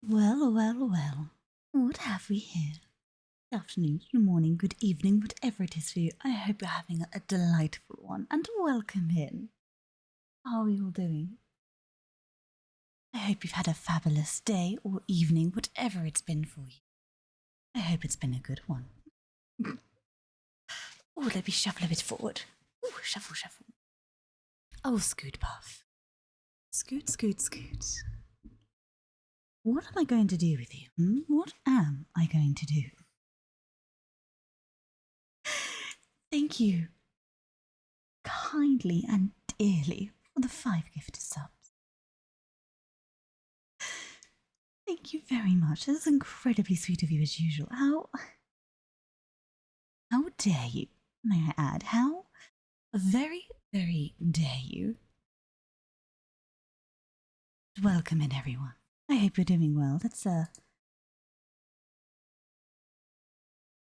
Well, well, well. What have we here? Good afternoon, good morning, good evening, whatever it is for you. I hope you're having a delightful one and welcome in. How are you all doing? I hope you've had a fabulous day or evening, whatever it's been for you. I hope it's been a good one. Oh, let me shuffle a bit forward. Oh, shuffle, shuffle. Oh, scoot, puff. Scoot, scoot, scoot. What am I going to do with you? What am I going to do? Thank you kindly and dearly for the 5 gifted subs. Thank you very much. This is incredibly sweet of you as usual. How dare you, may I add, how very, very dare you. Welcome in, everyone. I hope you're doing well.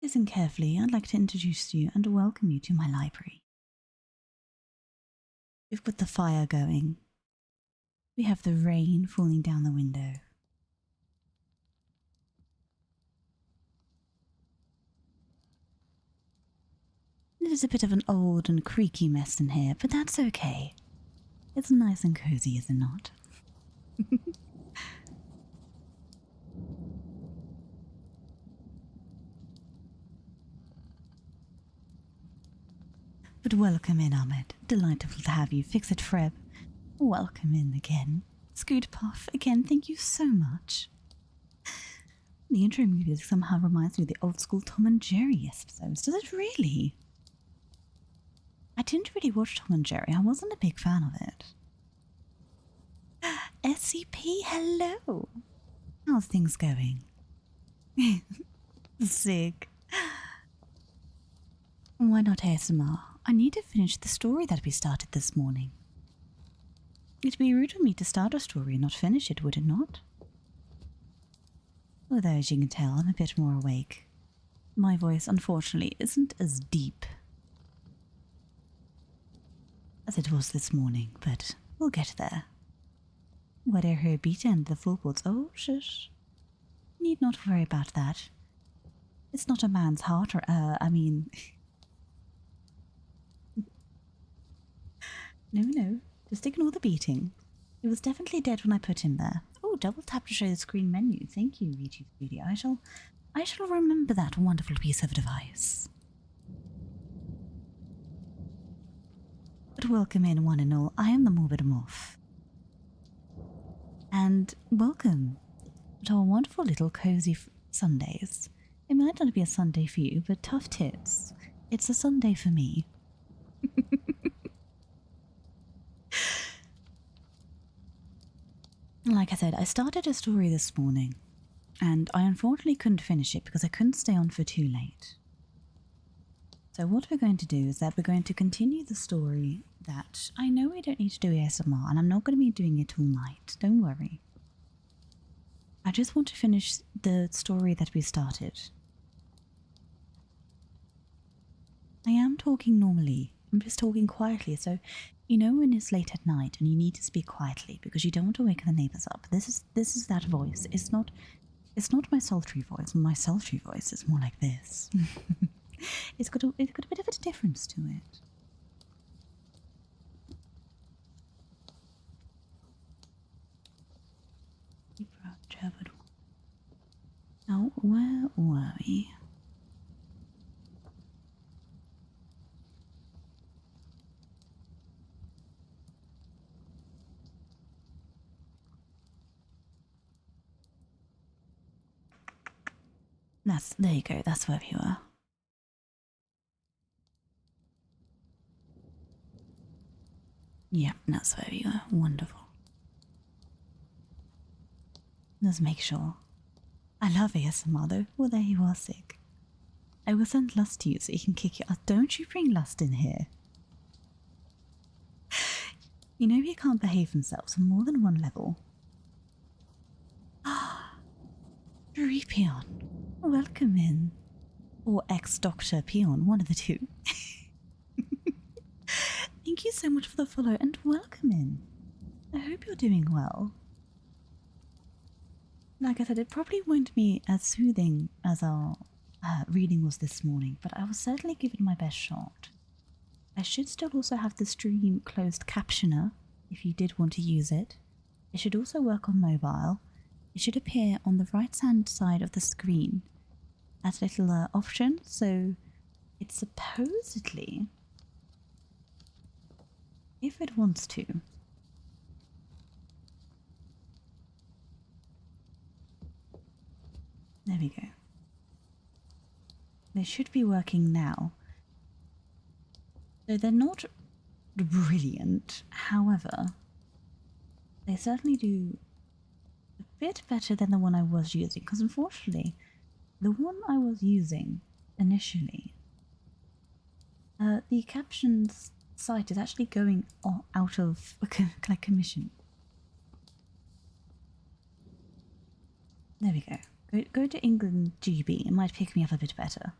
Listen carefully. I'd like to introduce you and welcome you to my library. We've got the fire going. We have the rain falling down the window. It is a bit of an old and creaky mess in here, but that's okay. It's nice and cozy, is it not? But welcome in, Ahmed. Delightful to have you. Fix it, Freb. Welcome in again. Scoot Puff, again, thank you so much. The intro music somehow reminds me of the old school Tom and Jerry episodes. Does it really? I didn't really watch Tom and Jerry. I wasn't a big fan of it. SCP, hello. How's things going? Sick. Why not ASMR? I need to finish the story that we started this morning. It'd be rude of me to start a story and not finish it, would it not? Although, as you can tell, I'm a bit more awake. My voice, unfortunately, isn't as deep as it was this morning, but we'll get there. Whether her beat and the floorboards, oh, shush. Need not worry about that. It's not a man's heart, or, I mean... No, just ignore the beating. He was definitely dead when I put him there. Oh, double tap to show the screen menu. Thank you, YouTube Studio. I shall remember that wonderful piece of device. But welcome in, one and all. I am the Morbid Moth. And welcome to our wonderful little cozy Sundays. It might not be a Sunday for you, but tough tits. It's a Sunday for me. Like I said, I started a story this morning, and I unfortunately couldn't finish it because I couldn't stay on for too late. So what we're going to do is that we're going to continue the story that I know we don't need to do ASMR, and I'm not going to be doing it all night, don't worry. I just want to finish the story that we started. I am talking normally, I'm just talking quietly, so you know when it's late at night and you need to speak quietly because you don't want to wake the neighbors up. This is that voice. It's not my sultry voice. My sultry voice is more like this. It's got a bit of a difference to it. Now, where were we? There you go, that's where we were. Yeah, that's where we were. Wonderful. Let's make sure. I love ASMR though. Well, there you are, sick. I will send Lust to you so he can kick you out. Don't you bring Lust in here. You know he can't behave himself on more than one level. Peon, welcome in. Or ex-Dr. Peon, one of the two. Thank you so much for the follow and welcome in. I hope you're doing well. Like I said, it probably won't be as soothing as our reading was this morning, but I will certainly give it my best shot. I should still also have the stream closed captioner if you did want to use it. It should also work on mobile. It should appear on the right hand side of the screen as a little option, so it's supposedly, if it wants to, there we go. They should be working now. So they're not brilliant, however, they certainly do a bit better than the one I was using, because unfortunately, the one I was using initially, the captions site is actually going out of commission. There we go. Go to England GB. It might pick me up a bit better.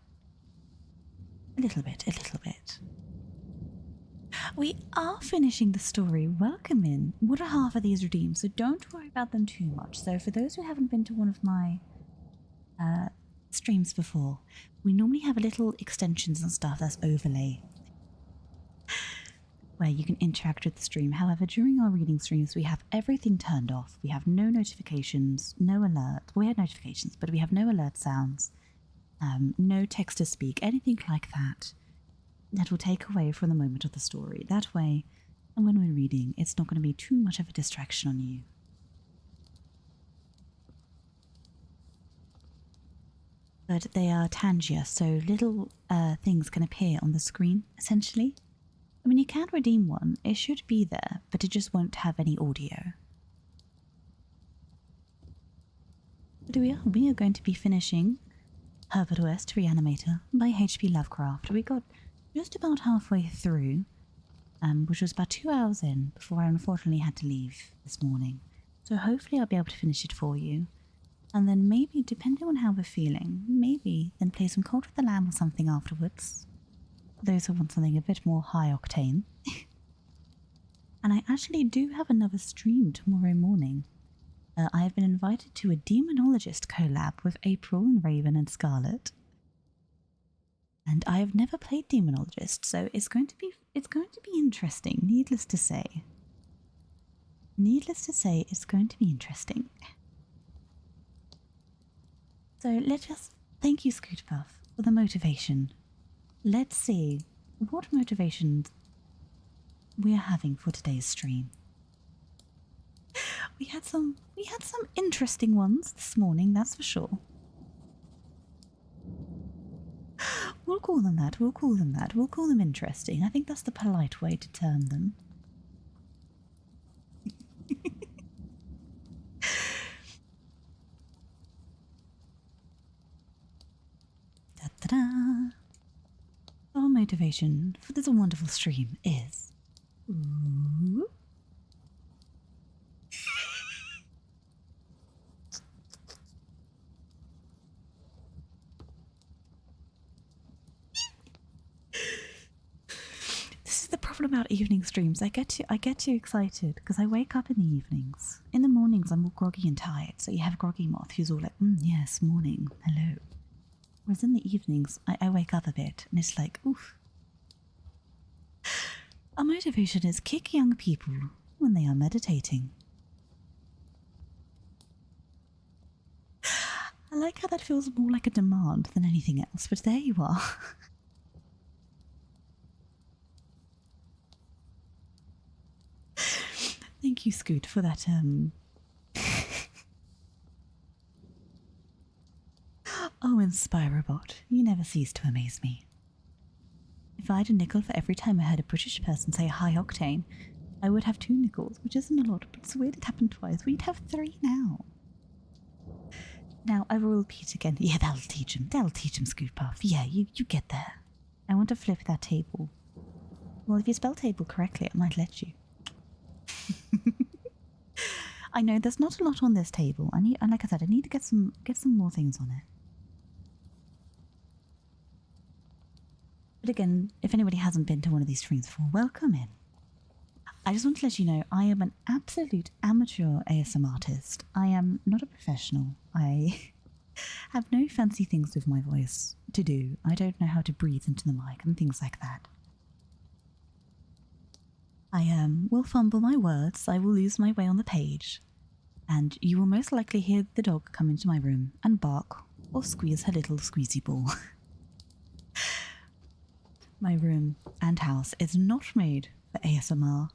A little bit. We are finishing the story. Welcome in. What are half of these redeemed? So don't worry about them too much. So for those who haven't been to one of my streams before, we normally have a little extensions and stuff that's overlay where you can interact with the stream. However, during our reading streams, we have everything turned off. We have no notifications, no alert. We had notifications, but we have no alert sounds, no text to speak, anything like that. That will take away from the moment of the story. That way, and when we're reading, it's not going to be too much of a distraction on you. But they are Tangia, so little things can appear on the screen, essentially. I mean, you can redeem one. It should be there, but it just won't have any audio. But we are going to be finishing Herbert West, Reanimator by H.P Lovecraft. We got just about halfway through, which was about 2 hours in before I unfortunately had to leave this morning. So hopefully I'll be able to finish it for you. And then maybe, depending on how we're feeling, maybe then play some Cult of the Lamb or something afterwards. Those who want something a bit more high octane. And I actually do have another stream tomorrow morning. I have been invited to a Demonologist collab with April and Raven and Scarlet. And I have never played Demonologist, so it's going to be interesting, needless to say. Needless to say, it's going to be interesting. So let's just thank you, Scooterpuff, for the motivation. Let's see what motivations we are having for today's stream. We had some interesting ones this morning, that's for sure. We'll call them that. We'll call them interesting. I think that's the polite way to term them. Da-da-da. Our motivation for this wonderful stream is... Ooh. This is the problem about evening streams. I get too excited because I wake up in the evenings. In the mornings I'm all groggy and tired, so you have Groggy Moth who's all like, yes, morning, hello. Whereas in the evenings, I wake up a bit, and it's like, oof. Our motivation is kick young people when they are meditating. I like how that feels more like a demand than anything else, but there you are. Thank you, Scoot, for that, Oh, Inspirobot, you never cease to amaze me. If I had a nickel for every time I heard a British person say high octane, I would have 2 nickels, which isn't a lot, but it's weird it happened twice. We'd have 3 now. Now, I will repeat again. Yeah, that'll teach him. That'll teach him, Scootpuff. Yeah, you get there. I want to flip that table. Well, if you spell table correctly, I might let you. I know there's not a lot on this table. Like I said, I need to get some more things on it. But again, if anybody hasn't been to one of these streams before, welcome in. I just want to let you know I am an absolute amateur ASM artist. I am not a professional. I have no fancy things with my voice to do. I don't know how to breathe into the mic and things like that. I will fumble my words, I will lose my way on the page, and you will most likely hear the dog come into my room and bark or squeeze her little squeezy ball. My room and house is not made for ASMR,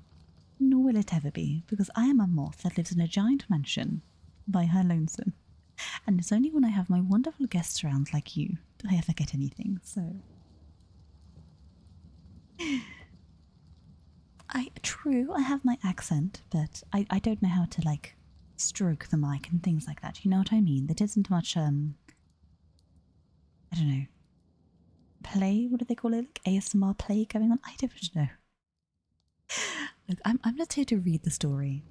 nor will it ever be, because I am a moth that lives in a giant mansion by her lonesome. And it's only when I have my wonderful guests around like you do I ever get anything, so... True, I have my accent, but I don't know how to, like, stroke the mic and things like that. You know what I mean? There isn't much, I don't know, play? What do they call it? Like ASMR play going on? I don't know. Look, I'm just here to read the story.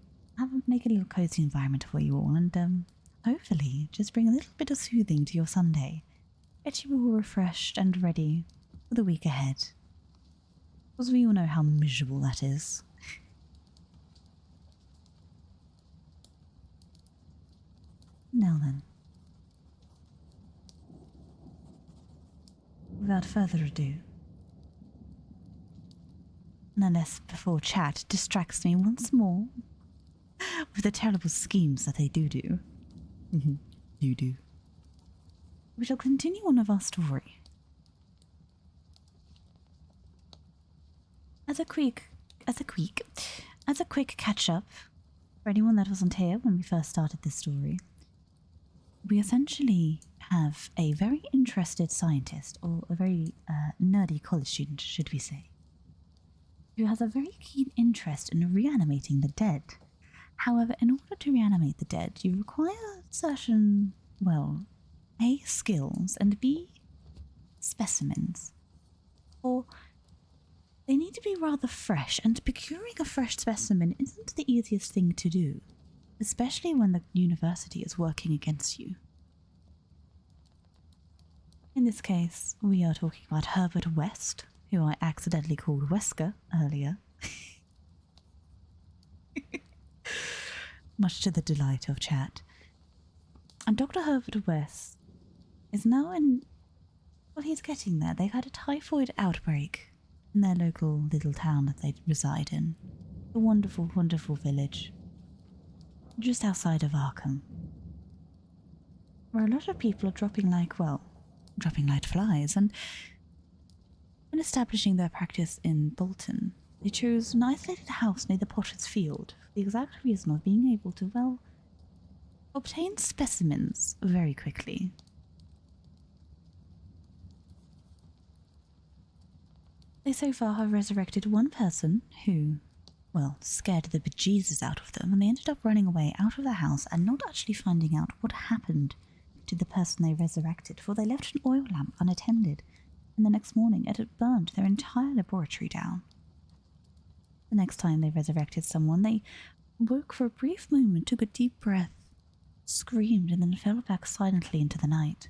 Make a little cozy environment for you all, and hopefully just bring a little bit of soothing to your Sunday. Get you all refreshed and ready for the week ahead. Because we all know how miserable that is. Now then. Without further ado, and unless before chat distracts me once more with the terrible schemes that they do. We shall continue on with our story. As a quick catch up for anyone that wasn't here when we first started this story, we essentially have a very interested scientist, or a very nerdy college student, should we say, who has a very keen interest in reanimating the dead. However, in order to reanimate the dead, you require certain, well, A, skills, and B, specimens. Or they need to be rather fresh, and procuring a fresh specimen isn't the easiest thing to do, especially when the university is working against you. In this case, we are talking about Herbert West, who I accidentally called Wesker earlier. Much to the delight of chat. And Dr. Herbert West is now in... well, he's getting there. They've had a typhoid outbreak in their local little town that they reside in. A wonderful, wonderful village. Just outside of Arkham. Where a lot of people are dropping like flies, and when establishing their practice in Bolton, they chose an isolated house near the Potter's Field for the exact reason of being able to, well, obtain specimens very quickly. They so far have resurrected one person who, well, scared the bejesus out of them, and they ended up running away out of the house and not actually finding out what happened to the person they resurrected, for they left an oil lamp unattended, and the next morning it had burned their entire laboratory down. The next time they resurrected someone, they woke for a brief moment, took a deep breath, screamed, and then fell back silently into the night.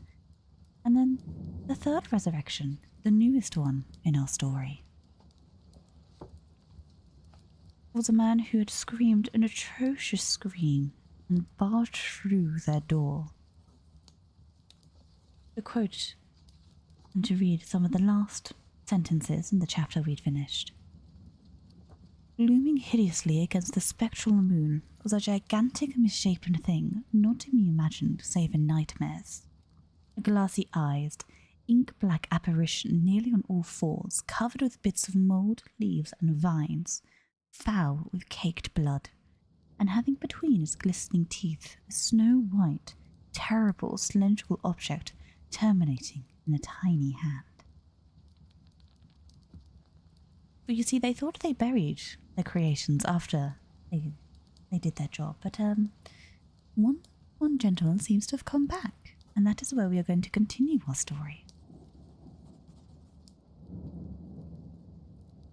And then the third resurrection, the newest one in our story, was a man who had screamed an atrocious scream and barged through their door. To quote and to read some of the last sentences in the chapter we'd finished. Looming hideously against the spectral moon was a gigantic misshapen thing not to be imagined save in nightmares. A glassy-eyed, ink-black apparition nearly on all fours, covered with bits of mould, leaves, and vines, foul with caked blood, and having between its glistening teeth a snow-white, terrible, cylindrical object terminating in a tiny hand. But you see, they thought they buried their creations after they did their job, but one gentleman seems to have come back, and that is where we are going to continue our story.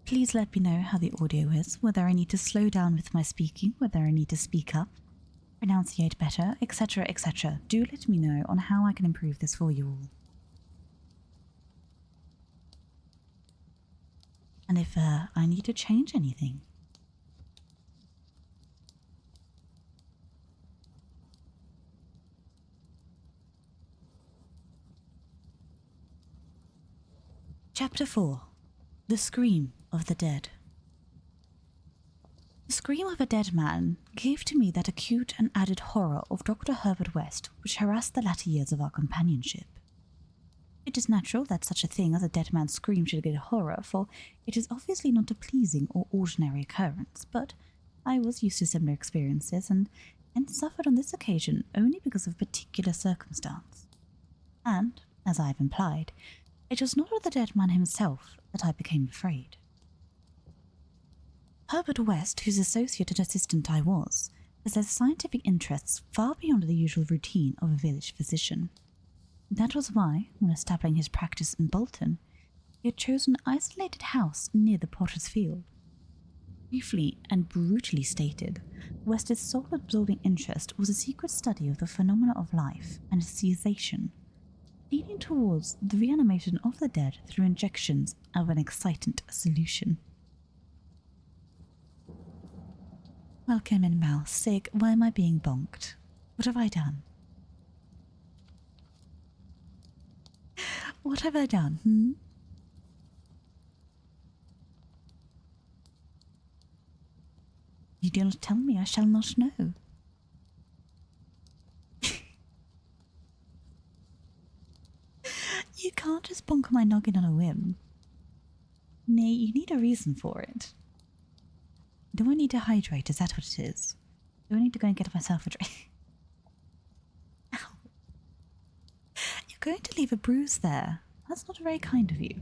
Please let me know how the audio is, whether I need to slow down with my speaking, whether I need to speak up, pronunciate better, etc., etc. Do let me know on how I can improve this for you all. And if I need to change anything. Chapter 4. The Scream of the Dead. The scream of a dead man gave to me that acute and added horror of Dr. Herbert West which harassed the latter years of our companionship. It is natural that such a thing as a dead man's scream should get horror, for it is obviously not a pleasing or ordinary occurrence, but I was used to similar experiences and suffered on this occasion only because of particular circumstance. And, as I have implied, it was not of the dead man himself that I became afraid. Herbert West, whose associate and assistant I was, possessed scientific interests far beyond the usual routine of a village physician. That was why, when establishing his practice in Bolton, he had chosen an isolated house near the Potter's Field. Briefly and brutally stated, West's sole absorbing interest was a secret study of the phenomena of life and its cessation, leading towards the reanimation of the dead through injections of an excitant solution. Welcome in, Mouse. Sig, why am I being bonked? What have I done? What have I done, You do not tell me, I shall not know. You can't just bonk my noggin on a whim. Nay, you need a reason for it. Do I need to hydrate? Is that what it is? Do I need to go and get myself a drink? Ow. You're going to leave a bruise there. That's not very kind of you.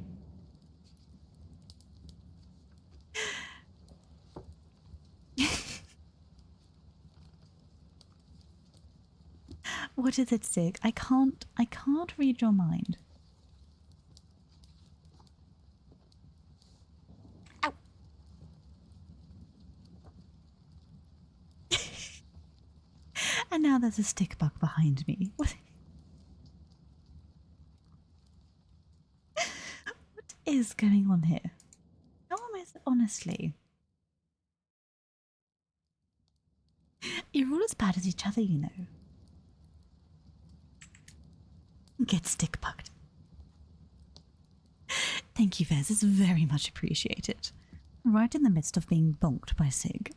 What is it, Sig? I can't read your mind. Ow. And now there's a stick bug behind me. What is going on here? How am I, honestly? You're all as bad as each other, you know. Get stick bugged. Thank you, Vez. It's very much appreciated. Right in the midst of being bonked by Sig.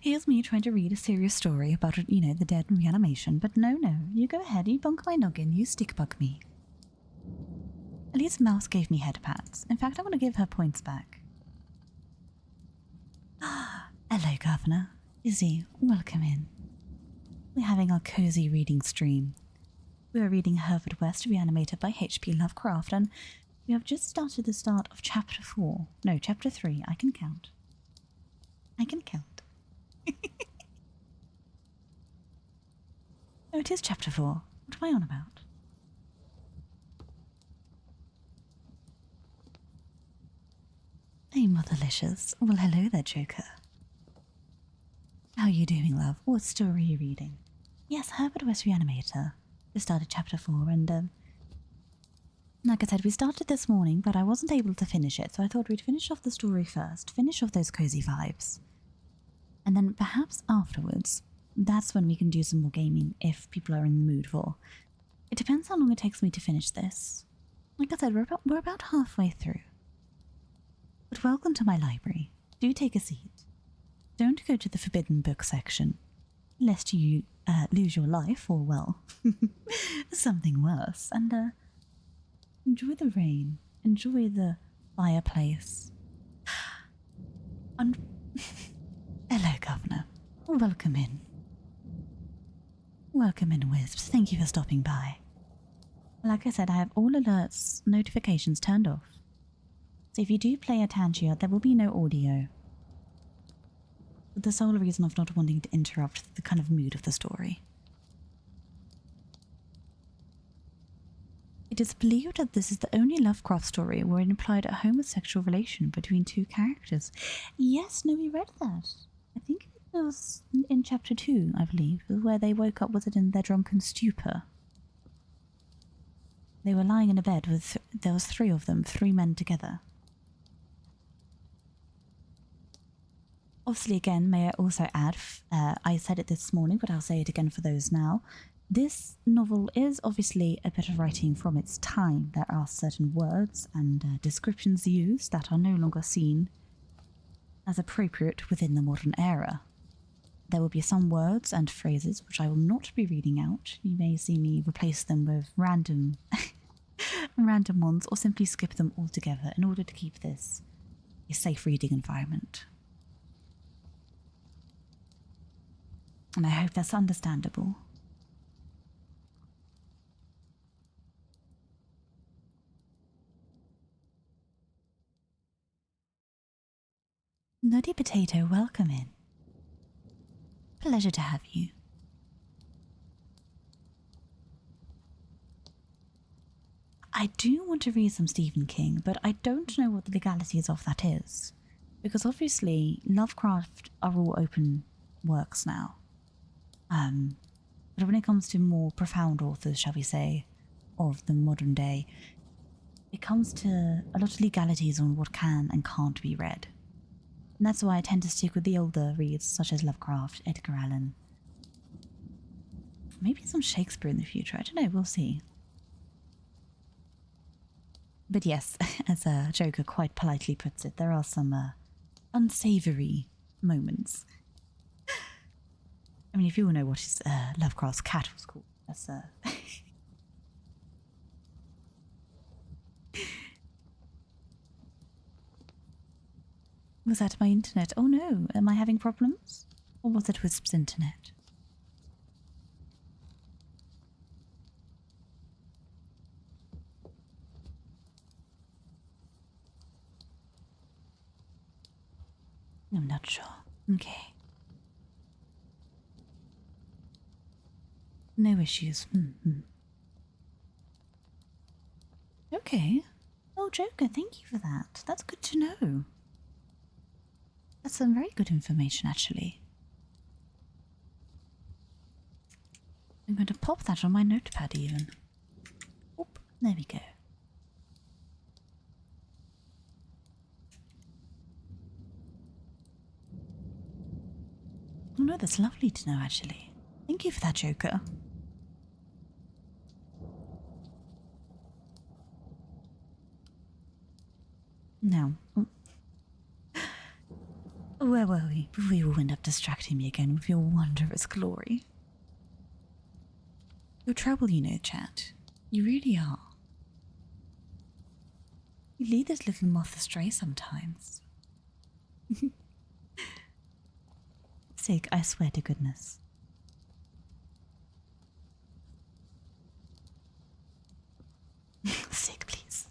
Here's me trying to read a serious story about, the dead and reanimation, but no, you go ahead, you bonk my noggin, you stick bug me. At least Mouse gave me head pats. In fact, I want to give her points back. Hello, Governor. Izzy, welcome in. We're having our cozy reading stream. We are reading Herbert West, Reanimator by H.P Lovecraft, and we have just started the start of Chapter 4. No, Chapter 3. I can count. No, it is Chapter 4. What am I on about? Hey, Motherlicious. Well, hello there, Joker. How are you doing, love? What story are you reading? Yes, Herbert West Reanimator. We started Chapter 4, and, like I said, we started this morning, but I wasn't able to finish it, so I thought we'd finish off the story first, finish off those cozy vibes. And then perhaps afterwards, that's when we can do some more gaming, if people are in the mood for. It depends how long it takes me to finish this. Like I said, we're about halfway through. But welcome to my library. Do take a seat. Don't go to the forbidden book section, lest you lose your life or, well, something worse. And enjoy the rain. Enjoy the fireplace. Hello, Governor. Welcome in. Welcome in, Wisps. Thank you for stopping by. Like I said, I have all alerts, notifications turned off. So if you do play a Tangia, there will be no audio. The sole reason of not wanting to interrupt the kind of mood of the story. It is believed that this is the only Lovecraft story where it implied a homosexual relation between two characters. Yes, no, we read that. I think it was in Chapter 2, I believe, where they woke up, was it in their drunken stupor? They were lying in a bed with, there was 3 of them, 3 men together. Obviously, again, may I also add, I said it this morning, but I'll say it again for those now. This novel is obviously a bit of writing from its time. There are certain words and descriptions used that are no longer seen as appropriate within the modern era. There will be some words and phrases which I will not be reading out. You may see me replace them with random ones or simply skip them altogether in order to keep this a safe reading environment. And I hope that's understandable. Nutty Potato, welcome in. Pleasure to have you. I do want to read some Stephen King, but I don't know what the legalities of that is. Because obviously, Lovecraft are all open works now. But when it comes to more profound authors, shall we say, of the modern day, it comes to a lot of legalities on what can and can't be read. And that's why I tend to stick with the older reads, such as Lovecraft, Edgar Allan. Maybe some Shakespeare in the future, I don't know, we'll see. But yes, as Joker quite politely puts it, there are some unsavory moments. I mean, if you all know what his Lovecraft's cat was called, that's Was that my internet? Oh no, am I having problems? Or was it Wisp's internet? I'm not sure. Okay. No issues. Okay. Oh, Joker, thank you for that. That's good to know. That's some very good information, actually. I'm going to pop that on my notepad, even. Oop, there we go. Oh no, that's lovely to know, actually. Thank you for that, Joker. Now, where were we before you will end up distracting me again with your wondrous glory? You're trouble, you know, chat. You really are. You lead this little moth astray sometimes. Sig, I swear to goodness. Sig, please.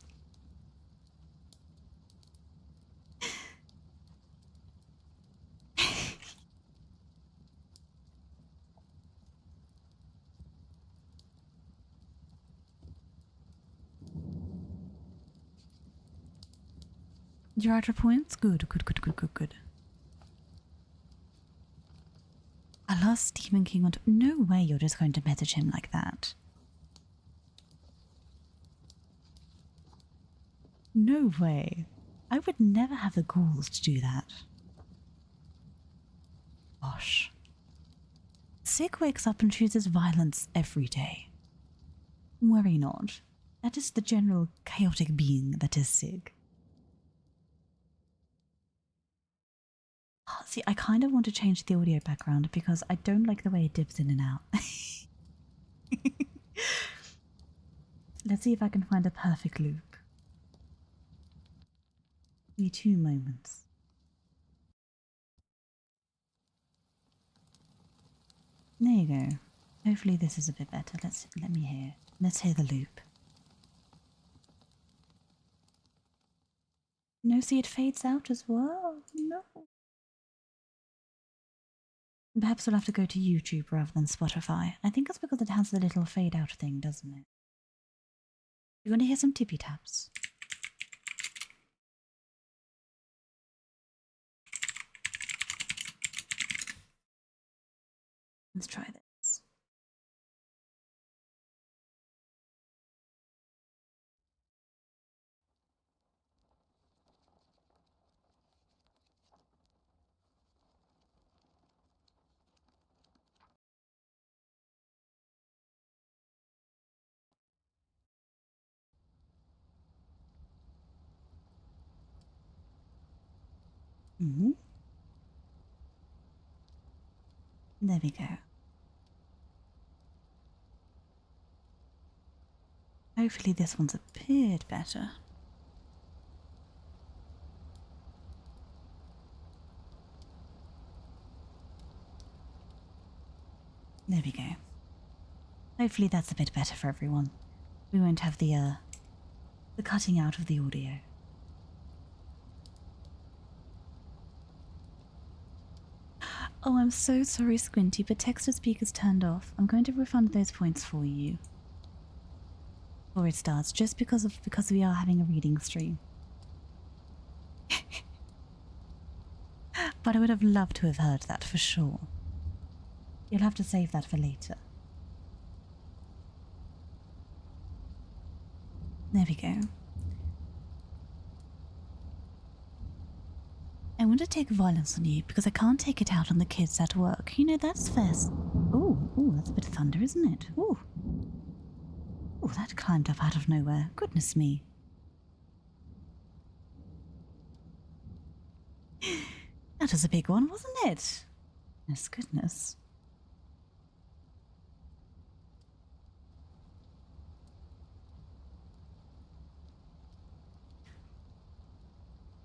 You're out of points? Good. I lost Stephen King on... No way you're just going to message him like that. No way. I would never have the balls to do that. Gosh. Sig wakes up and chooses violence every day. Worry not. That is the general chaotic being that is Sig. See, I kind of want to change the audio background because I don't like the way it dips in and out. Let's see if I can find a perfect loop. Give me 2 moments. There you go. Hopefully this is a bit better. Let me hear. Let's hear the loop. No, see, it fades out as well. No. Perhaps we'll have to go to YouTube rather than Spotify. I think it's because it has the little fade out thing, doesn't it? You want to hear some tippy taps? Let's try this. Mm-hmm. There we go. Hopefully this one's a bit better. There we go. Hopefully that's a bit better for everyone. We won't have the cutting out of the audio. Oh, I'm so sorry, Squinty, but text-to-speak is turned off. I'm going to refund those points for you. Before it starts, just because we are having a reading stream. But I would have loved to have heard that for sure. You'll have to save that for later. There we go. I want to take violence on you because I can't take it out on the kids at work. You know, that's fair. Ooh, that's a bit of thunder, isn't it? Ooh. Ooh, that climbed up out of nowhere. Goodness me. That was a big one, wasn't it? Yes, goodness.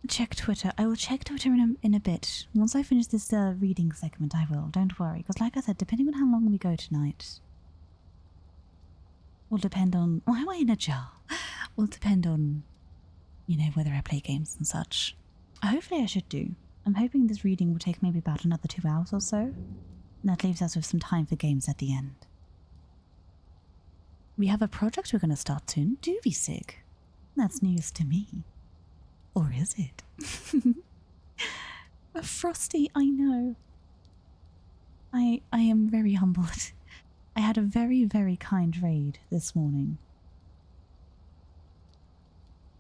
Check Twitter. I will check Twitter in a bit. Once I finish this reading segment, I will. Don't worry. Because like I said, depending on how long we go tonight, will depend on... Why am I in a jar? Will depend on, you know, whether I play games and such. Hopefully I should do. I'm hoping this reading will take maybe about another 2 hours or so. That leaves us with some time for games at the end. We have a project we're going to start soon. Do be sick. That's news to me. Or is it? Frosty, I know. I am very humbled. I had a very, very kind raid this morning.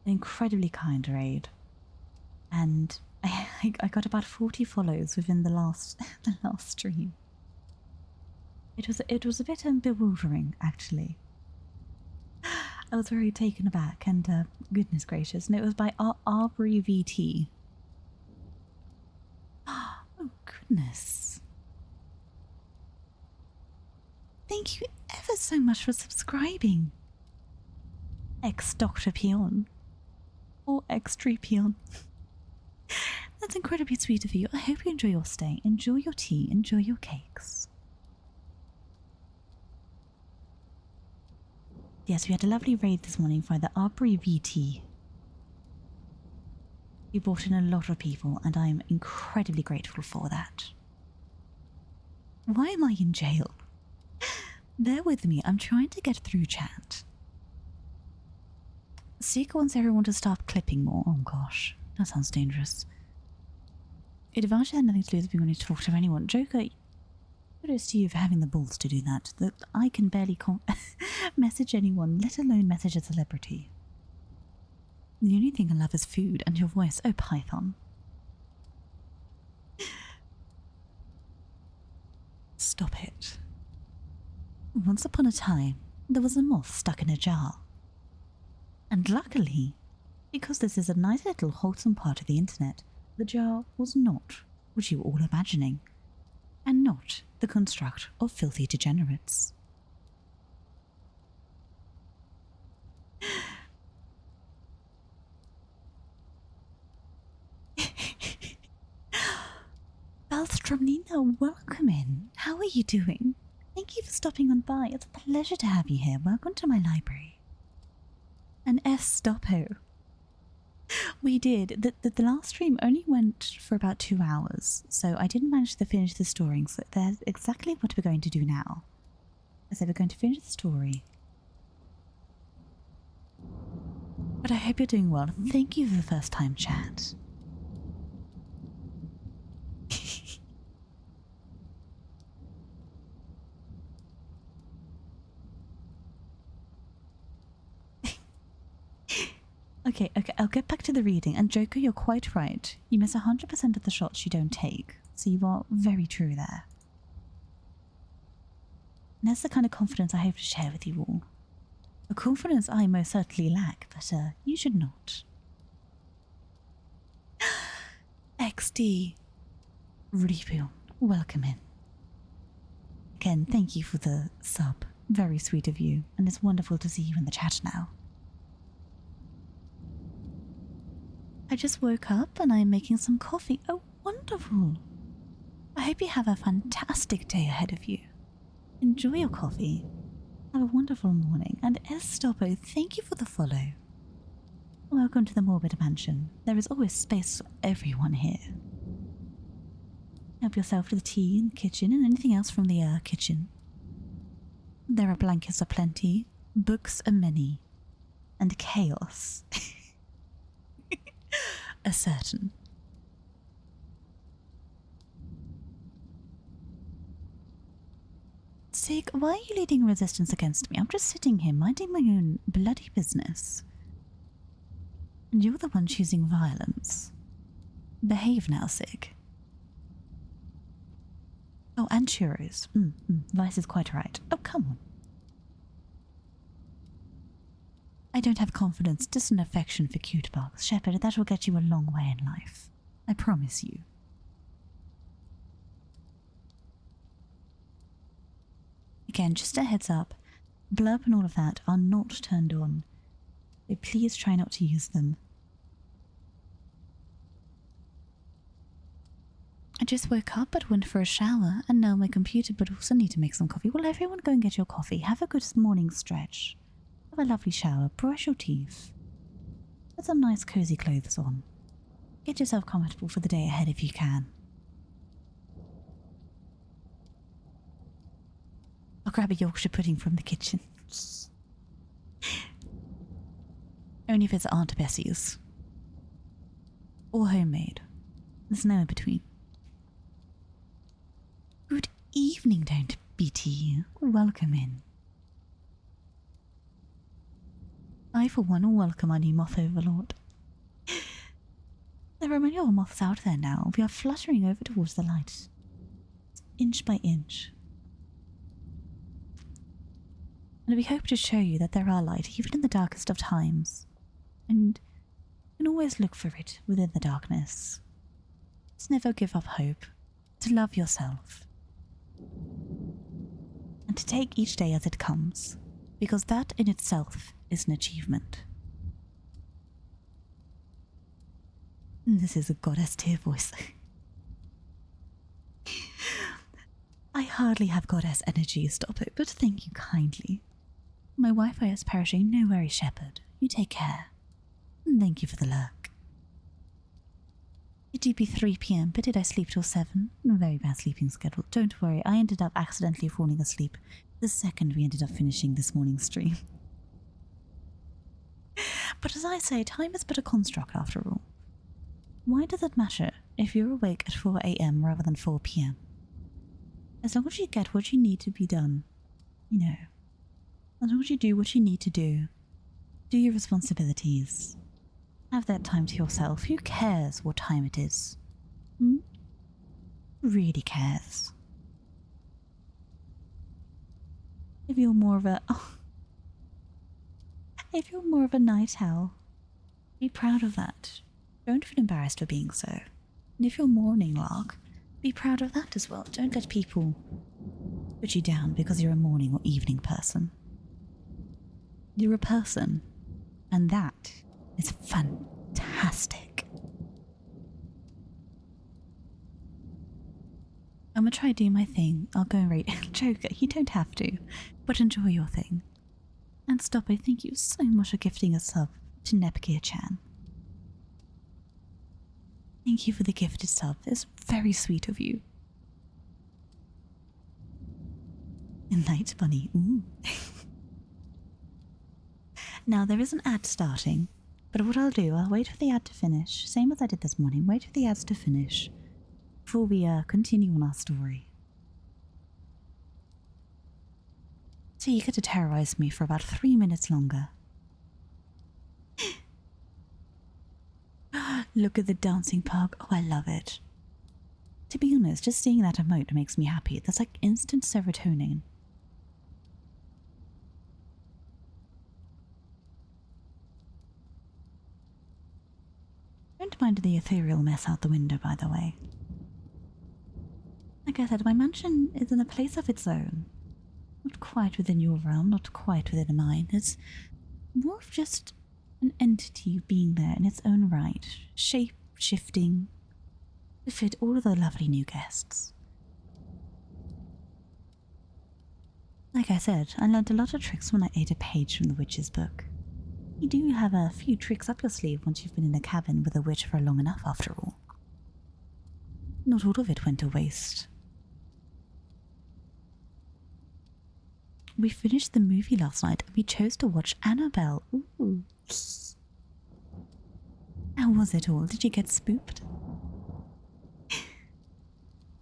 An incredibly kind raid. And I got about 40 follows within the last stream. It was a bit bewildering, actually. I was very taken aback, and goodness gracious, and it was by Arbery VT. Oh goodness! Thank you ever so much for subscribing, ex-Dr. Pion or ex-Pion. That's incredibly sweet of you. I hope you enjoy your stay. Enjoy your tea. Enjoy your cakes. Yes, we had a lovely raid this morning for the Arbery VT. We brought in a lot of people, and I am incredibly grateful for that. Why am I in jail? Bear with me, I'm trying to get through chat. Seeker wants everyone to start clipping more. Oh gosh, that sounds dangerous. It eventually had nothing to do with me wanting to talk to anyone. Joker, kudos to you for having the balls to do that. That I can barely message anyone, let alone message a celebrity. The only thing I love is food and your voice. Oh, Python. Stop it. Once upon a time, there was a moth stuck in a jar. And luckily, because this is a nice little wholesome part of the internet, the jar was not what you were all imagining, and not the construct of filthy degenerates. Balstromnina, welcome in. How are you doing? Thank you for stopping on by. It's a pleasure to have you here. Welcome to my library. And S. Stoppo. We did. The last stream only went for about 2 hours, so I didn't manage to finish the story, so that's exactly what we're going to do now. I said we're going to finish the story. But I hope you're doing well. Thank you for the first time chat. Okay, I'll get back to the reading. And Joker, you're quite right. You miss 100% of the shots you don't take. So you are very true there. And that's the kind of confidence I hope to share with you all. A confidence I most certainly lack, but you should not. XD. Rebuild. Welcome in. Again, thank you for the sub. Very sweet of you, and it's wonderful to see you in the chat now. I just woke up and I'm making some coffee. Oh, wonderful. I hope you have a fantastic day ahead of you. Enjoy your coffee. Have a wonderful morning. And Estopo, thank you for the follow. Welcome to the Morbid Mansion. There is always space for everyone here. Help yourself to the tea in the kitchen and anything else from the kitchen. There are blankets aplenty, books a many, and chaos a certain. Sig, why are you leading resistance against me? I'm just sitting here minding my own bloody business. And you're the one choosing violence. Behave now, Sig. Oh, and churros. Vice is quite right. Oh, come on. I don't have confidence, just an affection for cute bugs. Shepard, that will get you a long way in life. I promise you. Again, just a heads up, blurb and all of that are not turned on. So please try not to use them. I just woke up but went for a shower and now my computer but also need to make some coffee. Well, everyone go and get your coffee. Have a good morning stretch. Have a lovely shower. Brush your teeth. Put some nice cozy clothes on. Get yourself comfortable for the day ahead if you can. I'll grab a Yorkshire pudding from the kitchen. Only if it's Aunt Bessie's. Or homemade. There's no in between. Good evening, don't BT. Welcome in. I, for one, will welcome our new moth overlord. There are many other moths out there now. We are fluttering over towards the light. Inch by inch. And we hope to show you that there are light, even in the darkest of times. And you can always look for it within the darkness. Just never give up hope. To love yourself. And to take each day as it comes. Because that in itself is an achievement. This is a goddess tier voice. I hardly have goddess energy, stop it, but thank you kindly. My Wi-Fi is perishing, no worries, Shepard. You take care. And thank you for the lurk. It did be 3 PM, but did I sleep till 7? A very bad sleeping schedule. Don't worry, I ended up accidentally falling asleep the second we ended up finishing this morning's stream. But as I say, time is but a construct after all. Why does it matter if you're awake at 4 AM rather than 4 PM? As long as you get what you need to be done, you know, as long as you do what you need to do your responsibilities, have that time to yourself. Who cares what time it is? Really cares? If you're more of a if you're more of a night owl, be proud of that. Don't feel embarrassed for being so. And if you're morning lark, be proud of that as well. Don't let people put you down because you're a morning or evening person. You're a person, and that is fantastic. I'm gonna try to do my thing. I'll go and rate Joker. You don't have to, but enjoy your thing. And stop, I thank you so much for gifting a sub to Nepgear-chan. Thank you for the gifted sub. It's very sweet of you. Night Bunny. Ooh. Now, there is an ad starting, but what I'll do, I'll wait for the ad to finish, same as I did this morning, wait for the ads to finish before we continue on our story. So you get to terrorize me for about 3 minutes longer. Look at the dancing pug. Oh, I love it. To be honest, just seeing that emote makes me happy. That's like instant serotonin. don't mind the ethereal mess out the window, by the way. Like I said, my mansion is in a place of its own. Not quite within your realm, not quite within mine. It's more of just an entity being there in its own right, shape-shifting to fit all of the lovely new guests. Like I said, I learned a lot of tricks when I ate a page from the witch's book. You do have a few tricks up your sleeve once you've been in a cabin with a witch for long enough, after all. Not all of it went to waste. We finished the movie last night and we chose to watch Annabelle. Ooh. How was it all? Did you get spooked?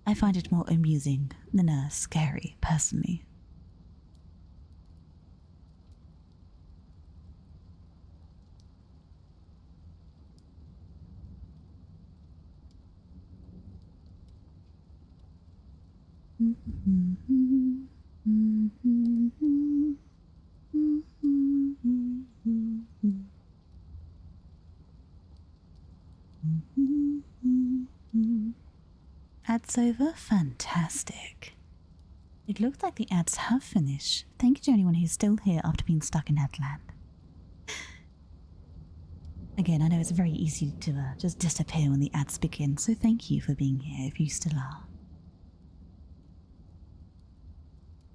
I find it more amusing than scary, personally. Ads over? Fantastic. It looks like the ads have finished. Thank you to anyone who's still here after being stuck in Headland. Again, I know it's very easy to just disappear when the ads begin, so thank you for being here if you still are.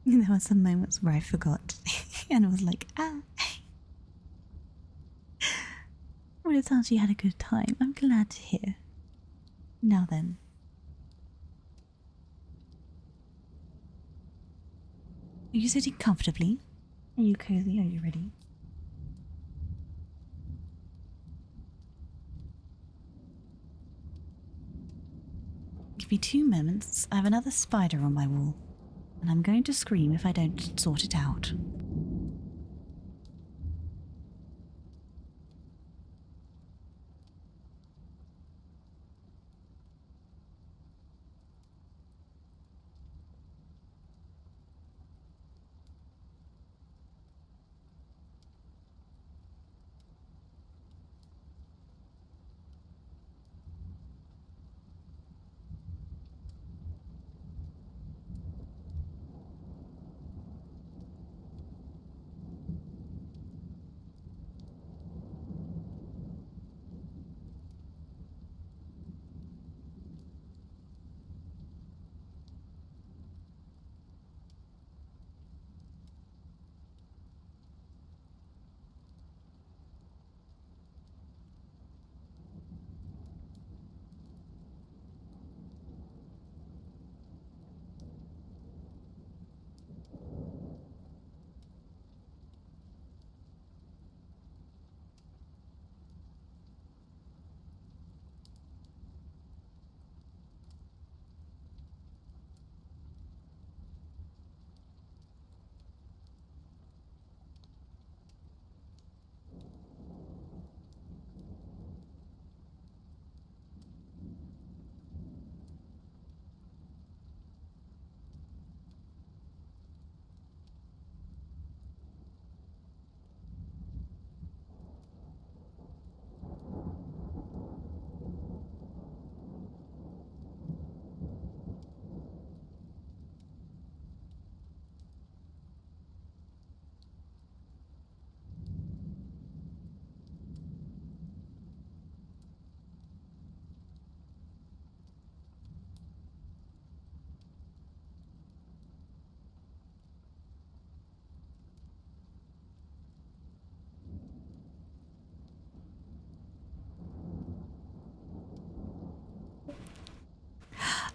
There were some moments where I forgot and I was like, ah. Well, it sounds like you had a good time. I'm glad to hear. Now then. Are you sitting comfortably? Are you cozy? Are you ready? Give me 2 moments. I have another spider on my wall, and I'm going to scream if I don't sort it out.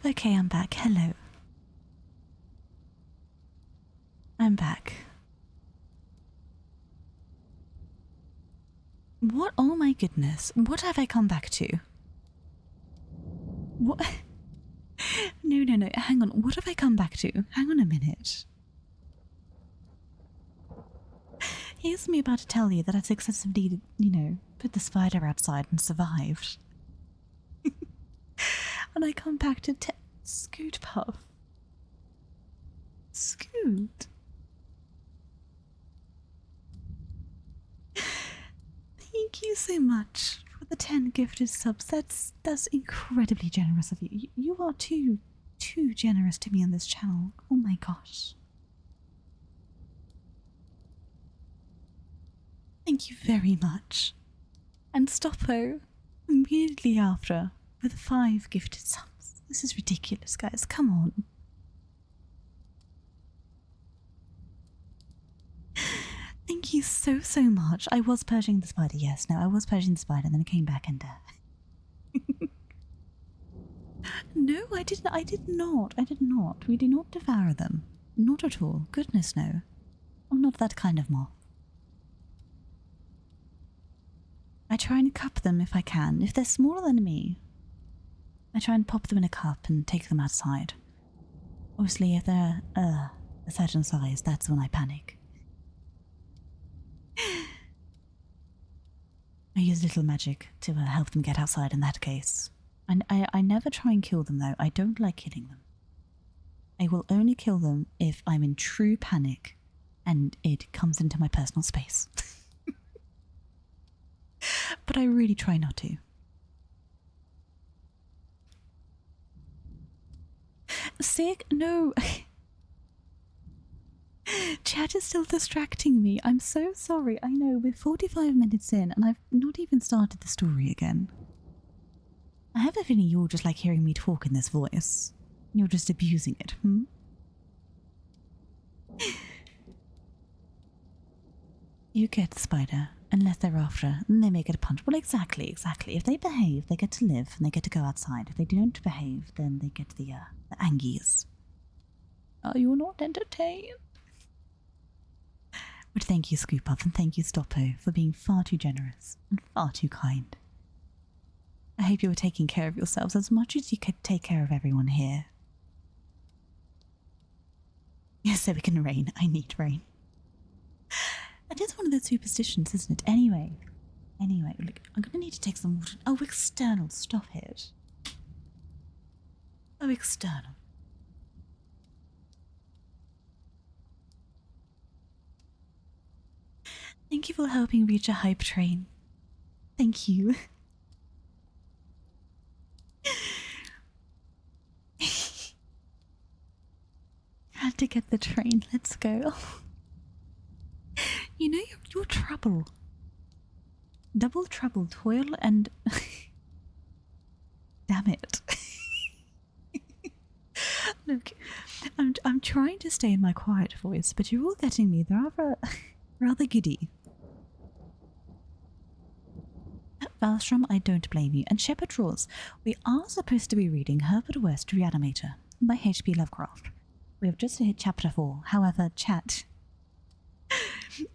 Okay, I'm back. Hello. I'm back. What? Oh my goodness. What have I come back to? What? No. Hang on. What have I come back to? Hang on a minute. Here's me about to tell you that I successfully, put the spider outside and survived. And I come back to Scoot Puff. Scoot. Thank you so much for The 10 gifted subs. That's incredibly generous of you. You are too generous to me on this channel. Oh my gosh. Thank you very much. And Stoppo, immediately after, with 5 gifted subs. This is ridiculous, guys. Come on. Thank you so much. I was purging the spider, yes. No, I was purging the spider, then I came back and... No, I did not. We do not devour them. Not at all. Goodness, no. I'm not that kind of moth. I try and cup them if I can. If they're smaller than me, I try and pop them in a cup and take them outside. Obviously, if they're a certain size, that's when I panic. I use little magic to help them get outside in that case. And I never try and kill them, though. I don't like killing them. I will only kill them if I'm in true panic and it comes into my personal space. But I really try not to. Sick? No. Chat is still distracting me. I'm so sorry. I know, we're 45 minutes in and I've not even started the story again. I have a feeling you're just like hearing me talk in this voice. You're just abusing it, hmm? You get the spider, unless they're after, and they may get a punch. Well, exactly. If they behave, they get to live, and they get to go outside. If they don't behave, then they get the angies. Oh, you're not entertained? But thank you, Scoop Up, and thank you, Stoppo, for being far too generous and far too kind. I hope you were taking care of yourselves as much as you could take care of everyone here. Yes, so we can rain. I need rain. That is one of the superstitions, isn't it? Anyway, look, I'm gonna need to take some water. Oh, external, stop it. Oh, external. Thank you for helping reach a hype train. Thank you. Had to get the train. Let's go. You know your trouble. Double trouble, toil and... Damn it. Look, I'm trying to stay in my quiet voice, but you're all getting me rather giddy. Valstrom, I don't blame you. And Shepherd Rules, we are supposed to be reading Herbert West, Reanimator by H.P Lovecraft. We have just hit chapter 4. However, chat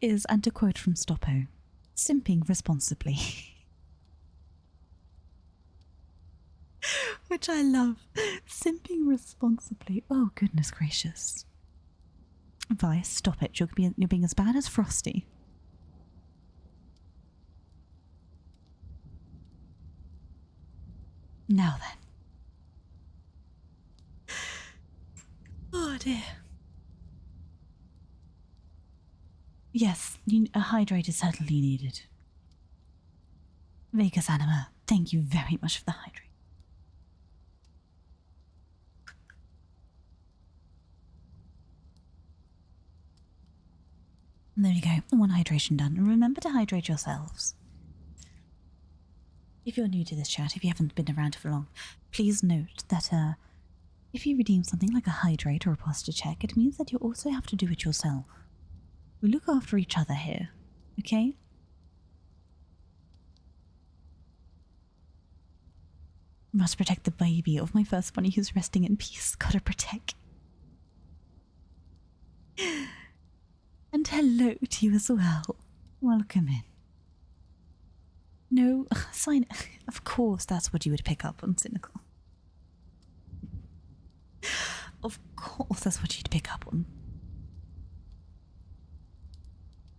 is, and to quote from Stoppo, simping responsibly. Which I love. Simping responsibly. Oh, goodness gracious. Vice, stop it. You're being as bad as Frosty. Now then. Oh dear. Yes, a hydrate is certainly needed. Vegas Anima, thank you very much for the hydrate. There we go, one hydration done. Remember to hydrate yourselves. If you're new to this chat, if you haven't been around for long, please note that if you redeem something like a hydrate or a posture check, it means that you also have to do it yourself. We look after each other here, okay? Must protect the baby of my first bunny who's resting in peace. Gotta protect. And hello to you as well. Welcome in. No, sign. Of course, that's what you would pick up on Cynical. Of course, that's what you'd pick up on.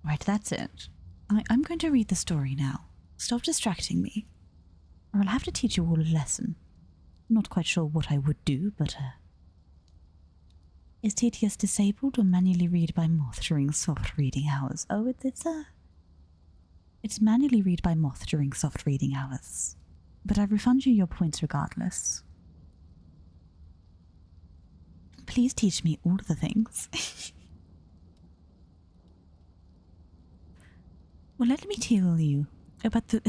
Right, that's it. I'm going to read the story now. Stop distracting me, or I'll have to teach you all a lesson. Not quite sure what I would do, but is TTS disabled or manually read by Moth during soft reading hours? Oh, it's It's manually read by Moth during soft reading hours, but I refund you your points regardless. Please teach me all the things. Well, let me tell you about the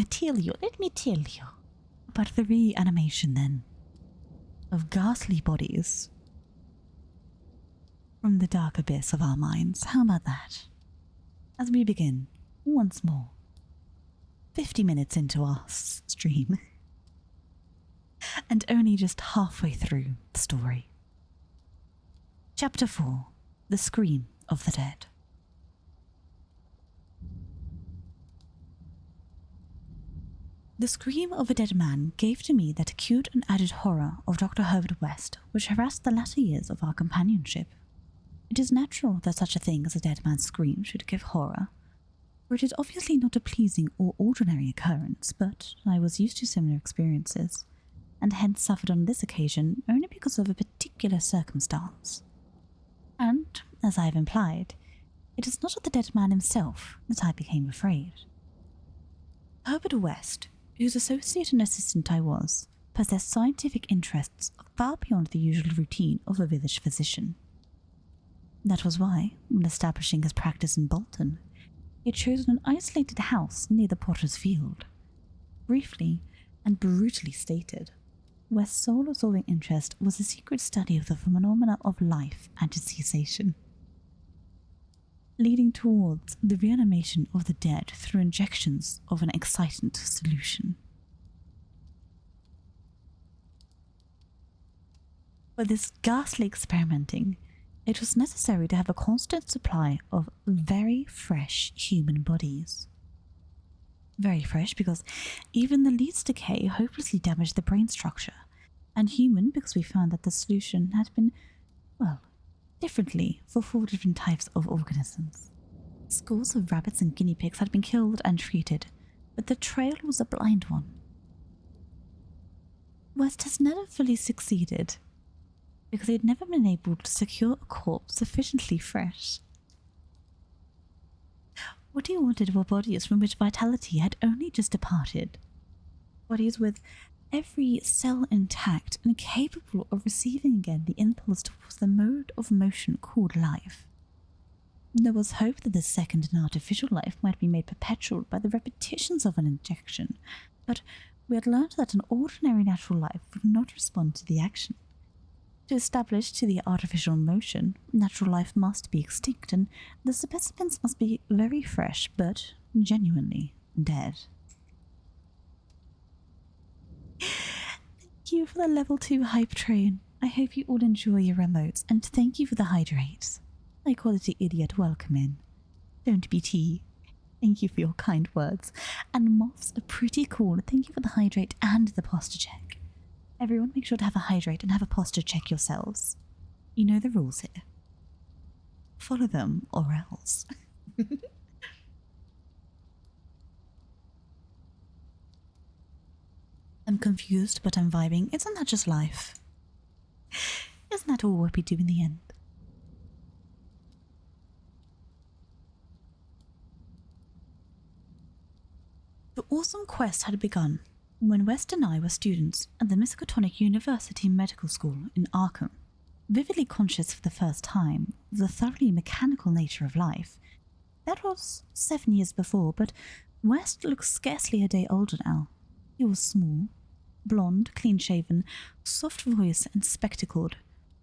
reanimation then of ghastly bodies from the dark abyss of our minds. How about that? As we begin once more, 50 minutes into our stream, and only just halfway through the story. Chapter 4: The Scream of the Dead. The scream of a dead man gave to me that acute and added horror of Dr. Herbert West which harassed the latter years of our companionship. It is natural that such a thing as a dead man's scream should give horror, for it is obviously not a pleasing or ordinary occurrence, but I was used to similar experiences, and hence suffered on this occasion only because of a particular circumstance. And, as I have implied, it is not of the dead man himself that I became afraid. Herbert West, whose associate and assistant I was, possessed scientific interests far beyond the usual routine of a village physician. That was why, when establishing his practice in Bolton, he had chosen an isolated house near the Potter's Field. Briefly and brutally stated, West's sole absorbing interest was the secret study of the phenomena of life and its cessation, leading towards the reanimation of the dead through injections of an excitant solution. For this ghastly experimenting, it was necessary to have a constant supply of very fresh human bodies. Very fresh because even the least decay hopelessly damaged the brain structure, and human because we found that the solution had been, well, differently for 4 different types of organisms. Scores of rabbits and guinea pigs had been killed and treated, but the trail was a blind one. West has never fully succeeded, because he had never been able to secure a corpse sufficiently fresh. What he wanted were bodies from which vitality had only just departed, bodies with every cell intact and capable of receiving again the impulse towards the mode of motion called life. There was hope that this second and artificial life might be made perpetual by the repetitions of an injection, but we had learned that an ordinary natural life would not respond to the action. To establish to the artificial motion, natural life must be extinct, and the specimens must be very fresh, but genuinely dead. Thank you for the level 2 hype train. I hope you all enjoy your remotes, and thank you for the hydrates. High quality idiot, welcome in. Don't be tea. Thank you for your kind words. And moths are pretty cool. Thank you for the hydrate and the posture check. Everyone make sure to have a hydrate and have a posture check yourselves. You know the rules here. Follow them or else. I'm confused, but I'm vibing. Isn't that just life? Isn't that all what we do in the end? The awesome quest had begun when West and I were students at the Miskatonic University Medical School in Arkham, vividly conscious for the first time of the thoroughly mechanical nature of life. That was 7 years before, but West looked scarcely a day older now. He was small, blonde, clean-shaven, soft-voiced and spectacled,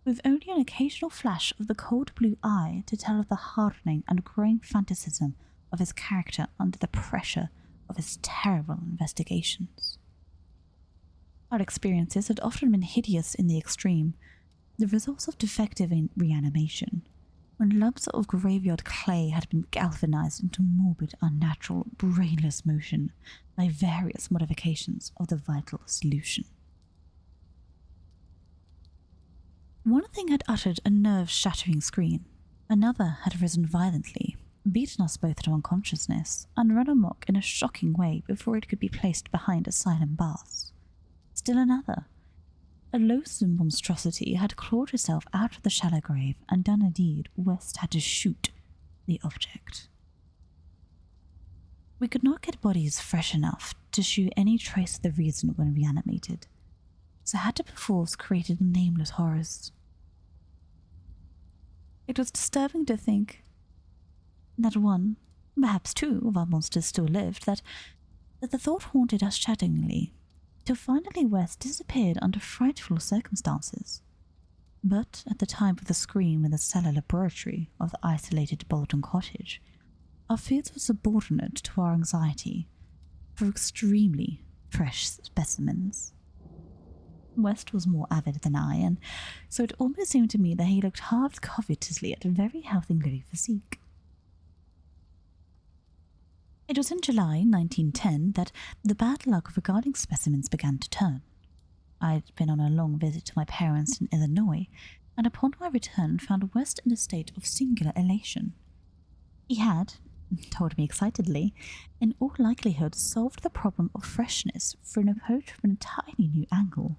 with only an occasional flash of the cold blue eye to tell of the hardening and growing fanaticism of his character under the pressure of his terrible investigations. Our experiences had often been hideous in the extreme, the results of defective reanimation, when lumps of graveyard clay had been galvanized into morbid, unnatural, brainless motion by various modifications of the vital solution. One thing had uttered a nerve-shattering scream, another had risen violently, beaten us both to unconsciousness, and run amok in a shocking way before it could be placed behind asylum bars. Still another, a loathsome monstrosity, had clawed herself out of the shallow grave and done a deed West had to shoot the object. We could not get bodies fresh enough to shew any trace of the reason when reanimated, so had to perforce create nameless horrors. It was disturbing to think that one, perhaps two, of our monsters still lived, that the thought haunted us chattingly, till finally West disappeared under frightful circumstances. But at the time of the scream in the cellar laboratory of the isolated Bolton cottage, our fears were subordinate to our anxiety for extremely fresh specimens. West was more avid than I, and so it almost seemed to me that he looked half covetously at a very healthy living physique. It was in July 1910 that the bad luck regarding specimens began to turn. I had been on a long visit to my parents in Illinois, and upon my return found West in a state of singular elation. He had, told me excitedly, in all likelihood solved the problem of freshness for an approach from an entirely new angle,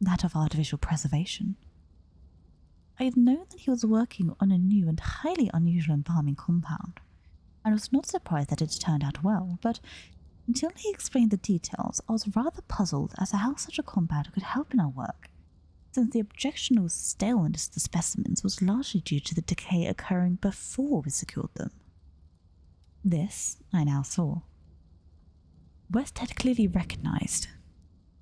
that of artificial preservation. I had known that he was working on a new and highly unusual embalming compound, and was not surprised that it turned out well, but until he explained the details, I was rather puzzled as to how such a compound could help in our work, since the objectionable staleness of the specimens was largely due to the decay occurring before we secured them. This I now saw. West had clearly recognized,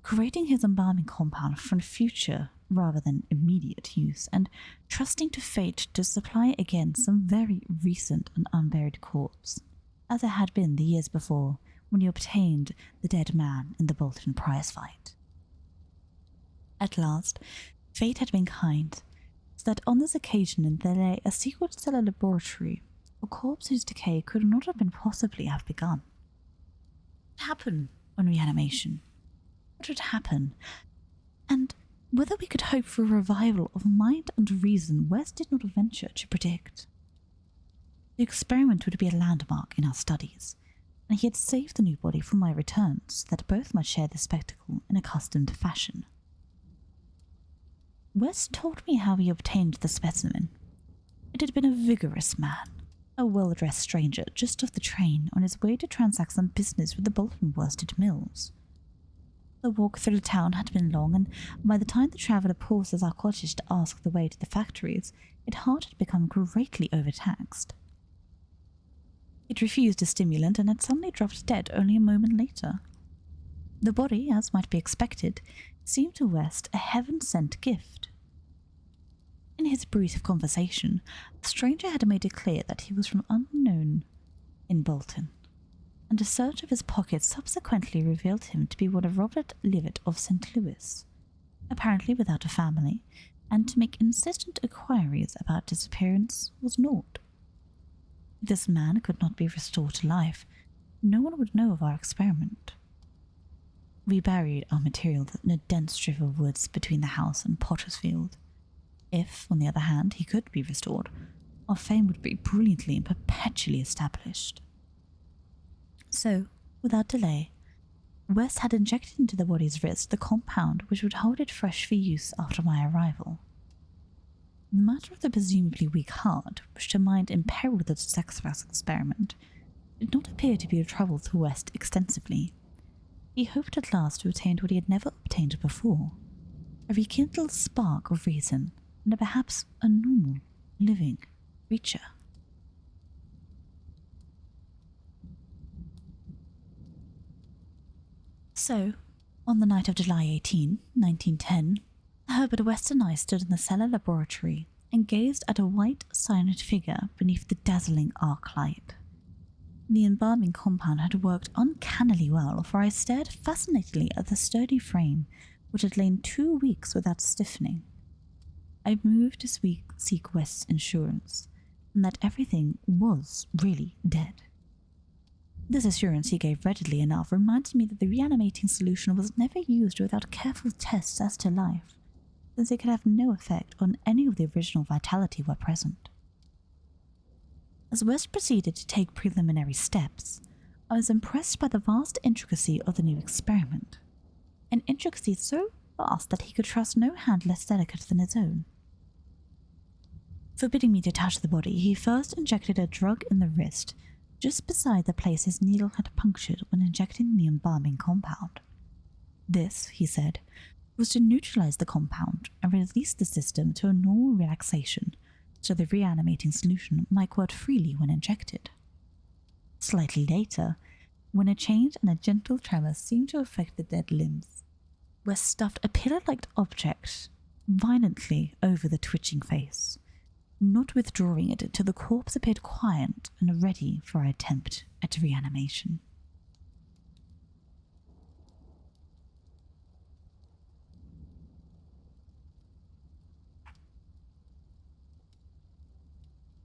creating his embalming compound for future rather than immediate use, and trusting to fate to supply again some very recent and unburied corpse, as it had been the years before when he obtained the dead man in the Bolton prize fight. At last, fate had been kind, so that on this occasion there lay a secret cellar laboratory, a corpse whose decay could not have been possibly have begun. What happened on reanimation? What would happen? And whether we could hope for a revival of mind and reason, West did not venture to predict. The experiment would be a landmark in our studies, and he had saved the new body for my return so that both might share the spectacle in accustomed fashion. West told me how he obtained the specimen. It had been a vigorous man, a well-dressed stranger just off the train on his way to transact some business with the Bolton worsted mills. The walk through the town had been long, and by the time the traveller paused at our cottage to ask the way to the factories, its heart had become greatly overtaxed. It refused a stimulant and had suddenly dropped dead only a moment later. The body, as might be expected, seemed to West a heaven-sent gift. In his brief conversation, the stranger had made it clear that he was from unknown in Bolton, and a search of his pockets subsequently revealed him to be one of Robert Livett of St. Louis, apparently without a family, and to make insistent inquiries about his appearance was naught. If this man could not be restored to life, no one would know of our experiment. We buried our material in a dense strip of woods between the house and Potter's Field. If, on the other hand, he could be restored, our fame would be brilliantly and perpetually established. So, without delay, West had injected into the body's wrist the compound which would hold it fresh for use after my arrival. The matter of the presumably weak heart, which to mind imperiled the sex experiment, did not appear to be a trouble to West extensively. He hoped at last to attain what he had never obtained before, a rekindled spark of reason, and perhaps a normal, living creature. So, on the night of July 18, 1910, Herbert West and I stood in the cellar laboratory and gazed at a white, silent figure beneath the dazzling arc light. The embalming compound had worked uncannily well, for I stared fascinatedly at the sturdy frame which had lain 2 weeks without stiffening. I moved to seek West's assurance, and that everything was really dead. This assurance he gave readily enough reminded me that the reanimating solution was never used without careful tests as to life, since it could have no effect on any of the original vitality where present. As West proceeded to take preliminary steps, I was impressed by the vast intricacy of the new experiment, an intricacy so vast that he could trust no hand less delicate than his own. Forbidding me to touch the body, he first injected a drug in the wrist, just beside the place his needle had punctured when injecting the embalming compound. This, he said, was to neutralize the compound and release the system to a normal relaxation so the reanimating solution might work freely when injected. Slightly later, when a change and a gentle tremor seemed to affect the dead limbs, West stuffed a pillar-like object violently over the twitching face, not withdrawing it till the corpse appeared quiet and ready for an attempt at reanimation.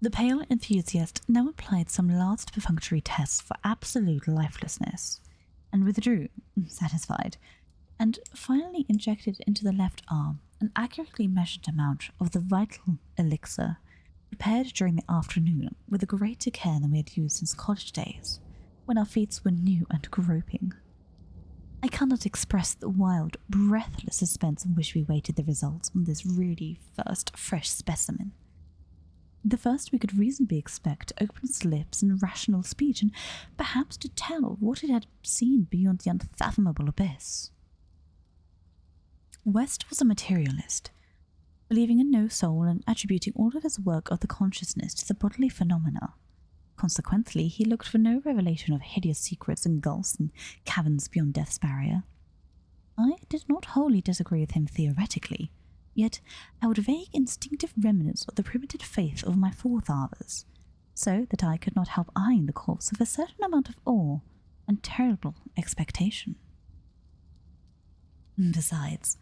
The pale enthusiast now applied some last perfunctory tests for absolute lifelessness, and withdrew, satisfied, and finally injected into the left arm an accurately measured amount of the vital elixir prepared during the afternoon with a greater care than we had used since college days, when our feet were new and groping. I cannot express the wild, breathless suspense in which we waited the results on this really first fresh specimen. The first we could reasonably expect to open its lips in rational speech and perhaps to tell what it had seen beyond the unfathomable abyss. West was a materialist, believing in no soul and attributing all of his work of the consciousness to the bodily phenomena. Consequently, he looked for no revelation of hideous secrets and gulfs and caverns beyond death's barrier. I did not wholly disagree with him theoretically, yet held vague instinctive remnants of the primitive faith of my forefathers, so that I could not help eyeing the corpse with a certain amount of awe and terrible expectation. Besides,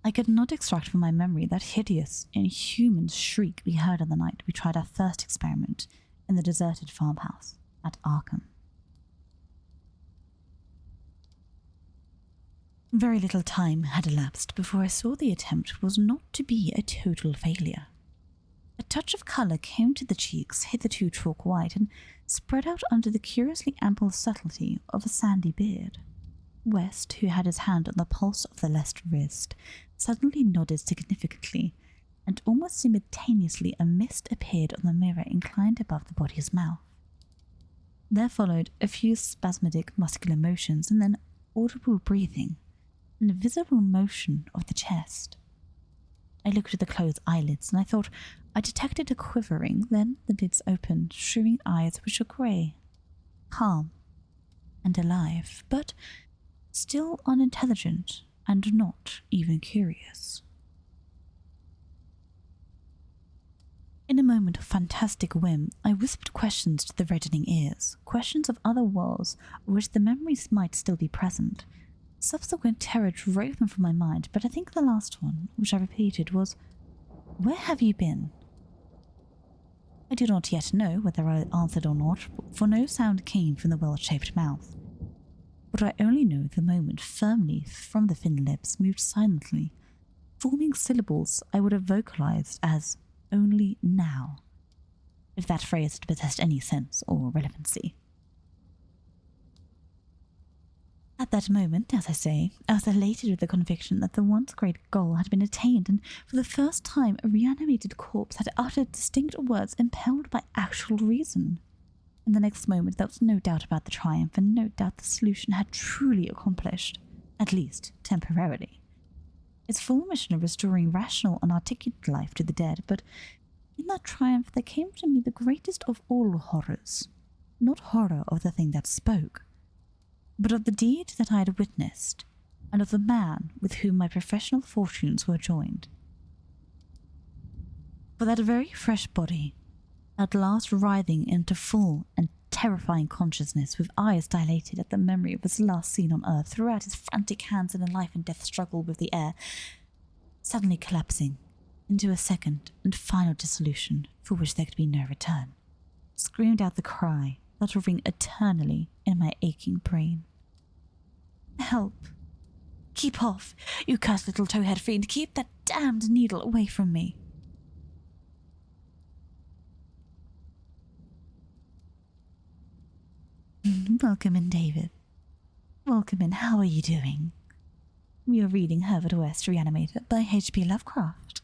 I could not extract from my memory that hideous, inhuman shriek we heard on the night we tried our first experiment in the deserted farmhouse at Arkham. Very little time had elapsed before I saw the attempt was not to be a total failure. A touch of colour came to the cheeks, hitherto chalk white, and spread out under the curiously ample subtlety of a sandy beard. West, who had his hand on the pulse of the left wrist, suddenly nodded significantly, and almost simultaneously a mist appeared on the mirror inclined above the body's mouth. There followed a few spasmodic muscular motions, and then audible breathing, and a visible motion of the chest. I looked at the closed eyelids, and I thought I detected a quivering. Then the lids opened, showing eyes which were grey, calm, and alive, but still unintelligent and not even curious. In a moment of fantastic whim, I whispered questions to the reddening ears, questions of other worlds of which the memories might still be present. Subsequent terror drove them from my mind, but I think the last one, which I repeated, was, "Where have you been?" I do not yet know whether I answered or not, for no sound came from the well-shaped mouth. But I only know the moment firmly from the thin lips moved silently, forming syllables I would have vocalized as "only now," if that phrase had possessed any sense or relevancy. At that moment, as I say, I was elated with the conviction that the once great goal had been attained, and for the first time a reanimated corpse had uttered distinct words impelled by actual reason. In the next moment there was no doubt about the triumph, and no doubt the solution had truly accomplished, at least temporarily, its full mission of restoring rational and articulate life to the dead. But in that triumph there came to me the greatest of all horrors, not horror of the thing that spoke, but of the deed that I had witnessed, and of the man with whom my professional fortunes were joined. For that very fresh body, at last writhing into full and terrifying consciousness, with eyes dilated at the memory of his last scene on earth, threw out his frantic hands in a life and death struggle with the air, suddenly collapsing into a second and final dissolution for which there could be no return, screamed out the cry that will ring eternally in my aching brain. "Help! Keep off, you cursed little towhead fiend! Keep that damned needle away from me!" Welcome in, David. Welcome in. How are you doing? We are reading Herbert West, Reanimator by H.P Lovecraft.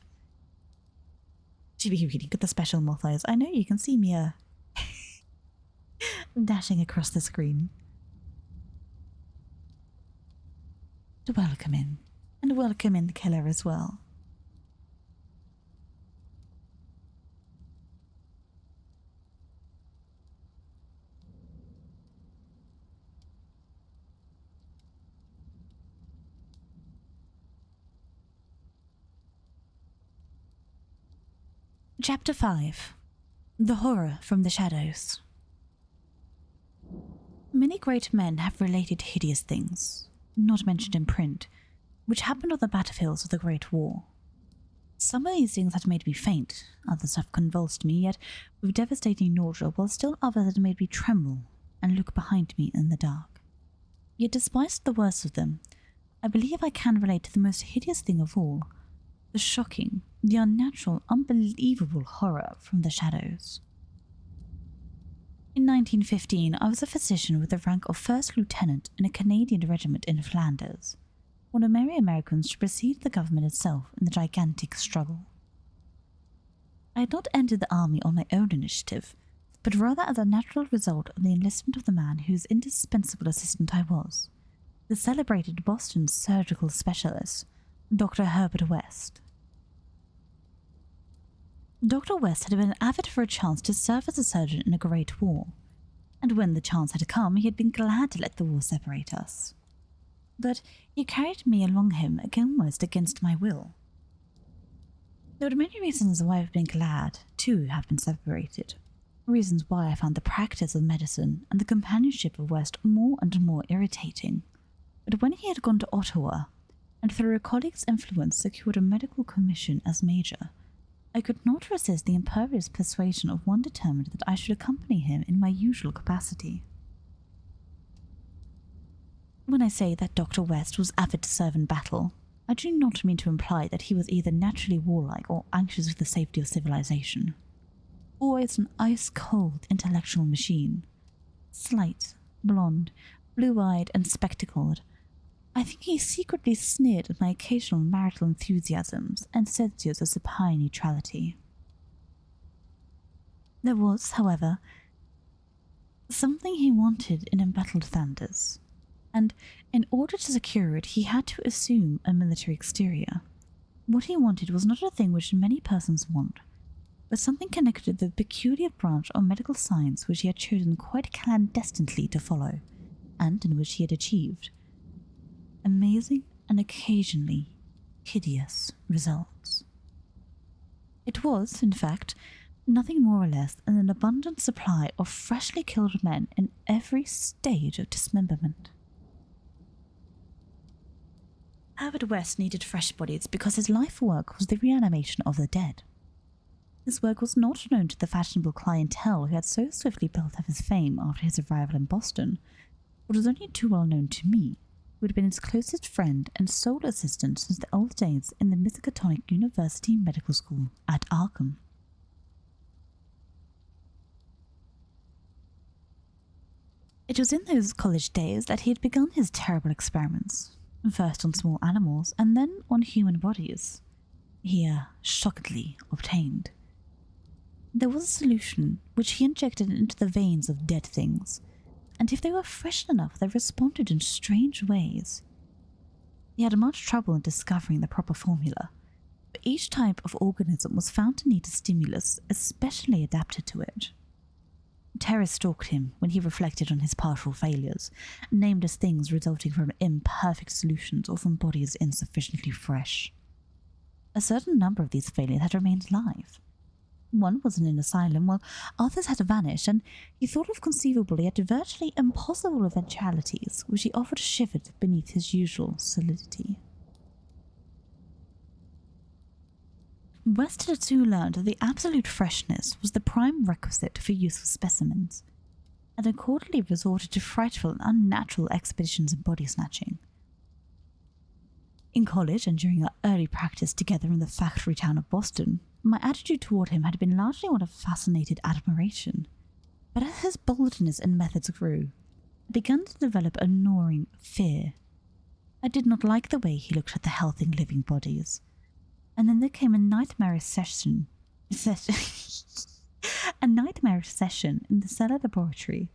To be reading with the special moth eyes. I know you can see me, dashing across the screen. To welcome in, and welcome in the killer as well. Chapter 5. The Horror from the Shadows. Many great men have related hideous things, not mentioned in print, which happened on the battlefields of the Great War. Some of these things had made me faint, others have convulsed me, yet with devastating nausea, while still others had made me tremble and look behind me in the dark. Yet despite the worst of them, I believe I can relate to the most hideous thing of all, the shocking, the unnatural, unbelievable horror from the shadows. In 1915, I was a physician with the rank of First Lieutenant in a Canadian regiment in Flanders, one of many Americans to precede the government itself in the gigantic struggle. I had not entered the army on my own initiative, but rather as a natural result of the enlistment of the man whose indispensable assistant I was, the celebrated Boston surgical specialist, Dr. Herbert West. Dr. West had been avid for a chance to serve as a surgeon in a great war, and when the chance had come, he had been glad to let the war separate us. But he carried me along him almost against my will. There were many reasons why I've been glad to have been separated, reasons why I found the practice of medicine and the companionship of West more and more irritating. But when he had gone to Ottawa, and through a colleague's influence secured a medical commission as major, I could not resist the imperious persuasion of one determined that I should accompany him in my usual capacity. When I say that Dr. West was avid to serve in battle, I do not mean to imply that he was either naturally warlike or anxious for the safety of civilization. Always an ice-cold intellectual machine, slight, blonde, blue-eyed and spectacled, I think he secretly sneered at my occasional marital enthusiasms and censures of supine neutrality. There was, however, something he wanted in embattled Flanders, and in order to secure it he had to assume a military exterior. What he wanted was not a thing which many persons want, but something connected with the peculiar branch of medical science which he had chosen quite clandestinely to follow, and in which he had achieved amazing and occasionally hideous results. It was, in fact, nothing more or less than an abundant supply of freshly killed men in every stage of dismemberment. Herbert West needed fresh bodies because his life work was the reanimation of the dead. This work was not known to the fashionable clientele who had so swiftly built up his fame after his arrival in Boston, but was only too well known to me, who had been his closest friend and sole assistant since the old days in the Miskatonic University Medical School at Arkham. It was in those college days that he had begun his terrible experiments, first on small animals and then on human bodies. He shockedly obtained. There was a solution which he injected into the veins of dead things, and if they were fresh enough, they responded in strange ways. He had much trouble in discovering the proper formula, but each type of organism was found to need a stimulus especially adapted to it. Terror stalked him when he reflected on his partial failures, named as things resulting from imperfect solutions or from bodies insufficiently fresh. A certain number of these failures had remained alive. One was in an asylum, while others had vanished, and he thought of conceivable yet virtually impossible eventualities, which he offered shivered beneath his usual solidity. West had soon learned that the absolute freshness was the prime requisite for useful specimens, and accordingly resorted to frightful and unnatural expeditions in body snatching. In college and during our early practice together in the factory town of Boston, my attitude toward him had been largely one of fascinated admiration, but as his boldness and methods grew, I began to develop a gnawing fear. I did not like the way he looked at the healthy living bodies, and then there came a nightmarish a nightmarish session in the cellar laboratory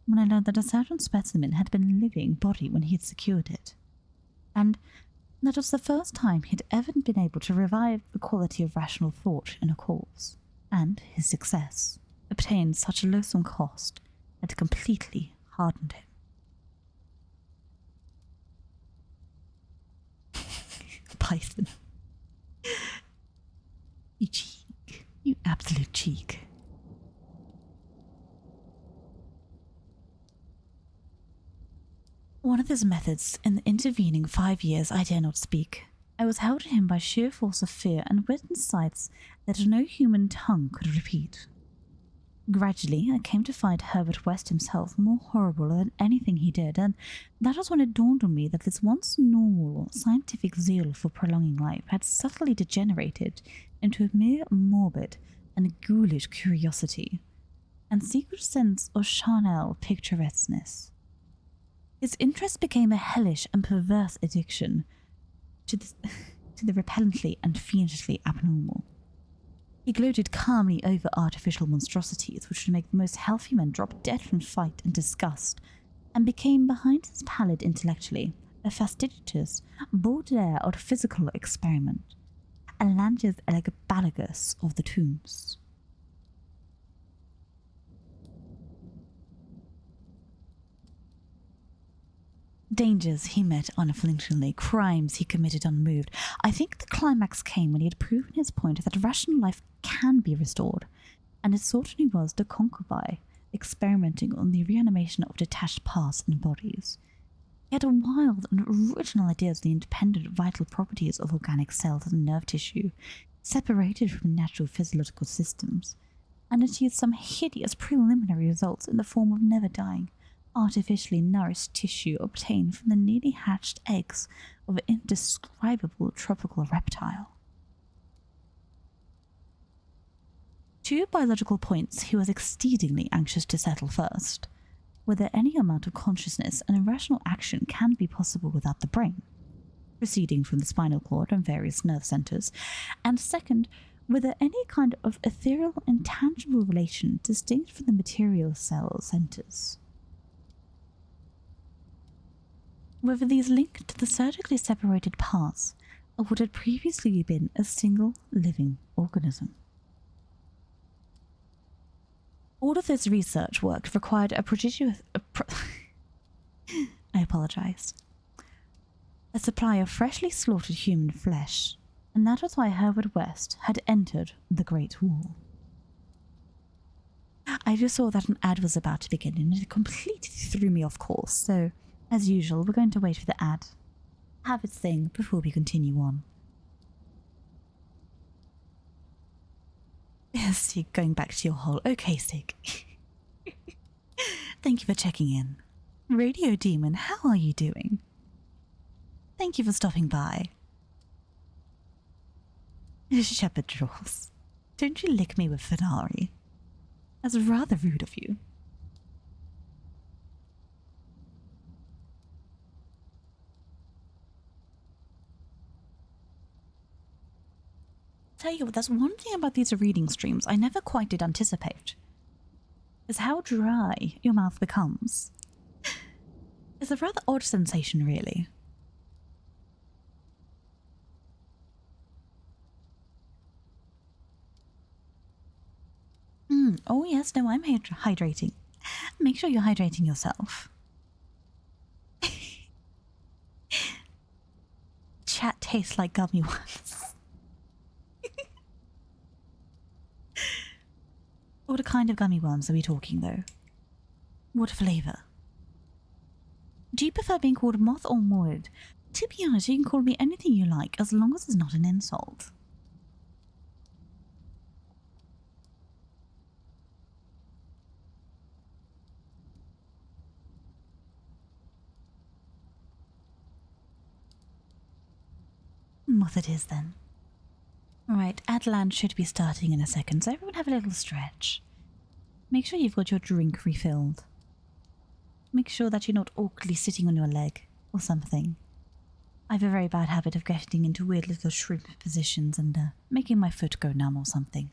when I learned that a certain specimen had been a living body when he had secured it, and that was the first time he had ever been able to revive the quality of rational thought in a corpse, and his success, obtained such a loathsome cost, had completely hardened him. Python. You cheek. You absolute cheek. One of his methods in the intervening 5 years I dare not speak. I was held to him by sheer force of fear and witnessed sights that no human tongue could repeat. Gradually, I came to find Herbert West himself more horrible than anything he did, and that was when it dawned on me that this once normal scientific zeal for prolonging life had subtly degenerated into a mere morbid and ghoulish curiosity, and secret sense of charnel picturesqueness. His interest became a hellish and perverse addiction to the repellently and fiendishly abnormal. He gloated calmly over artificial monstrosities which would make the most healthy men drop dead from fright and disgust, and became, behind his pallid intellectually, a fastidious, Baudelaire of physical experiment, a Langes Elagabalgus of the tombs. Dangers he met unflinchingly, crimes he committed unmoved. I think the climax came when he had proven his point that rational life can be restored, and it certainly was to conquer by experimenting on the reanimation of detached parts and bodies. He had wild and original ideas of the independent vital properties of organic cells and nerve tissue, separated from natural physiological systems, and achieved some hideous preliminary results in the form of never dying, artificially nourished tissue obtained from the nearly hatched eggs of an indescribable tropical reptile. 2 biological points he was exceedingly anxious to settle first: whether any amount of consciousness and irrational action can be possible without the brain, proceeding from the spinal cord and various nerve centers, and second, whether any kind of ethereal, intangible relation distinct from the material cell centers. Whether these linked to the surgically separated parts of what had previously been a single living organism. All of this research work required a prodigious... I apologize. A supply of freshly slaughtered human flesh, and that was why Herbert West had entered the Great Wall. I just saw that an ad was about to begin, and it completely threw me off course, so as usual, we're going to wait for the ad. Have its thing before we continue on. Yes, you're going back to your hole. Okay, Sig. Thank you for checking in. Radio Demon, how are you doing? Thank you for stopping by. Shepherd Draws, don't you lick me with Fenari. That's rather rude of you. Tell you what, that's one thing about these reading streams I never quite did anticipate, is how dry your mouth becomes. It's a rather odd sensation, really. Oh yes, no, I'm hydrating. Make sure you're hydrating yourself. Chat tastes like gummy worms. What kind of gummy worms are we talking, though? What flavour? Do you prefer being called Moth or Moid? To be honest, you can call me anything you like, as long as it's not an insult. Moth it is, then. Alright, Adland should be starting in a second, so everyone have a little stretch. Make sure you've got your drink refilled. Make sure that you're not awkwardly sitting on your leg or something. I have a very bad habit of getting into weird little shrimp positions and making my foot go numb or something.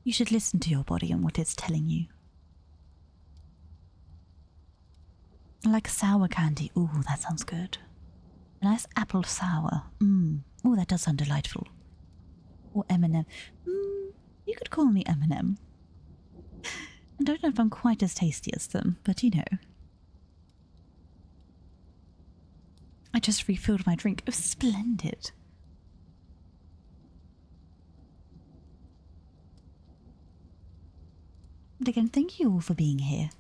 You should listen to your body and what it's telling you. Like sour candy. Ooh, that sounds good. A nice apple sour. Oh, that does sound delightful. Or M&M. You could call me M&M. I don't know if I'm quite as tasty as them, but you know. I just refilled my drink. Oh, splendid. But again, thank you all for being here.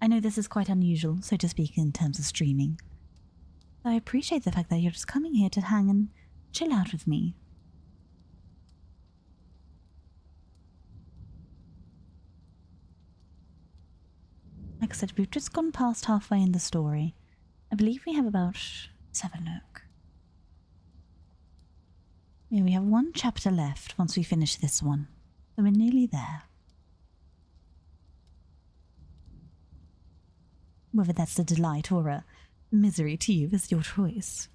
I know this is quite unusual, so to speak, in terms of streaming. I appreciate the fact that you're just coming here to hang and chill out with me. Like I said, we've just gone past halfway in the story. I believe we have about... Let's have a look. Yeah, we have one chapter left once we finish this one. So we're nearly there. Whether that's a delight or a misery to you is your choice.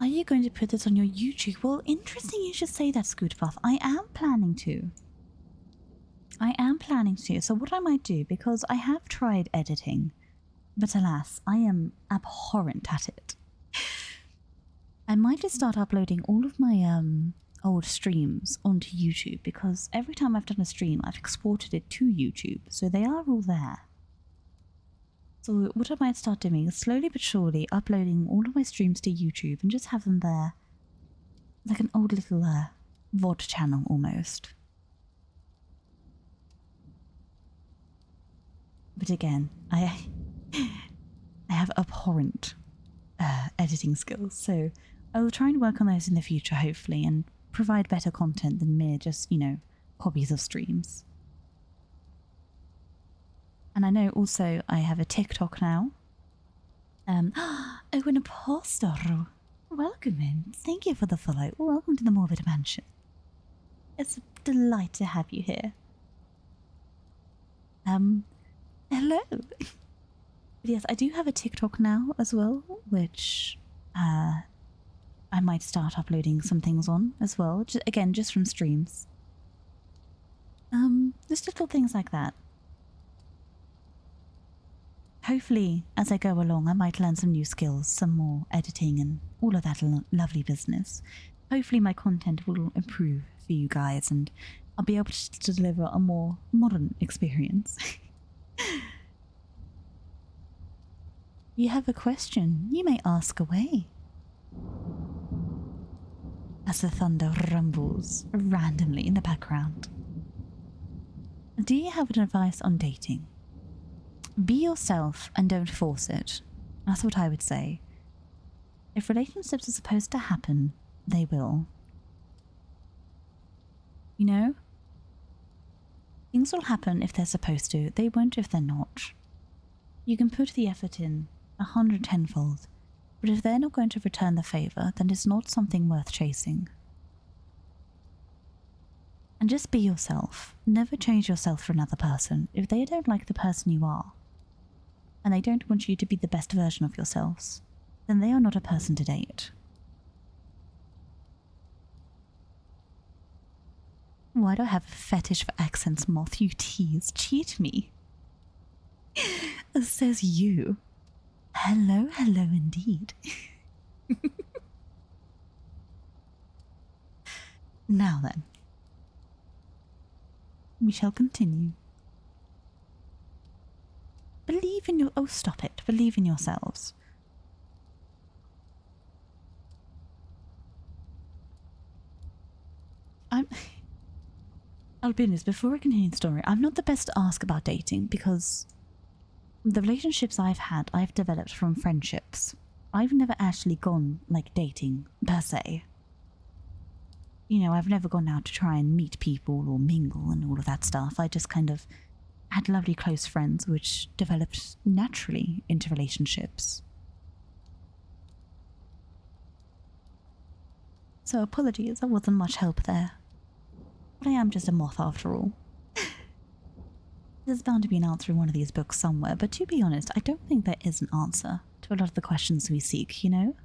Are you going to put this on your YouTube? Well, interesting you should say that, Scooterpath. I am planning to. So what I might do, because I have tried editing, but alas, I am abhorrent at it. I might just start uploading all of my old streams onto YouTube, because every time I've done a stream, I've exported it to YouTube, so they are all there. So what I might start doing is slowly but surely uploading all of my streams to YouTube and just have them there, like an old little VOD channel almost. But again, I have abhorrent editing skills, so I will try and work on those in the future, hopefully, and provide better content than mere just, you know, copies of streams. And I know also I have a TikTok now. Oh, an imposter. Welcome in. Thank you for the follow. Welcome to the Morbid Mansion. It's a delight to have you here. Hello. Yes, I do have a TikTok now as well, which I might start uploading some things on as well. Again, just from streams. Just little things like that. Hopefully, as I go along, I might learn some new skills, some more editing and all of that lovely business. Hopefully my content will improve for you guys and I'll be able to deliver a more modern experience. You have a question? You may ask away. As the thunder rumbles randomly in the background. Do you have an advice on dating? Be yourself and don't force it. That's what I would say. If relationships are supposed to happen, they will. You know? Things will happen if they're supposed to. They won't if they're not. You can put the effort in 110-fold, but if they're not going to return the favor, then it's not something worth chasing. And just be yourself. Never change yourself for another person. If they don't like the person you are, and they don't want you to be the best version of yourselves, then they are not a person to date. Why do I have a fetish for accents, Moth? You tease. Cheat me. Says you. Hello, hello indeed. Now then. We shall continue. Believe in your... Oh, stop it. Believe in yourselves. I'll be honest, before I continue the story, I'm not the best to ask about dating because the relationships I've had, I've developed from friendships. I've never actually gone, like, dating, per se. You know, I've never gone out to try and meet people or mingle and all of that stuff. I just kind of had lovely close friends which developed naturally into relationships. So apologies, there wasn't much help there. But I am just a moth after all. There's bound to be an answer in one of these books somewhere, but to be honest, I don't think there is an answer to a lot of the questions we seek, you know?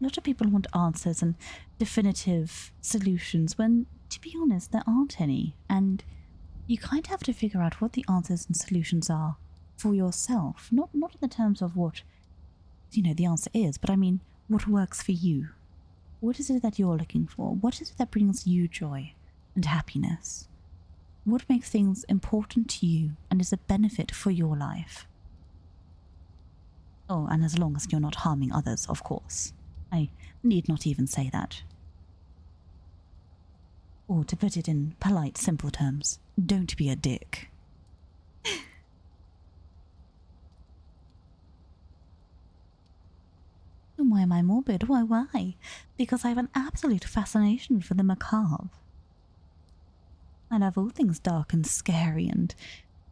A lot of people want answers and definitive solutions when, to be honest, there aren't any, and you kind of have to figure out what the answers and solutions are for yourself. Not in the terms of what, the answer is, but I mean, what works for you. What is it that you're looking for? What is it that brings you joy and happiness? What makes things important to you and is a benefit for your life? Oh, and as long as you're not harming others, of course. I need not even say that. Or to put it in polite, simple terms, don't be a dick. Why am I morbid? Why? Because I have an absolute fascination for the macabre. I love all things dark and scary, and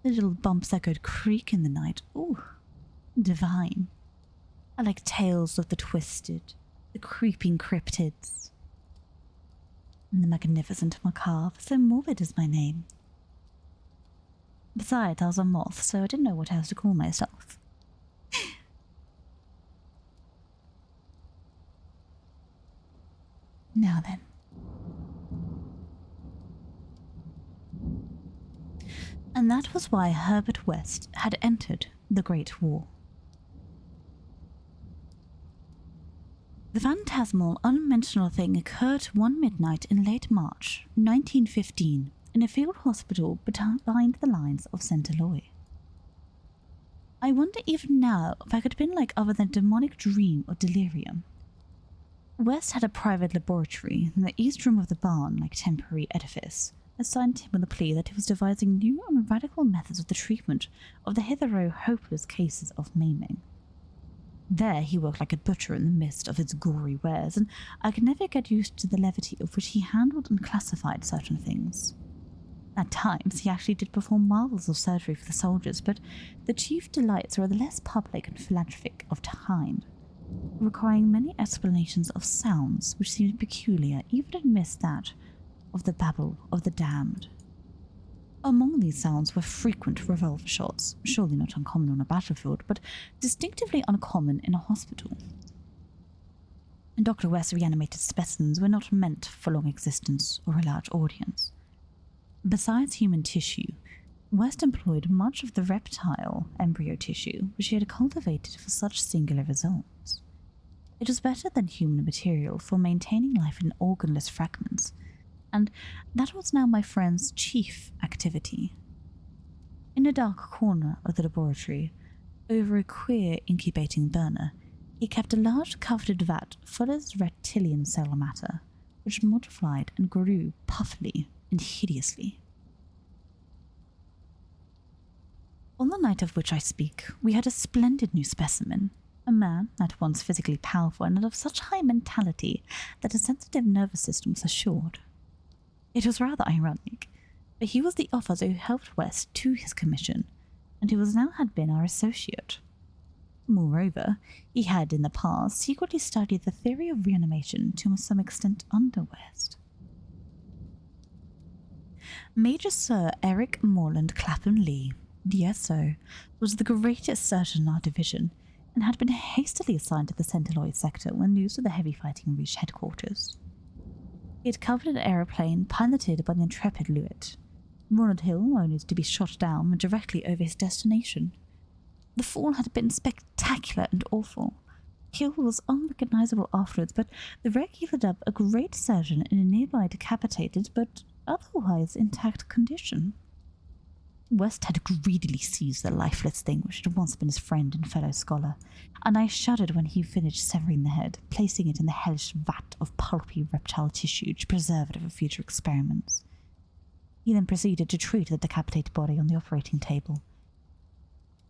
the little bumps that could creak in the night. Ooh, divine. I like tales of the twisted, the creeping cryptids, and the magnificent macabre, so morbid is my name. Besides, I was a moth, so I didn't know what else to call myself. Now then. And that was why Herbert West had entered the Great War. The phantasmal, unmentionable thing occurred one midnight in late March 1915 in a field hospital behind the lines of St. Eloi. I wonder even now if I could have been like other than demonic dream or delirium. West had a private laboratory in the east room of the barn-like temporary edifice, assigned to him with the plea that he was devising new and radical methods of the treatment of the hitherto hopeless cases of maiming. There he worked like a butcher in the midst of its gory wares, and I could never get used to the levity of which he handled and classified certain things. At times he actually did perform marvels of surgery for the soldiers, but the chief delights were the less public and philanthropic of kind, requiring many explanations of sounds which seemed peculiar even amidst that of the babble of the damned. Among these sounds were frequent revolver shots, surely not uncommon on a battlefield, but distinctively uncommon in a hospital. And Dr. West's reanimated specimens were not meant for long existence or a large audience. Besides human tissue, West employed much of the reptile embryo tissue which he had cultivated for such singular results. It was better than human material for maintaining life in organless fragments, and that was now my friend's chief activity. In a dark corner of the laboratory, over a queer incubating burner, he kept a large coveted vat full of reptilian cell matter, which multiplied and grew puffily and hideously. On the night of which I speak, we had a splendid new specimen, a man at once physically powerful and of such high mentality that his sensitive nervous system was assured. It was rather ironic, but he was the officer who helped West to his commission, and who had been our associate. Moreover, he had in the past secretly studied the theory of reanimation to some extent under West. Major Sir Eric Morland Clapham Lee, DSO, was the greatest surgeon in our division, and had been hastily assigned to the St. Eloi sector when news of the heavy fighting reached headquarters. He had covered an aeroplane piloted by the intrepid Lewitt. Ronald Hill only to be shot down directly over his destination. The fall had been spectacular and awful. Hill was unrecognizable afterwards, but the wreck yielded up a great surgeon in a nearby decapitated but otherwise intact condition. West had greedily seized the lifeless thing which had once been his friend and fellow scholar, and I shuddered when he finished severing the head, placing it in the hellish vat of pulpy reptile tissue to preserve it for future experiments. He then proceeded to treat the decapitated body on the operating table.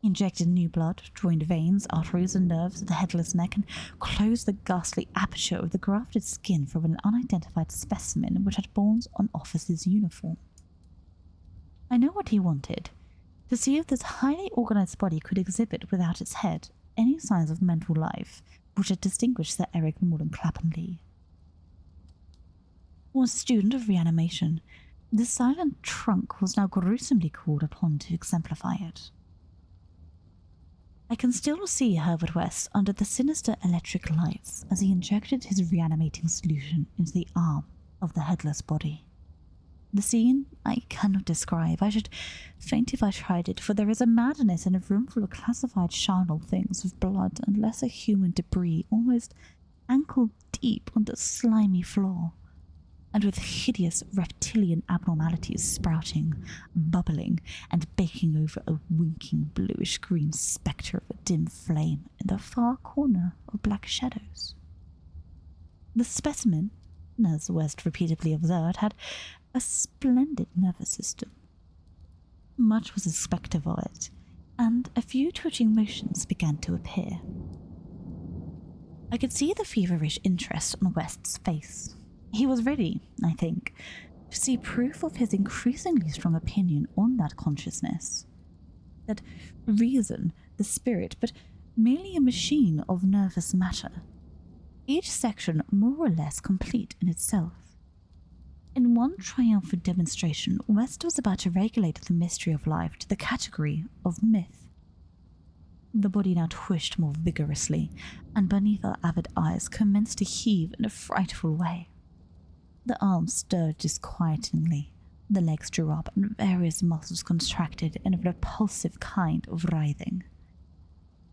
He injected new blood, joined veins, arteries, and nerves of the headless neck, and closed the ghastly aperture of the grafted skin from an unidentified specimen which had borne on officer's uniform. I know what he wanted, to see if this highly organized body could exhibit without its head any signs of mental life which had distinguished Sir Eric Morland Clapham Lee. Once a student of reanimation, this silent trunk was now gruesomely called upon to exemplify it. I can still see Herbert West under the sinister electric lights as he injected his reanimating solution into the arm of the headless body. The scene I cannot describe. I should faint if I tried it, for there is a madness in a room full of classified charnel things with blood and lesser human debris almost ankle deep on the slimy floor, and with hideous reptilian abnormalities sprouting, bubbling, and baking over a winking bluish-green spectre of a dim flame in the far corner of black shadows. The specimen, as West repeatedly observed, had a splendid nervous system. Much was expected of it, and a few twitching motions began to appear. I could see the feverish interest on West's face. He was ready, I think, to see proof of his increasingly strong opinion on that consciousness. That reason, the spirit, but merely a machine of nervous matter, each section more or less complete in itself. In one triumphant demonstration, West was about to regulate the mystery of life to the category of myth. The body now twitched more vigorously, and beneath our avid eyes commenced to heave in a frightful way. The arms stirred disquietingly, the legs drew up, and various muscles contracted in a repulsive kind of writhing.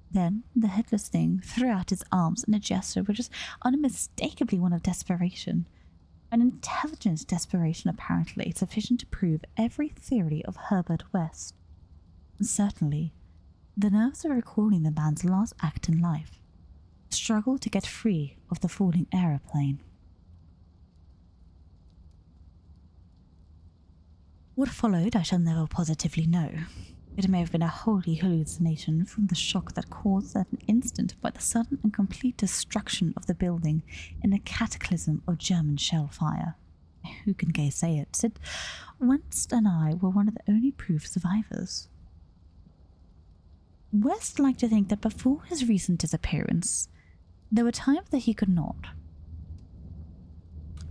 Then the headless thing threw out his arms in a gesture which was unmistakably one of desperation, an intelligent desperation apparently sufficient to prove every theory of Herbert West. Certainly, the nerves of recalling the man's last act in life struggled to get free of the falling aeroplane. What followed I shall never positively know. It may have been a wholly hallucination from the shock that caused at an instant by the sudden and complete destruction of the building in a cataclysm of German shell fire. Who can gainsay it? Sid West and I were one of the only proof survivors. West liked to think that before his recent disappearance, there were times that he could not.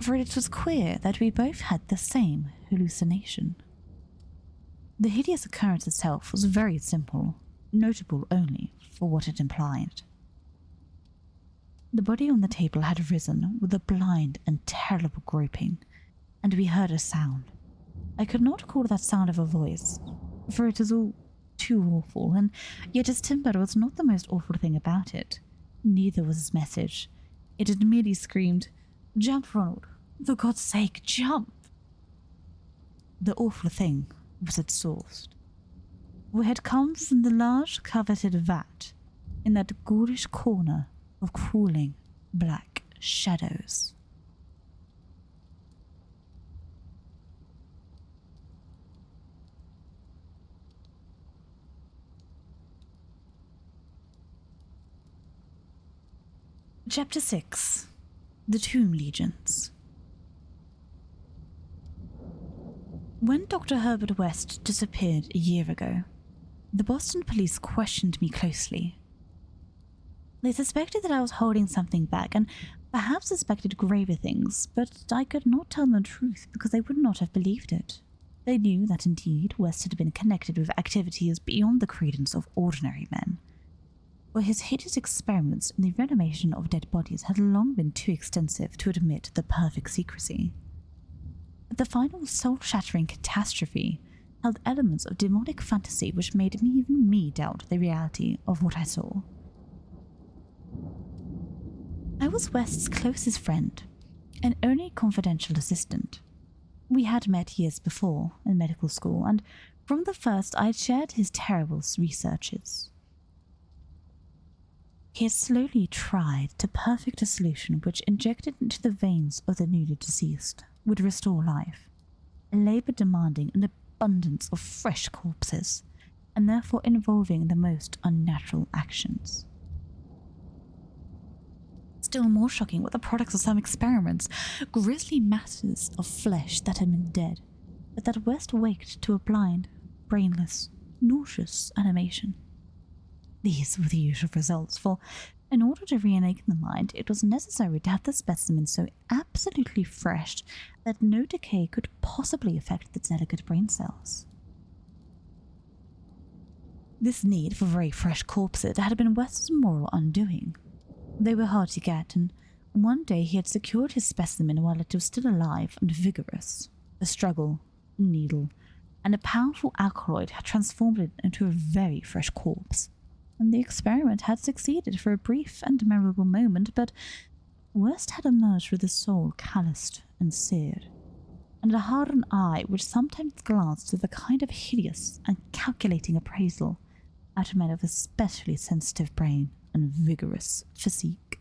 For it was queer that we both had the same hallucination. The hideous occurrence itself was very simple, notable only for what it implied. The body on the table had risen with a blind and terrible groping, and we heard a sound. I could not call that sound of a voice, for it is all too awful, and yet his timbre was not the most awful thing about it. Neither was his message. It had merely screamed, "Jump, Ronald! For God's sake, jump!" The awful thing was its source. We had come from the large coveted vat in that ghoulish corner of crawling black shadows. Chapter 6. The Tomb Legions. When Dr. Herbert West disappeared a year ago, the Boston police questioned me closely. They suspected that I was holding something back and perhaps suspected graver things, but I could not tell them the truth because they would not have believed it. They knew that indeed West had been connected with activities beyond the credence of ordinary men, for his hideous experiments in the reanimation of dead bodies had long been too extensive to admit the perfect secrecy. But the final soul-shattering catastrophe held elements of demonic fantasy which made even me doubt the reality of what I saw. I was West's closest friend, and only confidential assistant. We had met years before in medical school, and from the first I had shared his terrible researches. He had slowly tried to perfect a solution which, injected into the veins of the newly deceased, would restore life, a labour demanding an abundance of fresh corpses, and therefore involving the most unnatural actions. Still more shocking were the products of some experiments, grisly masses of flesh that had been dead, but that West waked to a blind, brainless, nauseous animation. These were the usual results, for in order to reanimate the mind, it was necessary to have the specimen so absolutely fresh that no decay could possibly affect the delicate brain cells. This need for very fresh corpses had been West's moral undoing. They were hard to get, and one day he had secured his specimen while it was still alive and vigorous. A struggle, a needle, and a powerful alkaloid had transformed it into a very fresh corpse, and the experiment had succeeded for a brief and memorable moment, but West had emerged with a soul calloused and seared, and a hardened eye which sometimes glanced with a kind of hideous and calculating appraisal at a man of especially sensitive brain and vigorous physique.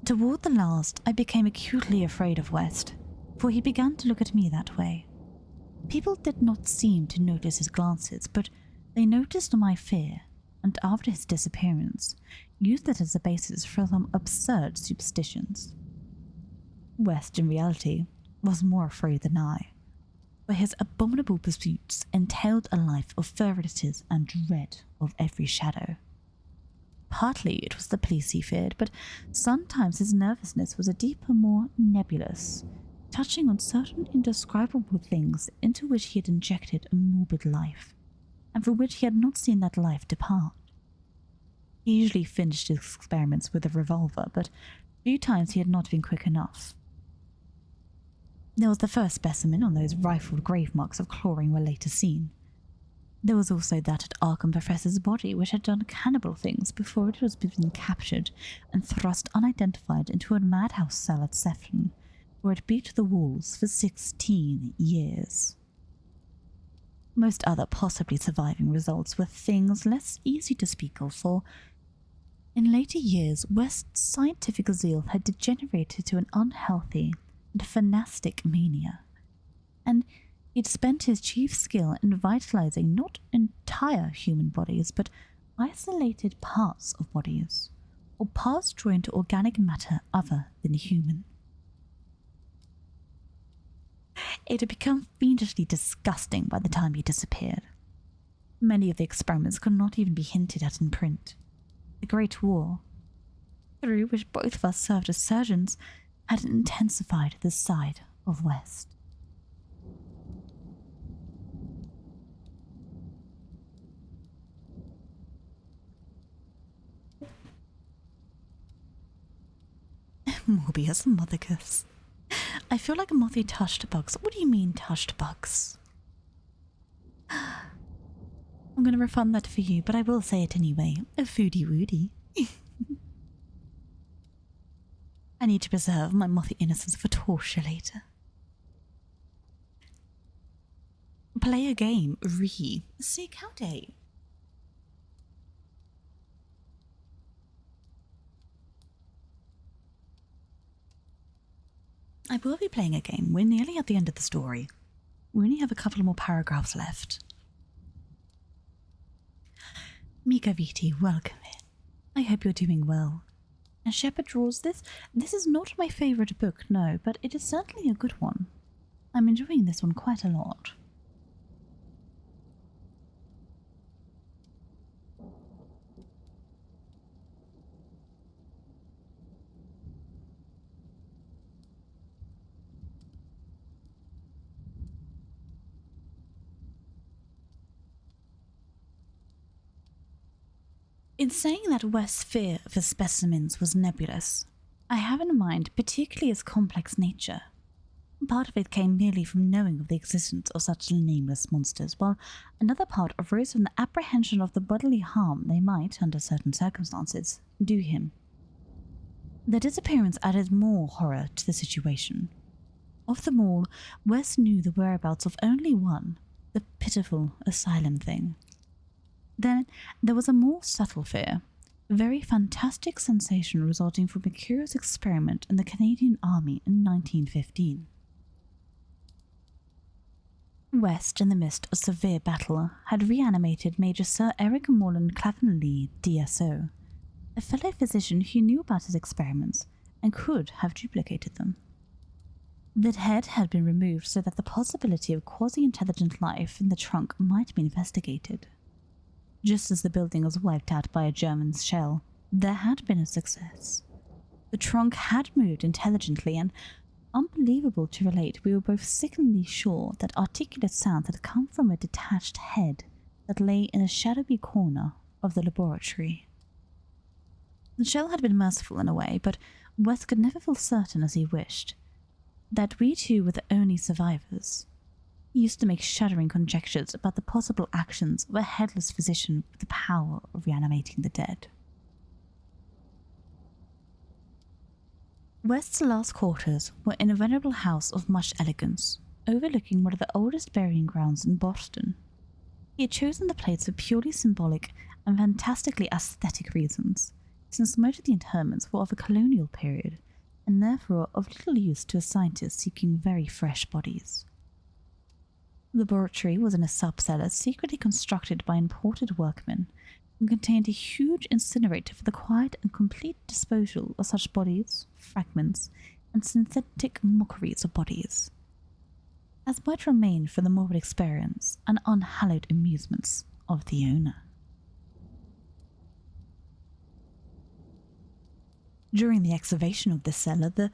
Toward the last, I became acutely afraid of West, for he began to look at me that way. People did not seem to notice his glances, but they noticed my fear, and after his disappearance, used it as a basis for some absurd superstitions. West, in reality, was more afraid than I, for his abominable pursuits entailed a life of furtiveness and dread of every shadow. Partly it was the police he feared, but sometimes his nervousness was a deeper, more nebulous, touching on certain indescribable things into which he had injected a morbid life, and for which he had not seen that life depart. He usually finished his experiments with a revolver, but few times he had not been quick enough. There was the first specimen on those rifled grave marks of chlorine were later seen. There was also that at Arkham Professor's body, which had done cannibal things before it was being captured and thrust unidentified into a madhouse cell at Sefton, where it beat the walls for 16 years. Most other possibly surviving results were things less easy to speak of, for in later years West's scientific zeal had degenerated to an unhealthy and fantastic mania, and he'd spent his chief skill in vitalizing not entire human bodies, but isolated parts of bodies, or parts joined to organic matter other than human. It had become fiendishly disgusting by the time he disappeared. Many of the experiments could not even be hinted at in print. The Great War, through which both of us served as surgeons, had intensified the side of West. Morbius Mothicus. I feel like Mothy touched bugs. What do you mean touched bugs? I'm going to refund that for you, but I will say it anyway. A foodie woody. I need to preserve my Mothy innocence for torture later. Play a game. Seek how day. I will be playing a game. We're nearly at the end of the story. We only have a couple more paragraphs left. Mika Viti, welcome in. I hope you're doing well. And Shepherd Draws, this is not my favourite book, no, but it is certainly a good one. I'm enjoying this one quite a lot. In saying that West's fear of his specimens was nebulous, I have in mind particularly its complex nature. Part of it came merely from knowing of the existence of such nameless monsters, while another part arose from the apprehension of the bodily harm they might, under certain circumstances, do him. Their disappearance added more horror to the situation. Of them all, West knew the whereabouts of only one, the pitiful asylum thing. Then there was a more subtle fear, a very fantastic sensation resulting from a curious experiment in the Canadian Army in 1915. West, in the midst of severe battle, had reanimated Major Sir Eric Morland Claflin-Lee, DSO, a fellow physician who knew about his experiments and could have duplicated them. The head had been removed so that the possibility of quasi-intelligent life in the trunk might be investigated. Just as the building was wiped out by a German shell, there had been a success. The trunk had moved intelligently, and Unbelievable to relate, we were both sickeningly sure that articulate sounds had come from a detached head that lay in a shadowy corner of the laboratory. The shell had been merciful in a way, but West could never feel certain as he wished that we two were the only survivors. He used to make shuddering conjectures about the possible actions of a headless physician with the power of reanimating the dead. West's last quarters were in a venerable house of much elegance, overlooking one of the oldest burying grounds in Boston. He had chosen the place for purely symbolic and fantastically aesthetic reasons, since most of the interments were of a colonial period, and therefore of little use to a scientist seeking very fresh bodies. The laboratory was in a sub-cellar secretly constructed by imported workmen, and contained a huge incinerator for the quiet and complete disposal of such bodies, fragments, and synthetic mockeries of bodies as might remain for the morbid experience and unhallowed amusements of the owner. During the excavation of this cellar, the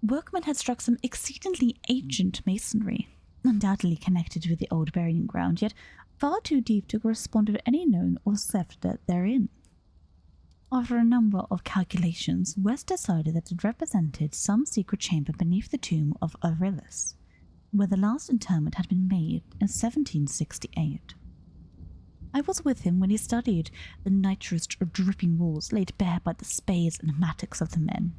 workmen had struck some exceedingly ancient masonry, undoubtedly connected with the old burying ground, yet far too deep to correspond with any known or theft therein. After a number of calculations, West decided that it represented some secret chamber beneath the tomb of Aurelius, where the last interment had been made in 1768. I was with him when he studied the nitrous dripping walls laid bare by the spades and mattocks of the men,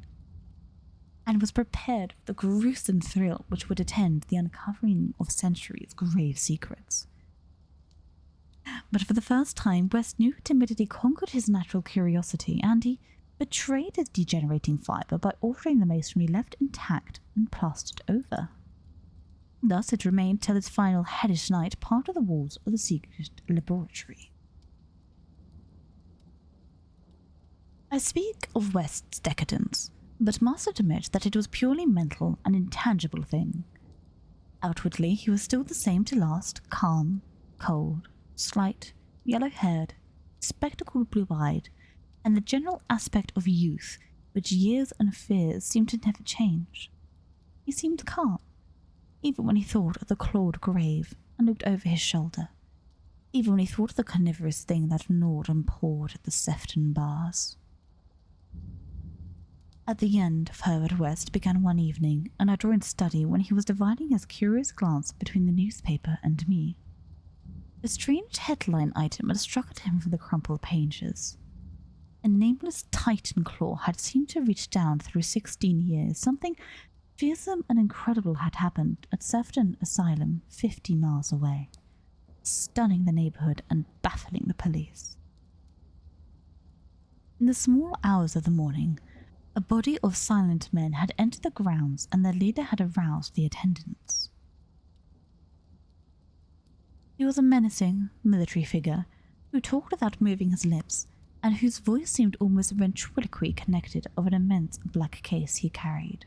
and was prepared for the gruesome thrill which would attend the uncovering of centuries' grave secrets. But for the first time, West knew timidity conquered his natural curiosity, and he betrayed his degenerating fibre by ordering the masonry left intact and plastered over. Thus it remained till its final hellish night part of the walls of the secret laboratory. I speak of West's decadence, but must admit that it was purely mental and intangible thing. Outwardly he was still the same to last, calm, cold, slight, yellow-haired, spectacled blue-eyed, and the general aspect of youth which years and fears seemed to never change. He seemed calm, even when he thought of the clawed grave and looked over his shoulder, even when he thought of the carnivorous thing that gnawed and pawed at the Sefton bars. At the end of Herbert West began one evening, and I joined study when he was dividing his curious glance between the newspaper and me. A strange headline item had struck at him from the crumpled pages. A nameless Titan claw had seemed to reach down through 16 years. Something fearsome and incredible had happened at Sefton Asylum, 50 miles away, stunning the neighborhood and baffling the police. In the small hours of the morning, a body of silent men had entered the grounds, and their leader had aroused the attendants. He was a menacing military figure who talked without moving his lips, and whose voice seemed almost ventriloquially connected of an immense black case he carried.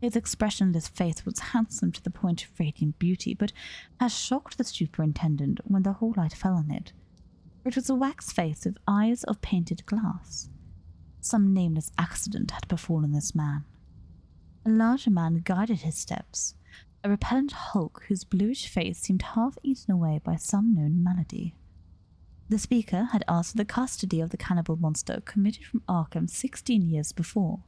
His expressionless face was handsome to the point of radiant beauty, but had shocked the superintendent when the whole light fell on it, for it was a wax face with eyes of painted glass. Some nameless accident had befallen this man. A larger man guided his steps, a repellent hulk whose bluish face seemed half eaten away by some known malady. The speaker had asked for the custody of the cannibal monster committed from Arkham 16 years before,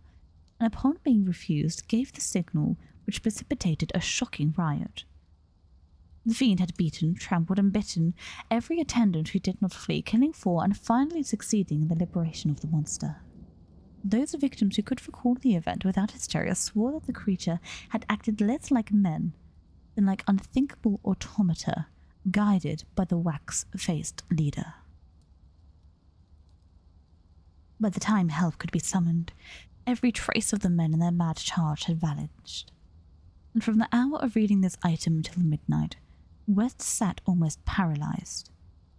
and upon being refused gave the signal which precipitated a shocking riot. The fiend had beaten, trampled, and bitten every attendant who did not flee, killing 4 and finally succeeding in the liberation of the monster. Those victims who could recall the event without hysteria swore that the creature had acted less like men than like unthinkable automata guided by the wax-faced leader. By the time help could be summoned, every trace of the men in their mad charge had vanished, and from the hour of reading this item until midnight, West sat almost paralyzed.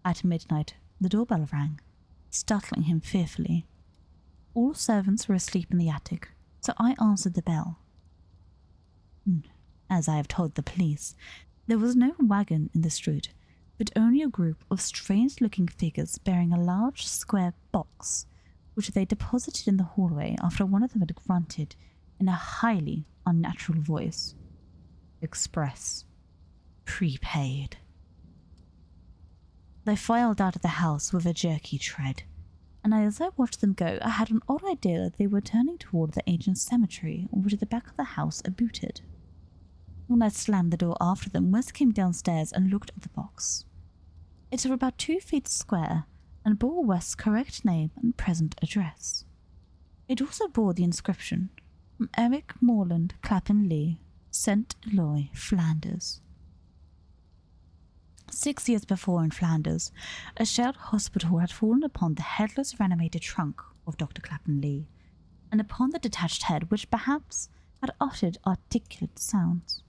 At midnight, the doorbell rang, startling him fearfully. All servants were asleep in the attic, so I answered the bell. As I have told the police, there was no wagon in the street, but only a group of strange-looking figures bearing a large square box, which they deposited in the hallway after one of them had grunted in a highly unnatural voice. Express. Prepaid. They filed out of the house with a jerky tread, and as I watched them go, I had an odd idea that they were turning toward the ancient cemetery, which the back of the house abutted. When I slammed the door after them, West came downstairs and looked at the box. It was about 2 feet square, and bore West's correct name and present address. It also bore the inscription, from Eric Morland Clapham Lee, St. Eloi, Flanders. 6 years before in Flanders, a shared hospital had fallen upon the headless reanimated trunk of Dr. Clapham Lee, and upon the detached head which perhaps had uttered articulate sounds.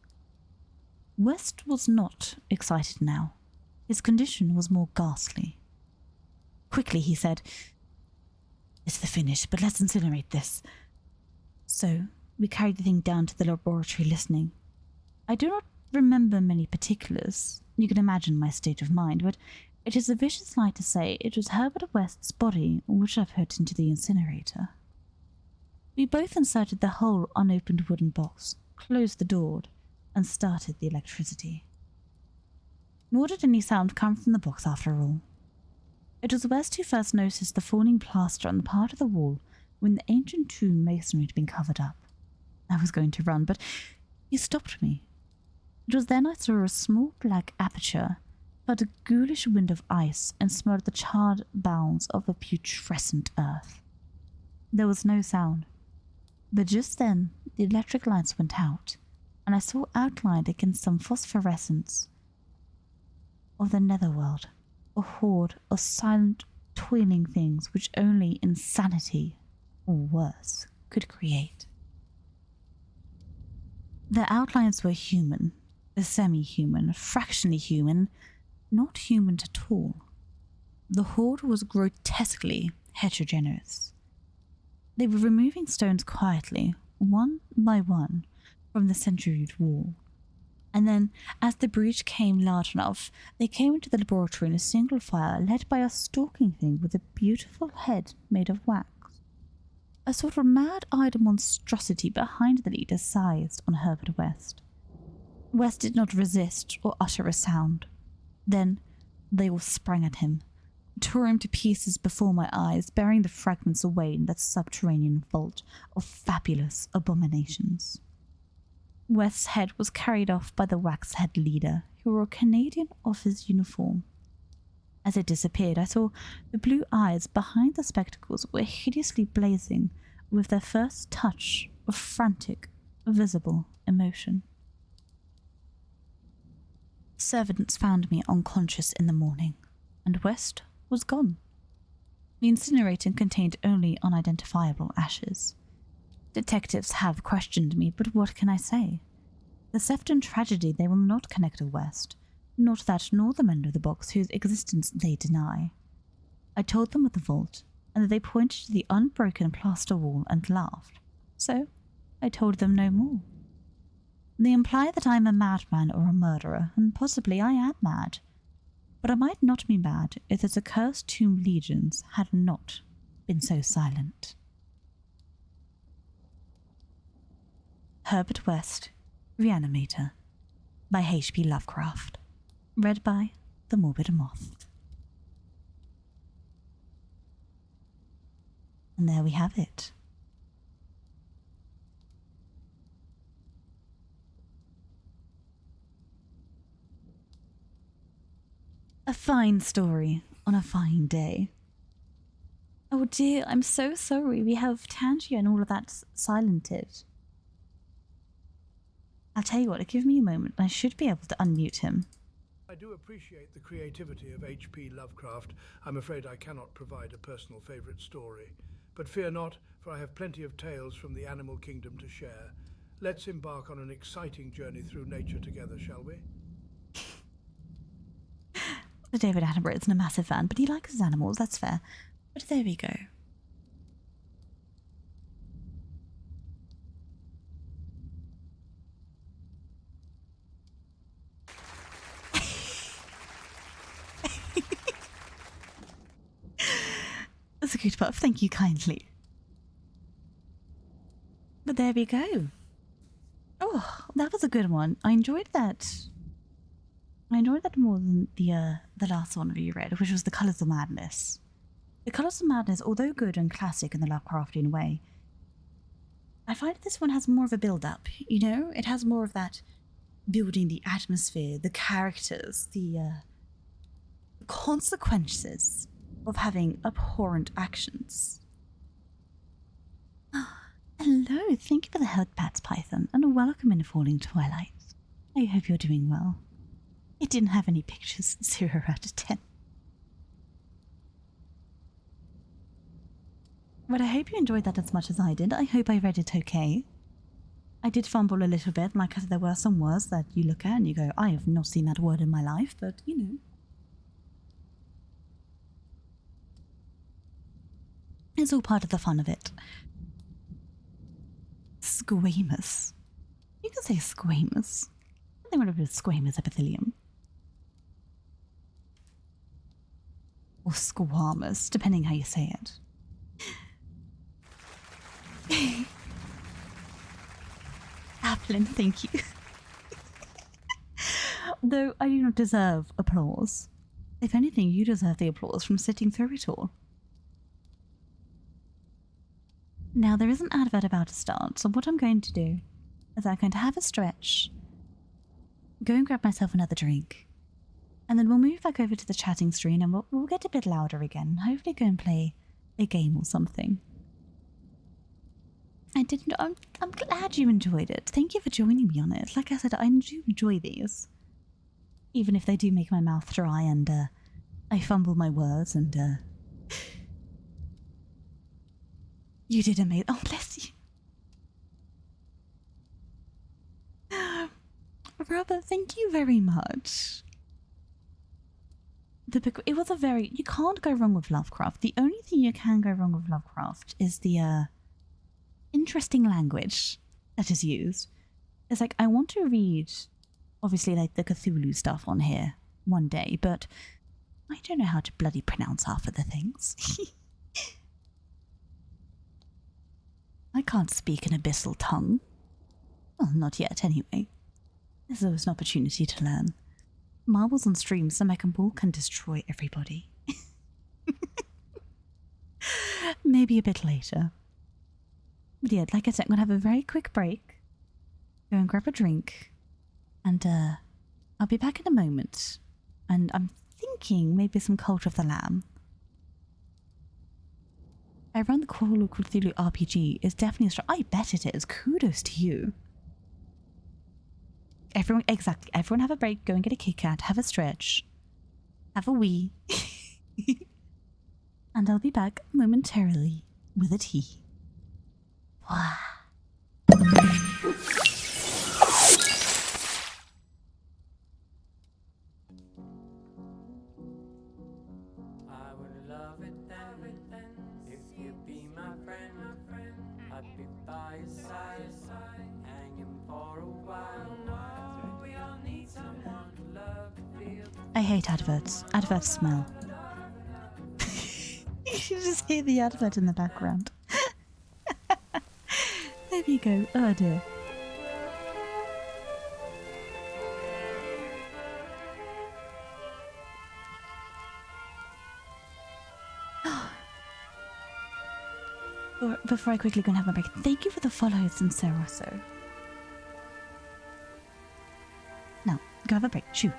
West was not excited now. His condition was more ghastly. Quickly, he said, "It's the finish, but let's incinerate this." So, we carried the thing down to the laboratory listening. I do not remember many particulars. You can imagine my state of mind, but it is a vicious lie to say it was Herbert West's body which I put into the incinerator. We both inserted the whole unopened wooden box, closed the door, and started the electricity. Nor did any sound come from the box after all. It was West who first noticed the falling plaster on the part of the wall when the ancient tomb masonry had been covered up. I was going to run, but he stopped me. It was then I saw a small black aperture, felt a ghoulish wind of ice, and smelled the charred bowels of the putrescent earth. There was no sound, but just then the electric lights went out, and I saw outlined against some phosphorescence of the netherworld, a horde of silent, toiling things which only insanity, or worse, could create. Their outlines were human, semi-human, fractionally human, not human at all. The horde was grotesquely heterogeneous. They were removing stones quietly, one by one, from the century-old wall. And then, as the breach came large enough, they came into the laboratory in a single file, led by a stalking thing with a beautiful head made of wax. A sort of mad-eyed monstrosity behind the leader sized on Herbert West. West did not resist or utter a sound. Then they all sprang at him, tore him to pieces before my eyes, burying the fragments away in that subterranean vault of fabulous abominations. West's head was carried off by the wax-head leader, who wore a Canadian officer's uniform. As it disappeared, I saw the blue eyes behind the spectacles were hideously blazing with their first touch of frantic, visible emotion. Servants found me unconscious in the morning, and West was gone. The incinerator contained only unidentifiable ashes. Detectives have questioned me, but what can I say? The theft and tragedy they will not connect to West, not that nor the men of the box whose existence they deny. I told them of the vault, and that they pointed to the unbroken plaster wall and laughed. So I told them no more. They imply that I am a madman or a murderer, and possibly I am mad. But I might not be mad if those accursed tomb legions had not been so silent. Herbert West, Reanimator, by H.P Lovecraft. Read by the Morbid Moth. And there we have it. A fine story on a fine day. Oh dear, I'm so sorry. We have Tangia and all of that silented. I'll tell you what, give me a moment. I should be able to unmute him. I do appreciate the creativity of H.P. Lovecraft. I'm afraid I cannot provide a personal favourite story. But fear not, for I have plenty of tales from the animal kingdom to share. Let's embark on an exciting journey through nature together, shall we? David Attenborough isn't a massive fan, but he likes his animals, that's fair. But there we go. That's a good puff, thank you kindly. But there we go. that was a good one. I enjoyed that. I enjoyed that more than the last one we read, which was The Colours of Madness. The Colours of Madness, although good and classic in the Lovecraftian way, I find this one has more of a build-up, you know? It has more of that building the atmosphere, the characters, the consequences of having abhorrent actions. Hello, thank you for the health pats, Python, and welcome in Falling Twilight. I hope you're doing well. It didn't have any pictures, 0 out of 10. But I hope you enjoyed that as much as I did. I hope I read it okay. I did fumble a little bit, like I said, there were some words that you look at and you go, I have not seen that word in my life, but you know. It's all part of the fun of it. Squamous. You can say squamous. I think what a squamous epithelium. Or squamous, depending how you say it. Applin, thank you. Though I do not deserve applause. If anything, you deserve the applause from sitting through it all. Now, there is an advert about to start, so what I'm going to do is I'm going to have a stretch, go and grab myself another drink, and then we'll move back over to the chatting screen and we'll get a bit louder again and hopefully go and play a game or something. I'm glad you enjoyed it. Thank you for joining me on it. Like I said, I do enjoy these. Even if they do make my mouth dry and I fumble my words and you did amazing. Oh, bless you. Robert, thank you very much. It was a very... You can't go wrong with Lovecraft. The only thing you can go wrong with Lovecraft is the interesting language that is used. It's like, I want to read, obviously, like the Cthulhu stuff on here one day, but I don't know how to bloody pronounce half of the things. I can't speak an abyssal tongue. Well, not yet, anyway. There's always an opportunity to learn. Marbles on stream so my ball can destroy everybody. Maybe a bit later. But yeah, like I said, I'm going to have a very quick break. Go and grab a drink. And I'll be back in a moment. And I'm thinking maybe some Cult of the Lamb. I run the Call of Cthulhu RPG. It's definitely a strong... I bet it is. Kudos to you. Everyone, exactly. Everyone have a break. Go and get a Kit Kat. Have a stretch. Have a wee. And I'll be back momentarily with a tea. Wow. I hate adverts. Adverts smell. You should just hear the advert in the background. There you go. Oh dear. Before I quickly go and have my break, thank you for the follows and Seroso. Now, go have a break. Shoo.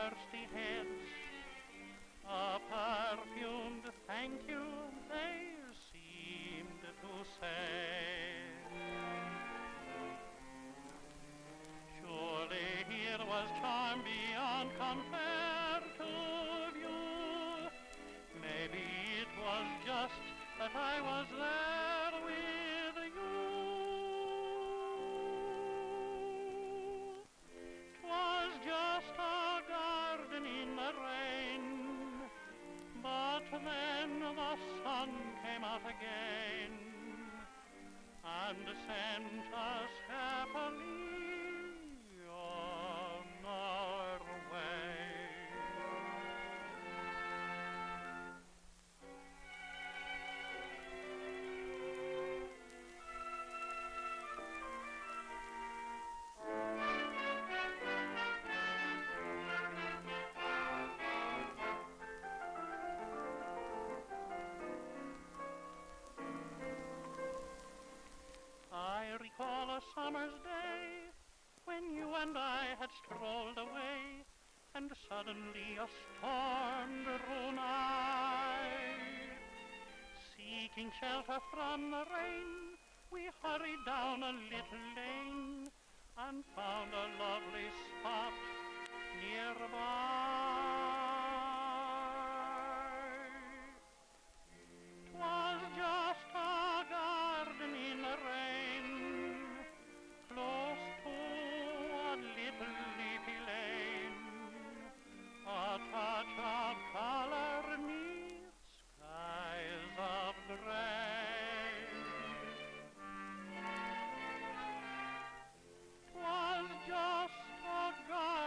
thirsty heads, a perfumed thank you they seemed to say. Surely here was charm beyond compare to view. Maybe it was just that I was there with you. 'Twas just a garden in the rain, but then the sun came out again and sent us happily on our way. I recall a summer's day when you and I had strolled away, and suddenly a storm drew nigh. Seeking shelter from the rain, we hurried down a little lane and found a lovely spot nearby. 'Twas just a garden in the rain, close to a little leafy lane, a touch of color neath skies of gray. 'Twas just a garden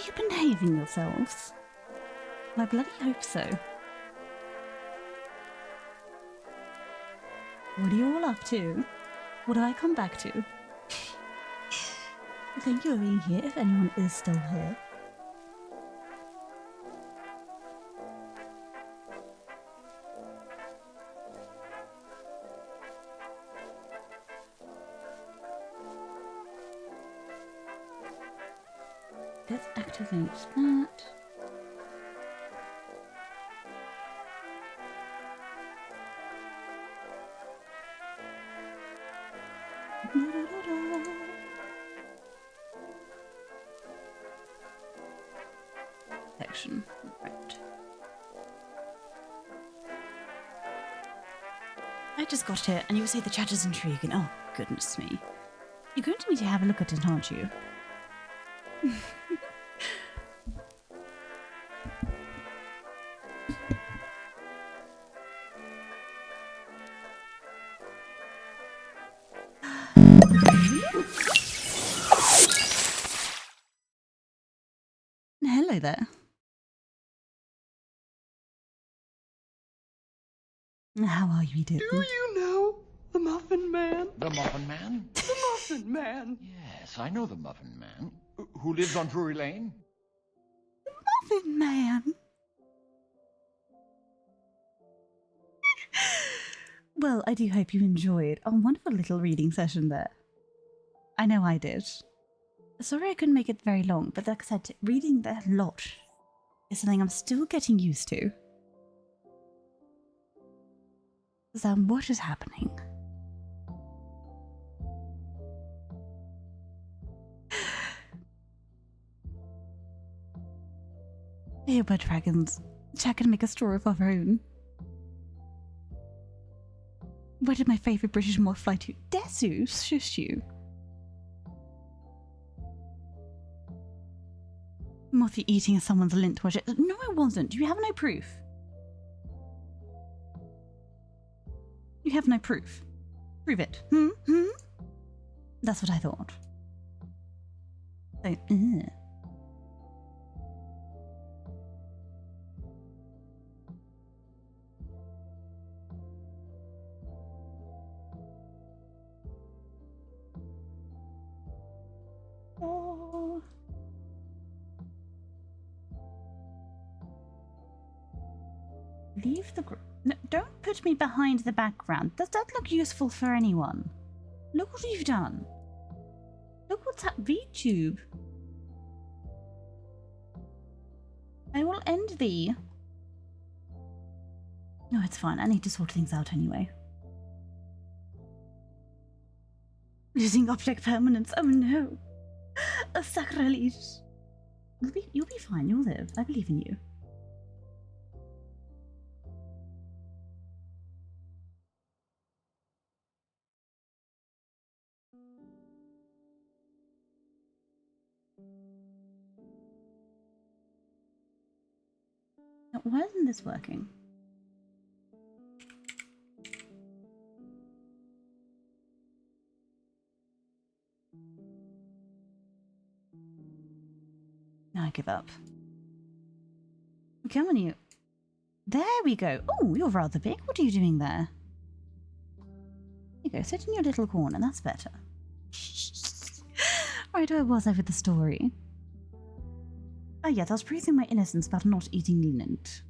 you behaving yourselves? I bloody hope so. What are you all up to? What do I come back to? Thank you for being here, if anyone is still here. Let's activate that. Section. Right. I just got here and you say the chat is intriguing. Oh, goodness me. You're going to need to have a look at it, aren't you? Hello there. How are you doing? Do you know the Muffin Man? The Muffin Man? The Muffin Man! Yes, I know the Muffin Man. Who lives on Drury Lane? Muffin Man. Well, I do hope you enjoyed a wonderful little reading session there. I know I did. Sorry I couldn't make it very long, but like I said, reading a lot is something I'm still getting used to. So what is happening? Here by dragons, Jack can make a story of our own. Where did my favourite British moth fly to? Desu, shush you. Mothy eating someone's lint watch. No, I wasn't. You have no proof. You have no proof. Prove it. That's what I thought. So, Oh. Leave the group. No, don't put me behind the background. Does that look useful for anyone? Look what you've done. Look what's at VTube. I will end thee. No, it's fine. I need to sort things out anyway. Losing object permanence. Oh no. A sacrilege. You'll be fine. You'll live. I believe in you. Now, why isn't this working? I give up. Come on, you. There we go. Oh, you're rather big. What are you doing there? There you go. Sit in your little corner. That's better. Right, where was I with the story? Oh yes, I was praising my innocence about not eating lint.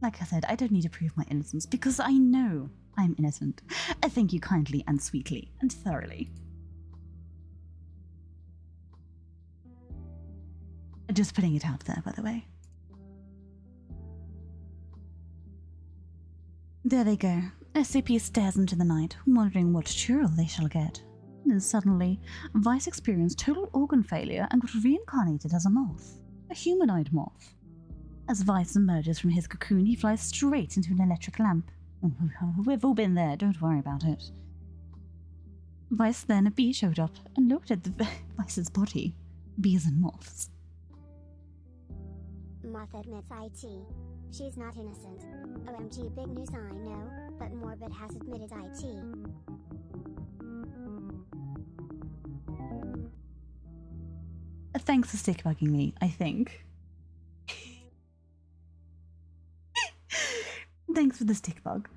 Like I said, I don't need to prove my innocence because I know I'm innocent. I thank you kindly and sweetly and thoroughly. Just putting it out there, by the way. There they go. SCP stares into the night, wondering what churl they shall get. Then suddenly, Vice experienced total organ failure and got reincarnated as a moth. A humanoid moth. As Vice emerges from his cocoon, he flies straight into an electric lamp. We've all been there, don't worry about it. Vice then a bee showed up and looked at the Vice's body. Bees and moths. Moth admits IT. She's not innocent. OMG, big news, I know, but Morbid has admitted IT. Thanks for stick bugging me, I think. Thanks for the stick bug.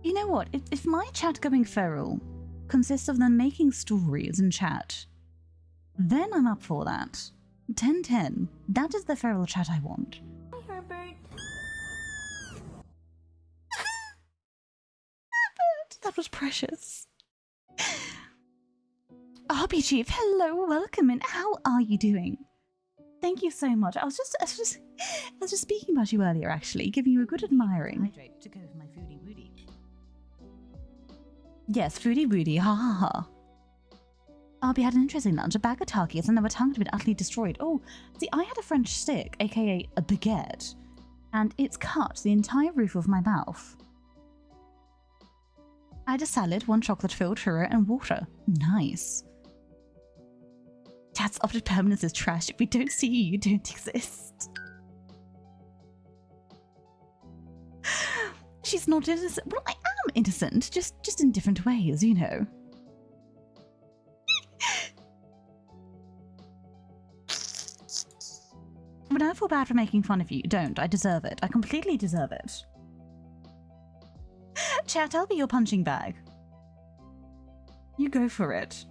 You know what? If my chat going feral consists of them making stories in chat, then I'm up for that. 10-10. That is the feral chat I want. Hi, Herbert. Herbert, that was precious. Hobby Chief, hello, welcome, and how are you doing? Thank you so much. I was just speaking about you earlier, actually, giving you a good admiring. Hydrate to go with my foodie woody. Yes, foodie woody, ha ha ha. Arby had an interesting lunch, a bag of Takis, and their tongue had been utterly destroyed. Oh, see, I had a French stick, aka a baguette, and it's cut the entire roof of my mouth. I had a salad, one chocolate-filled churro, and water. Nice. Chat's opted permanence is trash. If we don't see you, you don't exist. She's not innocent. Well, I am innocent, just in different ways, you know. But I feel bad for making fun of you. Don't. I deserve it. I completely deserve it. Chat, I'll be your punching bag. You go for it.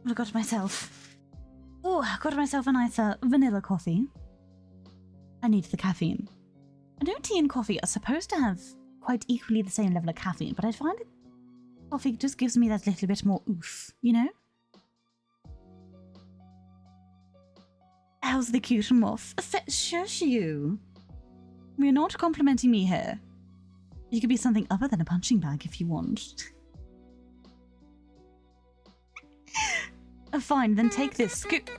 I got myself. Oh, I got myself a nice vanilla coffee. I need the caffeine. I know tea and coffee are supposed to have quite equally the same level of caffeine, but I find it coffee just gives me that little bit more oof, you know? How's the cute moth? Shush you. We're not complimenting me here. You could be something other than a punching bag if you want. Fine, then take this. Scoot.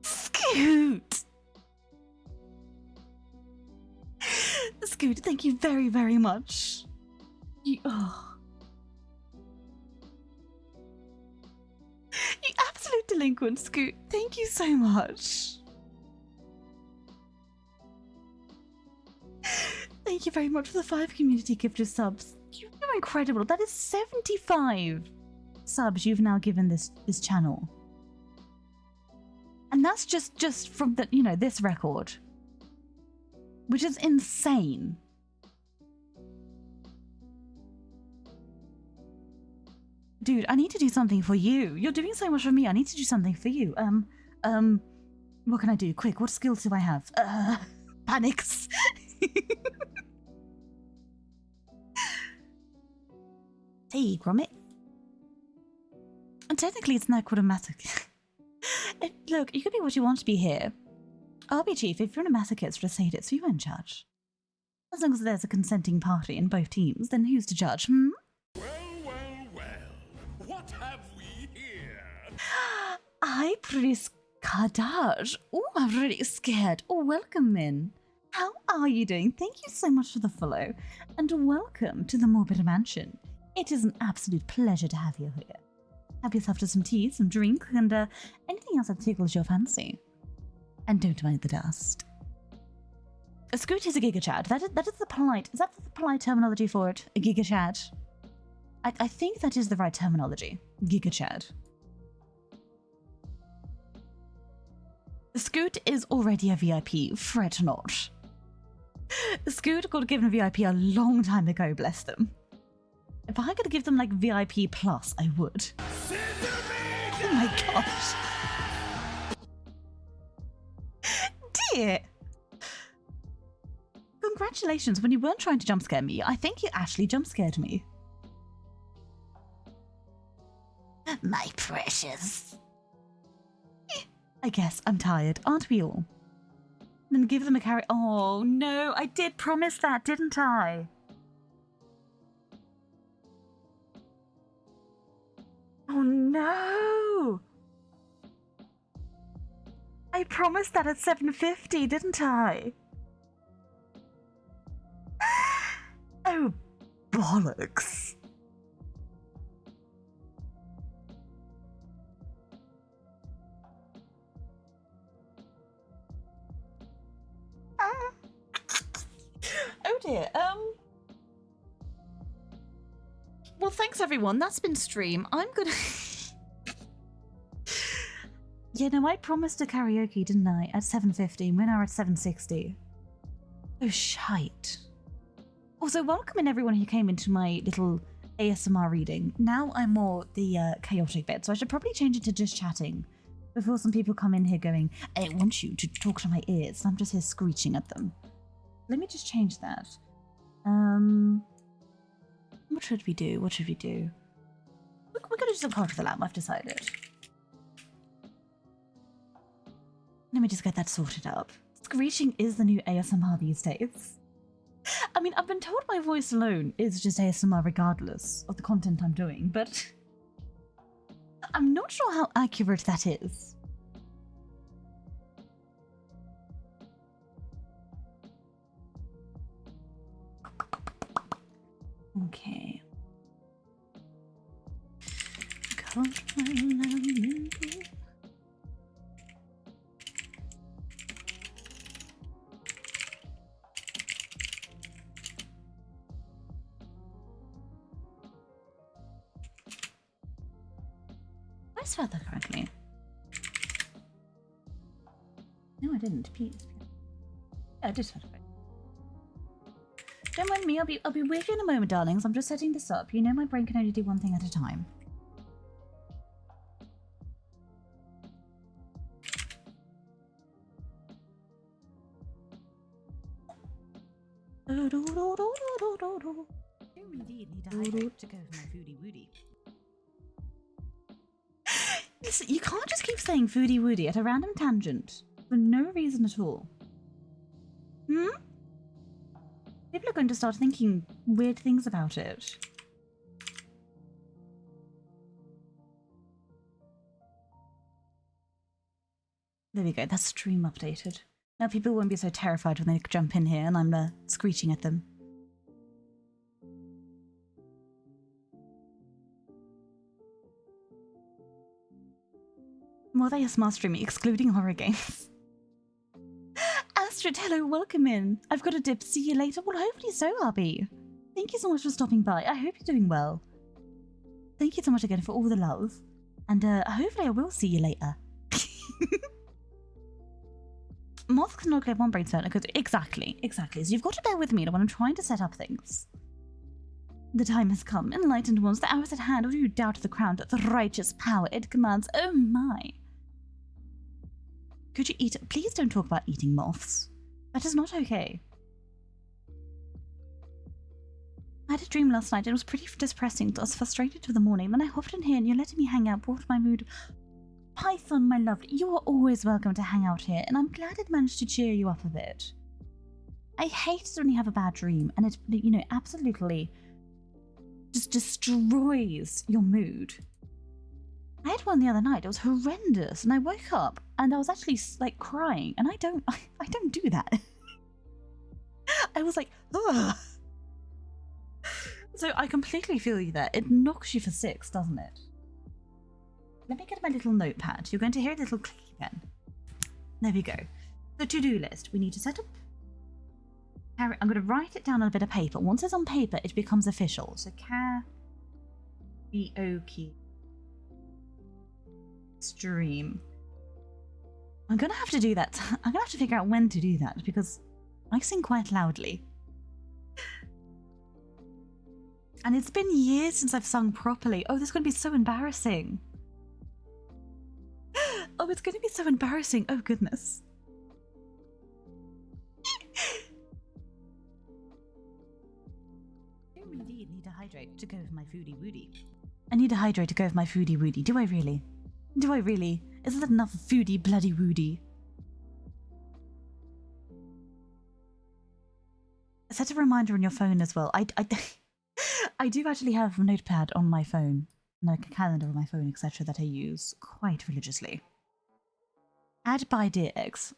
Scoot. Scoot, thank you very, very much. You absolute delinquent, Scoot. Thank you so much. Thank you very much for the 5 community gifted subs. You're incredible. That is 75 subs you've now given this channel. And that's just from the, you know, this record. Which is insane. Dude, I need to do something for you. You're doing so much for me. I need to do something for you. What can I do? Quick, what skills do I have? Panics. Hey, Gromit. And technically, it's now called a masochist. Look, you can be what you want to be here. I'll be chief if you're a masochist or a sadist, so you won't judge. As long as there's a consenting party in both teams, then who's to judge, hmm? Well. What have we here? Hi, Prince Kadaj. Oh, I'm really scared. Oh, welcome, Min. How are you doing? Thank you so much for the follow, and welcome to the Morbid Mansion. It is an absolute pleasure to have you here. Have yourself to some tea, some drink, and anything else that tickles your fancy. And don't mind the dust. A scoot is a gigachad. That is the polite. Is that the polite terminology for it? A gigachad. I think that is the right terminology. Gigachad. The Scoot is already a VIP. Fret not. The Scoot got given a VIP a long time ago. Bless them. If I could give them like VIP plus, I would. Oh my gosh. Dear. Congratulations, when you weren't trying to jump scare me, I think you actually jump scared me. My precious. I guess I'm tired, aren't we all? Then give them a carry. Oh no, I did promise that, didn't I? Oh no! I promised that at 7:50, didn't I? Oh, bollocks. dear. Well, thanks everyone. That's been stream. I'm gonna. Yeah, no, I promised a karaoke, didn't I? At 7:50. We're now at 7:60. Oh shite. Also, welcome everyone who came into my little ASMR reading. Now I'm more the chaotic bit, so I should probably change it to just chatting before some people come in here going, I want you to talk to my ears, and I'm just here screeching at them. Let me just change that. What should we do? What should we do? We're gonna do some Cult of the Lamb, I've decided. Let me just get that sorted up. Screeching is the new ASMR these days. I mean, I've been told my voice alone is just ASMR regardless of the content I'm doing, but I'm not sure how accurate that is. Okay. I spelled that correctly. No, I didn't. Yeah, I did spell it correctly. Don't mind me. I'll be with you in a moment, darlings. I'm just setting this up. You know, my brain can only do one thing at a time. You indeed need to hydrate to go for my foodie woody. Listen, you can't just keep saying foodie woody at a random tangent for no reason at all. People are going to start thinking weird things about it. There we go, that's stream updated. Now people won't be so terrified when they jump in here and I'm screeching at them. More ASMR streaming, excluding horror games. Astrid, hello, welcome in. I've got a dip, see you later. Well, hopefully so, Abby. Thank you so much for stopping by. I hope you're doing well. Thank you so much again for all the love. And hopefully I will see you later. Moth cannot get one brain cell. Exactly. So you've got to bear with me when I'm trying to set up things. The time has come, enlightened ones, the hour is at hand. Or do you doubt the crown, the righteous power it commands? Oh my. Could you eat? Please don't talk about eating moths. That is not okay. I had a dream last night. It was pretty depressing. I was frustrated to the morning. Then I hopped in here and you're letting me hang out, brought my mood. Python, my lovely, you are always welcome to hang out here, and I'm glad it managed to cheer you up a bit. I hate it when you have a bad dream, and it, you know, absolutely just destroys your mood. I had one the other night. It was horrendous, and I woke up and I was actually like crying, and I don't do that. I was like, ugh. So I completely feel you there. It knocks you for six, doesn't it? Let me get my little notepad. You're going to hear a little clicky pen. There we go. The to-do list. We need to set up. I'm going to write it down on a bit of paper. Once it's on paper, it becomes official. So karaoke stream. I'm going to have to do that. I'm going to have to figure out when to do that because I sing quite loudly. And it's been years since I've sung properly. Oh, this is going to be so embarrassing. Oh, it's going to be so embarrassing. Oh, goodness. I indeed need to hydrate to go with my foodie woody. I need to hydrate to go with my foodie woody. Do I really? Do I really? Isn't that enough foodie bloody woody? Set a reminder on your phone as well. I do actually have a notepad on my phone, like a calendar on my phone, etc. that I use quite religiously. Add by dear eggs.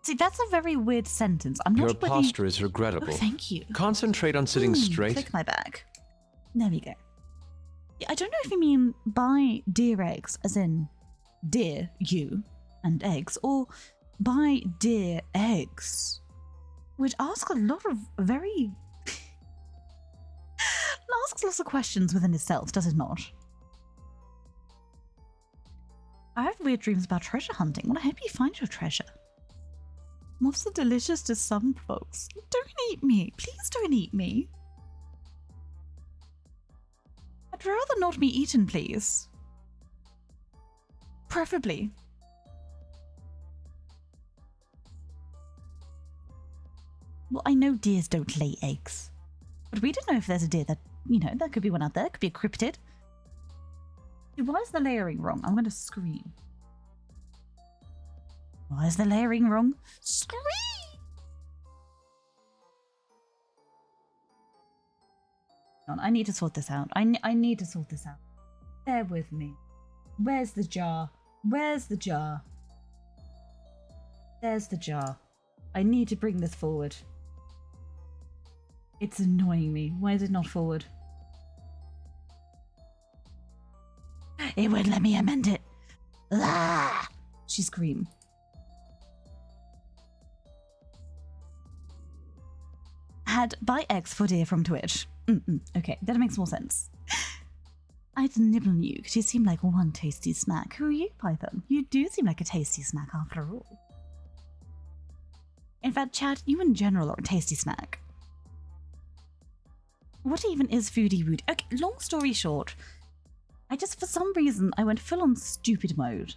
See, that's a very weird sentence. I'm not Your posture is regrettable. Oh, thank you. Concentrate on sitting straight. Click my back. There we go. I don't know if you mean by dear eggs, as in dear you and eggs, or by dear eggs. which asks a lot of very... asks lots of questions within itself, does it not? I have weird dreams about treasure hunting. Well, I hope you find your treasure. Moths are delicious to some folks. Don't eat me. Please don't eat me. I'd rather not be eaten, please. Preferably. Well, I know deers don't lay eggs. But we don't know if there's a deer that, you know, there could be one out there. It could be a cryptid. Why is the layering wrong? I'm going to scream. Why is the layering wrong? Scream! I need to sort this out. I need to sort this out. Bear with me. Where's the jar? Where's the jar? There's the jar. I need to bring this forward. It's annoying me. Why is it not forward? It won't let me amend it. Ah! She screamed. Had by X for dear from Twitch. Okay, that makes more sense. I'd nibble on you because you seem like one tasty snack. Who are you, Python? You do seem like a tasty snack after all. In fact, Chad, you in general are a tasty snack. What even is foodie wood? Okay, long story short, for some reason, I went full on stupid mode.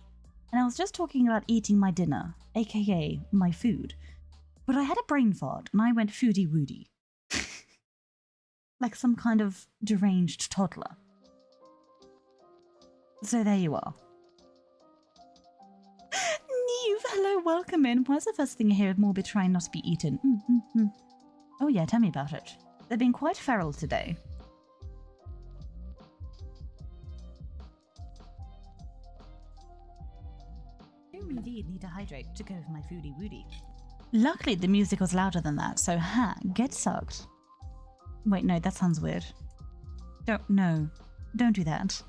And I was just talking about eating my dinner, aka my food. But I had a brain fart and I went foodie woody. Like some kind of deranged toddler. So there you are. Neve, hello, welcome in. Why is the first thing I hear of Morbid trying not to be eaten? Oh yeah, tell me about it. They've been quite feral today. I do indeed need to hydrate to go for my foodie woody. Luckily, the music was louder than that, so get sucked. Wait, no, that sounds weird. Don't do that.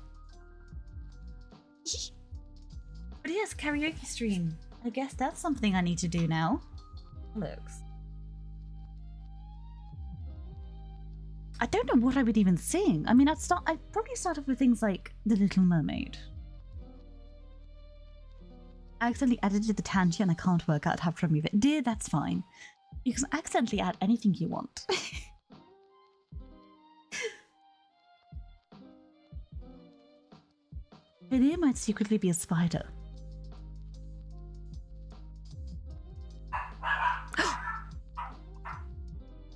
But yes, karaoke stream. I guess that's something I need to do now. Looks. I don't know what I would even sing. I mean, I'd probably start off with things like The Little Mermaid. I accidentally edited the tangy and I can't work out how to remove it. Dear, that's fine. You can accidentally add anything you want. Dear might secretly be a spider.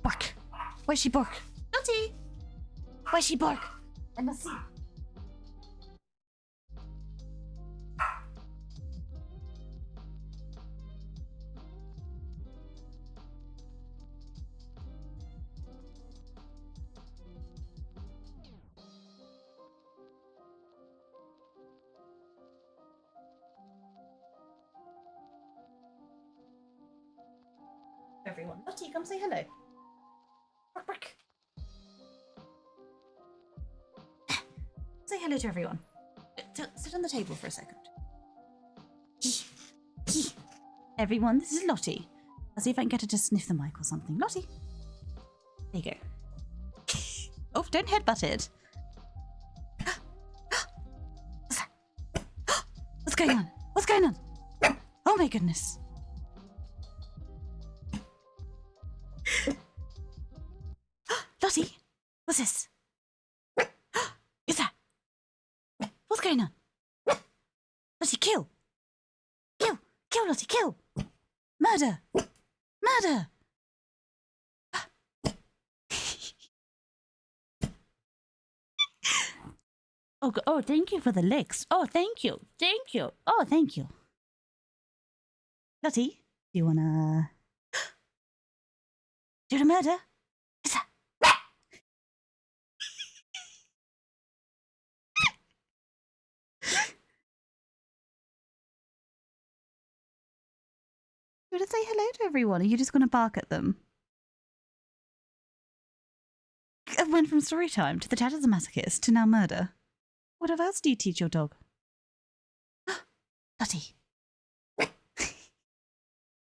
Bark! Where's she bark? Naughty! Where's she bark? I must see. Everyone, Lottie, come say hello. Bark, bark. Say hello to everyone. Sit on the table for a second. Everyone, this is Lottie. I'll see if I can get her to sniff the mic or something. Lottie. There you go. Oh, don't headbutt it. What's going on? What's going on? Oh my goodness. Lottie, what's this? What's that? What's going on? Lottie, kill! Kill! Kill, Lottie, kill! Murder! Murder! Oh, thank you for the licks. Oh, thank you. Thank you. Oh, thank you. Lottie, do you wanna... Do you wanna murder? What's that? You want to say hello to everyone? Are you just going to bark at them? I went from story time to the chat as a masochist to now murder. What else do you teach your dog? Lottie.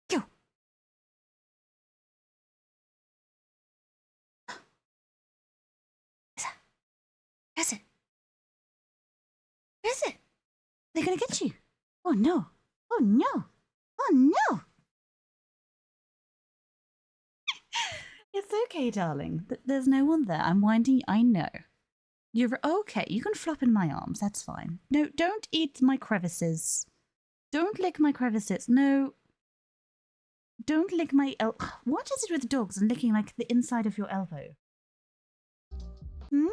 Go. is it? They're gonna get you. Oh no. Oh no. Oh no. It's okay, darling. There's no one there. I'm winding. I know. You're okay. You can flop in my arms. That's fine. No, don't eat my crevices. Don't lick my crevices. No. Don't lick my What is it with dogs and licking like the inside of your elbow? Hmm?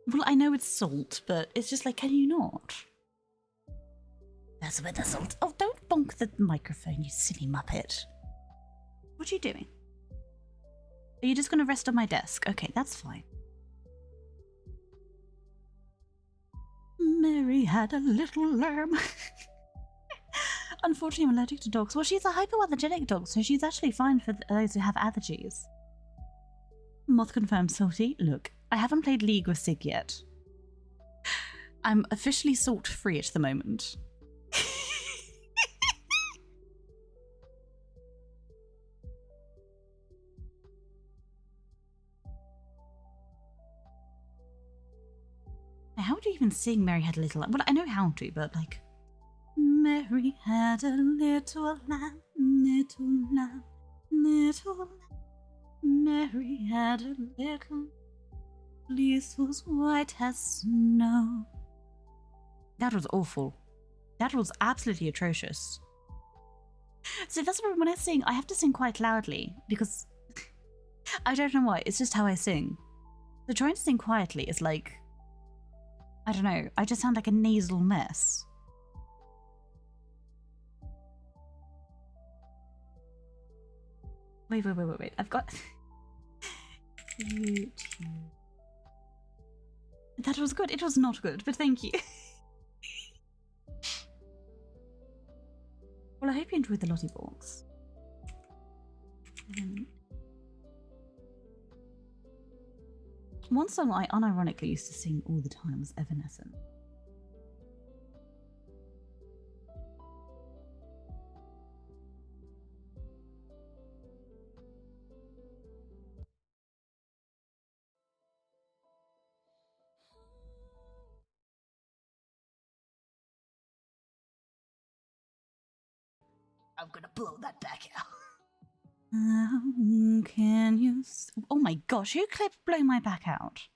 Well, I know it's salt, but it's just like, can you not? That's where the salt. Oh, don't bonk the microphone, you silly muppet. What are you doing? Are you just going to rest on my desk? Okay, that's fine. Mary had a little lamb. Unfortunately, I'm allergic to dogs. Well, she's a hypoallergenic dog, so she's actually fine for those who have allergies. Moth confirmed salty. Look, I haven't played League with Sig yet. I'm officially salt-free at the moment. How do you even sing Mary Had a Little Lamb? Well, I know how to, but like... Mary had a little lamb, little lamb, little lamb. Mary had a little... Fleece was white as snow. That was awful. That was absolutely atrocious. So that's when I sing, I have to sing quite loudly because I don't know why. It's just how I sing. So trying to sing quietly is like, I don't know. I just sound like a nasal mess. Wait. I've got YouTube. That was good. It was not good, but thank you. Well, I hope you enjoyed the Lottie box. One song I unironically used to sing all the time was Evanescence. I'm gonna blow that back out. How can you... Oh my gosh, who clipped blow my back out?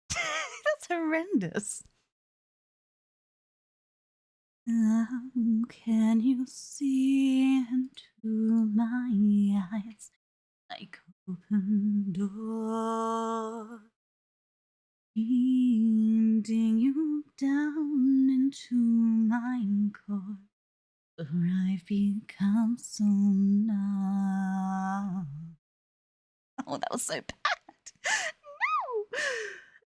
That's horrendous. How can you see into my eyes like open door, leading you down into my core? For I've become so numb. Oh, that was so bad. No!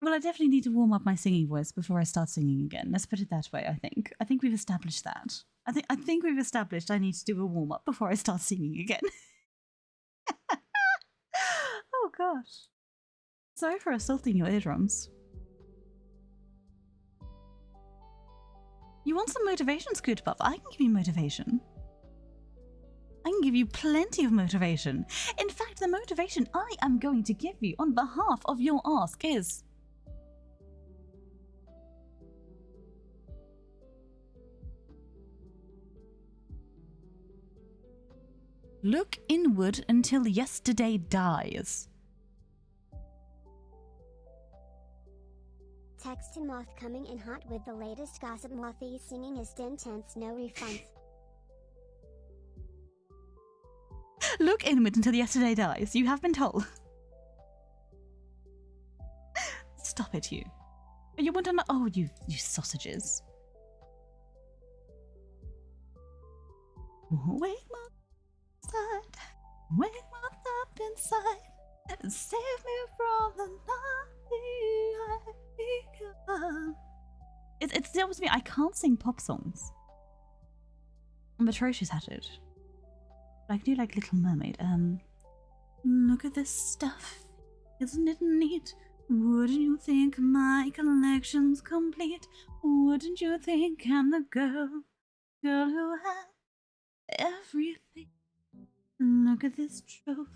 Well, I definitely need to warm up my singing voice before I start singing again. Let's put it that way, I think. I think we've established that. I think we've established I need to do a warm-up before I start singing again. Oh, gosh. Sorry for assaulting your eardrums. You want some motivation, Scoot Buff? I can give you motivation. I can give you plenty of motivation. In fact, the motivation I am going to give you on behalf of your ask is... Look inward until yesterday dies. Text to Moth coming in hot with the latest gossip. Mothy singing is 10 tenths, no refunds. Look inward until yesterday dies. You have been told. Stop it, you. You want to know? Oh, you sausages. Wake Moth inside. Wake Moth up inside. And save me from the naughty I've become. It's still with me. I can't sing pop songs. I'm atrocious at it. I can do like Little Mermaid. Look at this stuff. Isn't it neat? Wouldn't you think my collection's complete? Wouldn't you think I'm the girl who has everything? Look Look at this trove,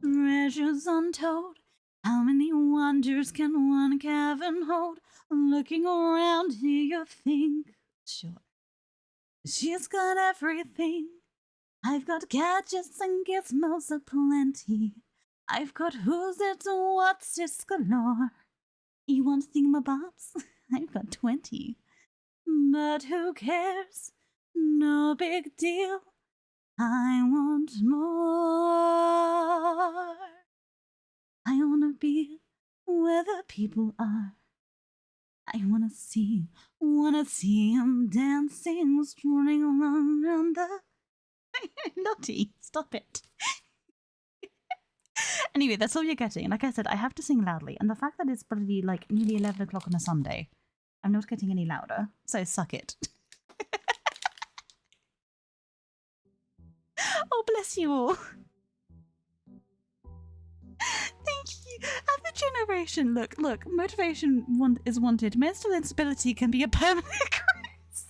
treasures untold. How many wonders can one cavern hold? Looking around, do you think? Sure. She's got everything. I've got gadgets and gizmos aplenty. I've got who's it, what's it galore. You want thingamabobs? I've got 20. But who cares? No big deal. I want more. I wanna be where the people are. I wanna see 'em dancing, strolling around the... Lottie, stop it. Anyway, that's all you're getting. Like I said, I have to sing loudly, and the fact that it's probably like nearly 11 o'clock on a Sunday, I'm not getting any louder, so suck it. Oh, bless you all. Thank you. Other generation, look, motivation is wanted. Mental instability can be a permanent curse.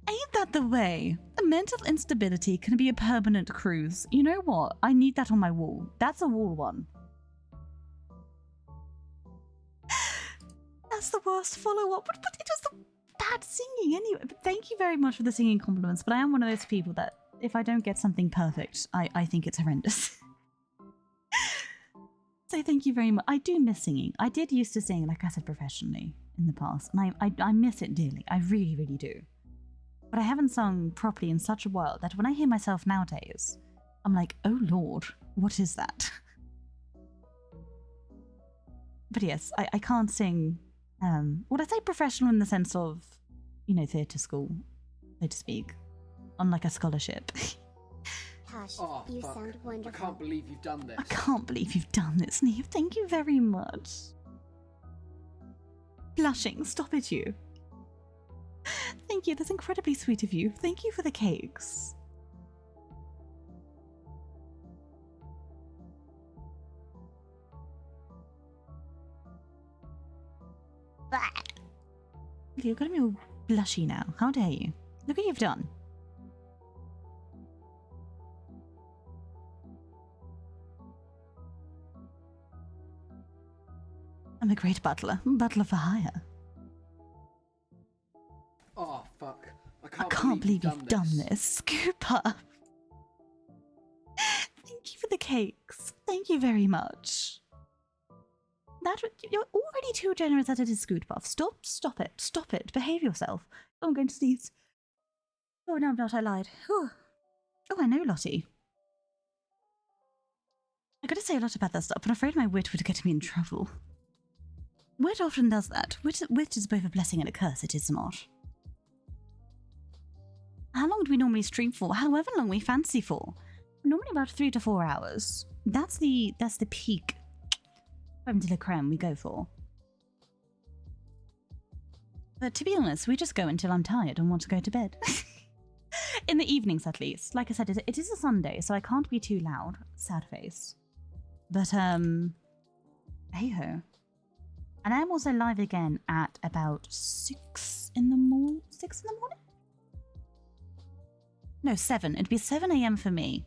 Ain't that the way? Mental instability can be a permanent cruise. You know what? I need that on my wall. That's a wall one. That's the worst follow-up. But it was the bad singing anyway. But thank you very much for the singing compliments. But I am one of those people that if I don't get something perfect, I think it's horrendous. So thank you very much. I do miss singing. I did used to sing, like I said, professionally in the past. And I miss it dearly. I really, really do. But I haven't sung properly in such a while that when I hear myself nowadays, I'm like, oh Lord, what is that? But yes, I can't sing... would I say professional in the sense of, you know, theatre school, so to speak, on like a scholarship? Hush, Oh, you fuck. sound wonderful. I can't believe you've done this. I can't believe you've done this, Neve. Thank you very much. Blushing, stop it, you. Thank you, that's incredibly sweet of you. Thank you for the cakes. You're gonna be all blushy now. How dare you? Look what you've done. I'm a great butler. Butler for hire. Oh, fuck. I I can't believe you've done this. Scoop up. Thank you for the cakes. Thank you very much. You're already too generous at it, Scoot Puff. Stop it. Behave yourself. Oh, I'm going to sneeze. Oh, no, I'm not. I lied. Whew. Oh, I know, Lottie. I gotta say a lot about that stuff, but I'm afraid my wit would get me in trouble. Wit often does that. Wit is both a blessing and a curse, it is not. How long do we normally stream for? However long we fancy for. Normally about 3 to 4 hours. That's the peak creme de la creme we go for. But to be honest, we just go until I'm tired and want to go to bed. In the evenings, at least. Like I said, it is a Sunday, so I can't be too loud. Sad face. But, hey-ho. And I'm also live again at about 6 in the morning? 6 in the morning? No, 7. It'd be 7 a.m. for me.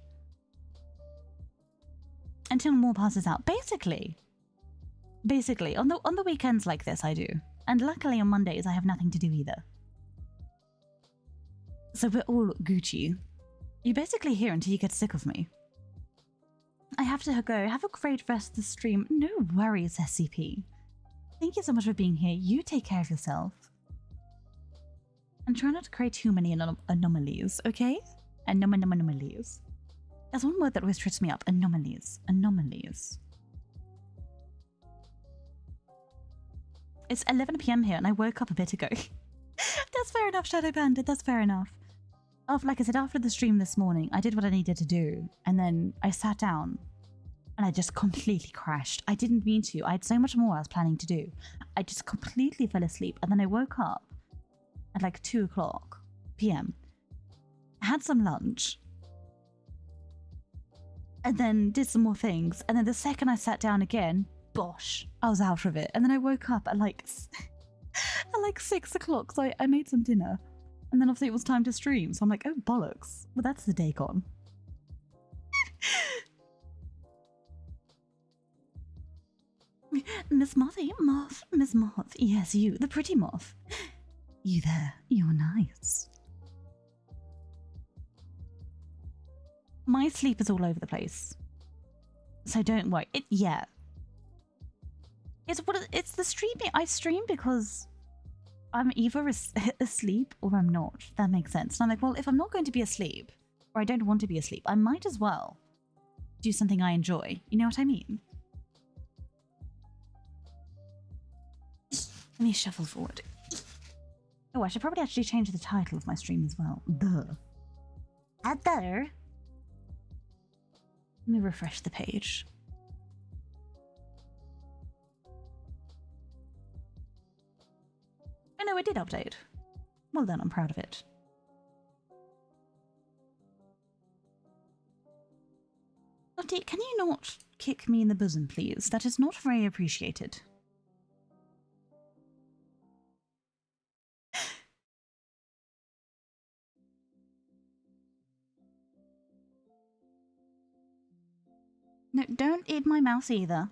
Until more passes out. Basically, on the weekends like this, I do. And luckily on Mondays, I have nothing to do either. So we're all Gucci. You're basically here until you get sick of me. I have to go. Have a great rest of the stream. No worries, SCP. Thank you so much for being here. You take care of yourself. And try not to create too many anomalies, okay? Anomalies. That's one word that always trips me up. Anomalies. It's 11 PM here and I woke up a bit ago. That's fair enough, Shadow Bandit. That's fair enough. Like I said, after the stream this morning, I did what I needed to do. And then I sat down and I just completely crashed. I didn't mean to. I had so much more I was planning to do. I just completely fell asleep. And then I woke up at like 2 o'clock PM. I had some lunch. And then did some more things. And then the second I sat down again, bosh, I was out of it. And then I woke up at like at like 6 o'clock, so I made some dinner. And then obviously it was time to stream, so I'm like, oh bollocks. Well, that's the day gone. Miss Mothy, Moth, Miss Moth. Yes, you, the pretty moth. You there, you're nice. My sleep is all over the place. So don't worry. It's the streaming. I stream because I'm either asleep or I'm not. That makes sense. And I'm like, well, if I'm not going to be asleep, or I don't want to be asleep, I might as well do something I enjoy. You know what I mean? Let me shuffle forward. Oh, I should probably actually change the title of my stream as well. Duh. Add better. Let me refresh the page. Oh no, it did update. Well done, I'm proud of it. Lottie, can you not kick me in the bosom, please? That is not very appreciated. No, don't eat my mouse either.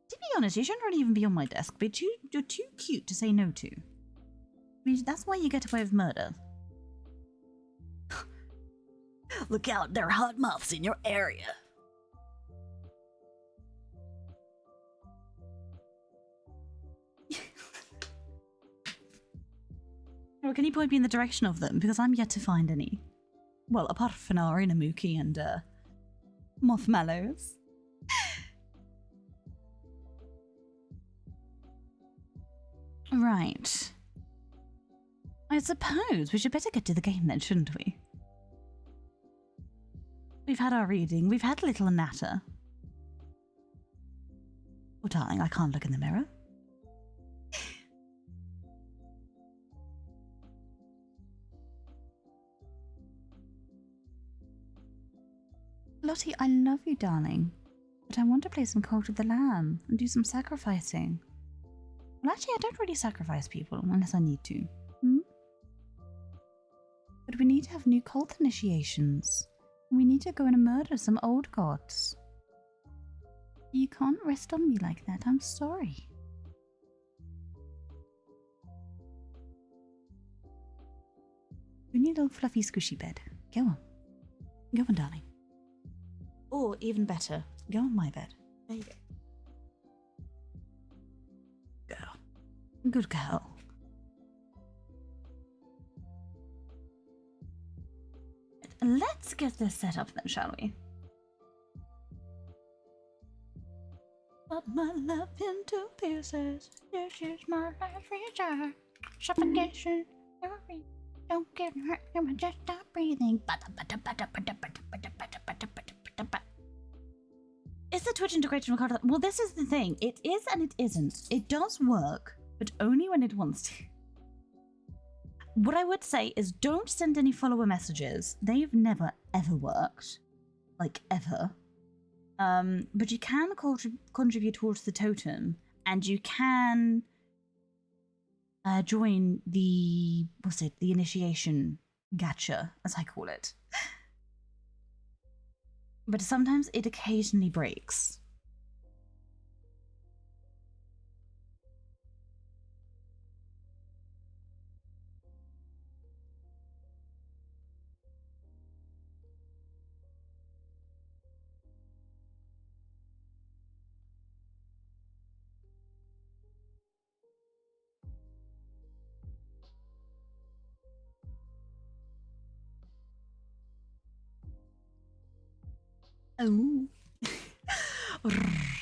To be honest, you shouldn't really even be on my desk, but you're too cute to say no to. I mean, that's why you get away with murder. Look out, there are hot moths in your area. Well, can you point me in the direction of them? Because I'm yet to find any. Well, apart from Fenari, Namuki, and Moth Mallows. Right. I suppose we should better get to the game then, shouldn't we? We've had our reading. We've had a little natter. Oh, darling, I can't look in the mirror. Lottie, I love you, darling. But I want to play some Cult of the Lamb and do some sacrificing. Well, actually, I don't really sacrifice people unless I need to. But we need to have new cult initiations. We need to go and murder some old gods. You can't rest on me like that, I'm sorry. We need a little fluffy squishy bed. Go on. Go on, darling. Or even better, go on my bed. There you go. Girl. Good girl. Let's get this set up then, shall we? Cut my love into pieces. This is my last resort. Suffocation. Don't get hurt. Just stop breathing. Is the Twitch integration required? Well, this is the thing. It is and it isn't. It does work, but only when it wants to. What I would say is don't send any follower messages. They've never, ever worked. Like, ever. But you can contribute towards the totem, and you can join the, the initiation gacha, as I call it. But sometimes it occasionally breaks. Oh.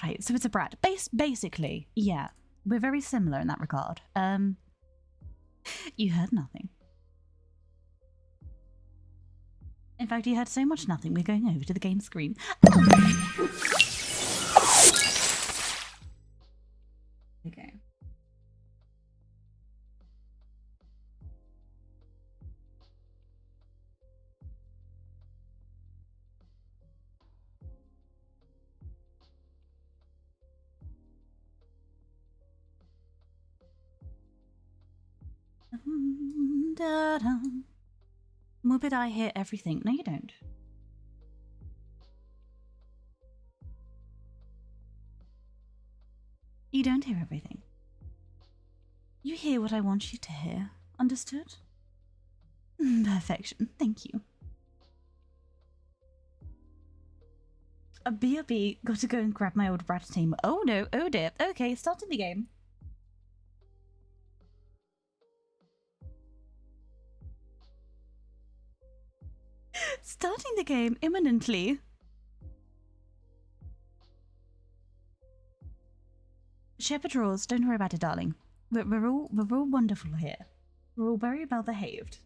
Right, so it's a brat. Basically, yeah. We're very similar in that regard. You heard nothing. In fact, you heard so much nothing, we're going over to the game screen. Okay. Da-dum. Muppet, I hear everything. No, you don't. You don't hear everything. You hear what I want you to hear. Understood? Perfection. Thank you. A BRB, got to go and grab my old brat team. Oh no, oh dear. Okay, starting the game. Starting the game imminently. Shepherd Rose, don't worry about it, darling. We're all wonderful here. We're all very well behaved.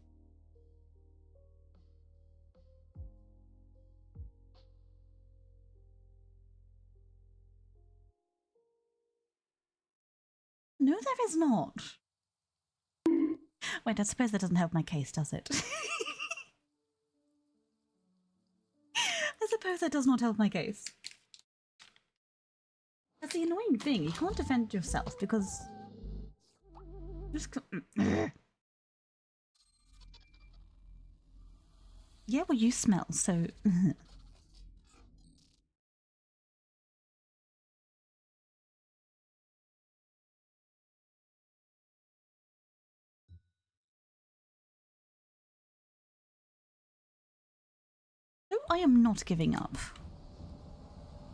No, there is not. Wait, I suppose that doesn't help my case, does it? I suppose that does not help my case. That's the annoying thing. You can't defend yourself because... Yeah, well, you smell, so... No, I am not giving up.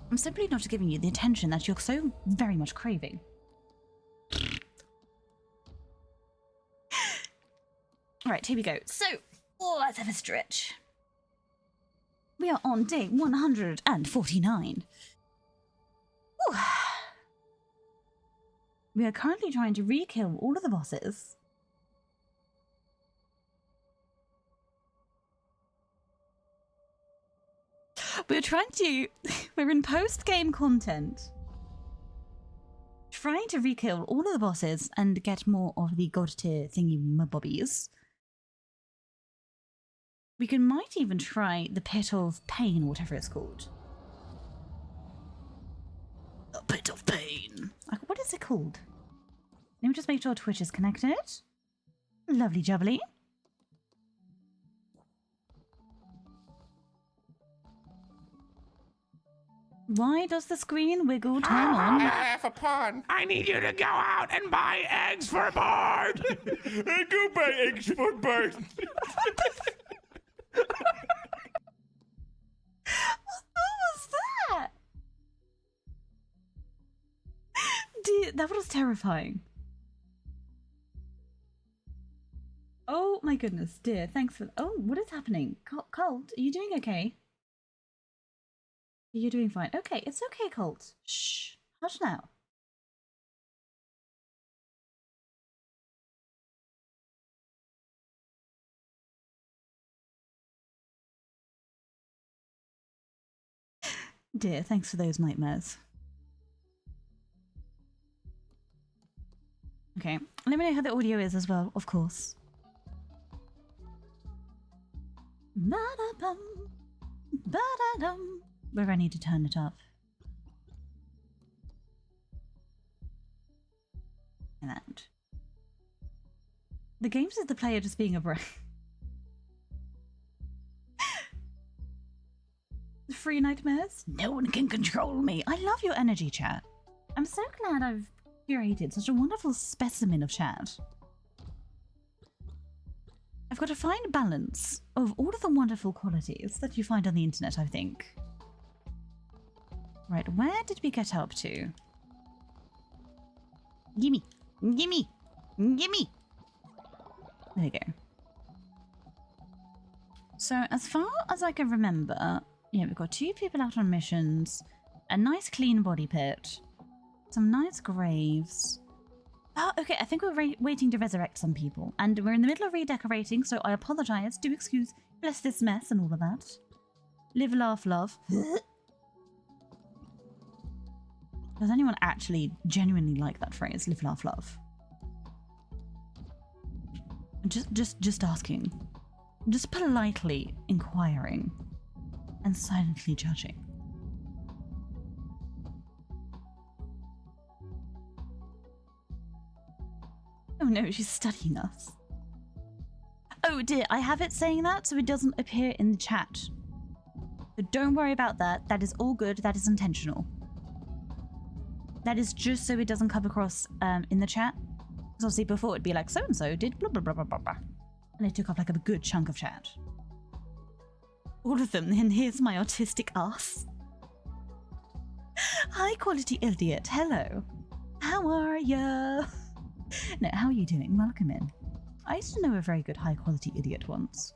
I'm simply not giving you the attention that you're so very much craving. Alright, here we go. So, let's have a stretch. We are on day 149. Whew. We are currently trying to re-kill all of the bosses. We're trying to... We're in post-game content. Trying to re-kill all of the bosses and get more of the god tier thingy-mabobbies. We might even try the Pit of Pain, or whatever it's called. The Pit of Pain. What is it called? Let me just make sure Twitch is connected. Lovely jubbly. Why does the screen wiggle turn on? Half a pun. I need you to go out and buy eggs for Bart. Go buy eggs for Bart. What was that? Dude, that was terrifying. Oh my goodness, dear. Thanks for... Oh, what is happening? Colt, are you doing okay? You're doing fine. Okay, it's okay, Colt. Shh. Hush now. Dear, thanks for those nightmares. Okay, let me know how the audio is as well, of course. Ba-da-bum, ba-da-dum. Where I need to turn it up. And that. The game says the player just being a brain. Free nightmares? No one can control me. I love your energy, chat. I'm so glad I've curated such a wonderful specimen of chat. I've got a fine balance of all of the wonderful qualities that you find on the internet, I think. Right, where did we get up to? Gimme! Gimme! Gimme! There we go. So, as far as I can remember, yeah, we've got 2 people out on missions, a nice clean body pit, some nice graves. Oh, okay, I think we're waiting to resurrect some people, and we're in the middle of redecorating, so I apologize. Do excuse, bless this mess and all of that. Live, laugh, love. Does anyone actually genuinely like that phrase? Live, laugh, love. Just asking. Just politely inquiring. And silently judging. no, she's studying us. Oh dear, I have it saying that so it doesn't appear in the chat. So don't worry about that. That is all good. That is intentional. That is just so it doesn't come across in the chat. Because obviously before it'd be like, so-and-so did blah, blah, blah, blah, blah, blah. And it took up like a good chunk of chat. All of them, and here's my autistic ass. High quality idiot, hello. How are ya? No, how are you doing? Welcome in. I used to know a very good high quality idiot once.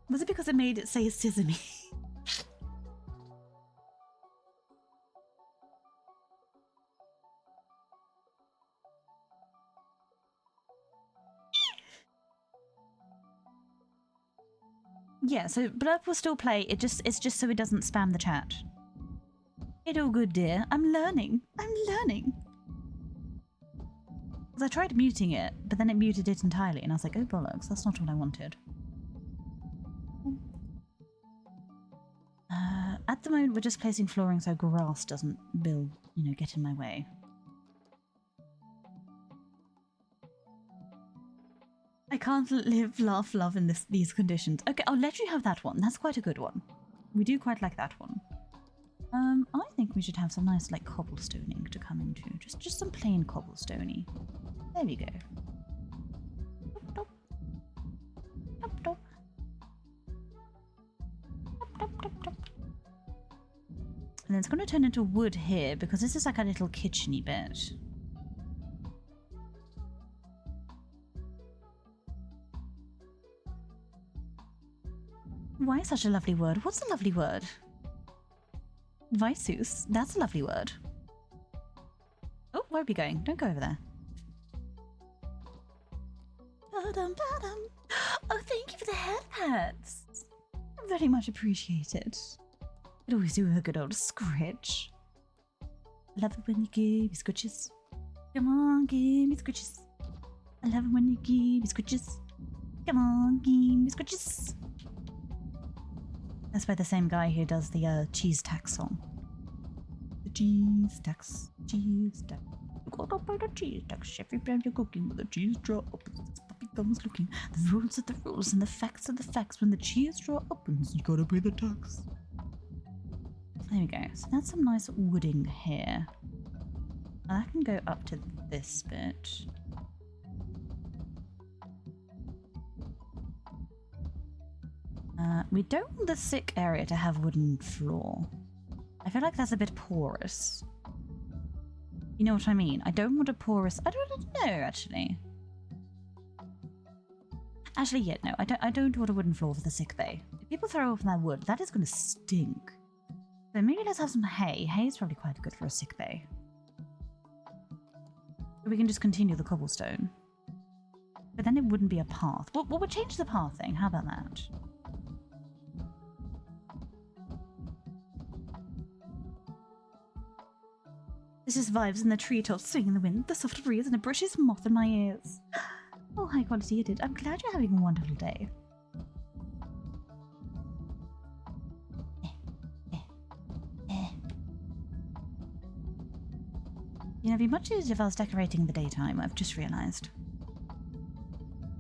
Was it because it made it say sesame? Yeah, so Blurp will still play. It's just so it doesn't spam the chat. It all good, dear. I'm learning. I'm learning. Because I tried muting it, but then it muted it entirely, and I was like, oh bollocks, that's not what I wanted. At the moment, we're just placing flooring so grass doesn't get in my way. I can't live, laugh, love in these conditions. Okay, I'll let you have that one. That's quite a good one. We do quite like that one. I think we should have some nice, like, cobblestoning to come into. Just some plain cobblestoney. There we go. Dop, dop. Dop, dop. Dop, dop, dop, dop. And then it's going to turn into wood here, because this is like a little kitchen-y bit. Why such a lovely word? What's a lovely word? Visus. That's a lovely word. Oh, where are we going? Don't go over there. Ba-dum, ba-dum. Oh, thank you for the head pats. Very much appreciated. Could always do a good old scritch. Love it when you give me scritches. Come on, give me scritches. I love it when you give me scritches. Come on, give me scritches. That's by the same guy who does the cheese tax song. The cheese tax, cheese tax. You gotta pay the cheese tax every time you're cooking with the cheese drawer opens. It's puppy thumbs looking. The rules are the rules and the facts are the facts. When the cheese drawer opens, you gotta pay the tax. There we go. So that's some nice wooding here. And I can go up to this bit. We don't want the sick area to have wooden floor. I feel like that's a bit porous. You know what I mean? I don't want a porous... I don't know, actually. Actually, yeah, no. I don't want a wooden floor for the sick bay. If people throw off that wood, that is going to stink. So maybe let's have some hay. Hay is probably quite good for a sick bay. We can just continue the cobblestone. But then it wouldn't be a path. We'll change the path thing. How about that? This is vibes in the treetops, swinging in the wind, the soft breeze, and a British moth in my ears. Oh, high quality edit. I'm glad you're having a wonderful day. You know, it'd be much easier if I was decorating in the daytime, I've just realised.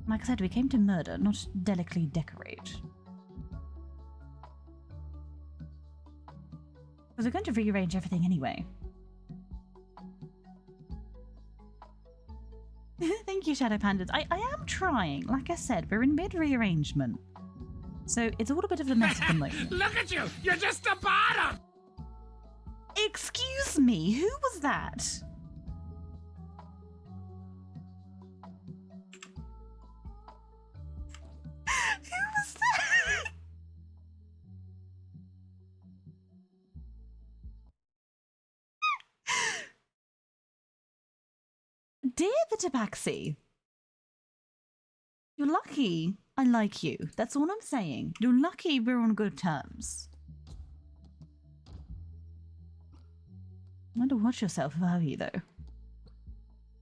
Like I said, we came to murder, not delicately decorate. Because we're going to rearrange everything anyway. Thank you, Shadow Pandas. I am trying. Like I said, we're in mid-rearrangement. So it's all a bit of a mess at the moment. Look at you! You're just the bottom! Excuse me, who was that? Who was that? Dear the Tabaxi, you're lucky I like you. That's all I'm saying. You're lucky we're on good terms. I wonder watch yourself, have you, though?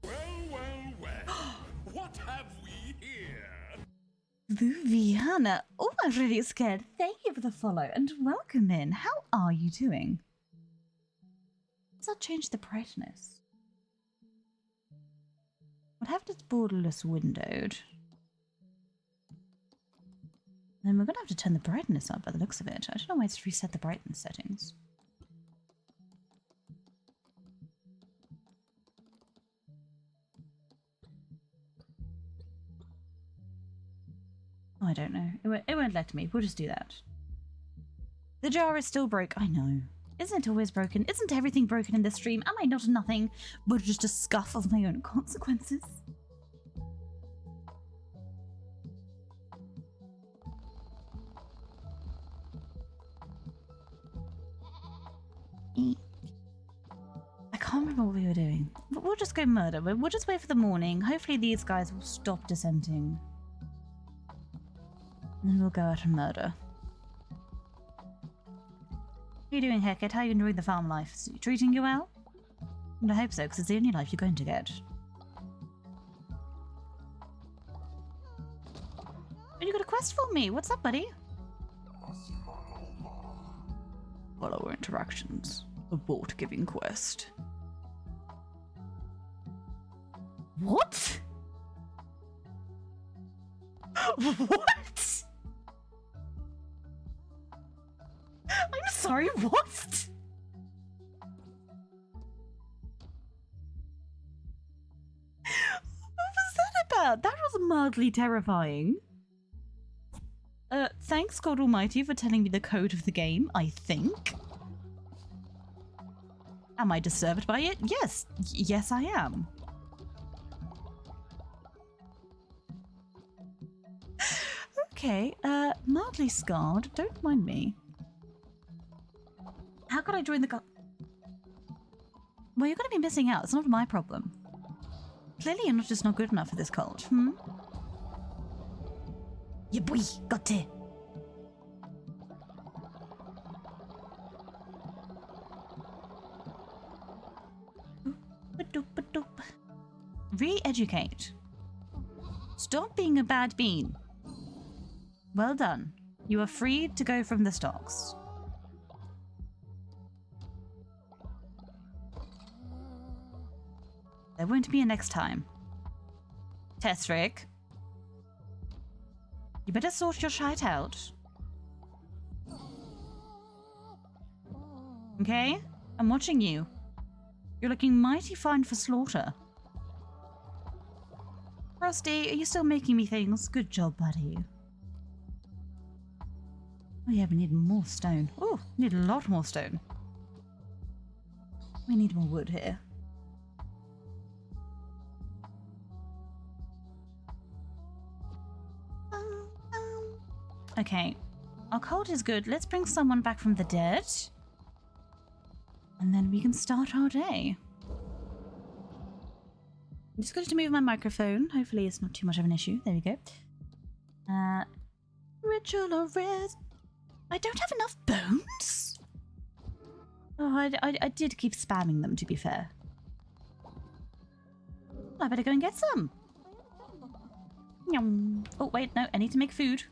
Well. What have we here? Viviana. Oh, I'm really scared. Thank you for the follow and welcome in. How are you doing? Does that change the brightness? What have this borderless windowed? Then we're gonna have to turn the brightness up by the looks of it. I don't know why it's reset the brightness settings. Oh, I don't know. It won't let me. We'll just do that. The jar is still broke. I know. Isn't it always broken? Isn't everything broken in this stream? Am I not nothing but just a scuff of my own consequences? I can't remember what we were doing. But we'll just go murder. We'll just wait for the morning. Hopefully these guys will stop dissenting. And then we'll go out and murder. How are you doing, Hecate? How are you enjoying the farm life? Is it treating you well? And I hope so, because it's the only life you're going to get. Oh, you got a quest for me. What's up, buddy? Follow interactions. Abort giving quest. What? What? I'm sorry, what? What was that about? That was mildly terrifying. Thanks God Almighty for telling me the code of the game, I think. Am I disturbed by it? Yes. Yes, I am. Okay, mildly scarred. Don't mind me. How could I join the cult? Well, you're going to be missing out. It's not my problem. Clearly, you're just not good enough for this cult, hmm? Yeah, boy, got it. Re-educate. Stop being a bad bean. Well done. You are free to go from the stocks. There won't be a next time. Tesric. You better sort your shite out. Okay? I'm watching you. You're looking mighty fine for slaughter. Frosty, are you still making me things? Good job, buddy. Oh yeah, we need more stone. Oh, we need a lot more stone. We need more wood here. Okay, our cult is good. Let's bring someone back from the dead. And then we can start our day. I'm just going to move my microphone. Hopefully it's not too much of an issue. There we go. Ritual or rest. I don't have enough bones? Oh, I did keep spamming them, to be fair. I better go and get some. Yum. Oh, wait, no, I need to make food.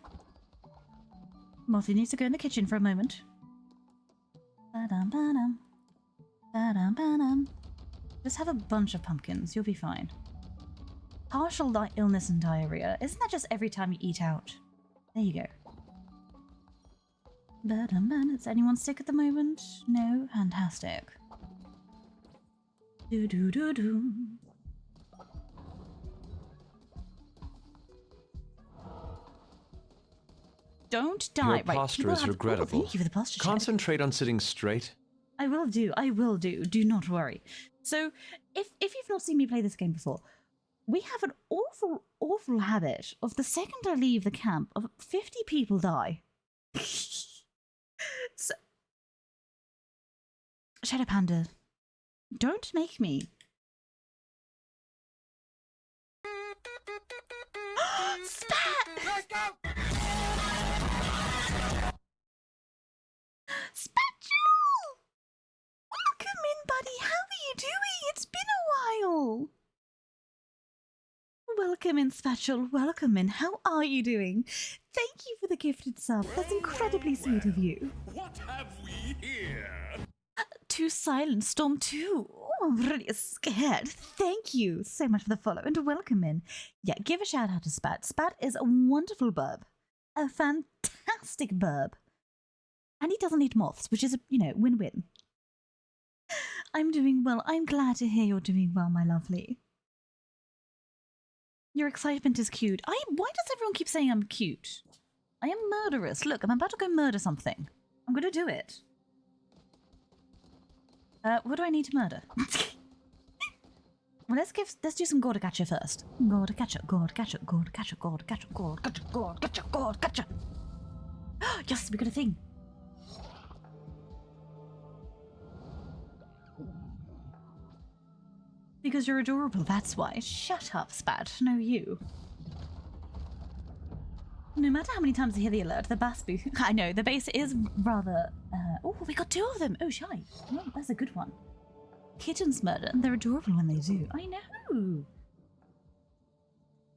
Mothy needs to go in the kitchen for a moment. Ba-dum-ba-dum. Ba-dum-ba-dum. Just have a bunch of pumpkins, you'll be fine. Partial illness and diarrhea. Isn't that just every time you eat out? There you go. Ba-dum-ba-dum. Is anyone sick at the moment? No? Fantastic. Do-do-do-do. Don't die. Your posture is regrettable. Thank you for the posture check. Concentrate on sitting straight. I will do. I will do. Do not worry. So, if you've not seen me play this game before, we have an awful habit of the second I leave the camp, of 50 people die. So, Shadow Panda, don't make me. Spat! Let's go! Spatule! Welcome in, buddy. How are you doing? It's been a while. Welcome in, Spatule. Welcome in. How are you doing? Thank you for the gifted sub. That's incredibly sweet of you. What have we here? too silent, Storm 2. Oh, I'm really scared. Thank you so much for the follow and welcome in. Yeah, give a shout out to Spat. Spat is a wonderful burb. A fantastic burb. And he doesn't eat moths, which is a, win-win. I'm doing well. I'm glad to hear you're doing well, my lovely. Your excitement is cute. Why does everyone keep saying I'm cute? I am murderous. Look, I'm about to go murder something. I'm going to do it. What do I need to murder? Well, let's do some gore to catcher first. Gore to catcher, gore to catcher, gore to catcher, gore to catcher, gore to catcher, gore to catcher, gore to catcher. Yes, we got a thing. Because you're adorable, that's why. Shut up, Spat. No, you. No matter how many times I hear the alert, the bass booth. I know, the bass is rather. Oh, we got 2 of them. Oh, shy. Oh, that's a good one. Kittens murder, and they're adorable when they do. I know.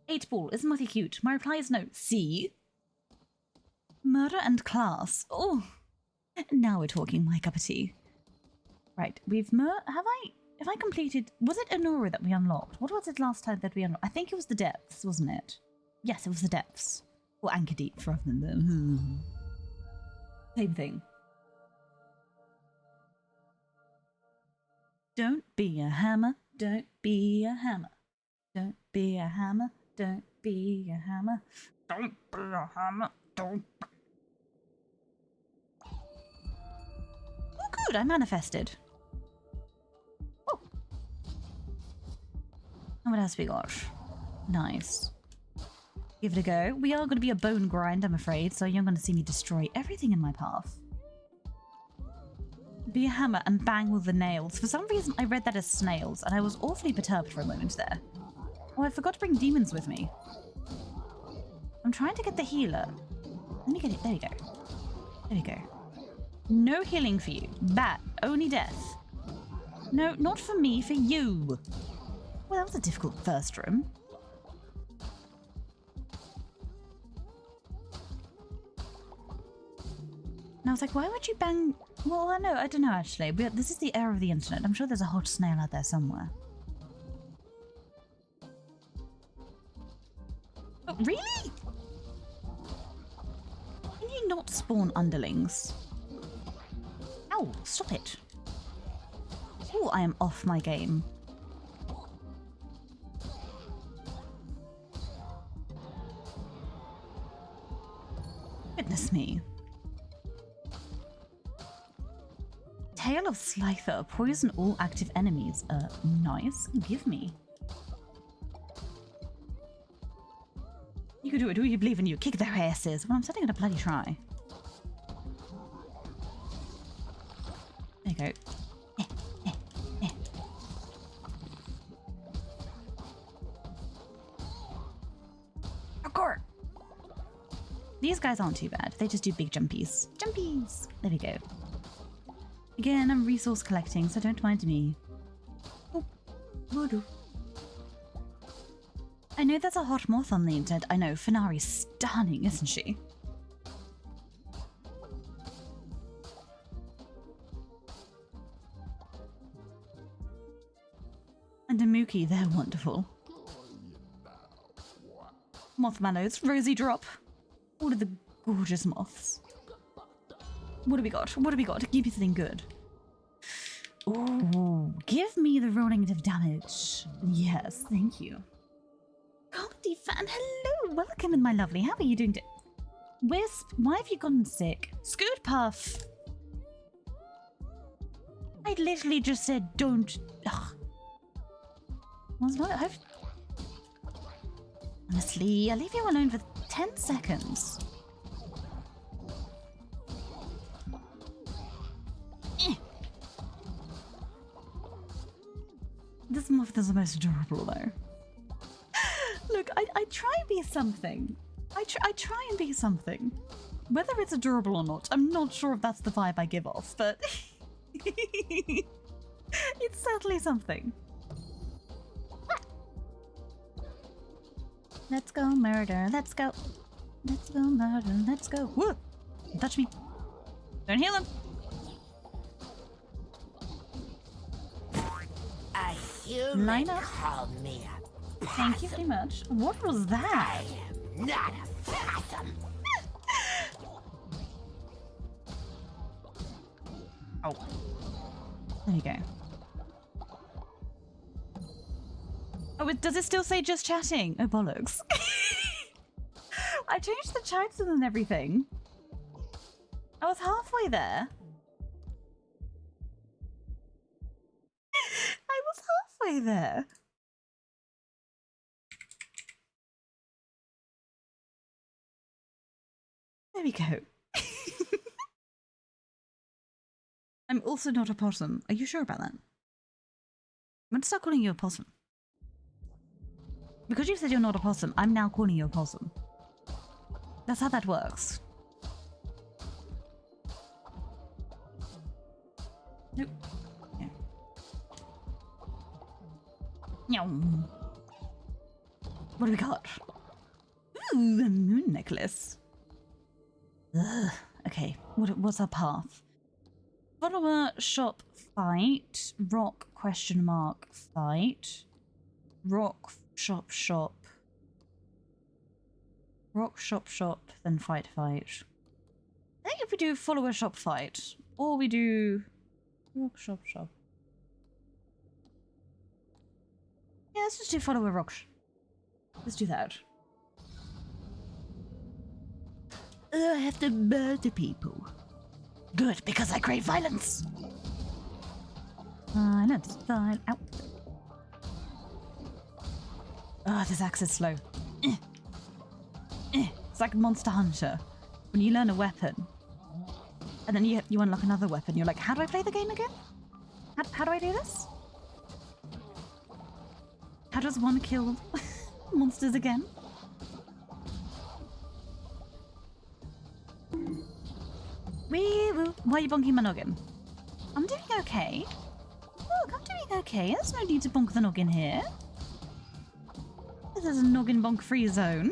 8-ball, is Mothy cute? My reply is no. See? Murder and class. Oh, now we're talking. My cup of tea. Right, have I completed? Was it Anora that we unlocked? What was it last time that we unlocked? I think it was the depths, wasn't it? Yes, it was the depths. Or anchor deep for them. Same thing. Don't be a hammer. Don't be a hammer. Don't be a hammer. Don't be a hammer. Don't be a hammer. Don't. Oh, good. I manifested. Oh. And what else we got? Nice. Give it a go. We are going to be a bone grind, I'm afraid, so you're going to see me destroy everything in my path. Be a hammer and bang with the nails. For some reason, I read that as snails, and I was awfully perturbed for a moment there. Oh, I forgot to bring demons with me. I'm trying to get the healer. Let me get it. There we go. There we go. No healing for you. Bad. Only death. No, not for me, for you. Well, that was a difficult first room. And I was like, why would you bang? Well, I don't know actually. But this is the era of the internet. I'm sure there's a hot snail out there somewhere. Oh, really? Can you not spawn underlings? Ow, stop it. Oh, I am off my game. Goodness me. Tail of Slither. Poison all active enemies. Nice. Give me. You can do it. Do you believe in you? Kick their asses. Well, I'm certainly gonna bloody try. There you go. Parkour! These guys aren't too bad. They just do big jumpies. Jumpies! There we go. Again, I'm resource collecting, so don't mind me. Oh, voodoo. I know there's a hot moth on the internet. I know, Fenari's stunning, isn't she? And a Mookie, they're wonderful. Moth mallows, rosy drop. All of the gorgeous moths. What do we got? What do we got? Give me something good. Ooh, give me the rolling of damage. Yes, thank you. Comedy fan, hello, welcome in, my lovely. How are you doing? Wisp, why have you gone sick? Scoot Puff. I literally just said don't. Ugh. Honestly, I'll leave you alone for 10 seconds. This moth is the most adorable, though. Look, I try and be something. I try and be something. Whether it's adorable or not, I'm not sure if that's the vibe I give off, but it's certainly something. Let's go murder. Let's go. Let's go murder. Let's go. Whoa! Don't touch me. Don't heal him. You Line may up. call me a Thank you very much. What was that? not a possum. Oh. There you go. Oh, does it still say just chatting? Oh, bollocks. I changed the title and everything. I was halfway there. I was halfway there. There we go. I'm also not a possum. Are you sure about that? I'm going to start calling you a possum. Because you said you're not a possum, I'm now calling you a possum. That's how that works. Nope. Yeah. Nyam. What do we got? Ooh, a moon necklace. Ugh. Okay, what's our path? Follower, shop, fight. Rock, question mark, fight. Rock, shop, shop. Rock, shop, shop, then fight, fight. I think if we do follower, shop, fight. Or we do... rock, shop, shop. Yeah, let's just do follower, rock. Let's do that. I have to murder people. Good, because I crave violence. Violence, violence. Ow. Oh, this axe is slow. It's like Monster Hunter. When you learn a weapon, and then you unlock another weapon, you're like, how do I play the game again? How do I do this? How does one kill monsters again? Why are you bonking my noggin? I'm doing okay. Look, I'm doing okay. There's no need to bonk the noggin here. This is a noggin bonk free zone.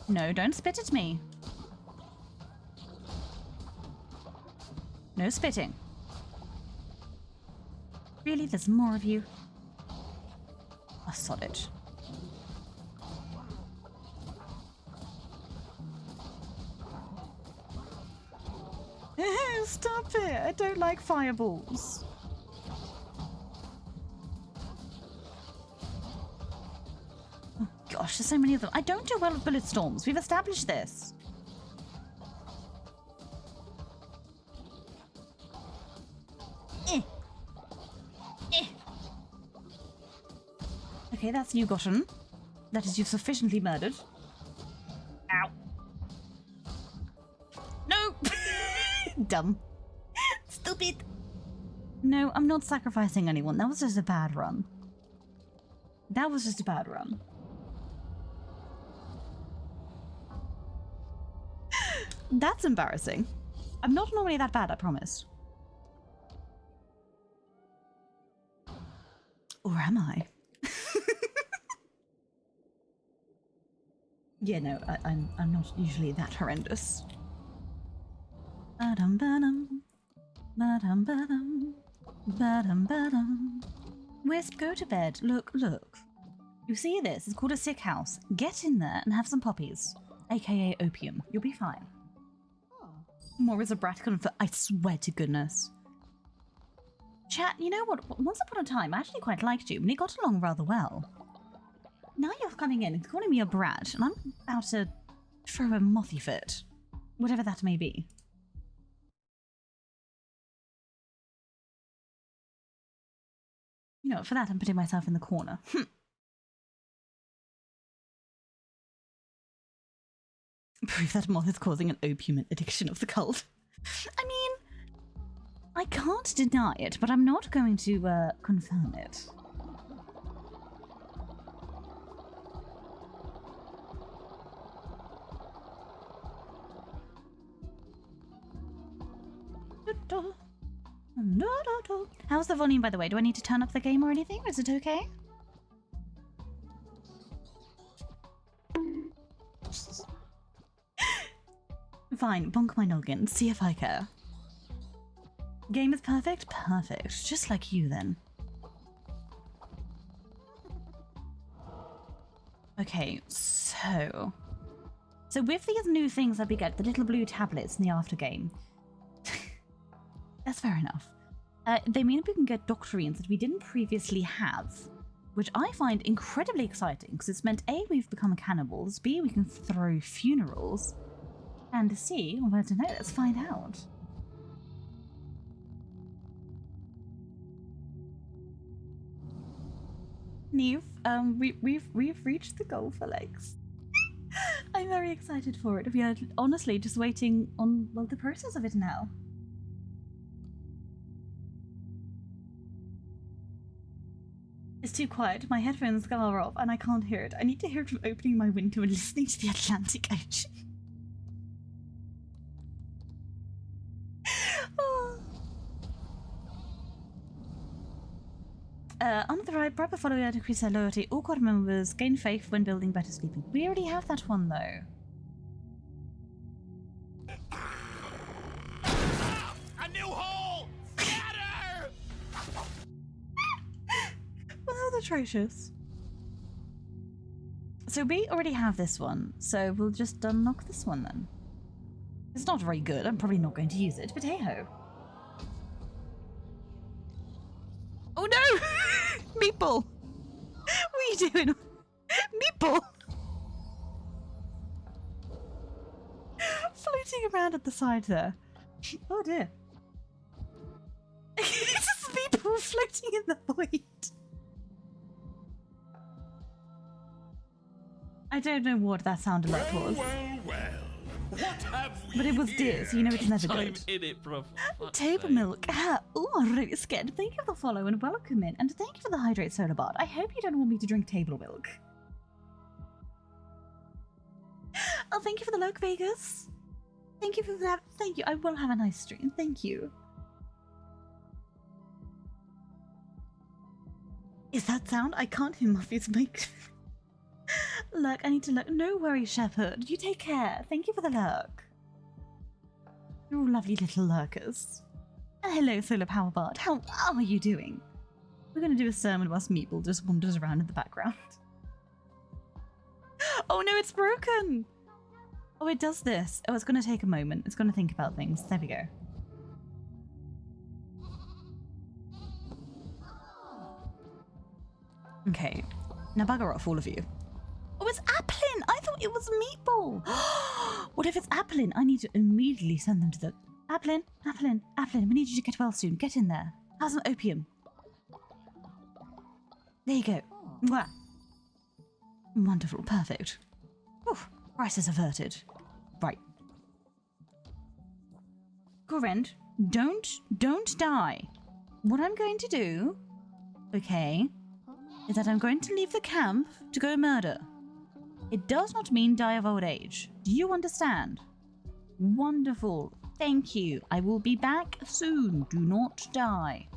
No, don't spit at me. No spitting. Really? There's more of you? I sod it. Stop it! I don't like fireballs. Oh gosh, there's so many of them. I don't do well with bullet storms. We've established this. Okay, that's you gotten. That is, you've sufficiently murdered. Ow. No! Dumb. Stupid. No, I'm not sacrificing anyone. That was just a bad run. That was just a bad run. That's embarrassing. I'm not normally that bad, I promise. Or am I? Yeah, no, I'm not usually that horrendous. Ba-dum ba-dum, ba-dum ba-dum, ba-dum ba-dum. Wisp, go to bed. Look. You see this? It's called a sick house. Get in there and have some poppies, aka opium. You'll be fine. More is a brat for I swear to goodness. Chat, you know what? Once upon a time, I actually quite liked you, and we got along rather well. Now you're coming in and calling me a brat, and I'm about to throw a mothy fit. Whatever that may be. You know, for that I'm putting myself in the corner. Proof that moth is causing an opium addiction of the cult. I mean, I can't deny it, but I'm not going to confirm it. How's the volume, by the way? Do I need to turn up the game or anything? Or is it okay? Fine, bonk my noggin. See if I care. Game is perfect? Perfect. Just like you, then. Okay, so with these new things that we get, the little blue tablets in the aftergame, that's fair enough. They mean we can get doctrines that we didn't previously have, which I find incredibly exciting, because it's meant A, we've become cannibals, B, we can throw funerals, and C, well, I don't know, let's find out. Neve, we've reached the goal for legs. I'm very excited for it. We are honestly just waiting on, well, the process of it now. It's too quiet. My headphones are off and I can't hear it. I need to hear it from opening my window and listening to the Atlantic Ocean. On the right, proper follower decrease their loyalty. All core members gain faith when building better sleeping. We already have that one though. A new hole! Scatter! Well, that was atrocious. So we already have this one, so we'll just unlock this one then. It's not very good. I'm probably not going to use it, but hey ho. Oh no! Meatball! What are you doing? Meatball! Floating around at the side there. Oh dear. It's just Meatball floating in the void. I don't know what that sound alert was. Well. What have we But it was dear, so you know it's never good. in it, bruv. Table milk. Oh, I'm really scared. Thank you for the follow and welcome in. And thank you for the hydrate soda bar. I hope you don't want me to drink table milk. Oh, thank you for the lurk, Vegas. Thank you for that. Thank you. I will have a nice stream. Thank you. Is that sound? I can't hear Muffy's mic. Lurk, I need to lurk. No worries, Shepherd. You take care. Thank you for the lurk. You're all lovely little lurkers. And hello, Solar Power Bard. How are you doing? We're going to do a sermon whilst Meatball just wanders around in the background. Oh no, it's broken! Oh, it does this. Oh, it's going to take a moment. It's going to think about things. There we go. Okay. Now bugger off, all of you. Oh, it's Applin! I thought it was Meatball! What if it's Applin? I need to immediately send them to the... Applin, we need you to get well soon. Get in there. Have some opium. There you go. Mwah. Wonderful, perfect. Oof, crisis averted. Right. Gorend, don't die. What I'm going to do, okay, is that I'm going to leave the camp to go murder. It does not mean die of old age. Do you understand? Wonderful. Thank you. I will be back soon. Do not die.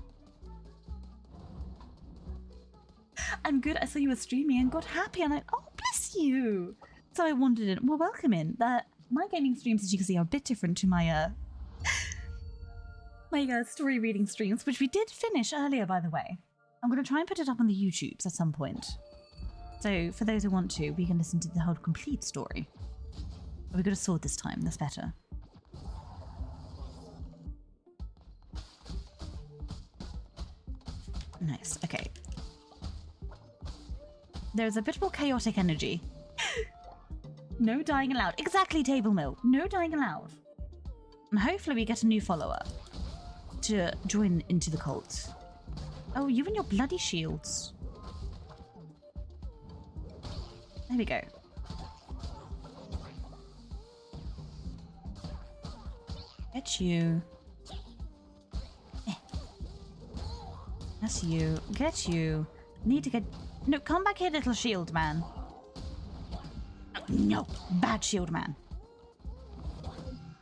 I'm good. I saw you were streaming and got happy and oh, bless you. So I wandered in. Well, welcome in. My gaming streams, as you can see, are a bit different to my story reading streams, which we did finish earlier, by the way. I'm going to try and put it up on the YouTubes at some point. So for those who want to, we can listen to the whole complete story. But we got a sword this time. That's better. Nice. Okay. There's a bit more chaotic energy. No dying allowed. Exactly, Table Mill. No dying allowed. And hopefully we get a new follower to join into the cult. Oh, you and your bloody shields. There we go. Get you. That's you. Get you. Need to get... No, come back here, little shield man. No, bad shield man.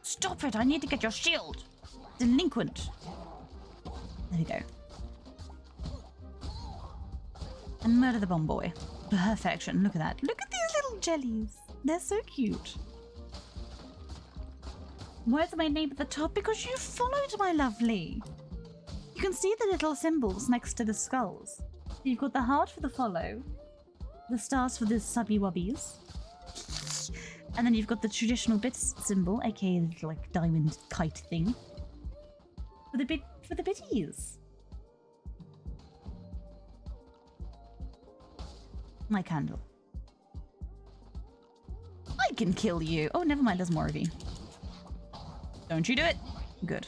Stop it, I need to get your shield. Delinquent. There we go. And murder the bomb boy. Perfection, look at that. Look at these little jellies. They're so cute. Why is my name at the top? Because you followed, my lovely. You can see the little symbols next to the skulls. You've got the heart for the follow, the stars for the subby wubbies, and then you've got the traditional bits symbol, aka the little like diamond kite thing, for the bitties. My candle. I can kill you. Oh, never mind. There's more of you. Don't you do it. Good.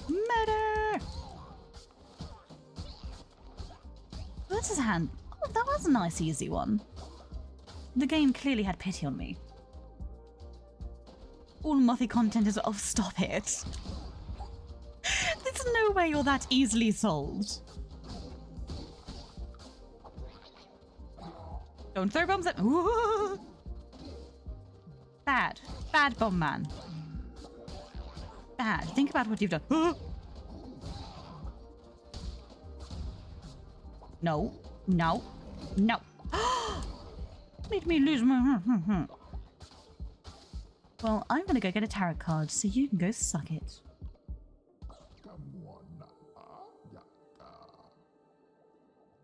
Murder! What's his hand? Oh, that was a nice, easy one. The game clearly had pity on me. All mothy content is... Oh, stop it. There's no way you're that easily solved. Don't throw bombs at... Ooh. Bad. Bad bomb man. Bad. Think about what you've done. No. No. No. Made me lose my... Well, I'm gonna go get a tarot card so you can go suck it.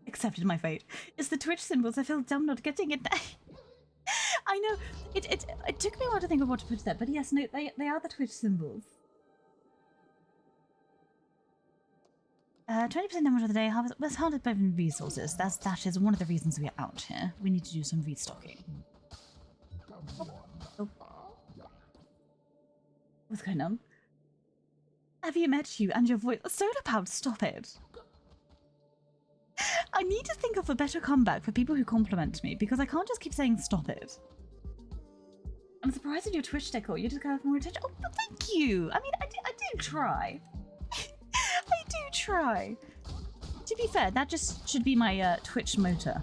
Accepted my fate. It's the Twitch symbols. I feel dumb not getting it. I know. It took me a while to think of what to put there, but yes, no, they are the Twitch symbols. 20% damage of the day. That's 100 resources. That is one of the reasons we are out here. We need to do some restocking. Oh. What's going on? Have you met you and your voice? Soda Pound, stop it. I need to think of a better comeback for people who compliment me, because I can't just keep saying stop it. I'm surprised in your Twitch decor, you just have more attention. Oh, but thank you! I mean, I do try. I do try. To be fair, that just should be my Twitch motor.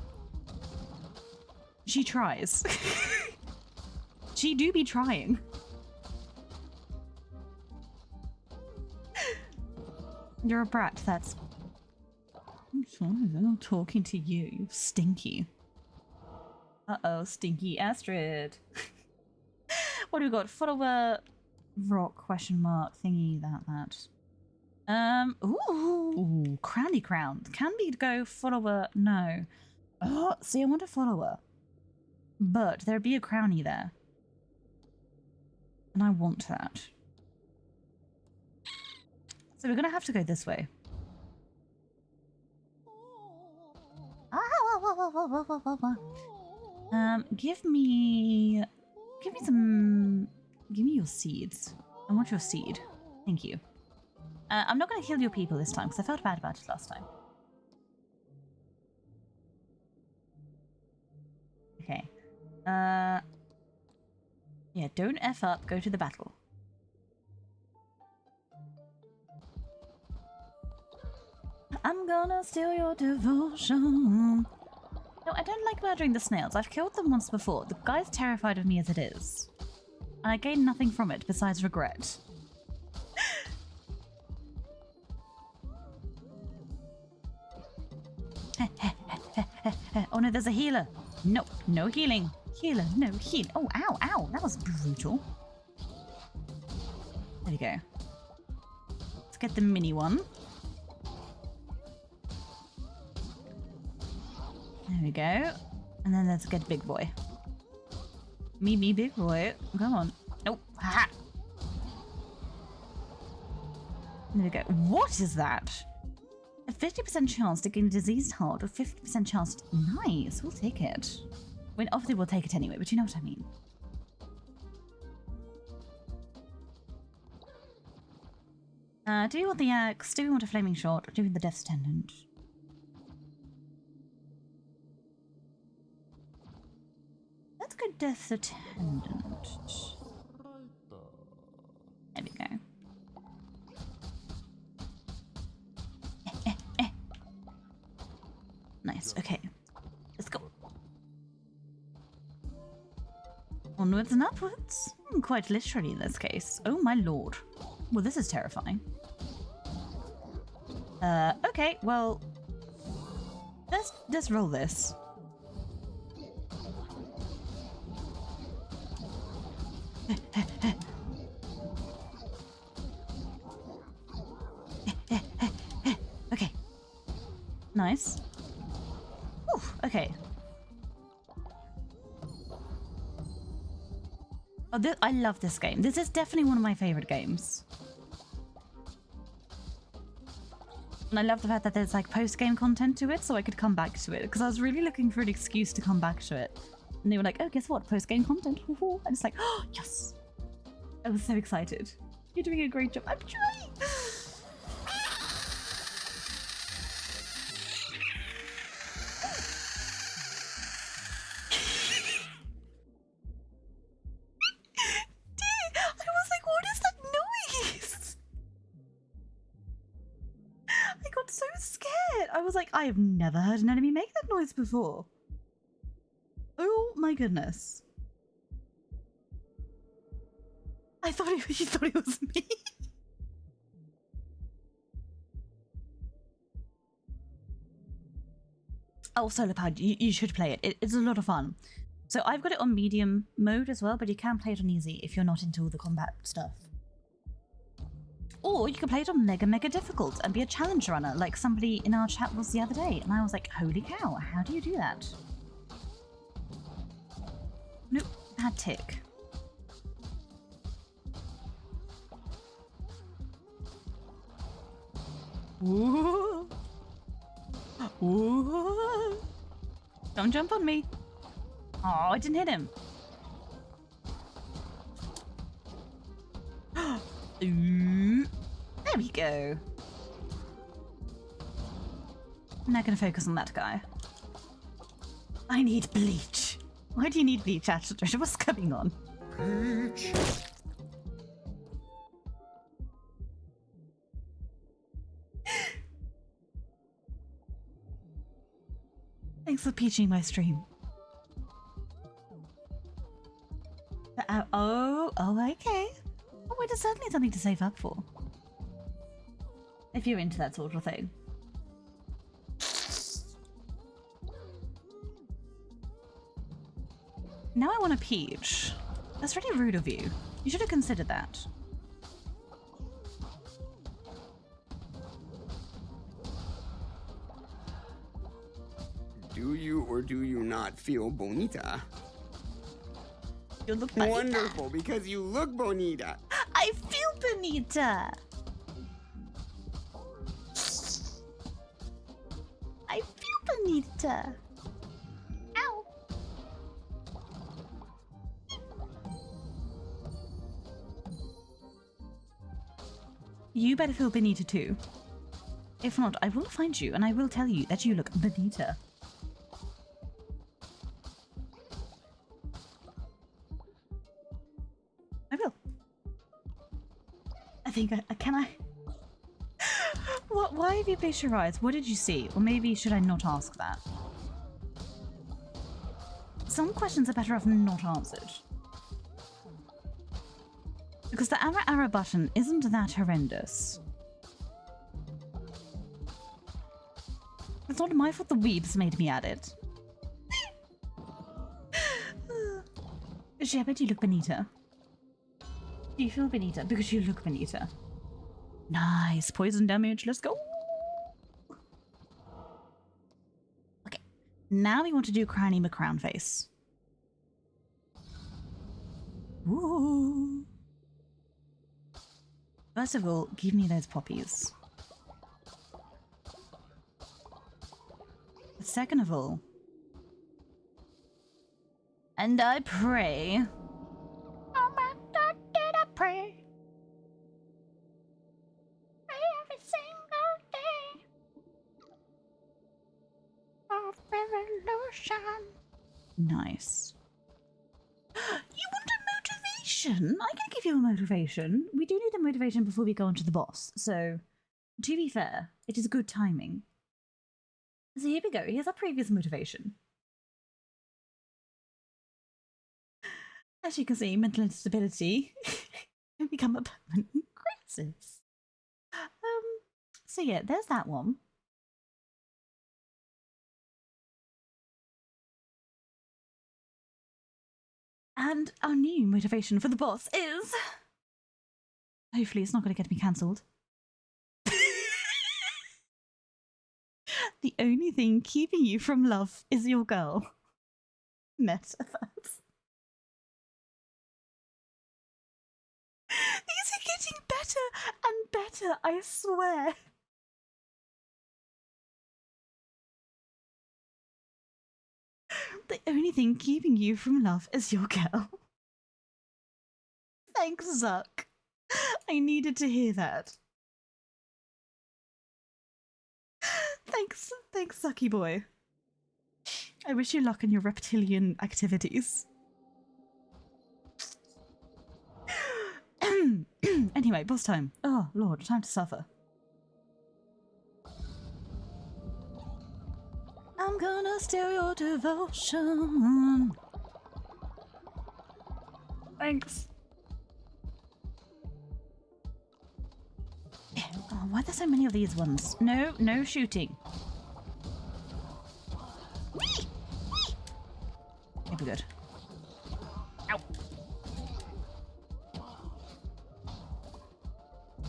She tries. She do be trying. You're a brat, that's... I'm sorry, I'm not talking to you, you stinky. Uh-oh, stinky Astrid. What do we got? Follower rock question mark thingy that. Ooh, crowny crown. Can we go follower? No. Oh, see, I want a follower. But there'd be a crowny there. And I want that. So we're gonna have to go this way. Give me your seeds. I want your seed. Thank you. I'm not going to heal your people this time because I felt bad about it last time. Okay. Yeah, don't F up, go to the battle. I'm gonna steal your devotion. No, I don't like murdering the snails. I've killed them once before. The guy's terrified of me as it is. And I gain nothing from it besides regret. Oh no, there's a healer. No, no healing. Healer, no heal. Oh, ow, ow. That was brutal. There we go. Let's get the mini one. There we go. And then let's get big boy. Me, big boy. Come on. Nope. Ha! There we go. What is that? A 50% chance to gain a diseased heart or 50% chance to... Nice. We'll take it. I mean, obviously we'll take it anyway, but you know what I mean. Do we want the axe? Do we want a flaming shot? Or do we want the death's attendant? Let's go death's attendant. There we go. Nice, okay. Let's go. Onwards and upwards. Quite literally in this case. Oh my lord. Well, this is terrifying. Okay, well... Let's roll this. Okay. Nice. Ooh, okay. Oh, I love this game. This is definitely one of my favorite games. And I love the fact that there's like post-game content to it, so I could come back to it. Because I was really looking for an excuse to come back to it. And they were like, oh, guess what? Post-game content. And it's like, oh, yes. I was so excited. You're doing a great job. I'm trying. I was like, what is that noise? I got so scared. I was like, I have never heard an enemy make that noise before. Oh my goodness. I thought he thought it was me. Oh, solar powered. You should play it. It's a lot of fun. So I've got it on medium mode as well, but you can play it on easy if you're not into all the combat stuff. Or you can play it on mega difficult and be a challenge runner like somebody in our chat was the other day. And I was like, holy cow, how do you do that? Nope, bad tick. Ooh. Ooh. Don't jump on me. Oh, I didn't hit him. Ooh. There we go. I'm not gonna focus on that guy. I need bleach. Why do you need bleach, Astrid? What's going on? Bleach. Thanks for peaching my stream. Oh, okay. Oh, it is certainly something to save up for. If you're into that sort of thing. Now I want a peach. That's really rude of you. You should have considered that. Do you or do you not feel bonita? You look bonita. Wonderful, because you look bonita. I feel bonita. I feel bonita. Ow. You better feel bonita too. If not, I will find you and I will tell you that you look bonita. I will. I think can I? What? Why have you placed your eyes? What did you see? Or maybe should I not ask that? Some questions are better off not answered. Because the arrow button isn't that horrendous. It's not my fault the weebs made me add it. Shepard, you look bonita. You feel bonita because you look bonita. Nice. Poison damage. Let's go. Okay. Now we want to do Cranny McCrown face. Ooh. First of all, give me those poppies. Second of all, and I pray. Oh my God, did I pray? Pray every single day of revolution. Nice. You want a motivation? I can give you a motivation. We do need a motivation before we go on to the boss. So, to be fair, it is good timing. So here we go. Here's our previous motivation. As you can see, mental instability can become a permanent crisis. So yeah, there's that one. And our new motivation for the boss is... Hopefully it's not going to get me cancelled. The only thing keeping you from love is your girl. Metaphors. These are getting better and better, I swear. The only thing keeping you from love is your girl. Thanks, Zuck. I needed to hear that. Thanks, Zucky boy. I wish you luck in your reptilian activities. Anyway, boss time. Oh, Lord, time to suffer. I'm gonna steal your devotion. Thanks. Oh, why are there so many of these ones? No shooting. Whee! Whee! It'll be good. Ow.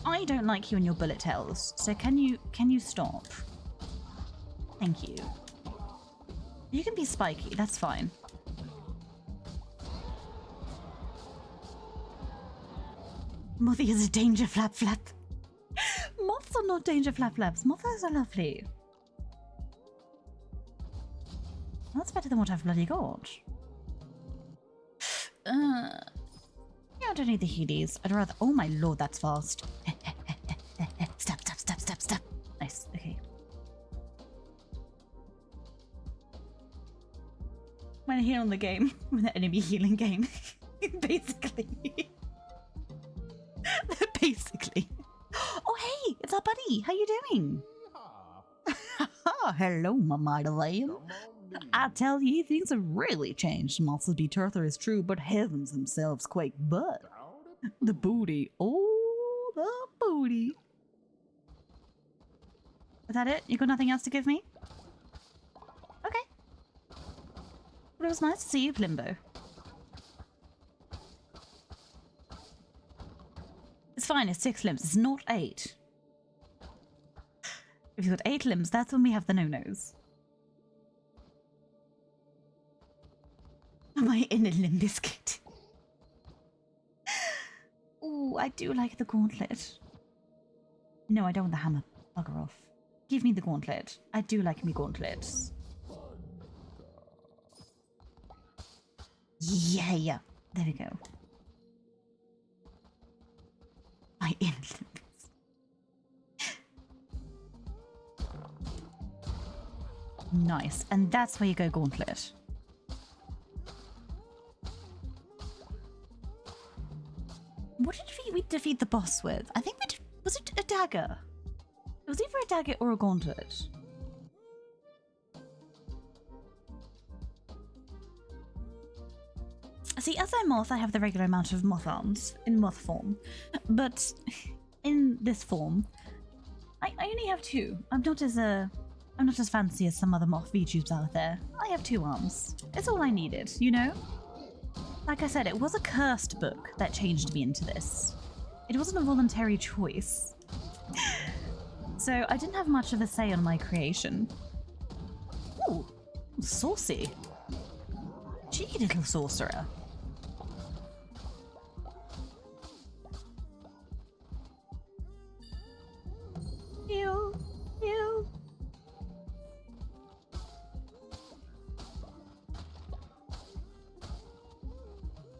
I don't like you and your bullet hells, so can you stop? Thank you. You can be spiky, that's fine. Mothy is a danger flap flap. Moths are not danger flap flaps. Moths are lovely. That's better than what I've bloody got. Yeah, I don't need the healies. I'd rather... Oh my lord, that's fast. Stop. Nice, okay. When I heal on the game, when the enemy healing game, basically. Basically. Oh hey, it's our buddy. How you doing? Hello, my mighty lame. I tell you, things have really changed. Moths be Turther is true, but heavens themselves quake. But the booty, oh, the booty. Is that it? You got nothing else to give me? Okay. Well, it was nice to see you, Plimbo. It's fine, it's 6 limbs, it's not 8. If you've got 8 limbs, that's when we have the no-nos. Am I in a limb biscuit? Ooh, I do like the gauntlet. No, I don't want the hammer. Bugger off. Give me the gauntlet. I do like me gauntlets. Yeah. There we go. My inner limbs. Nice. And that's where you go gauntlet. What did we defeat the boss with? I think we did... Was it a dagger? It was either a dagger or a gauntlet. See, as a moth, I have the regular amount of moth arms in moth form, but in this form, I only have 2. I'm not as fancy as some other moth VTubes out there. I have 2 arms. It's all I needed, you know? Like I said, it was a cursed book that changed me into this. It wasn't a voluntary choice. So I didn't have much of a say on my creation. Ooh, saucy. Cheeky little sorcerer. Ew.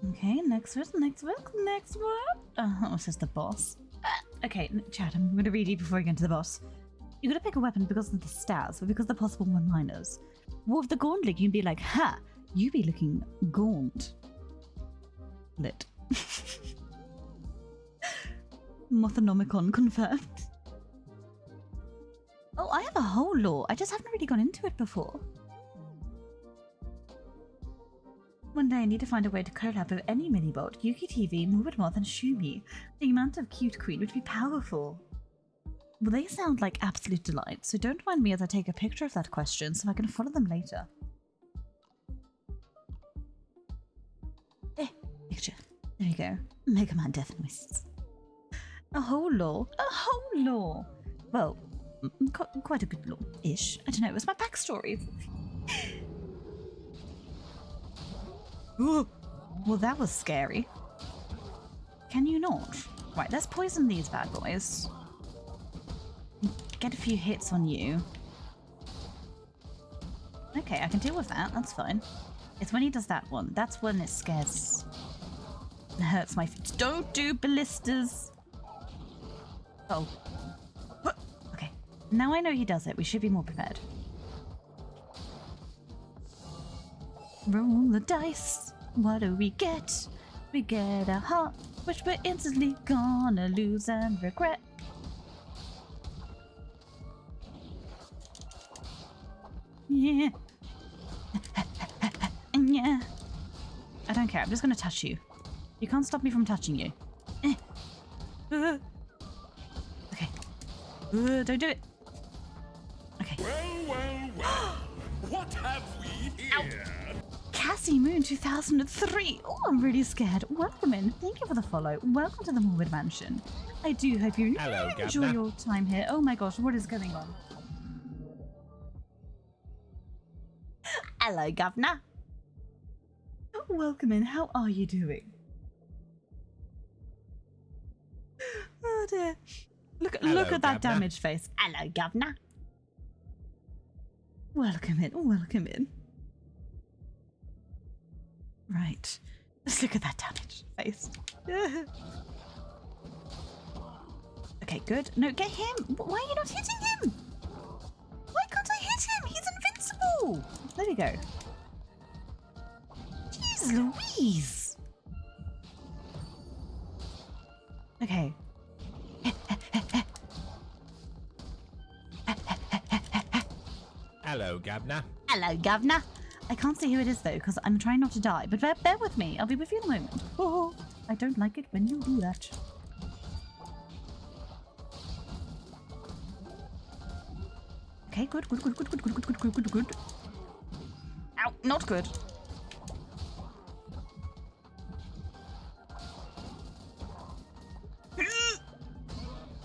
Okay, next word. Oh, this is the boss. Okay, chat, I'm going to read you before we get into the boss. You're going to pick a weapon because of the stats, but because of the possible one-liners. With the gauntlet, you'd be like, ha, you be looking gaunt. Lit. Mothonomicon confirmed. Oh, I have a whole lore. I just haven't really gone into it before. One day I need to find a way to collab with any minibot, Yuki TV, Move It Moth, and Shumi. The amount of cute queen would be powerful. Well, they sound like absolute delight, so don't mind me as I take a picture of that question so I can follow them later. Gotcha. There you go. Mega Man death noises. A whole lore? A whole lore! Well, quite a good lore-ish. I don't know, it was my backstory. Ooh. Well, that was scary. Can you not? Right, let's poison these bad boys. Get a few hits on you. Okay, I can deal with that. That's fine. It's when he does that one. That's when it scares... It hurts my feet. Don't do ballistas! Oh. Okay. Now I know he does it. We should be more prepared. Roll the dice. What do we get? We get a heart, which we're instantly gonna lose and regret. Yeah. Yeah. I don't care. I'm just gonna touch you. You can't stop me from touching you. Okay. Don't do it. Okay. Well. What have we here? Cassie Moon 2003. Oh, I'm really scared. Welcome in. Thank you for the follow. Welcome to the Morbid Mansion. I do hope you Hello, enjoy Governor. your time here. Oh my gosh, what is going on? Hello, Governor. Welcome in. How are you doing? Oh dear. Look at that Governor. damaged face. Hello, Governor. Welcome in. Welcome in. Right. Let's look at that damaged face. Okay, good. No, get him. Why are you not hitting him? Why can't I hit him? He's invincible. There we go. Jeez Louise. Okay. Hello, Governor. Hello, Governor. I can't see who it is though, because I'm trying not to die. But bear with me. I'll be with you in a moment. Oh, I don't like it when you do that. Okay, good. Ow, not good.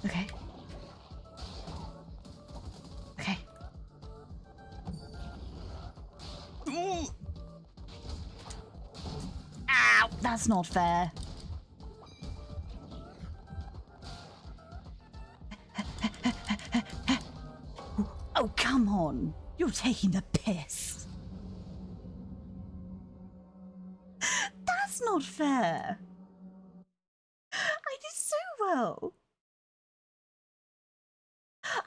Okay. Okay. Ooh. Ow, that's not fair. Oh, come on. You're taking the piss. That's not fair. I did so well.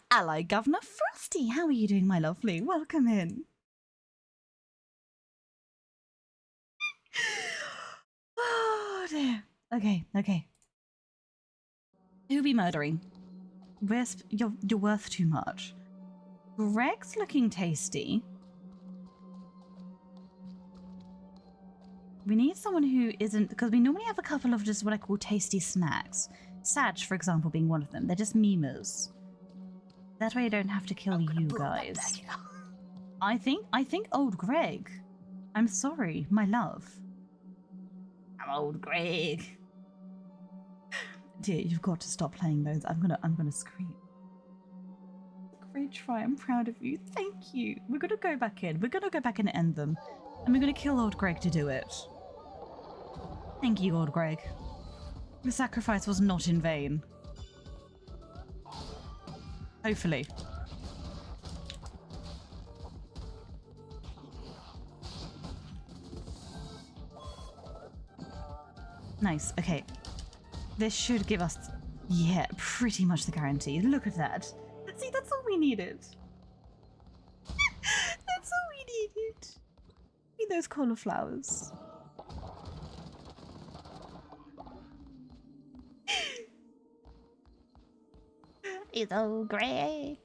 Hello, Governor Frosty. How are you doing, my lovely? Welcome in. Oh, dear. Okay. Who be murdering? Wisp, you're worth too much. Greg's looking tasty. We need someone who isn't, because we normally have a couple of just what I call tasty snacks. Sag, for example, being one of them. They're just memers. That way I don't have to kill you guys. I think old Greg. I'm sorry, my love. I'm old Greg. Dear, you've got to stop playing those. I'm gonna scream. Great try. I'm proud of you. Thank you. We're gonna go back in. We're gonna go back and end them. And we're gonna kill old Greg to do it. Thank you, old Greg. The sacrifice was not in vain. Hopefully. Nice. Okay. This should give us, yeah, pretty much the guarantee. Look at that. See, that's all we needed. That's all we needed. Be those cauliflowers. It's old Greg.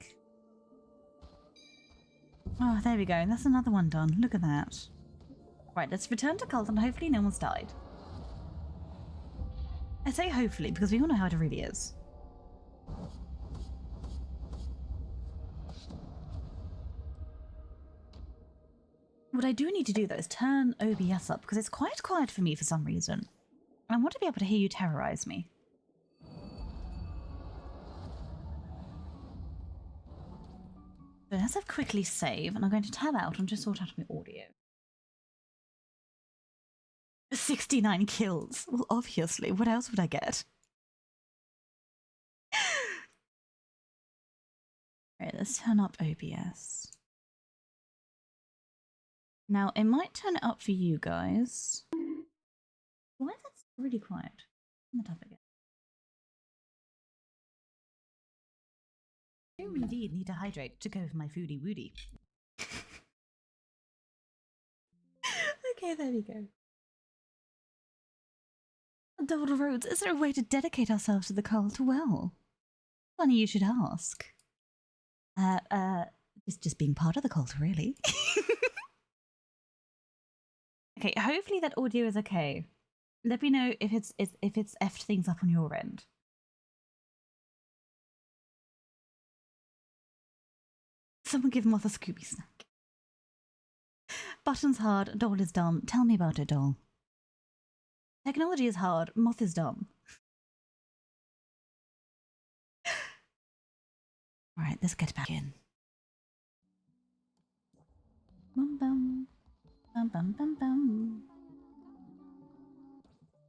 Oh, there we go. That's another one done. Look at that. Right, let's return to cult and hopefully no one's died. I say hopefully because we all know how it really is. What I do need to do though is turn OBS up because it's quite quiet for me for some reason. I want to be able to hear you terrorize me. So let's have quickly save, and I'm going to tab out and just sort out my audio. 69 kills. Well, obviously. What else would I get? Alright, let's turn up OBS. Now, it might turn it up for you guys. Why is that really quiet? Turn it up again. I do indeed need to hydrate to go for my foodie woody. Okay, there we go. Double Roads, is there a way to dedicate ourselves to the cult? Well, funny you should ask. Just being part of the cult, really. Okay, hopefully that audio is okay. Let me know if it's effed things up on your end. Someone give Moth a Scooby snack. Button's hard, doll is dumb. Tell me about it, doll. Technology is hard, Moth is dumb. Alright, let's get back in. Bum bum. Bum bum bum bum.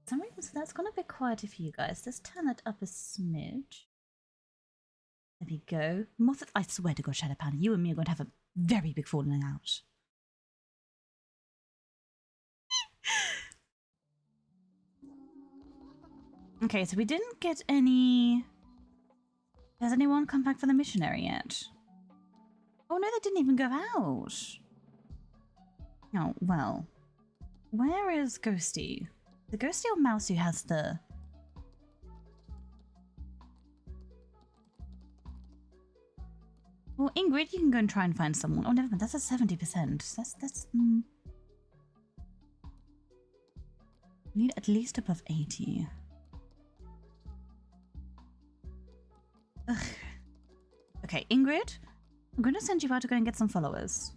For some reason, so that's gone a bit quieter for you guys. Let's turn it up a smidge. There we go. Moth, I swear to God, Shadowpan, you and me are going to have a very big falling out. Okay, so we didn't get any... Has anyone come back for the missionary yet? Oh no, they didn't even go out. Oh, well. Where is Ghosty? The Ghosty or Mouse who has the... Well, Ingrid, you can go and try and find someone. Oh, never mind, that's a 70%. That's... We need at least above 80. Ugh. Okay, Ingrid, I'm going to send you out to go and get some followers.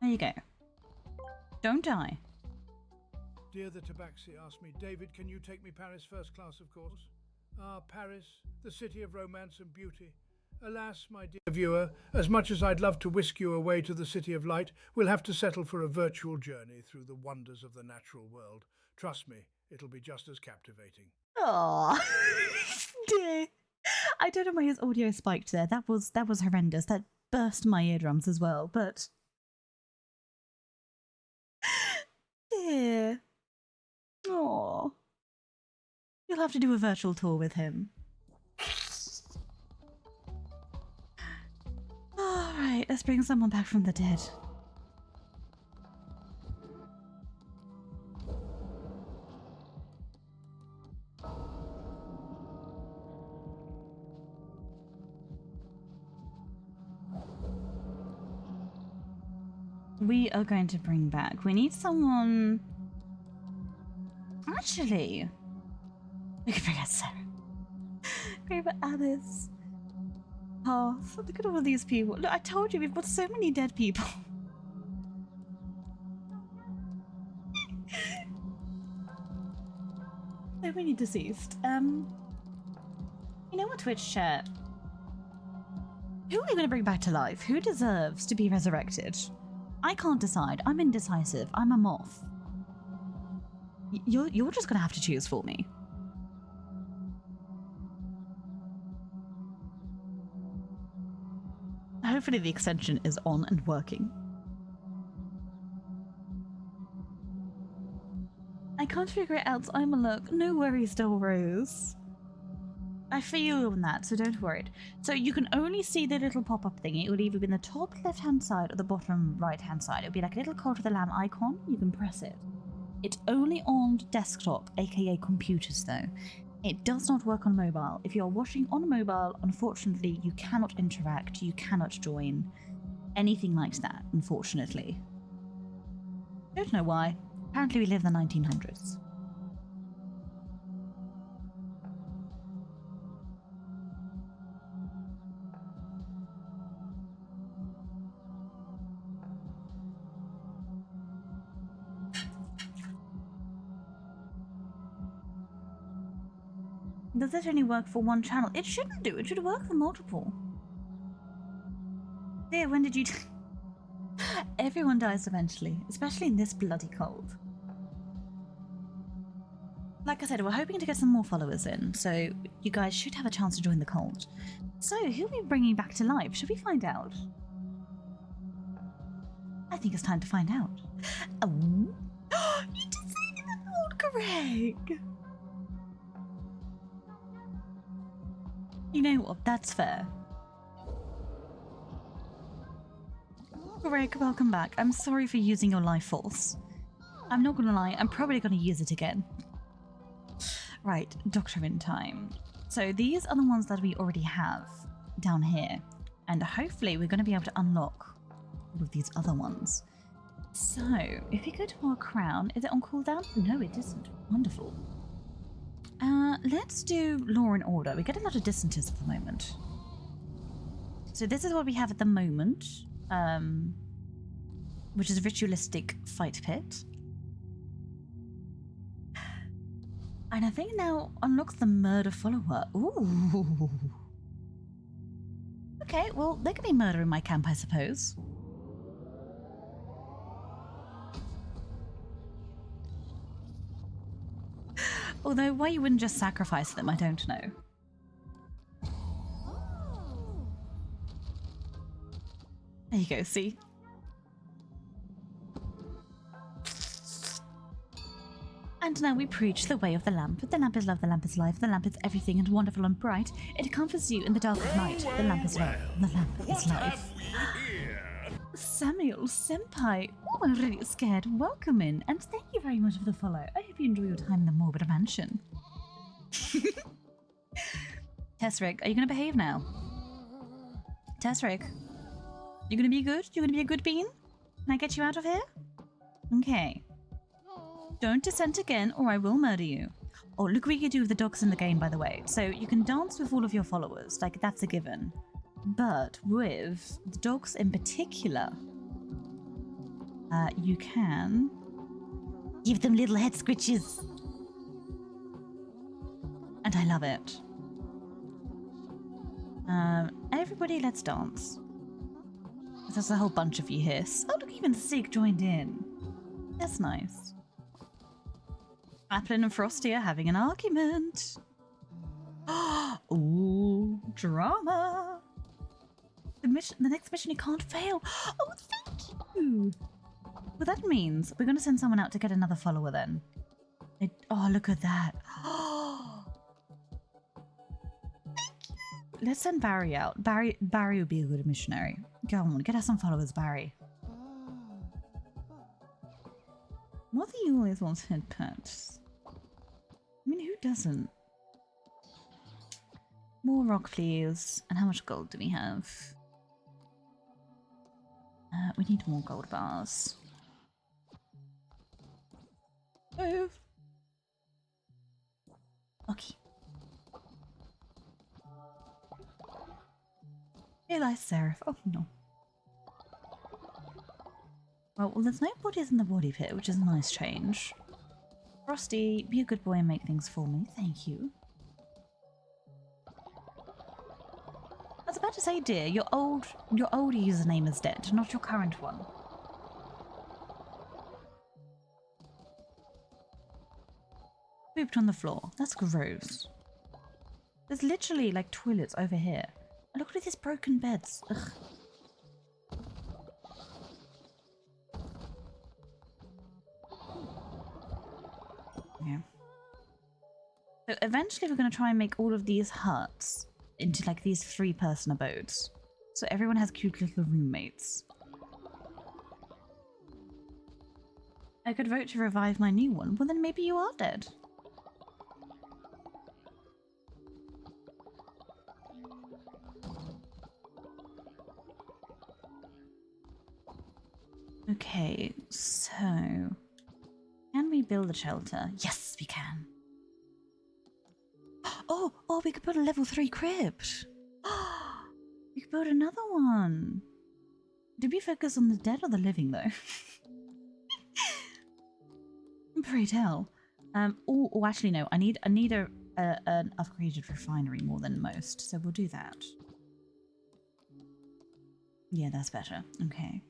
There you go. Don't die. Dear the Tabaxi asked me, David, can you take me Paris first class, of course? Ah, Paris, the city of romance and beauty. Alas, my dear viewer, as much as I'd love to whisk you away to the city of light, we'll have to settle for a virtual journey through the wonders of the natural world. Trust me, it'll be just as captivating. Aww. Dear. I don't know why his audio spiked there. That was horrendous. That burst my eardrums as well, but... Dear. Aww. You'll have to do a virtual tour with him. Alright, let's bring someone back from the dead. We are going to bring back... We need someone... Actually... We can bring out Sarah. Bring out Alice. Path. Look at all of these people. Look, I told you, we've got so many dead people. So many deceased. You know what, Twitch chat? Who are we going to bring back to life? Who deserves to be resurrected? I can't decide. I'm indecisive. I'm a moth. You're just going to have to choose for me. Hopefully the extension is on and working. I can't figure it out, so I'm a look. No worries, Doll Rose. I feel on that, so don't worry. So you can only see the little pop-up thingy. It would either be in the top left-hand side or the bottom right-hand side. It would be like a little Cult of the Lamb icon. You can press it. It's only on desktop, aka computers though. It does not work on mobile. If you're watching on mobile, unfortunately, you cannot interact, you cannot join. Anything like that, unfortunately. Don't know why. Apparently we live in the 1900s. Does it only work for one channel? It shouldn't do. It should work for multiple. Dear, when did you... Everyone dies eventually, especially in this bloody cold. Like I said, we're hoping to get some more followers in, so you guys should have a chance to join the cult. So, who are we bringing back to life? Should we find out? I think it's time to find out. Oh, you did say that, Lord Greg! You know what? That's fair. Greg, welcome back. I'm sorry for using your life force. I'm not gonna lie, I'm probably gonna use it again. Right, Doctor in Time. So these are the ones that we already have down here. And hopefully we're gonna be able to unlock all of these other ones. So, if you go to our crown, is it on cooldown? No, it isn't. Wonderful. Let's do Law and Order. We get a lot of dissenters at the moment. So this is what we have at the moment. Which is Ritualistic Fight Pit. And I think now unlocks the Murder Follower. Ooh. Okay, well, there can be murder in my camp, I suppose. Although, why you wouldn't just sacrifice them, I don't know. There you go, see? And now we preach the way of the lamp. The lamp is love, the lamp is life, the lamp is everything and wonderful and bright. It comforts you in the dark of night. The lamp is love, the lamp is life. Samuel Senpai, oh, I'm really scared. Welcome in, and thank you very much for the follow. I hope you enjoy your time in the Morbid Mansion. Tessrick, are you going to behave now? Tessrick, you going to be good? You going to be a good bean? Can I get you out of here? Okay. Don't dissent again, or I will murder you. Oh, look what you can do with the dogs in the game, by the way. So you can dance with all of your followers, like that's a given. But with the dogs in particular, you can give them little head scritches. And I love it. Everybody, let's dance. There's a whole bunch of you here. Oh, look, even Sig joined in. That's nice. Applin and Frosty are having an argument. Ooh, drama. The next mission you can't fail. Oh, thank you. Well, that means we're going to send someone out to get another follower then. Oh, look at that. Let's send Barry out. Barry would be a good missionary. Go on, get us some followers, Barry. What do you always want head pets? I mean, who doesn't? More rock, please. And how much gold do we have? We need more gold bars. Move. Okay. Here lies Seraph. Oh no. Well, there's no bodies in the body pit, which is a nice change. Frosty, be a good boy and make things for me. Thank you. I was about to say, dear, your old username is dead, not your current one. Pooped on the floor. That's gross. There's literally like toilets over here. And look at these broken beds. Ugh. Yeah. So eventually we're going to try and make all of these huts into like these 3-person abodes. So everyone has cute little roommates. I could vote to revive my new one. Well, then maybe you are dead. Okay, so can we build a shelter? Yes, we can. Oh, we could put a level 3 crypt. We could build another one. Did we focus on the dead or the living though? Pray tell. Oh, actually no. I need an upgraded refinery more than most, so we'll do that. Yeah, that's better. Okay.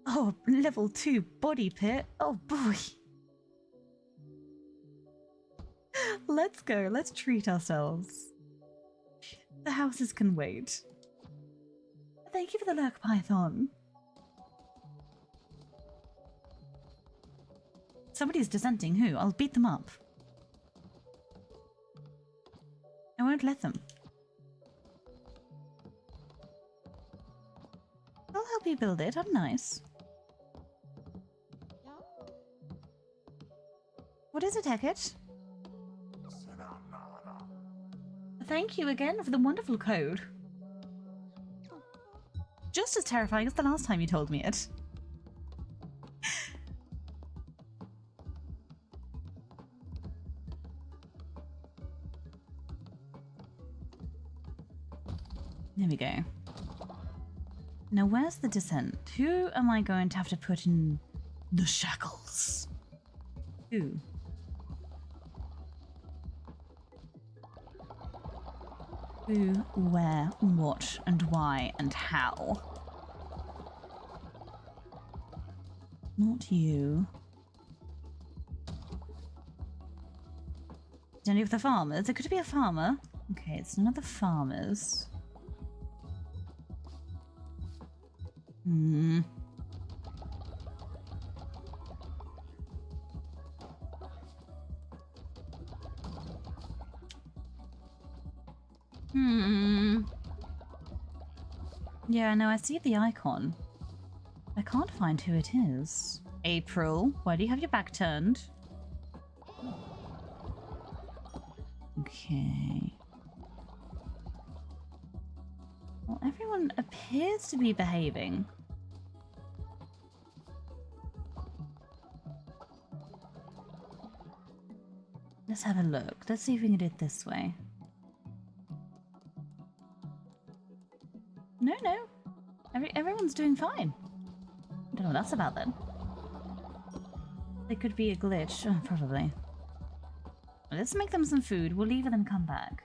Oh, level 2 body pit. Oh boy. Let's go. Let's treat ourselves. The houses can wait. Thank you for the lurk, Python. Somebody's dissenting. Who? I'll beat them up. I won't let them. I'll help you build it. I'm nice. What is it, Hecate? Thank you again for the wonderful code. Just as terrifying as the last time you told me it. There we go. Now where's the descent? Who am I going to have to put in the shackles? Who? Who, where, what, and why, and how? Not you. Is any of the farmers? There could be a farmer. Okay, it's none of the farmers. Hmm. Yeah, no, I see the icon. I can't find who it is. April, why do you have your back turned? Okay. Well, everyone appears to be behaving. Let's have a look. Let's see if we can do it this way. No, no. Everyone's doing fine. I don't know what that's about then. There could be a glitch. Oh, probably. Let's make them some food. We'll leave and then come back.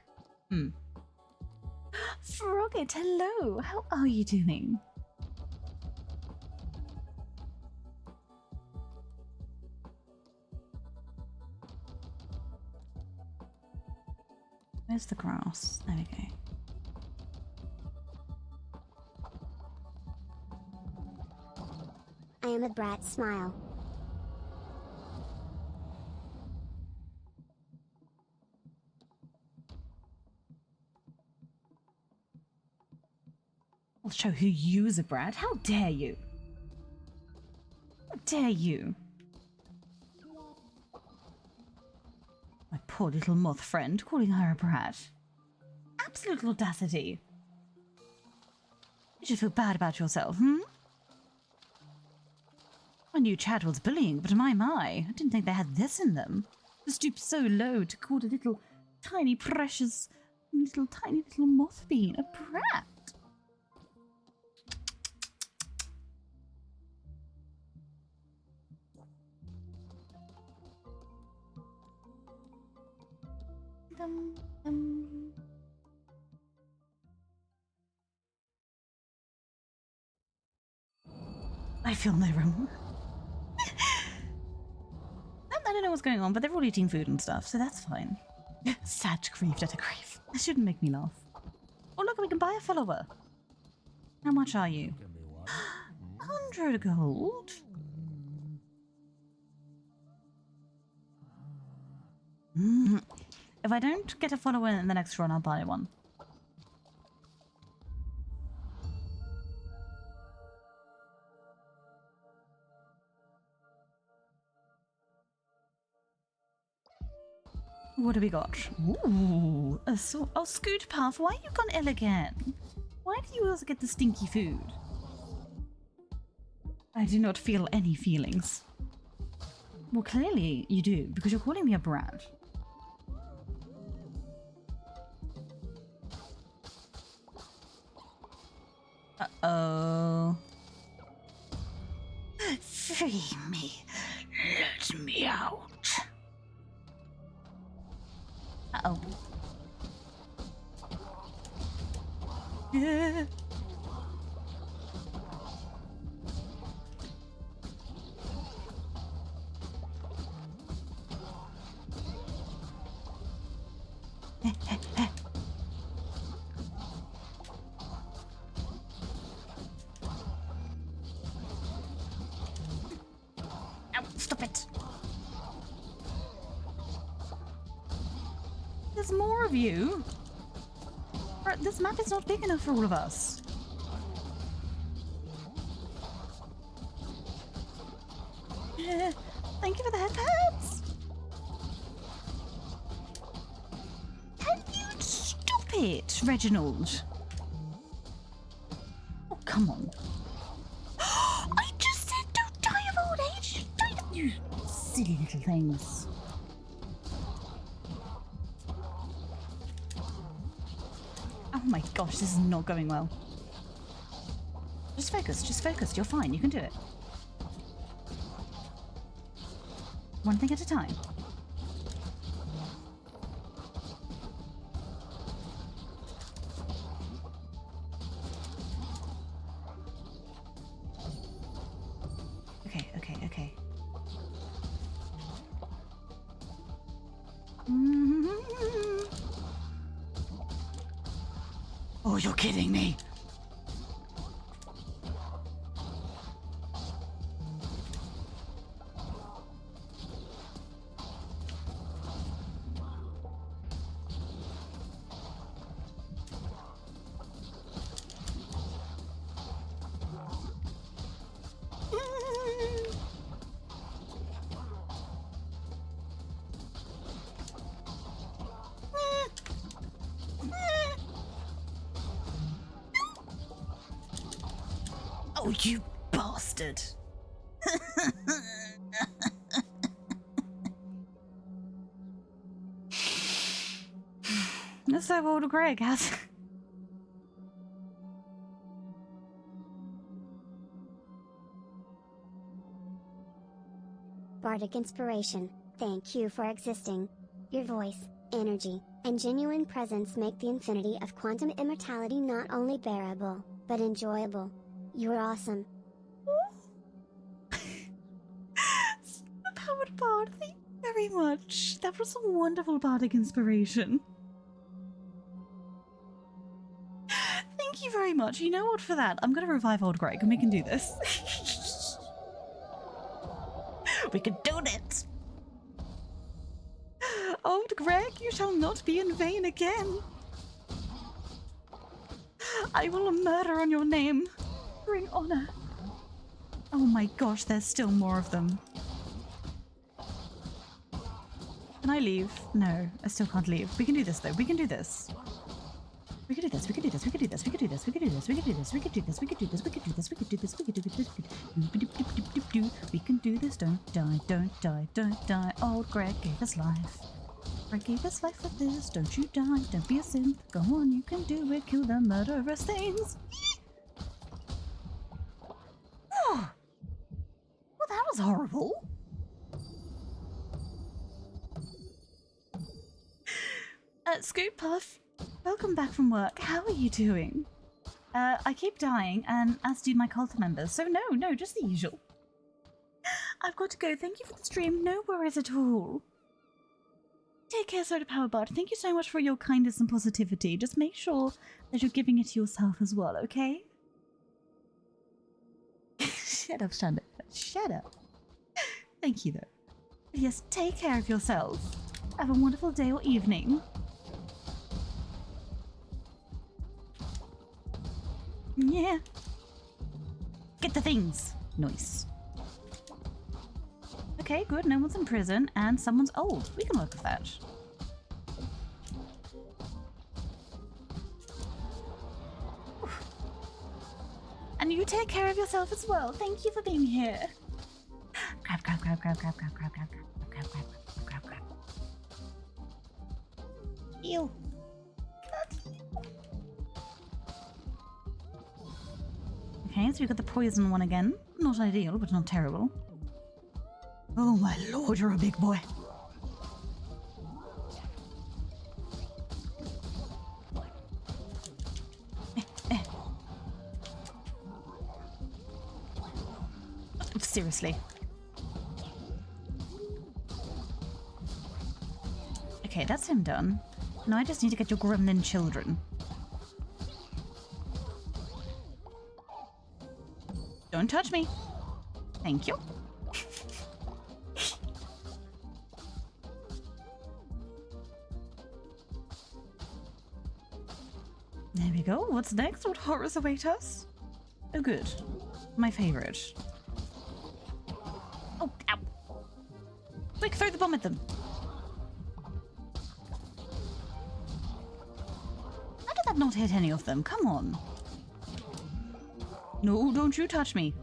Frogget, hello. How are you doing? Where's the grass? There we go. I am a brat. Smile. I'll show who you's a brat. How dare you? How dare you? My poor little moth friend, calling her a brat. Absolute audacity. You should feel bad about yourself, I knew Chadwell's bullying, but my, I didn't think they had this in them. To stoop so low to call a little tiny precious, tiny little moth bean a brat. I feel no room. I don't know what's going on, but they're all eating food and stuff, so that's fine. Sad grieved at a grief. That shouldn't make me laugh. Oh look, we can buy a follower. How much are you? 100 gold? If I don't get a follower in the next run, I'll buy one. What do we got? Ooh, oh, Scoot Puff, why you gone ill again? Why do you also get the stinky food? I do not feel any feelings. Well, clearly you do, because you're calling me a brat. Uh-oh. Free me. Let me out. Oh. Yeah. Ow, stop it. There's more of you. Right, this map is not big enough for all of us. Thank you for the headpads. Can you stop it, Reginald? Oh, come on. I just said don't die of old age. Die of you silly little things. Oh my gosh, this is not going well. Just focus, you're fine, you can do it. One thing at a time. Okay. Oh, you're kidding me. Oh, you bastard. That's so old Greg has. Bardic inspiration, thank you for existing. Your voice, energy, and genuine presence make the infinity of quantum immortality not only bearable, but enjoyable. You're awesome. Powered Bard, thank you very much. That was a wonderful bardic inspiration. Thank you very much. You know what, for that, I'm going to revive old Greg and we can do this. We can do it. Old Greg, you shall not be in vain again. I will murder on your name. Bring honor. Oh my gosh, there's still more of them. Can I leave? No, I still can't leave. We can do this though. We can do this. We can do this. We can do this. We can do this. We can do this. We can do this. We can do this. We can do this. We can do this. We can do this. We can do this. We can do this. We can do this. Don't die. Don't die. Don't die. Old Greg gave us life. Greg gave us life for this. Don't you die. Don't be a synth. Go on, you can do it. Kill the murderous things. Oh, well, that was horrible. Scoop Puff, welcome back from work. How are you doing? I keep dying, and as do my cult members, so no, just the usual. I've got to go. Thank you for the stream. No worries at all. Take care, Soda Power Bard. Thank you so much for your kindness and positivity. Just make sure that you're giving it to yourself as well, okay? Shut up, Shanda. Shut up. Thank you, though. Yes, take care of yourself. Have a wonderful day or evening. Yeah. Get the things. Nice. Okay, good. No one's in prison and someone's old. We can work with that. Oof. And you take care of yourself as well. Thank you for being here. Grab. Ew. Okay, so we've got the poison one again. Not ideal, but not terrible. Oh my lord, you're a big boy. Seriously. Okay, that's him done. Now I just need to get your gremlin children. Don't touch me. Thank you. There we go. What's next? What horrors await us? Oh, good. My favorite. Oh, ow. Quick, throw the bomb at them. How did that not hit any of them? Come on. No, don't you touch me.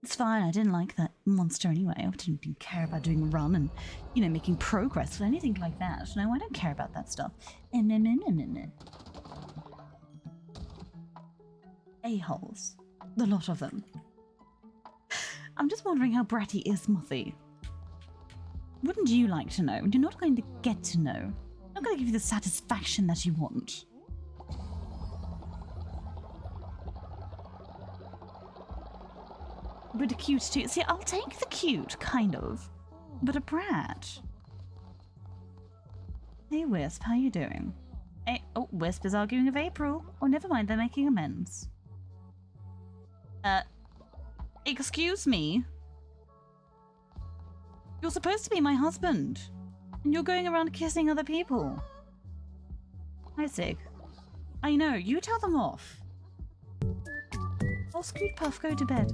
It's fine, I didn't like that monster anyway. I didn't care about doing a run and, you know, making progress or anything like that. No, I don't care about that stuff. A-holes. The lot of them. I'm just wondering how bratty is Mothy. Wouldn't you like to know? You're not going to get to know. I'm not going to give you the satisfaction that you want. But a cute too. See, I'll take the cute, kind of. But a brat. Hey Wisp, how you doing? Hey, oh, Wisp is arguing with April. Oh, never mind, they're making amends. Excuse me? You're supposed to be my husband. And you're going around kissing other people. Hi, Sig. I know, you tell them off. Oh, Scoot Puff, go to bed.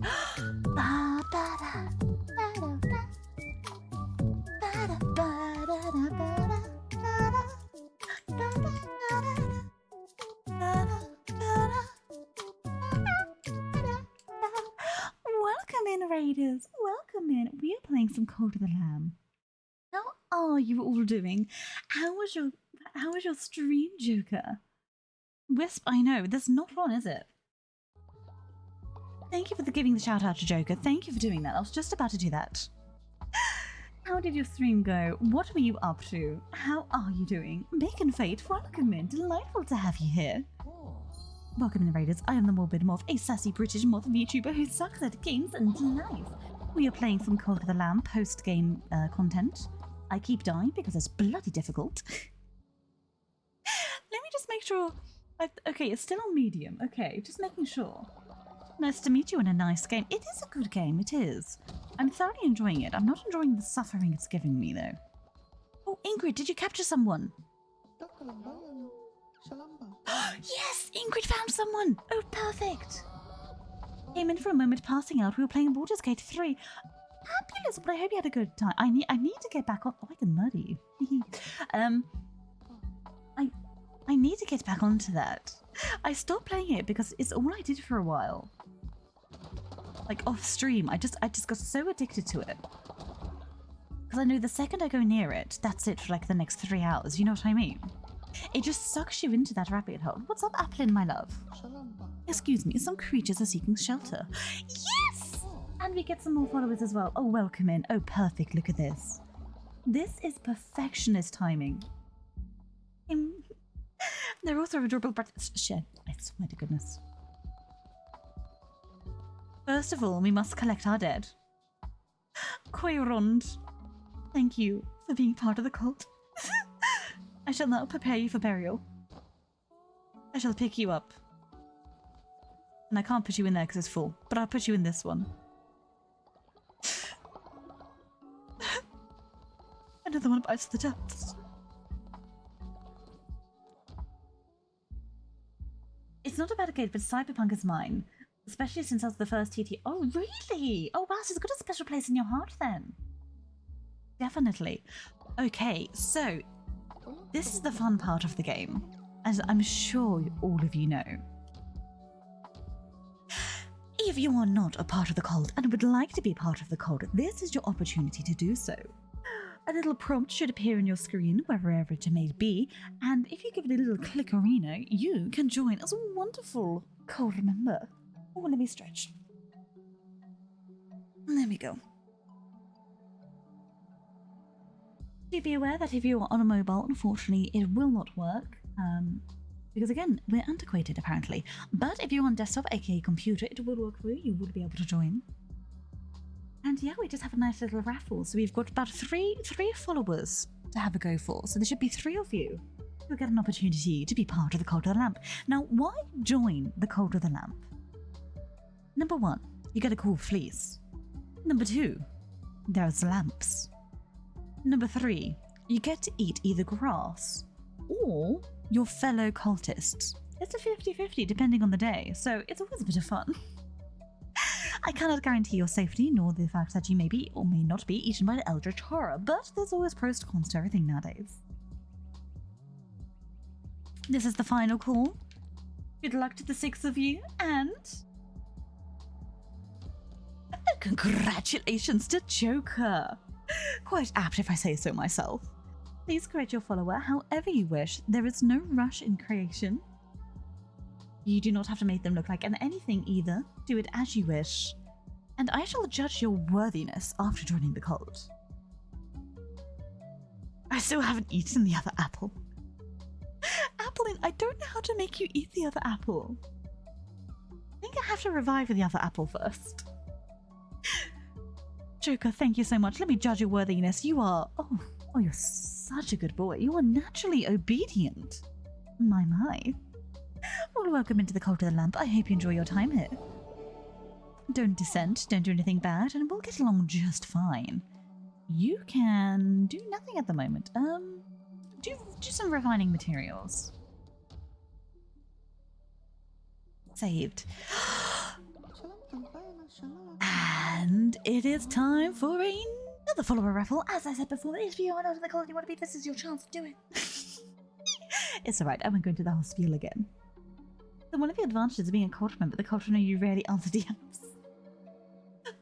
Welcome in, Raiders. Welcome in. We are playing some Cult of the Lamb. How are you all doing? How was your stream, Joker? Wisp, I know. That's not on, is it? Thank you for giving the shout out to Joker. Thank you for doing that. I was just about to do that. How did your stream go? What were you up to? How are you doing? Bacon Fate, welcome in. Delightful to have you here. Welcome in, Raiders. I am the Morbid Moth, a sassy British moth VTuber who sucks at games and life. We are playing some Cult of the Lamb post-game content. I keep dying because it's bloody difficult. Let me just make sure... Okay, it's still on medium. Okay, just making sure. Nice to meet you in a nice game. It is a good game, it is. I'm thoroughly enjoying it. I'm not enjoying the suffering it's giving me, though. Oh, Ingrid, did you capture someone? Yes, Ingrid found someone. Oh, perfect. Came in for a moment, passing out. We were playing Baldur's Gate 3. Fabulous, but I hope you had a good time. I need to get back on. Oh, I can murder you. I need to get back onto that. I stopped playing it because it's all I did for a while. Like off stream, I just got so addicted to it. Because I know the second I go near it, that's it for like the next 3 hours. You know what I mean? It just sucks you into that rabbit hole. What's up, Applin, my love? Excuse me, some creatures are seeking shelter. Yes! And we get some more followers as well. Oh, welcome in. Oh, perfect. Look at this. This is perfectionist timing. They're also adorable brothers. Shit, I swear to goodness. First of all, we must collect our dead. Coirond, thank you for being part of the cult. I shall now prepare you for burial. I shall pick you up. And I can't put you in there because it's full, but I'll put you in this one. Another one bites the dust. It's not a bad game, but Cyberpunk is mine. Especially since I was the first TT. Oh, really? Oh, wow, so it's got a special place in your heart then. Definitely. Okay, so this is the fun part of the game, as I'm sure all of you know. If you are not a part of the cult and would like to be part of the cult, this is your opportunity to do so. A little prompt should appear on your screen, wherever it may be, and if you give it a little clickerino, you can join as a wonderful cult member. Oh, let me stretch. There we go. Do be aware that if you are on a mobile, unfortunately, it will not work. Because again, we're antiquated apparently. But if you're on desktop, aka computer, it will work for you. You will be able to join. And yeah, we just have a nice little raffle. So we've got about three followers to have a go for. So there should be 3 of you who get an opportunity to be part of the Cult of the Lamp. Now, why join the Cult of the Lamp? Number 1, you get a cool fleece. Number 2, there's lamps. Number 3, you get to eat either grass or your fellow cultists. It's a 50-50 depending on the day, so it's always a bit of fun. I cannot guarantee your safety, nor the fact that you may be or may not be eaten by an eldritch horror, but there's always pros and cons to everything nowadays. This is the final call. Good luck to the 6 of you, and congratulations to Joker! Quite apt if I say so myself. Please create your follower however you wish. There is no rush in creation. You do not have to make them look like anything either. Do it as you wish. And I shall judge your worthiness after joining the cult. I still haven't eaten the other apple. Applein, I don't know how to make you eat the other apple. I think I have to revive the other apple first. Joker, thank you so much. Let me judge your worthiness. You are... Oh, you're such a good boy. You are naturally obedient. My. Well, welcome into the Cult of the Lamp. I hope you enjoy your time here. Don't dissent, don't do anything bad, and we'll get along just fine. You can do nothing at the moment. Do some refining materials. Saved. And it is time for another follower raffle. As I said before, if you are not in the cult, you want to be, this is your chance to do it. It's alright, I won't go into the whole spiel again. So one of the advantages of being a cult member, the cult will know you rarely answer DMs.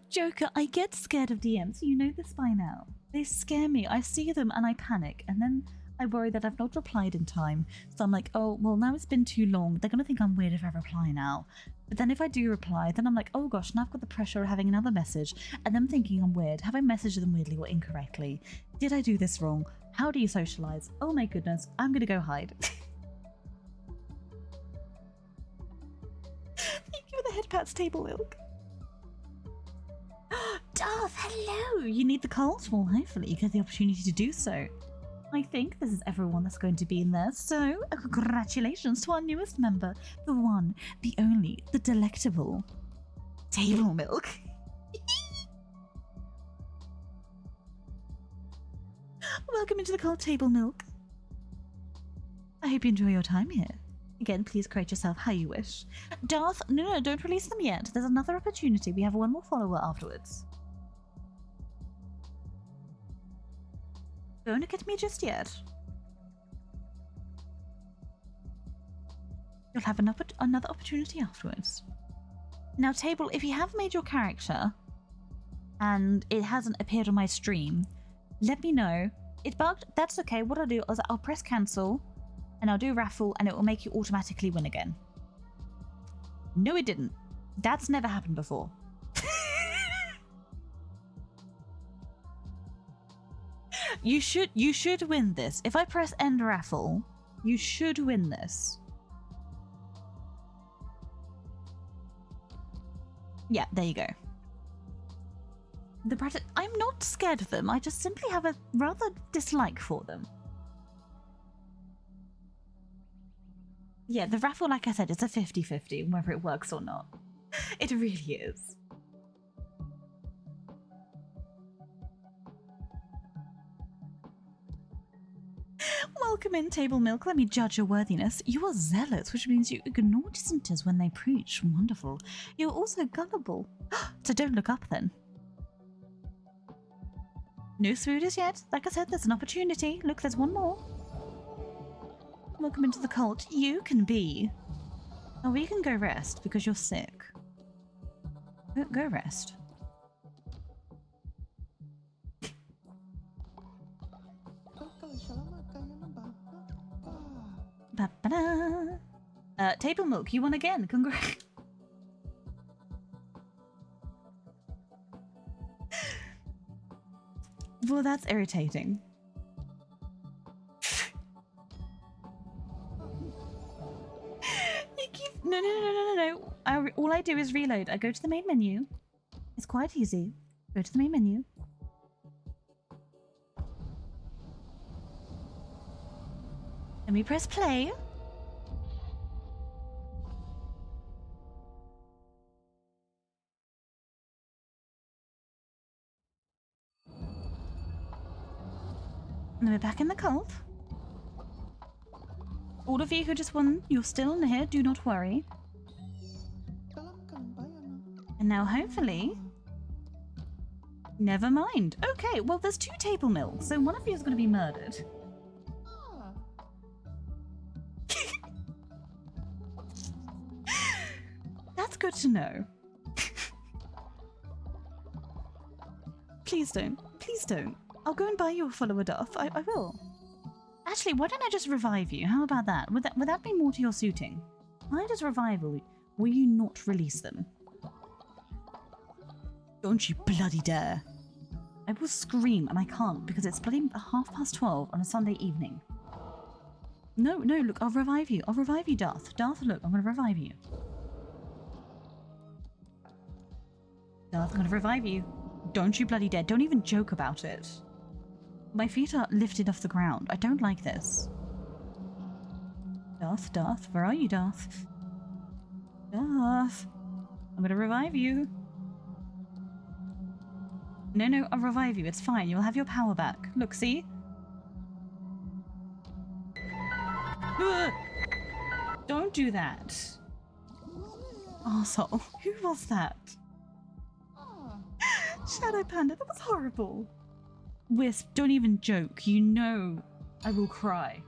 Joker, I get scared of DMs, you know this by now. They scare me, I see them and I panic, and then I worry that I've not replied in time. So I'm like, oh, well now it's been too long, they're gonna think I'm weird if I reply now. But then if I do reply, then I'm like, oh gosh, now I've got the pressure of having another message, and them thinking I'm weird. Have I messaged them weirdly or incorrectly? Did I do this wrong? How do you socialize? Oh my goodness, I'm gonna go hide. Thank you for the head pats, table milk. Darth, hello! You need the cult? Well, hopefully you get the opportunity to do so. I think this is everyone that's going to be in there, so congratulations to our newest member, the one, the only, the delectable Table Milk. Welcome into the cult, Table Milk. I hope you enjoy your time here. Again, please create yourself how you wish. Darth, no, don't release them yet. There's another opportunity. We have one more follower afterwards. Don't look at me just yet. You'll have another opportunity afterwards. Now, Table, if you have made your character and it hasn't appeared on my stream, let me know. It bugged. That's okay. What I'll do is I'll press cancel and I'll do raffle and it will make you automatically win again. No, it didn't. That's never happened before. You should win this. If I press end raffle, you should win this. Yeah, there you go. I'm not scared of them. I just simply have a rather dislike for them. Yeah, the raffle, like I said, it's a 50-50, whether it works or not. It really is. Welcome in, Table Milk. Let me judge your worthiness. You are zealous, which means you ignore dissenters when they preach. Wonderful. You're also gullible. So don't look up then. No spoilers yet. Like I said, there's an opportunity. Look, there's one more. Welcome into the cult. You can be... Oh, we can go rest because you're sick. Go rest. Table Milk, you won again. Congrats. Well, that's irritating. You keep... No. All I do is reload. I go to the main menu. It's quite easy. Go to the main menu. Let me press play. And we're back in the cult. All of you who just won, you're still in here, do not worry. And now hopefully... Never mind. Okay, well there's 2 table milks, so one of you is going to be murdered. That's good to know. Please don't. Please don't. I'll go and buy you a follower, Duff. I will. Actually, why don't I just revive you? How about that? Would that be more to your suiting? I just revive you. Will you not release them? Don't you bloody dare. I will scream, and I can't because it's bloody 12:30 on a Sunday evening. No, look, I'll revive you. I'll revive you, Darth. Darth, look, I'm going to revive you. Darth, I'm going to revive you. Don't you bloody dare. Don't even joke about it. My feet are lifted off the ground. I don't like this. Darth, where are you, Darth? Darth, I'm going to revive you. No, I'll revive you. It's fine. You'll have your power back. Look, see? Don't do that. Arsehole. Who was that? Shadow Panda, that was horrible. Wisp, don't even joke. You know I will cry.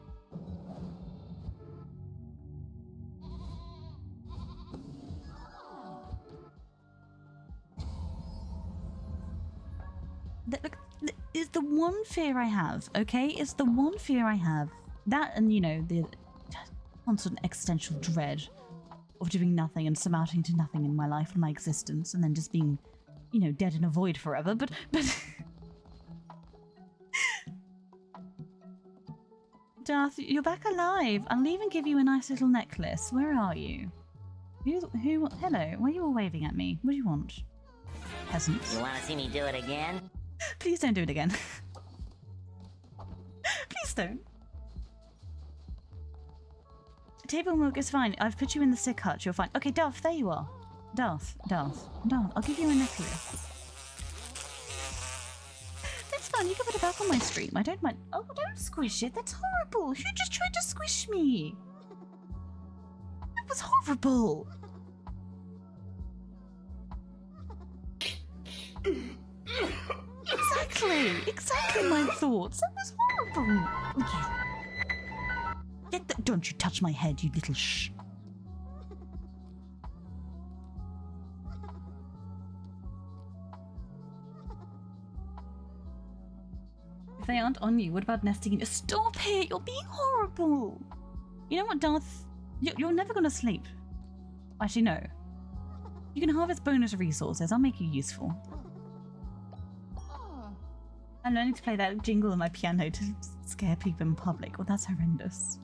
It's the one fear I have, okay? It's the one fear I have. That and, you know, the constant existential dread of doing nothing and surmounting to nothing in my life and my existence and then just being, you know, dead in a void forever, but... Darth, you're back alive. I'll even give you a nice little necklace. Where are you? Who? Hello, why are you all waving at me? What do you want? Peasants. You want to see me do it again? Please don't do it again. Please don't. Table milk is fine. I've put you in the sick hut. You're fine. Okay, Darth, there you are. Darth, I'll give you a necklace. That's fine. You can put it back on my stream. I don't mind. Oh, don't squish it. That's horrible. Who just tried to squish me? It was horrible. Exactly my thoughts. That was horrible. Don't you touch my head, you little shh. If they aren't on you, what about nesting in you? Stop it! You're being horrible! You know what, Darth? You're never gonna sleep. Actually, no. You can harvest bonus resources. I'll make you useful. I'm learning to play that jingle on my piano to scare people in public. Well, that's horrendous.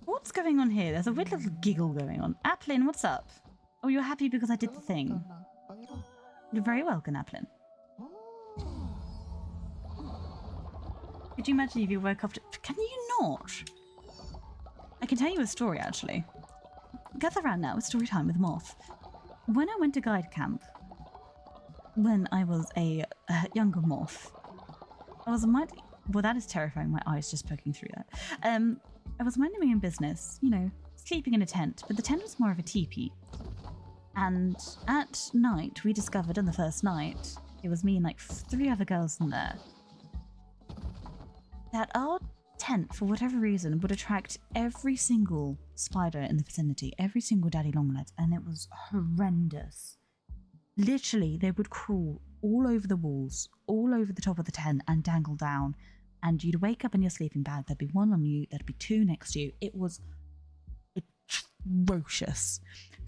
What's going on here? There's a weird little giggle going on. Applin, what's up? Oh, you're happy because I did the thing. You're very welcome, Applin. Could you imagine if you woke up to... Can you not? I can tell you a story, actually. Gather round now, it's story time with Moth. When I went to guide camp, when I was a younger Moth, I was well, that is terrifying, my eyes just poking through that. I was minding my own business, you know, sleeping in a tent, but the tent was more of a teepee. And at night, we discovered on the first night, it was me and like 3 other girls in there, that our tent, for whatever reason, would attract every single spider in the vicinity, every single daddy longlegs, and it was horrendous. Literally, they would crawl all over the walls, all over the top of the tent, and dangle down. And you'd wake up in your sleeping bag, there'd be 1 on you, there'd be 2 next to you. It was atrocious.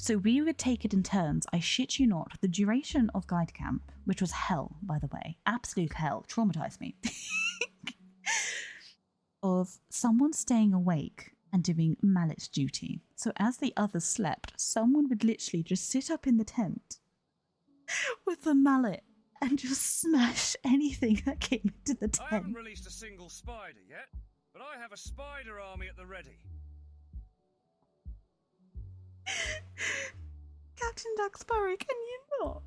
So we would take it in turns. I shit you not. The duration of guide camp, which was hell, by the way, absolute hell, traumatized me, of someone staying awake and doing mallet duty. So as the others slept, someone would literally just sit up in the tent with a mallet and just smash anything that came into the tent. I haven't released a single spider yet, but I have a spider army at the ready. Captain Duxbury, can you not?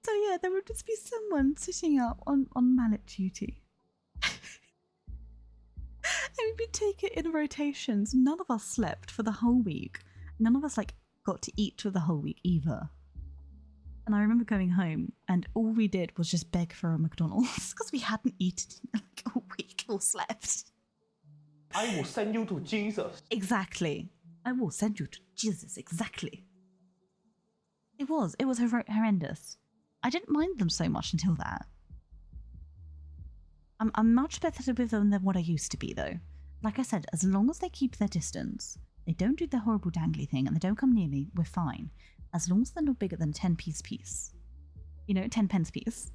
So yeah, there would just be someone sitting up on mallet duty. And we'd take it in rotations. None of us slept for the whole week. None of us got to eat for the whole week either. And I remember going home and all we did was just beg for a McDonald's because we hadn't eaten in a week or slept. I will send you to Jesus. Exactly. I will send you to Jesus, exactly. It was horrendous. I didn't mind them so much until that. I'm much better with them than what I used to be, though. Like I said, as long as they keep their distance, they don't do the horrible dangly thing, and they don't come near me, we're fine. As long as they're not bigger than a 10-piece piece. You know, 10 pence piece.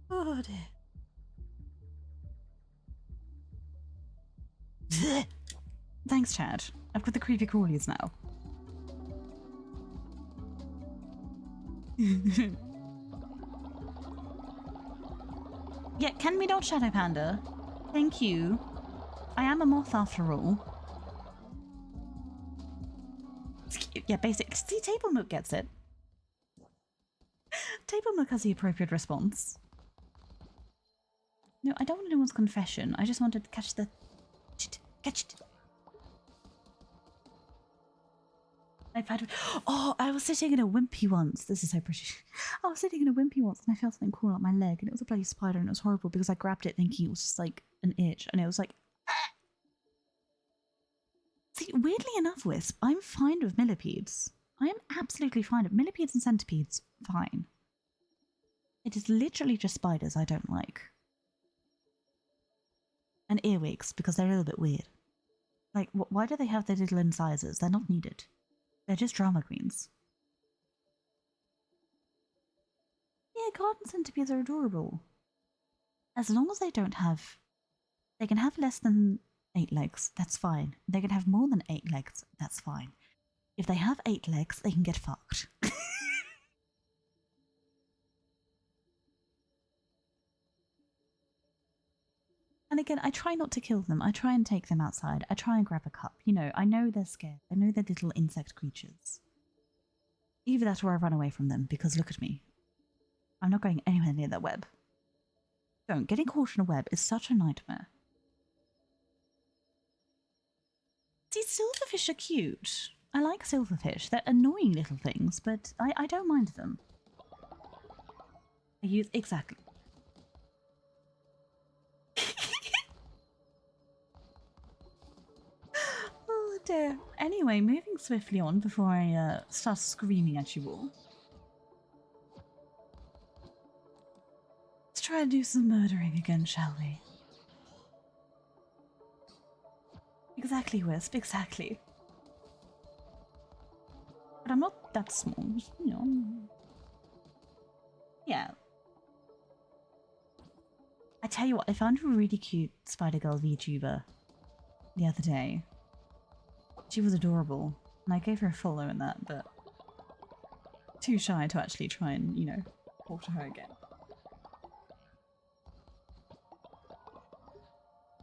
Oh dear. Thanks, Chad. I've got the creepy crawlies now. Yeah, can we not, Shadow Panda? Thank you. I am a moth after all. Yeah, basic. See, Table Milk gets it. Table Milk has the appropriate response. No, I don't want anyone's confession. I just wanted to catch the... Catch it. I was sitting in a wimpy once. This is so British. I was sitting in a wimpy once and I felt something crawl up my leg and it was a bloody spider and it was horrible because I grabbed it thinking it was just like an itch and it was like... See, weirdly enough, Wisp, I'm fine with millipedes. I am absolutely fine with millipedes and centipedes. Fine. It is literally just spiders I don't like. And earwigs because they're a little bit weird. Like, why do they have their little incisors? They're not needed. They're just drama queens. Yeah, garden centipedes are adorable. As long as they don't have... They can have less than 8 legs, that's fine. They can have more than 8 legs, that's fine. If they have 8 legs, they can get fucked. And again, I try not to kill them. I try and take them outside. I try and grab a cup. You know, I know they're scared. I know they're little insect creatures. Either that or I run away from them, because look at me. I'm not going anywhere near that web. Don't. Getting caught in a web is such a nightmare. See, silverfish are cute. I like silverfish. They're annoying little things, but I don't mind them. I use... Exactly. Oh dear. Anyway, moving swiftly on before I start screaming at you all. Let's try and do some murdering again, shall we? Exactly, Wisp, exactly. But I'm not that small, you know. Yeah. I tell you what, I found a really cute Spider Girl VTuber the other day. She was adorable, and I gave her a follow in that, but too shy to actually try and, you know, talk to her again.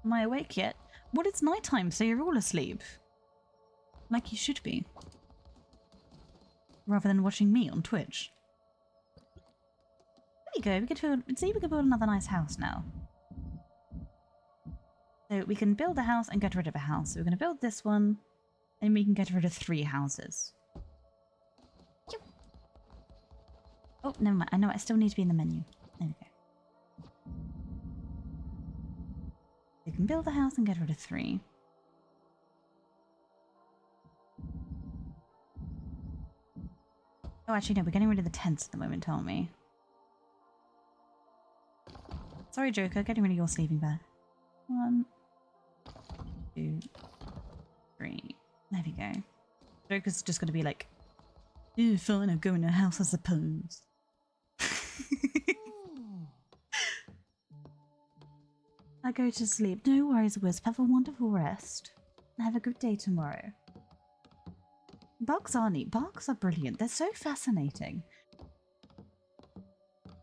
Am I awake yet? Well, it's nighttime, so you're all asleep. Like you should be. Rather than watching me on Twitch. There we go, we can build another nice house now. So we can build a house and get rid of a house. So we're going to build this one, and we can get rid of 3 houses. Oh, never mind. I know I still need to be in the menu. There we go. We can build a house and get rid of 3. Oh, actually, no, we're getting rid of the tents at the moment, aren't we? Sorry, Joker, getting rid of your sleeping bag. 1, 2, 3. There we go. Joker's just going to be like, "Ew, fine, I'll go in a house, I suppose." I go to sleep. No worries, Wisp. Have a wonderful rest. Have a good day tomorrow. Bugs are neat. Bugs are brilliant. They're so fascinating.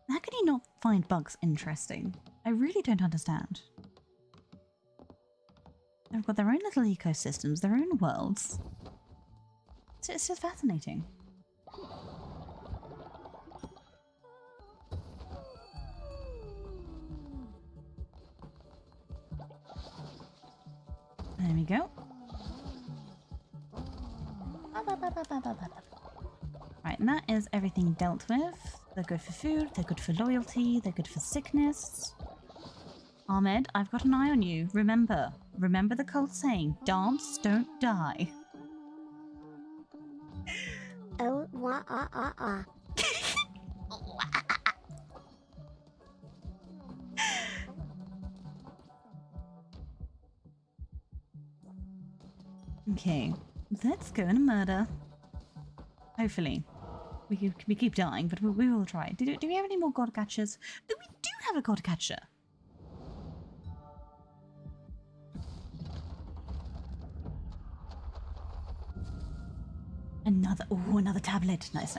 How can you not find bugs interesting? I really don't understand. They've got their own little ecosystems, their own worlds. It's just fascinating. There we go. Right, and that is everything dealt with. They're good for food, they're good for loyalty, they're good for sickness. Ahmed, I've got an eye on you. Remember the cult saying, dance, don't die. Oh, wah, ah, ah, ah. Okay, let's go and murder. Hopefully. We keep dying, but we will try. Do we have any more god catchers? We do have a god catcher. Another tablet. Nice.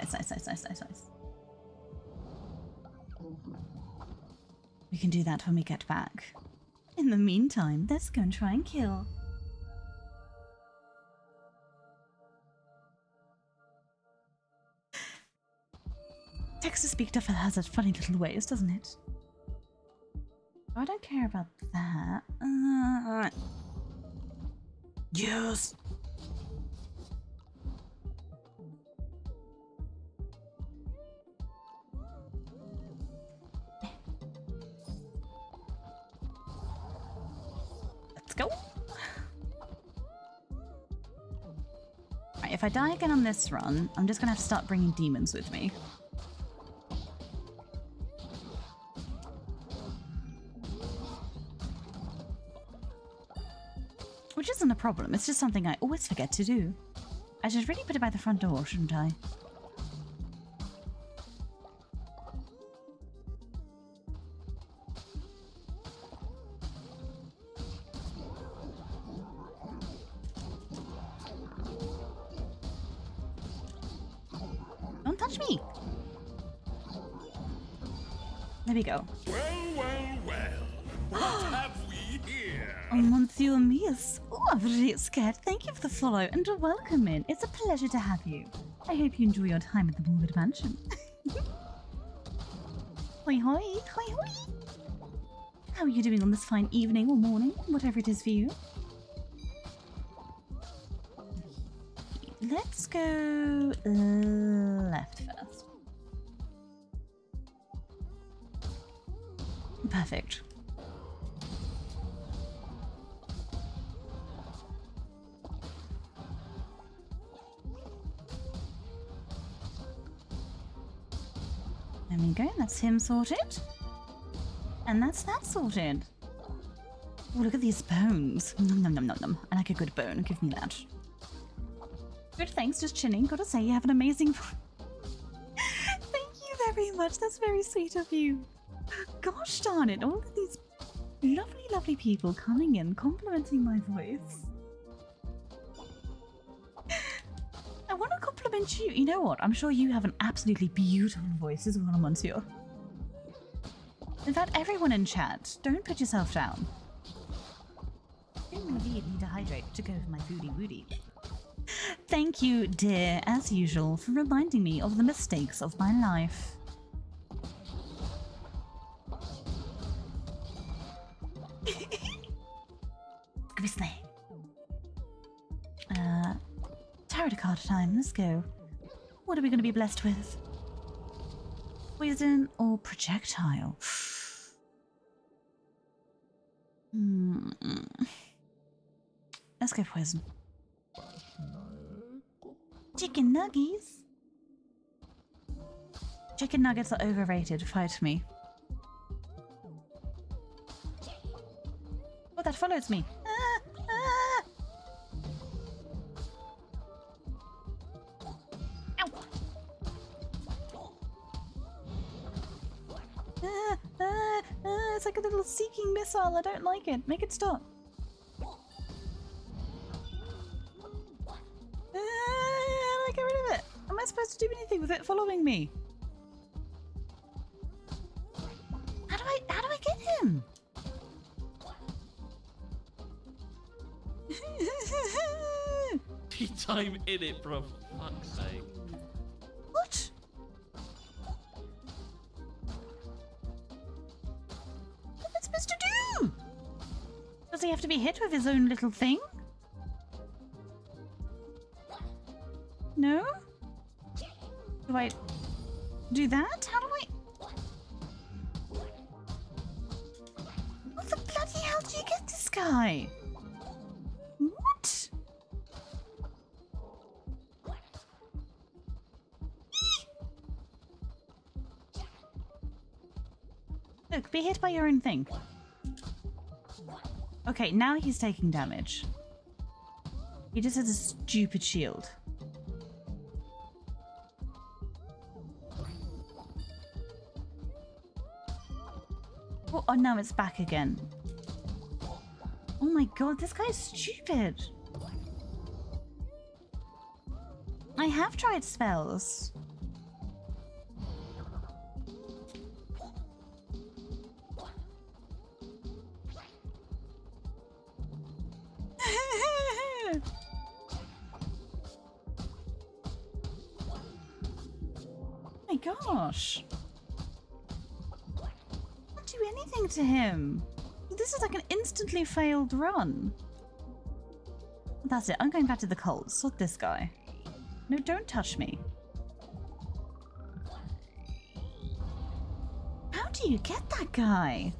We can do that when we get back. In the meantime, let's go and try and kill. Text-to-speak definitely has its funny little ways, doesn't it? I don't care about that. Yes! Let's go! Right, if I die again on this run, I'm just gonna have to start bringing demons with me. Which isn't a problem, it's just something I always forget to do. I should really put it by the front door, shouldn't I? Don't touch me! There we go. Well. What have we here? Oh, Monsieur Mies. Oh, I'm really scared. Thank you for the follow and welcome in. It's a pleasure to have you. I hope you enjoy your time at the Morbid Mansion. Hoi hoi, hoi hoi. How are you doing on this fine evening or morning, whatever it is for you? Let's go left first. Perfect. There we go, that's him sorted. And that's that sorted. Oh, look at these bones. Nom nom nom nom nom. I like a good bone, give me that. Good, thanks, just chilling. Gotta say, you have an amazing... Thank you very much, that's very sweet of you. Gosh darn it, all of these lovely, lovely people coming in, complimenting my voice. I want to compliment you. You know what? I'm sure you have an absolutely beautiful voice as well, Monsieur. In fact, everyone in chat, don't put yourself down. I indeed need to hydrate to go for my foodie woody. Thank you, dear, as usual, for reminding me of the mistakes of my life. Grizzly. Tarot card time, let's go. What are we going to be blessed with? Poison or projectile? Let's go poison. Chicken nuggies? Chicken nuggets are overrated, fight me. Oh, that follows me. fucking missile. I don't like it. Make it stop. How do I get rid of it? Am I supposed to do anything with it following me? How do I get him? Tea time in it, bro. For fuck's sake. What? What am I supposed to do? Does he have to be hit with his own little thing? No? Do I do that? How do I... What the bloody hell do you get this guy? What? Look, be hit by your own thing. Okay, now he's taking damage. He just has a stupid shield. Oh, now it's back again. Oh my god, this guy's stupid. I have tried spells. Oh my gosh. Do anything to him. This is like an instantly failed run. That's it. I'm going back to the cult. Sort this guy. No, don't touch me. How do you get that guy?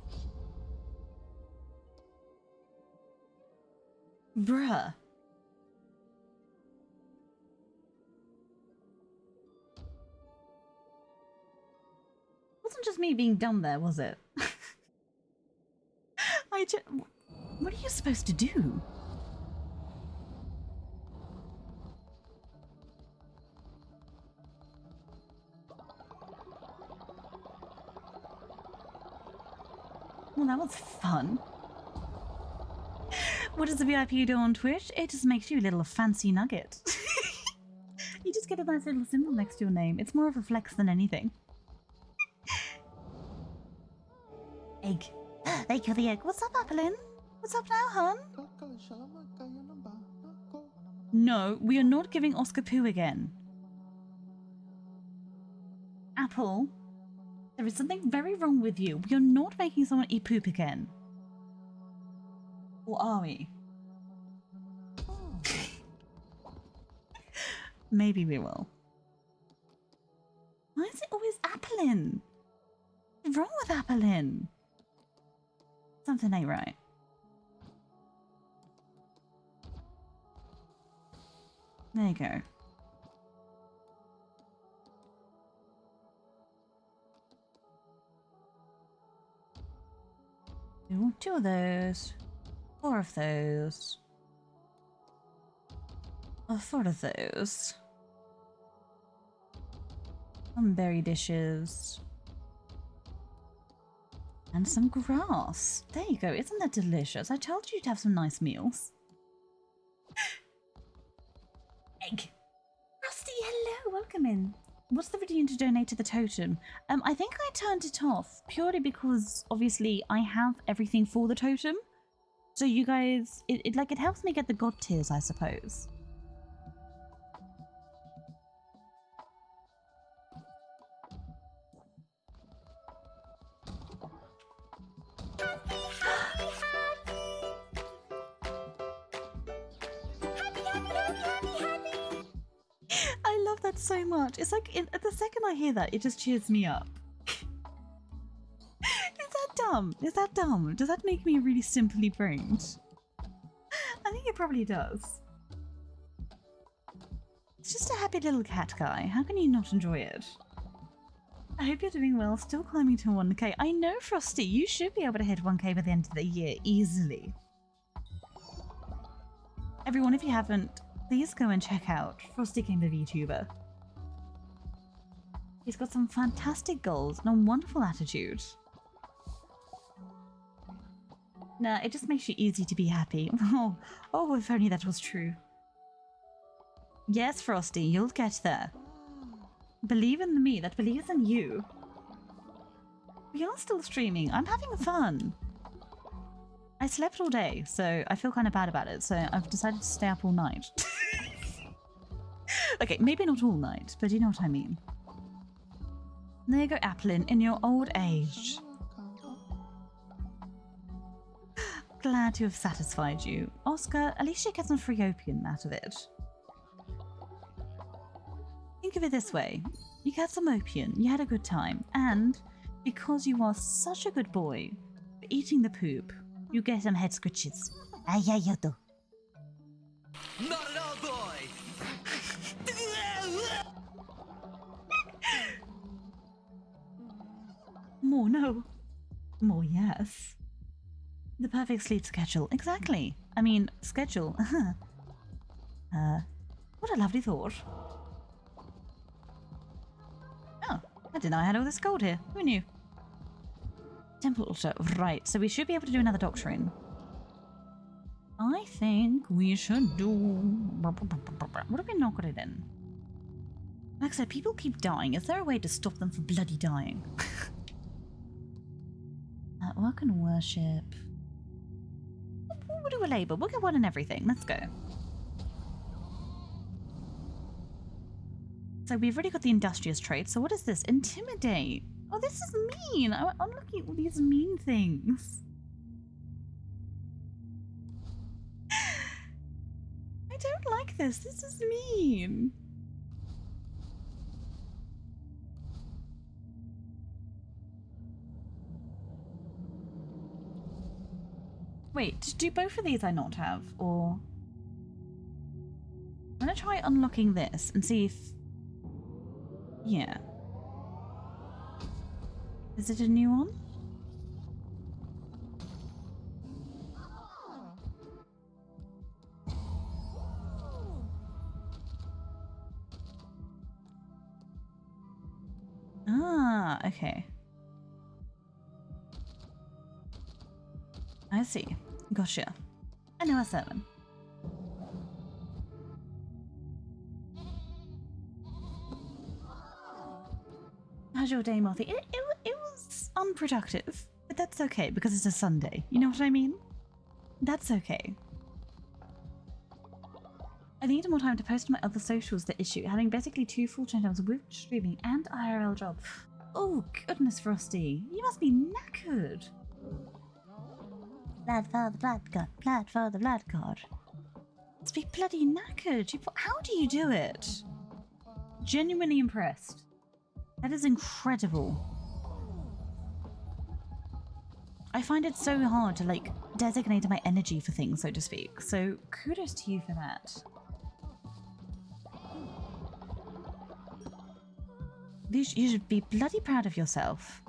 Bruh. Wasn't just me being dumb there, was it? What are you supposed to do? Well, that was fun. What does the VIP do on Twitch? It just makes you a little fancy nugget. You just get a nice little symbol next to your name. It's more of a flex than anything. Egg. Thank you for the egg. What's up, Applin? What's up now, hon? No, we are not giving Oscar poo again. Apple, there is something very wrong with you. We are not making someone eat poop again. Or are we? Maybe we will. Why is it always Applin? What's wrong with Applin? Something ain't right. There you go. Two of those. 4 of those. 4 of those. Some berry dishes. And some grass. There you go. Isn't that delicious? I told you to have some nice meals. Egg. Rusty, hello. Welcome in. What's the routine to donate to the totem? I think I turned it off purely because obviously I have everything for the totem. So you guys, it helps me get the god tiers, I suppose. I love that so much. It's like the second I hear that, it just cheers me up. Is that dumb? Is that dumb? Does that make me really simply brained? I think it probably does. It's just a happy little cat guy. How can you not enjoy it? I hope you're doing well. Still climbing to 1k. I know, Frosty. You should be able to hit 1k by the end of the year easily. Everyone, if you haven't, please go and check out Frosty King the VTuber. He's got some fantastic goals and a wonderful attitude. Nah, it just makes you easy to be happy. Oh, if only that was true. Yes, Frosty, you'll get there. Believe in me that believes in you. We are still streaming. I'm having fun. I slept all day, so I feel kind of bad about it, so I've decided to stay up all night. Okay, maybe not all night, but you know what I mean. There you go, Applin, in your old age. Glad to have satisfied you. Oscar, at least you get some free opium out of it. Think of it this way. You got some opium, you had a good time, and because you are such a good boy for eating the poop, you get some head scratches. Yeah, you do. Not at all, boy! More no. More yes. The perfect sleep schedule. Exactly. I mean, schedule. What a lovely thought. Oh, I didn't know I had all this gold here. Who knew? Temple altar. Right, so we should be able to do another doctrine. I think we should do... What if we not got it in? Like I said, people keep dying. Is there a way to stop them from bloody dying? Work and worship. We'll do a label. We'll get one and everything. Let's go. So we've already got the industrious trait. So what is this? Intimidate. Oh, this is mean. I'm looking at all these mean things. I don't like this. This is mean. Wait, do both of these I not have, or... I'm gonna try unlocking this and see if... Yeah. Is it a new one? Ah, okay. I see. Gotcha. I know a 7. How's your day, Mothy? It was unproductive, but that's okay because it's a Sunday. You know what I mean? That's okay. I need more time to post on my other socials. The issue, having basically 2 full-time jobs with streaming and IRL job. Oh goodness, Frosty, you must be knackered. Blood for the blood god, blood for the blood god. Must be bloody knackered. How do you do it? Genuinely impressed. That is incredible. I find it so hard to like designate my energy for things, so to speak. So kudos to you for that. You should be bloody proud of yourself.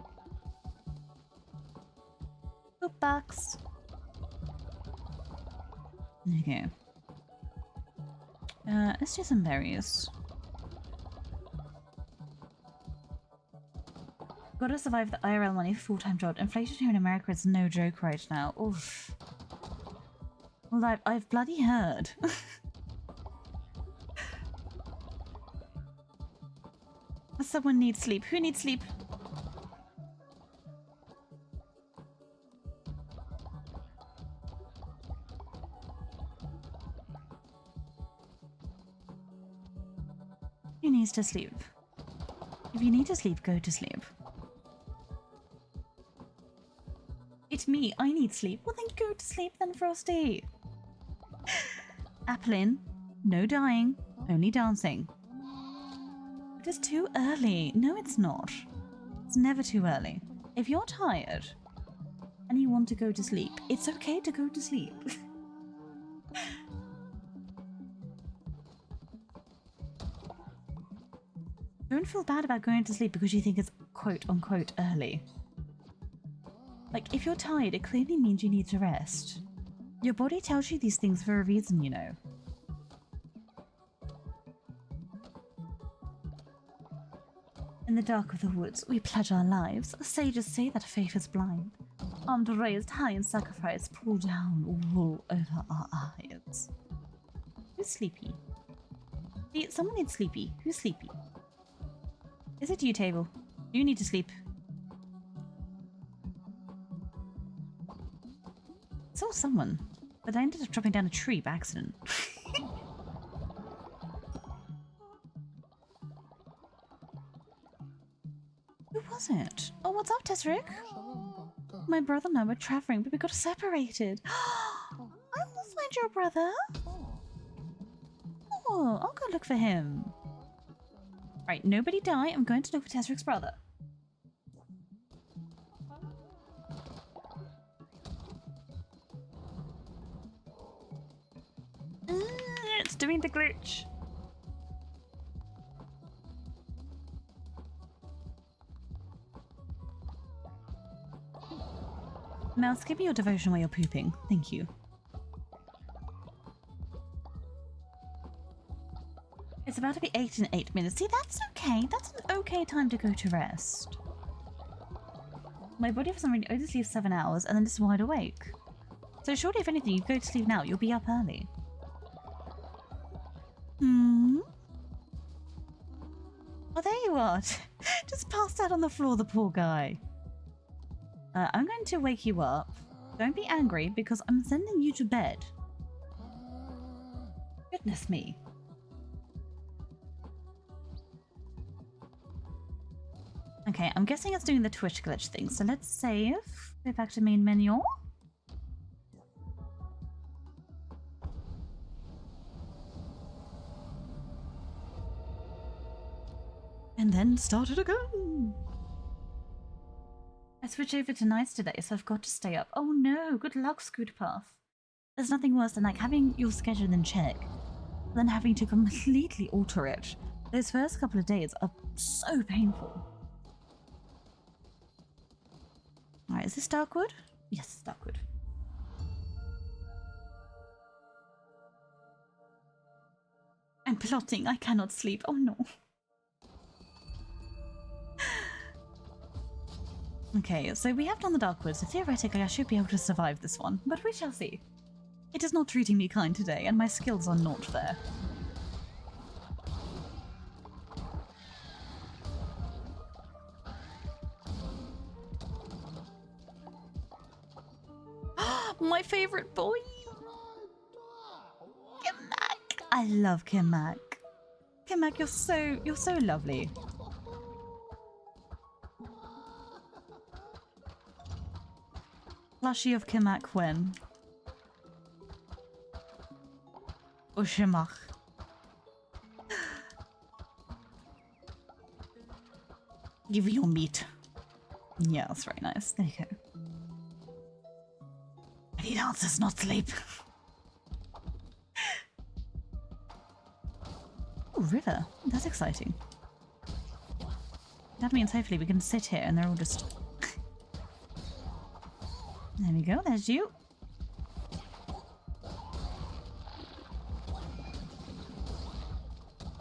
Book box. Okay. Let's do some berries. Gotta survive the IRL money for full-time job. Inflation here in America is no joke right now. Oof. Well, I've bloody heard. Someone needs sleep. Who needs sleep? Who needs to sleep? If you need to sleep, go to sleep. It's me. I need sleep. Well, then go to sleep then, Frosty. Applin, no dying, only dancing. It is too early. No, it's not. It's never too early. If you're tired and you want to go to sleep, it's okay to go to sleep. Don't feel bad about going to sleep because you think it's quote-unquote early. Like, if you're tired, it clearly means you need to rest. Your body tells you these things for a reason, you know. In the dark of the woods, we pledge our lives. Sages say that faith is blind. armed raised high in sacrifice, pull down wool over our eyes. Who's sleepy? Someone needs sleepy. Who's sleepy? Is it you, Table? You need to sleep. I saw someone, but I ended up dropping down a tree by accident. Who was it? Oh, what's up, Tesseric? My brother and I were traveling, but we got separated. I will find your brother. Oh, I'll go look for him. Right, nobody die. I'm going to look for Tesseric's brother. It's doing the glitch. Mouse, give me your devotion while you're pooping. Thank you. It's about to be 8 in 8 minutes. See, that's okay. That's an okay time to go to rest. My body for some reason only sleeps 7 hours and then it's wide awake. So surely if anything, you go to sleep now, you'll be up early. Hmm? Oh, there you are. Just passed out on the floor, the poor guy. I'm going to wake you up. Don't be angry because I'm sending you to bed. Goodness me. Okay, I'm guessing it's doing the Twitch glitch thing, so let's save. Go back to main menu. And then start it again. I switched over to nights today, so I've got to stay up. Oh no, good luck, Scootpath. There's nothing worse than like having your schedule in check, then having to completely alter it. Those first couple of days are so painful. Alright, is this Darkwood? Yes, it's Darkwood. I'm plotting, I cannot sleep. Oh no. Okay, so we have done the Darkwood, so theoretically I should be able to survive this one, but we shall see. It is not treating me kind today, and my skills are not there. My favorite boy! Kimak! I love Kimak. Kimak, you're so lovely. Plushie of Kimak when? Ushimach. Give your meat. Yeah, that's very nice. There you go. I need answers, not sleep. Oh, river. That's exciting. That means hopefully we can sit here and they're all just... There we go, there's you.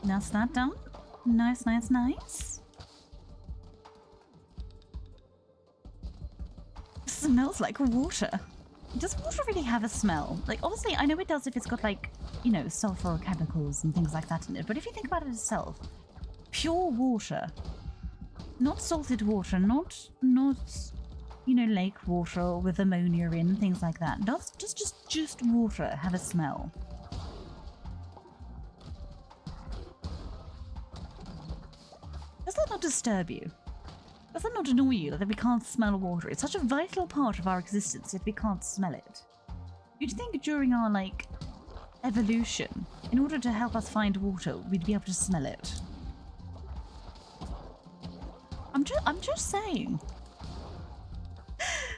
That's that done. Nice, nice, nice. Smells like water. Does water really have a smell? Like, obviously, I know it does if it's got, like, you know, sulfur chemicals and things like that in it, but if you think about it itself, pure water, not salted water, not you know, lake water with ammonia in, things like that. Does just water have a smell? Does that not disturb you? Does that not annoy you that we can't smell water? It's such a vital part of our existence, yet we can't smell it. You'd think during our, like, evolution, in order to help us find water, we'd be able to smell it. I'm just saying.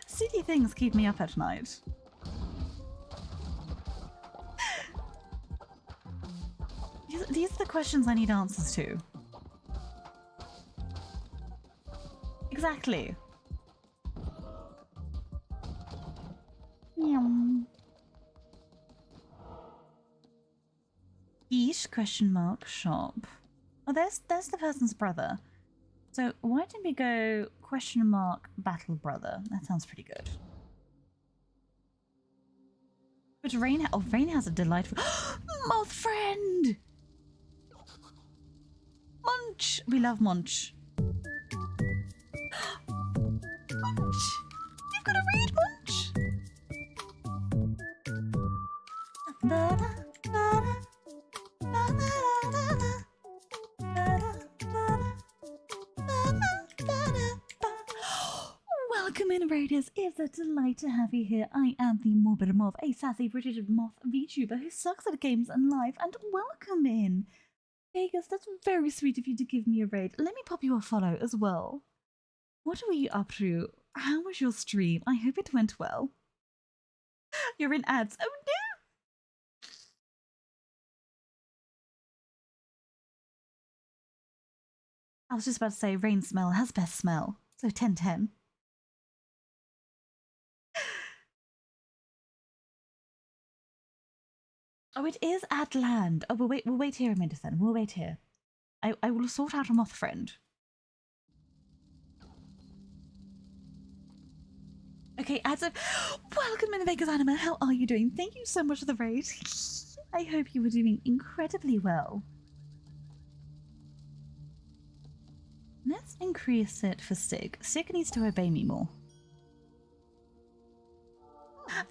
Silly things keep me up at night. These are the questions I need answers to. Exactly. Yum. Yeesh, question mark, shop. Oh, there's the person's brother. So why didn't we go question mark battle brother? That sounds pretty good. But Rain, Rain has a delightful moth friend. Munch, we love Munch. Munch, you've got to read Munch. Welcome in, Raiders. It's a delight to have you here. I am the Morbid Moth, a sassy British moth VTuber who sucks at games and life, and welcome in. Vegas, that's very sweet of you to give me a raid. Let me pop you a follow as well. What were you up to? How was your stream? I hope it went well. You're in ads. Oh no! I was just about to say Rain smell has best smell. So 10-10. Oh, it is at land. Oh, we'll wait here a minute then. We'll wait here. I will sort out a moth friend. Okay, ads of welcome in Vegas Anima. How are you doing? Thank you so much for the raid. I hope you were doing incredibly well. Let's increase it for Sig. Sig needs to obey me more.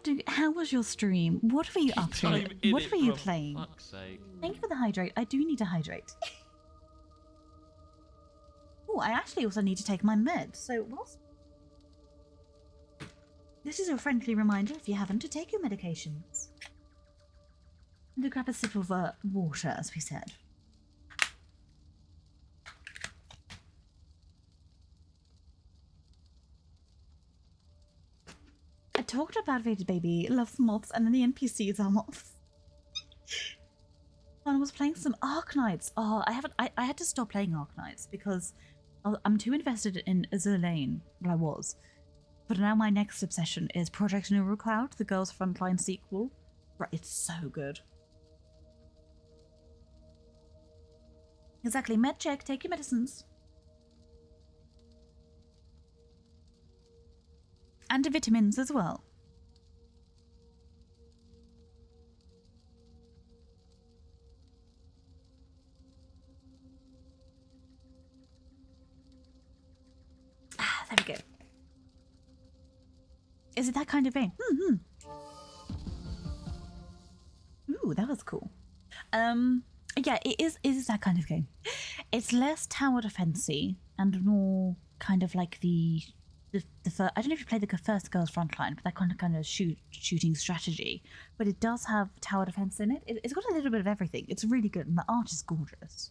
Dude, how was your stream? What were you up to? What were you playing? Fuck's sake. Thank you for the hydrate. I do need to hydrate. Oh, I actually also need to take my meds. So, what's... This is a friendly reminder, if you haven't, to take your medications. And to grab a sip of water, as we said. I talked about Vader Baby, loves moths, and then the NPCs are moths. I was playing some Arknights. Oh, I had to stop playing Arknights because I'm too invested in Azur Lane. Well, I was. But now my next obsession is Project Neural Cloud, the Girls Frontline sequel. Right, it's so good. Exactly, med check, take your medicines. And vitamins as well. Ah, there we go. Is it that kind of game? Ooh, that was cool. Yeah, it is that kind of game. It's less tower defensey and more kind of like the first, I don't know if you played the first Girls Frontline, but that kind of shooting strategy. But it does have tower defense in it. It's got a little bit of everything. It's really good, and the art is gorgeous.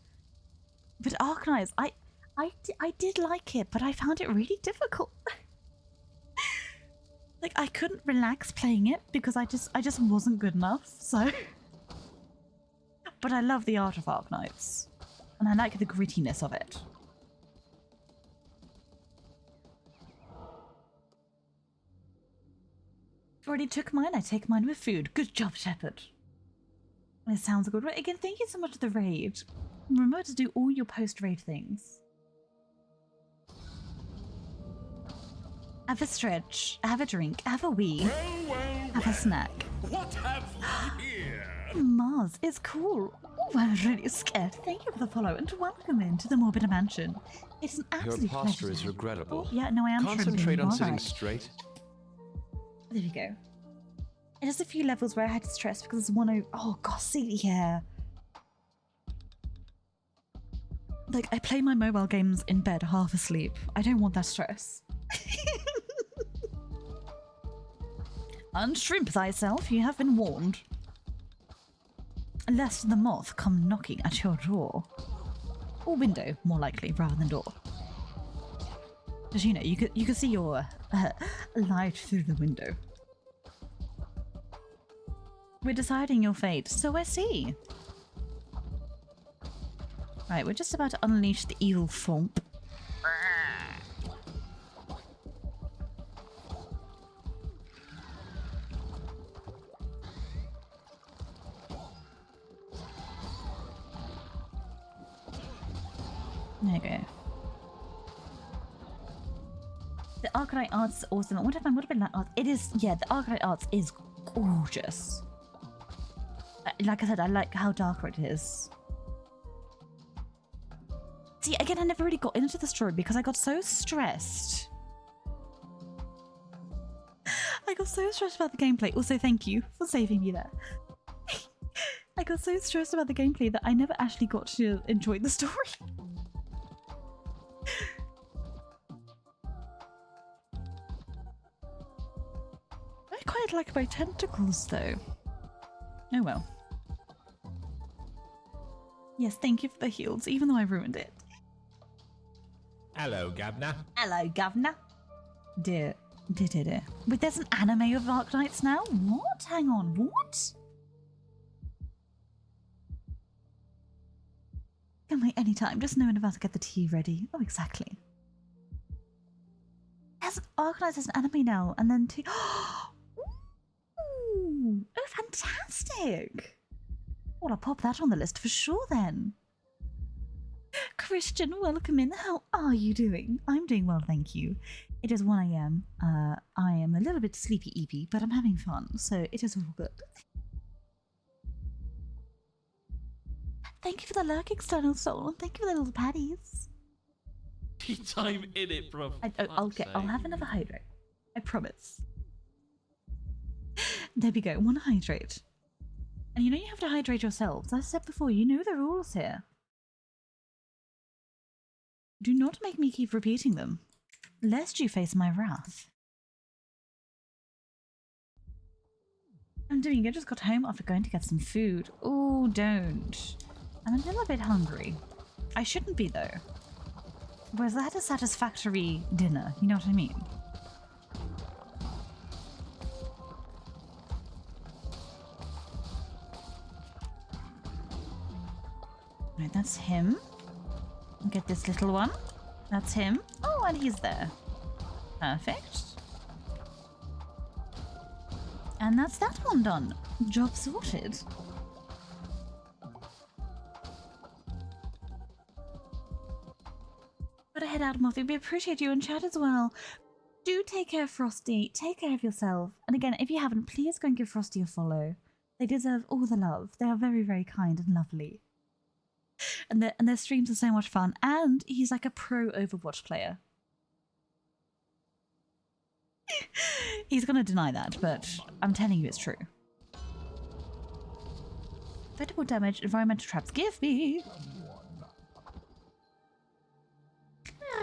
But Arknights, I did like it, but I found it really difficult. Like, I couldn't relax playing it because I just wasn't good enough. So, but I love the art of Arknights, and I like the grittiness of it. Already took mine. I take mine with food. Good job, Shepherd. It sounds good. Right, again, thank you so much for the raid. Remember to do all your post-raid things. Have a stretch, have a drink, have a wee, have a snack. What have we here? Mars is cool. Oh, I'm really scared. Thank you for the follow and welcome into the Morbid Mansion. It's an absolute Your posture pleasure. is regrettable. Oh, yeah, no, I am Concentrate on sitting right. straight. There we go. And just a few levels where I had to stress because there's one oh god, see here. Like, I play my mobile games in bed half asleep. I don't want that stress. Unshrimp thyself, you have been warned. Lest the moth come knocking at your door. Or window, more likely, rather than door. Because, you know, you could see your light through the window. We're deciding your fate, so I see. Right, we're just about to unleash the evil thump. There you go. The Arcanite arts is awesome. What about that art? It is, yeah, the Arcanite arts is gorgeous. Like I said, I like how darker it is. See, again, I never really got into the story because I got so stressed. I got so stressed about the gameplay. Also, thank you for saving me there. I got so stressed about the gameplay that I never actually got to enjoy the story. I quite like my tentacles, though. Oh well. Yes, thank you for the heals, even though I ruined it. Hello, Governor. Hello, Governor. Dear. Wait, there's an anime of Dark Knights now? What? Hang on, what? Can wait any time, just knowing about to get the tea ready. Oh, exactly. Dark Knights has an anime now, and then two. Ooh, oh, fantastic! Well, I'll pop that on the list for sure then. Christian, welcome in. How are you doing? I'm doing well, thank you. It is 1 AM. I am a little bit sleepy-eepy, but I'm having fun, so it is all good. Thank you for the lurk, External Soul, and thank you for the little patties. Tea time in it, bro. I'll have another hydrate. I promise. There we go, one hydrate. And you know you have to hydrate yourselves. As I said before, you know the rules here. Do not make me keep repeating them, lest you face my wrath. I'm doing good, just got home after going to get some food. Oh, don't. I'm a little bit hungry. I shouldn't be though. Whereas I had a satisfactory dinner, you know what I mean? Right, that's him. Get this little one. That's him. Oh, and he's there. Perfect. And that's that one done. Job sorted. But head out, Mothy. We appreciate you in chat as well. Do take care, Frosty. Take care of yourself. And again, if you haven't, please go and give Frosty a follow. They deserve all the love. They are very, very kind and lovely. And their streams are so much fun. And he's like a pro Overwatch player. He's going to deny that, but I'm telling you it's true. Vertical damage, environmental traps. Give me!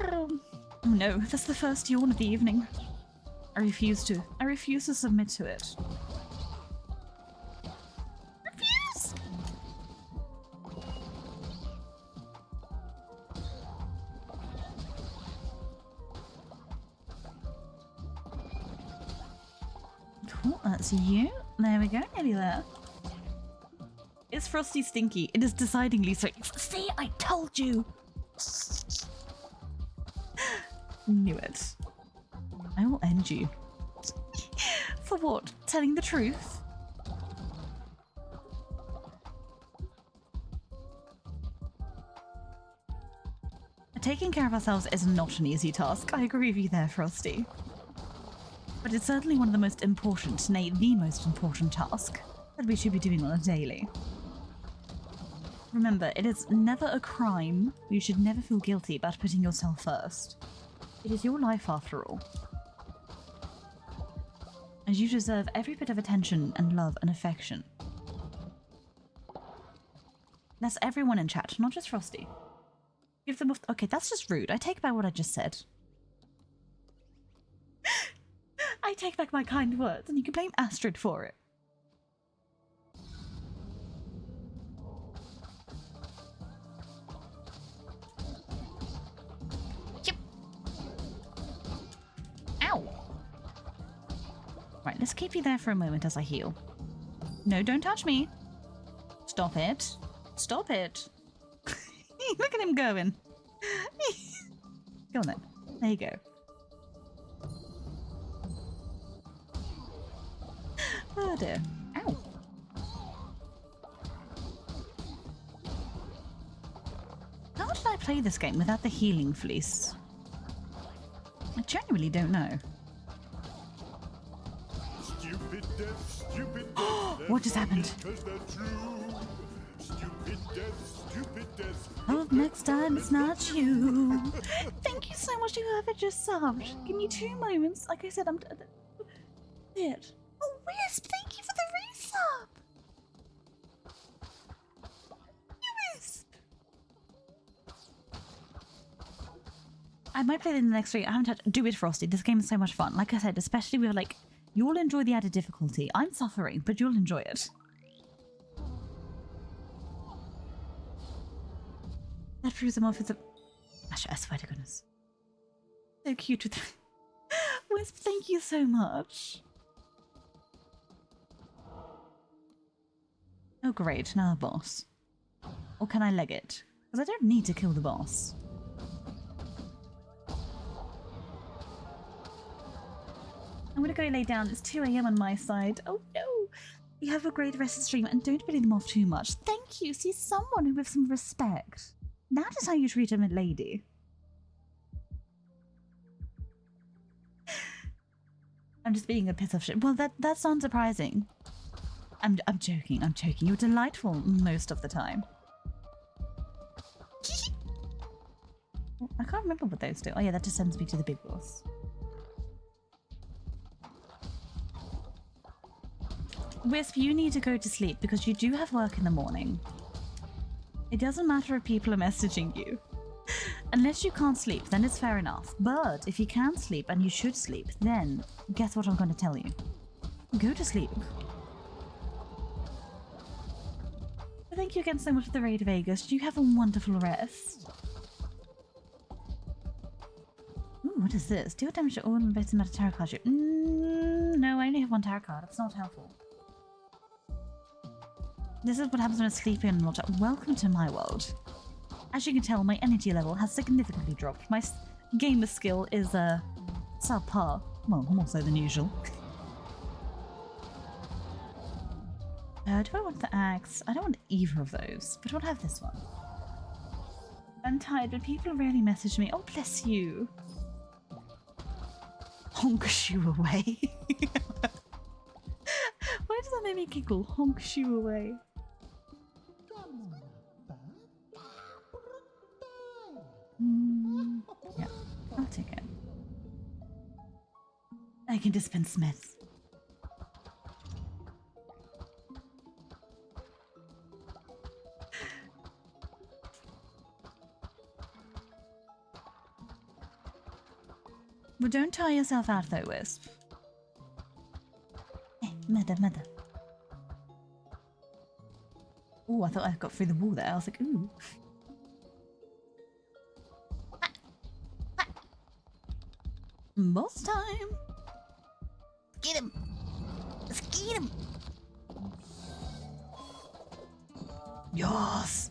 Oh no, that's the first yawn of the evening. I refuse to submit to it. Refuse! Cool, that's you. There we go, nearly there. Is Frosty stinky? It is decidingly so. See, I told you! Knew it. I will end you. For what? Telling the truth? Taking care of ourselves is not an easy task. I agree with you there, Frosty. But it's certainly one of the most important, nay, the most important task that we should be doing on a daily. Remember, it is never a crime. You should never feel guilty about putting yourself first. It is your life after all. And you deserve every bit of attention and love and affection. That's everyone in chat, not just Frosty. Give them okay, that's just rude. I take back what I just said. I take back my kind words, and you can blame Astrid for it. Yep. Ow. Right, let's keep you there for a moment as I heal. No, don't touch me. Stop it. Stop it. Look at him going. Go on then. There you go. Oh dear. Ow. How did I play this game without the healing fleece? I genuinely don't know. Stupid death, What just happened? Hope next time it's not you. Thank you so much to whoever just subbed. Give me 2 moments. Like I said, I'm it. Oh, Wisp, thank you for the resub. Wisp. I might play it in the next 3. I haven't touched. Do it, Frosty. This game is so much fun. Like I said, especially with like, you'll enjoy the added difficulty. I'm suffering, but you'll enjoy it. That proves them off as a... I swear to goodness. So cute with... Wisp, thank you so much. Oh great, now a boss. Or can I leg it? Because I don't need to kill the boss. I'm gonna go lay down. It's 2 AM on my side. Oh no! You have a great rest of the stream and don't bully them off too much. Thank you! See, someone with some respect. That is how you treat a lady. I'm just being a piss of shit. Well, that's unsurprising. I'm joking. I'm joking. You're delightful most of the time. I can't remember what those do. Oh yeah, that just sends me to the big boss. Wisp, you need to go to sleep because you do have work in the morning. It doesn't matter if people are messaging you. Unless you can't sleep, then it's fair enough. But if you can sleep and you should sleep, then guess what I'm going to tell you. Go to sleep. Thank you again so much for the raid, Vegas. You have a wonderful rest. Ooh, what is this? Deal damage to all invasive matter tarot card. No, I only have 1 tarot card. It's not helpful. This is what happens when I sleep in water. Welcome to my world. As you can tell, my energy level has significantly dropped. My gamer skill is subpar. Well, more so than usual. Do I want the axe? I don't want either of those, but I'll have this one. I'm tired, but people rarely message me. Oh, bless you. Honk shoo away. Why does that make me giggle? Honk shoo away. Yeah, I'll take it. I can dispense meds. Well, don't tire yourself out though, Wisp. Hey, mother. Oh, I thought I got through the wall there. I was like, ooh. Boss time! Get him! Let's get him! Yes!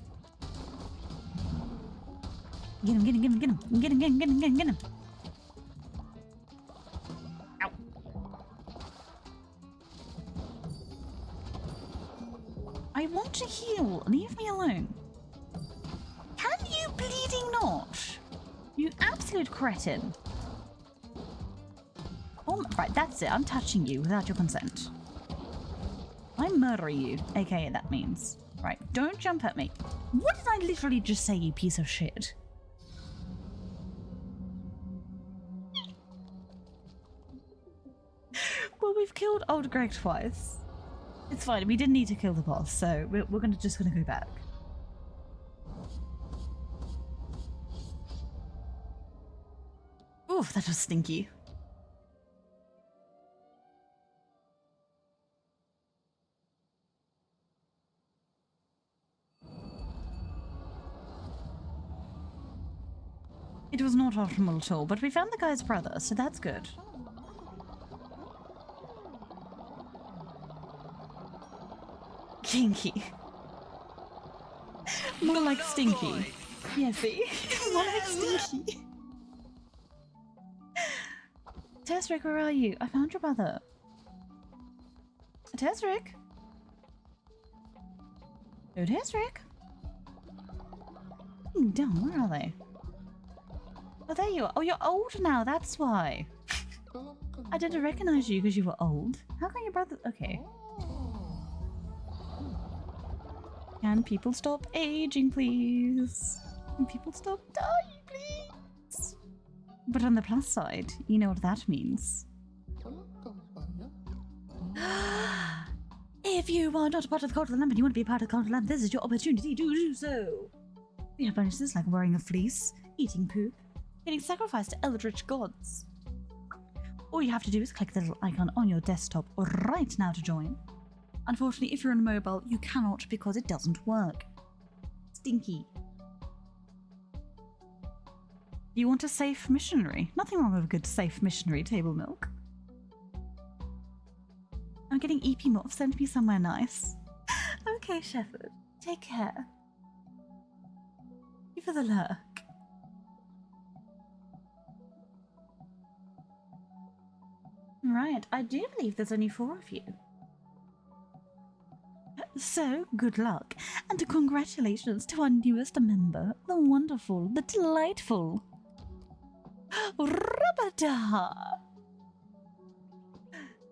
Get him! Ow! I want to heal! Leave me alone! Can you bleeding not? You absolute cretin! Oh, right, that's it. I'm touching you without your consent. I'm murdering you, aka that means. Right, don't jump at me. What did I literally just say, you piece of shit? Well, we've killed old Greg twice. It's fine, we didn't need to kill the boss, so we're just gonna go back. Oof, that was stinky. It was not optimal at all, but we found the guy's brother, so that's good. Kinky. More like stinky. Yeah, see? More like stinky. Tesrick, where are you? I found your brother. Tesrick? Oh, Tesrick? Down, where are they? Oh, there you are. Oh, you're old now, that's why. I didn't recognize you because you were old. How can your brother... Okay. Can people stop aging, please? Can people stop dying, please? But on the plus side, you know what that means. If you are not a part of the cult of the lamp and you want to be a part of the cult of the lamp, this is your opportunity to do so. We have bonuses like wearing a fleece, eating poop, getting sacrificed to eldritch gods. All you have to do is click the little icon on your desktop right now to join. Unfortunately, if you're on mobile, you cannot because it doesn't work. Stinky. You want a safe missionary? Nothing wrong with a good safe missionary table milk. I'm getting EP Moth, send me somewhere nice. Okay, Shepherd. Take care. Thank you for the lurk. Right, I do believe there's only 4 of you. So, good luck, and congratulations to our newest member, the wonderful, the delightful Rabada.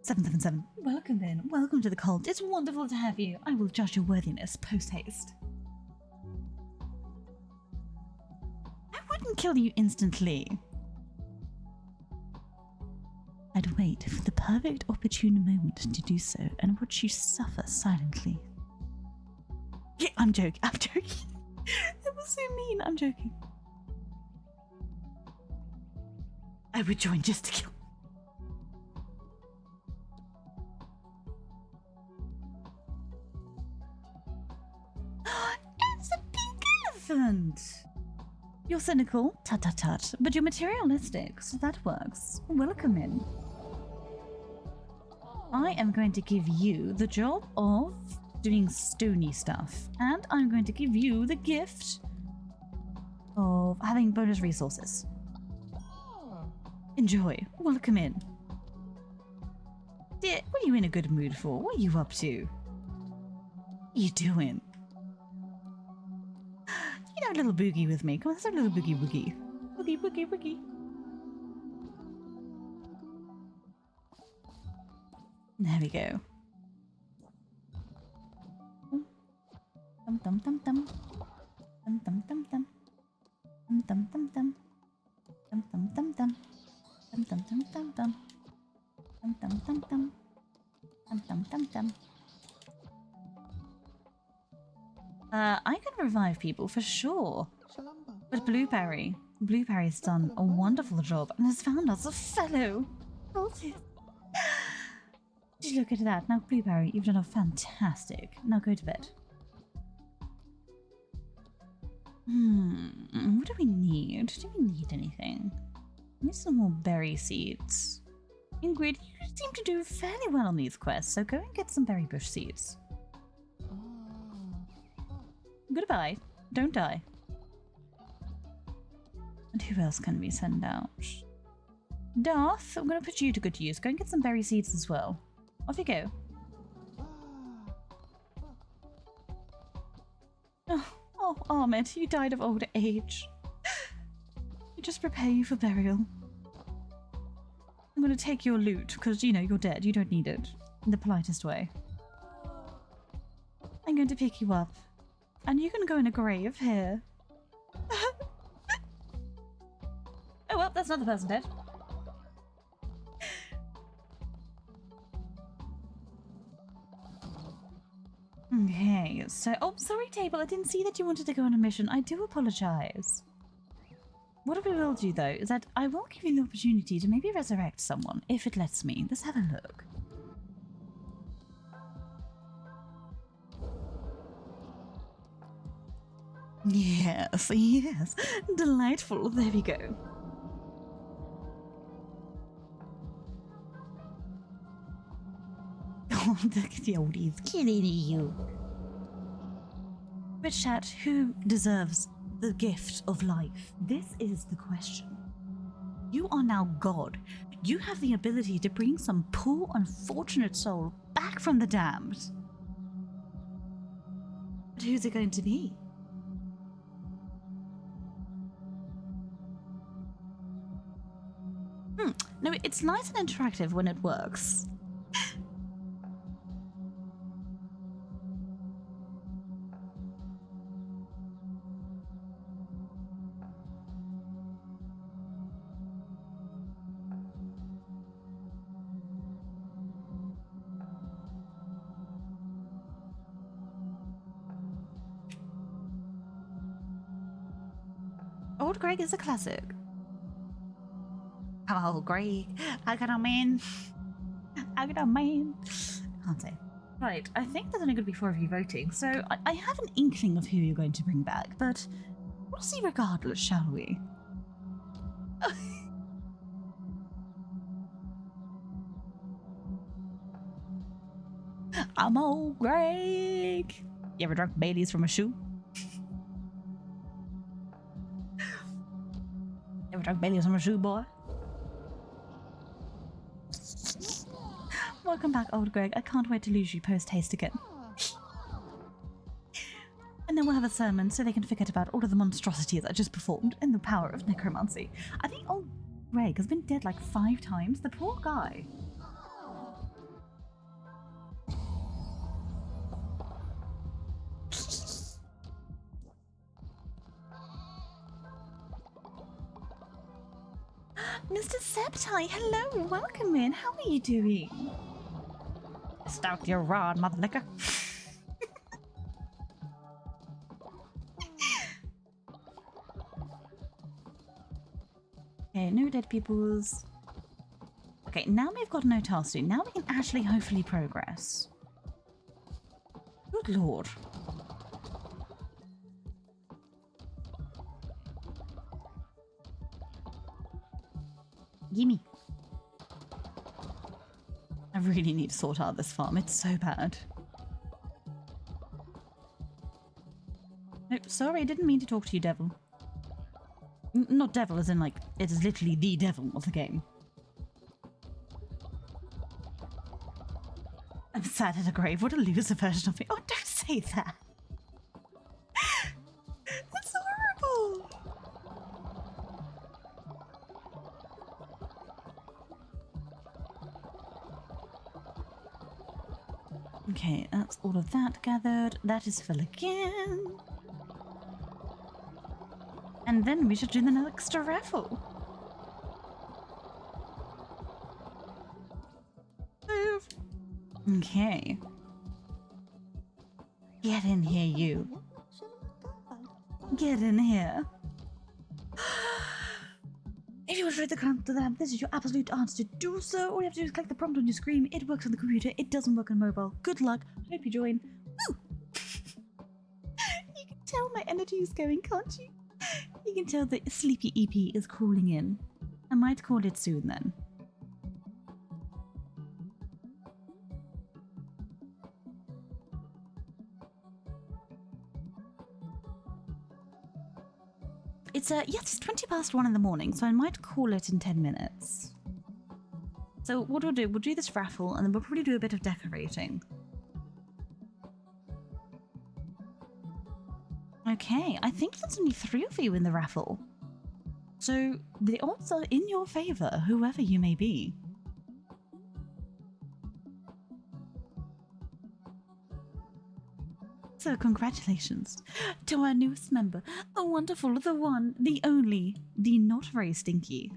777, welcome in, welcome to the cult. It's wonderful to have you. I will judge your worthiness post-haste. I wouldn't kill you instantly. I'd wait for the perfect opportune moment to do so and watch you suffer silently. Yeah, I'm joking. That was so mean. I'm joking. I would join just to kill. It's a pink elephant! You're cynical, tut, but you're materialistic, so that works. Welcome in. I am going to give you the job of doing stony stuff, and I'm going to give you the gift of having bonus resources. Enjoy. Welcome in. Dear, what are you in a good mood for? What are you up to? What are you doing? You know, a little boogie with me. Come on, let's have a little boogie woogie. Boogie, boogie, woogie. There we go. Dum dum dum dum. Dum dum dum dum. Dum dum dum dum. Dum dum dum dum. Dum dum dum dum dum. Dum dum dum dum. Dum dum dum dum. I can revive people for sure. But Blueberry's done a wonderful job and has found us a fellow cultist. Just look at that. Now, Blueberry, you've done a fantastic. Now go to bed. What do we need? Do we need anything? We need some more berry seeds. Ingrid, you seem to do fairly well on these quests, so go and get some berry bush seeds. Goodbye. Don't die. And who else can we send out? Darth, I'm going to put you to good use. Go and get some berry seeds as well. Off you go. Oh, Ahmed, you died of old age. You just prepare you for burial. I'm going to take your loot, because, you know, you're dead. You don't need it. In the politest way. I'm going to pick you up. And you can go in a grave here. Oh well, that's another person dead. Okay, so... Oh, sorry, Table. I didn't see that you wanted to go on a mission. I do apologize. What we will do, though, is that I will give you the opportunity to maybe resurrect someone, if it lets me. Let's have a look. Yes, yes. Delightful. There we go. Oh, look at the oldies killing you. But chat, who deserves the gift of life? This is the question. You are now God. You have the ability to bring some poor, unfortunate soul back from the damned. But who's it going to be? No, it's nice and interactive when it works. Old Greg is a classic. Oh, Greg, I got a man. I got a man. Can't say. Right, I think there's only going to be 4 of you voting, so I have an inkling of who you're going to bring back, but we'll see regardless, shall we? I'm old Greg. You ever drunk Baileys from a shoe? Ever drunk Baileys from a shoe, boy? Welcome back, old Greg. I can't wait to lose you post-haste again. And then we'll have a sermon so they can forget about all of the monstrosities I just performed and the power of necromancy. I think old Greg has been dead like 5 times. The poor guy. Mr. Septai, hello, welcome in. How are you doing? Stout your rod, mother liquor. Okay, no dead peoples. Okay, now we've got no task to do. Now we can actually hopefully progress. Good lord. Gimme. I really need to sort out this farm. It's so bad. Nope, sorry, I didn't mean to talk to you, devil. Not devil as in, like, it is literally the devil of the game. I'm sad at a grave. What a loser version of me. Oh, don't say that. That's horrible. Okay, that's all of that gathered. That is full again. And then we should do the next raffle. Move. Okay. Get in here, you. Get in here. If you wish to read the count to them, this is your absolute answer to do so. All you have to do is click the prompt on your screen. It works on the computer. It doesn't work on mobile. Good luck. Hope you join. Woo! You can tell my energy is going, can't you? You can tell the sleepy EP is crawling in. I might call it soon then. It's yes, it's 20 past 1 in the morning, so I might call it in 10 minutes. So what we'll do this raffle, and then we'll probably do a bit of decorating. Okay, I think there's only 3 of you in the raffle. So the odds are in your favor, whoever you may be. So congratulations to our newest member, the wonderful, the one, the only, the not very stinky.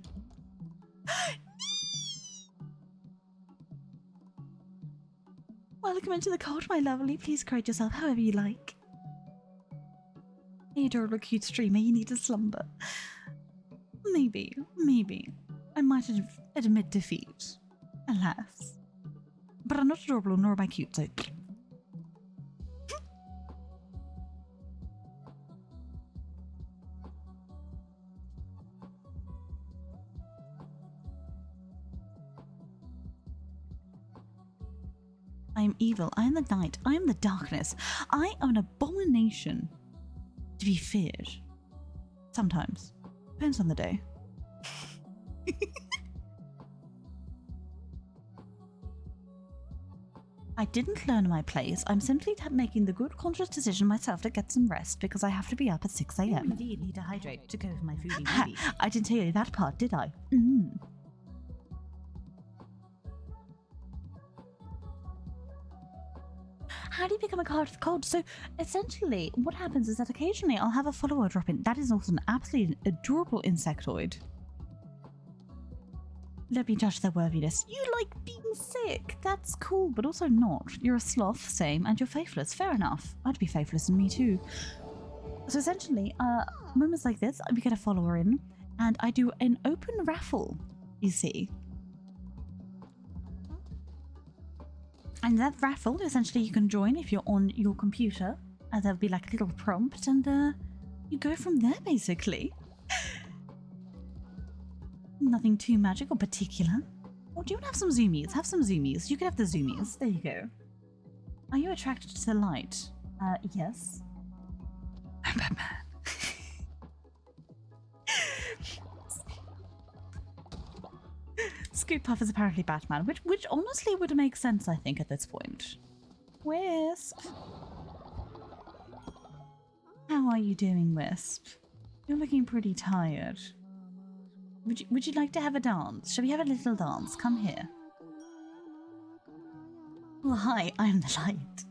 Welcome into the cult, my lovely. Please correct yourself however you like. Hey, adorable cute streamer, you need a slumber. Maybe. I might admit defeat. Alas. But I'm not adorable, nor am I cute, so... I am evil, I am the night, I am the darkness. I am an abomination to be feared. Sometimes. Depends on the day. I didn't learn my place. I'm simply making the good conscious decision myself to get some rest because I have to be up at 6 a.m. You indeed need to hydrate to go for my foodie baby. I didn't tell you that part, did I? How do you become a card of the cold? So essentially what happens is that occasionally I'll have a follower drop in. That is also an absolutely adorable insectoid. Let me judge their worthiness. You like being sick. That's cool, but also not. You're a sloth, same, and you're faithless. Fair enough. I'd be faithless in me too. So essentially, moments like this, we get a follower in, and I do an open raffle, you see. And that raffle, essentially, you can join if you're on your computer, and there'll be like a little prompt, and you go from there, basically. Nothing too magic or particular. Oh, do you want to have some zoomies? Have some zoomies. You can have the zoomies. There you go. Are you attracted to the light? Yes. Scoop Puff is apparently Batman, which honestly would make sense, I think, at this point. Wisp! How are you doing, Wisp? You're looking pretty tired. Would you like to have a dance? Shall we have a little dance? Come here. Well, hi, I'm the light.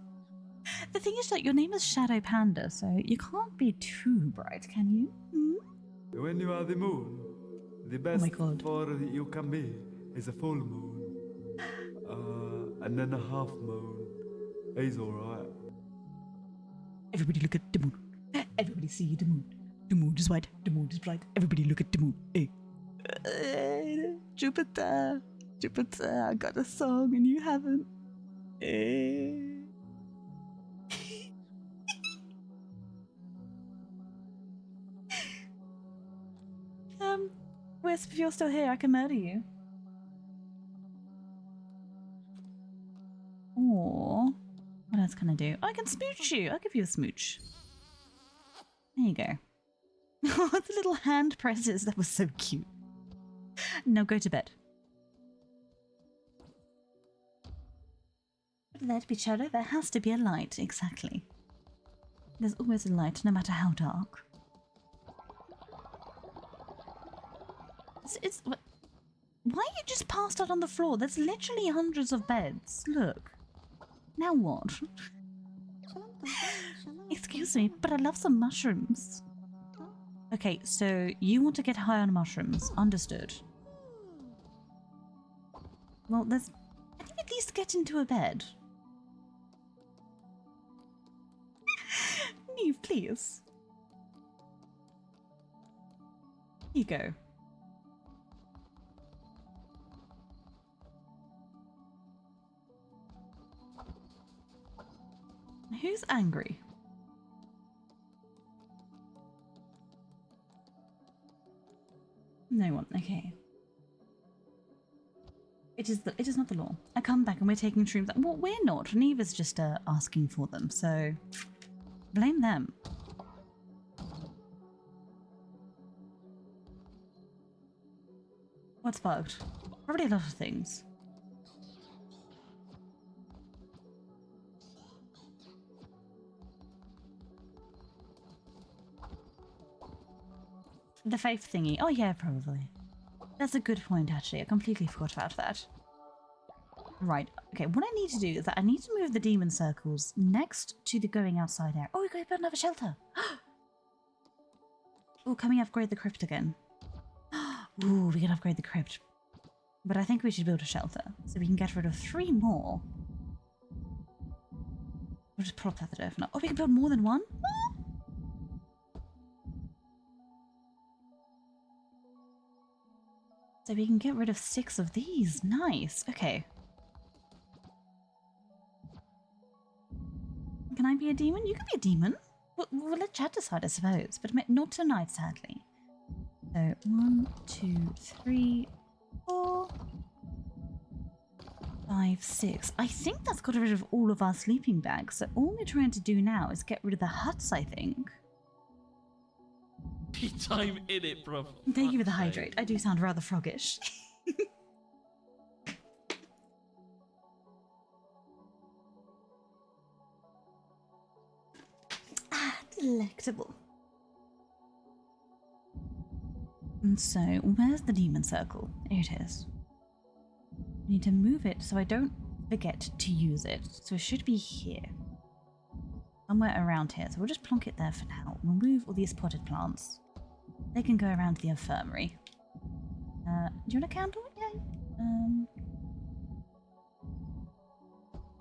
The thing is that your name is Shadow Panda, so you can't be too bright, can you? Hmm? When you are the moon, the best for you can be is a full moon. And then a half moon is alright. Everybody look at the moon. Everybody see the moon. The moon is white, the moon is bright. Everybody look at the moon. Hey. Jupiter, Jupiter, I got a song and you haven't. Wisp, if you're still here, I can murder you. Or what else can I do? I can smooch you. I'll give you a smooch. There you go. Oh, the little hand presses. That was so cute. Now go to bed. For there to be shadow, there has to be a light. Exactly. There's always a light, no matter how dark. Why are you just passed out on the floor? There's literally hundreds of beds. Look. Now what? Excuse me, but I love some mushrooms. Okay, so you want to get high on mushrooms. Understood. Well, there's... I think at least get into a bed. Neve, please. Here you go. Who's angry? No one. Okay. It is not the law. I come back and we're taking shrooms. Well, we're not. Neve is just asking for them, so blame them. What's bugged? Probably a lot of things. The faith thingy. Oh yeah, probably. That's a good point, actually. I completely forgot about that. Right. Okay, what I need to do is that I need to move the demon circles next to the going outside area. Oh, we got to build another shelter. Oh, can we upgrade the crypt again? Ooh, we can upgrade the crypt. But I think we should build a shelter so we can get rid of 3 more. We'll just plop that there for now. Oh, we can build more than one? So we can get rid of 6 of these. Nice. Okay. Can I be a demon? You can be a demon. We'll let chat decide, I suppose. But not tonight, sadly. So 1, 2, 3, 4, 5, 6. I think that's got rid of all of our sleeping bags. So all we're trying to do now is get rid of the huts, I think. Tea time in it, bro. Thank you for the hydrate. I do sound rather froggish. Delectable. And so, where's the demon circle? Here it is. I need to move it so I don't forget to use it. So it should be here. Somewhere around here. So we'll just plonk it there for now. We'll move all these potted plants. They can go around the infirmary. Do you want a candle? Yeah.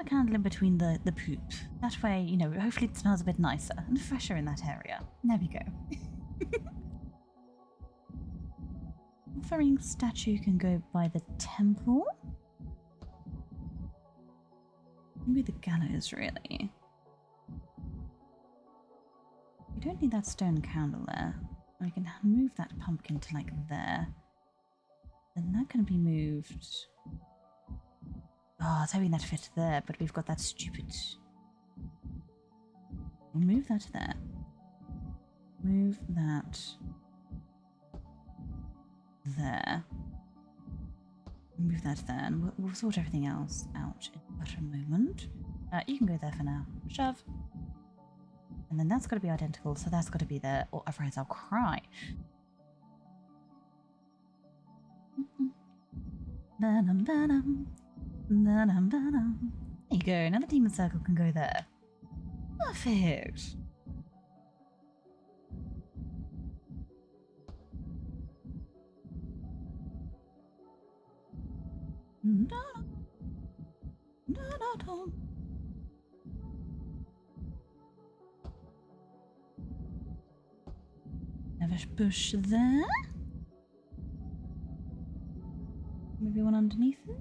A candle in between the poop. That way, you know, hopefully it smells a bit nicer and fresher in that area. There we go. Offering statue can go by the temple. Maybe the gallows, really. We don't need that stone candle there. We can move that pumpkin to like there. Then that can be moved. Oh, I was hoping that fit there, but we've got that stupid. We'll move that there. Move that there. Move that there, and we'll sort everything else out in but a moment. You can go there for now. Shove. And then that's got to be identical, so that's got to be there, or otherwise I'll cry. Banam, banam. Banam, banam. There you go, now the demon circle can go there. Perfect. Another bush there. Maybe one underneath it.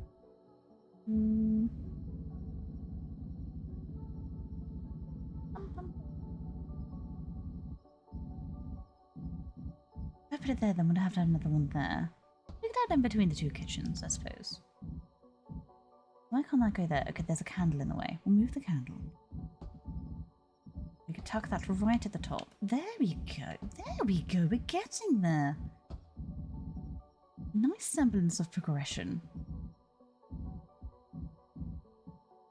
If I put it there, then we'd have to have another one there. We could add in between the two kitchens, I suppose. Why can't that go there? Okay, there's a candle in the way. We'll move the candle. We could tuck that right at the top. There we go. There we go. We're getting there. Nice semblance of progression.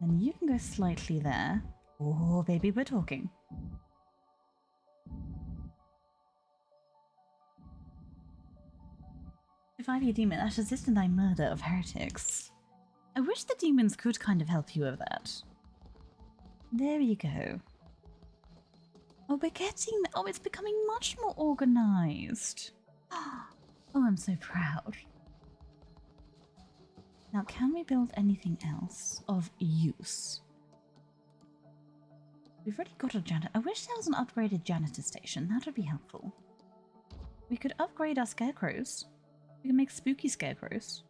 Then you can go slightly there. Oh, baby, we're talking. If I be a demon, that assist in thy murder of heretics. I wish the demons could kind of help you with that. There you go. Oh, we're getting... Oh, it's becoming much more organized. Oh, I'm so proud. Now, can we build anything else of use? We've already got a janitor. I wish there was an upgraded janitor station. That would be helpful. We could upgrade our scarecrows. We can make spooky scarecrows.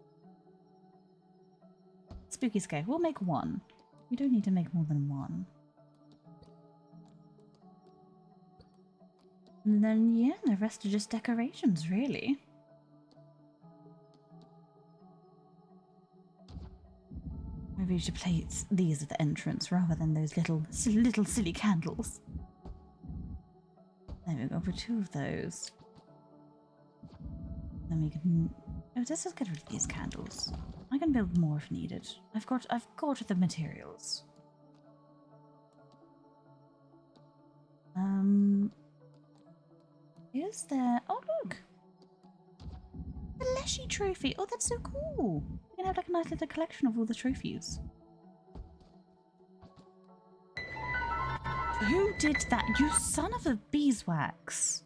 Spooky scare. We'll make one. We don't need to make more than one. And then, yeah, the rest are just decorations, really. Maybe we should place these at the entrance rather than those little silly candles. There we go, for two of those. Then we can... Oh, let's just get rid of these candles. I can build more if needed. I've got the materials. Is there... Oh, look! The Leshy trophy! Oh, that's so cool! We can have like a nice little collection of all the trophies. Who did that? You son of a beeswax!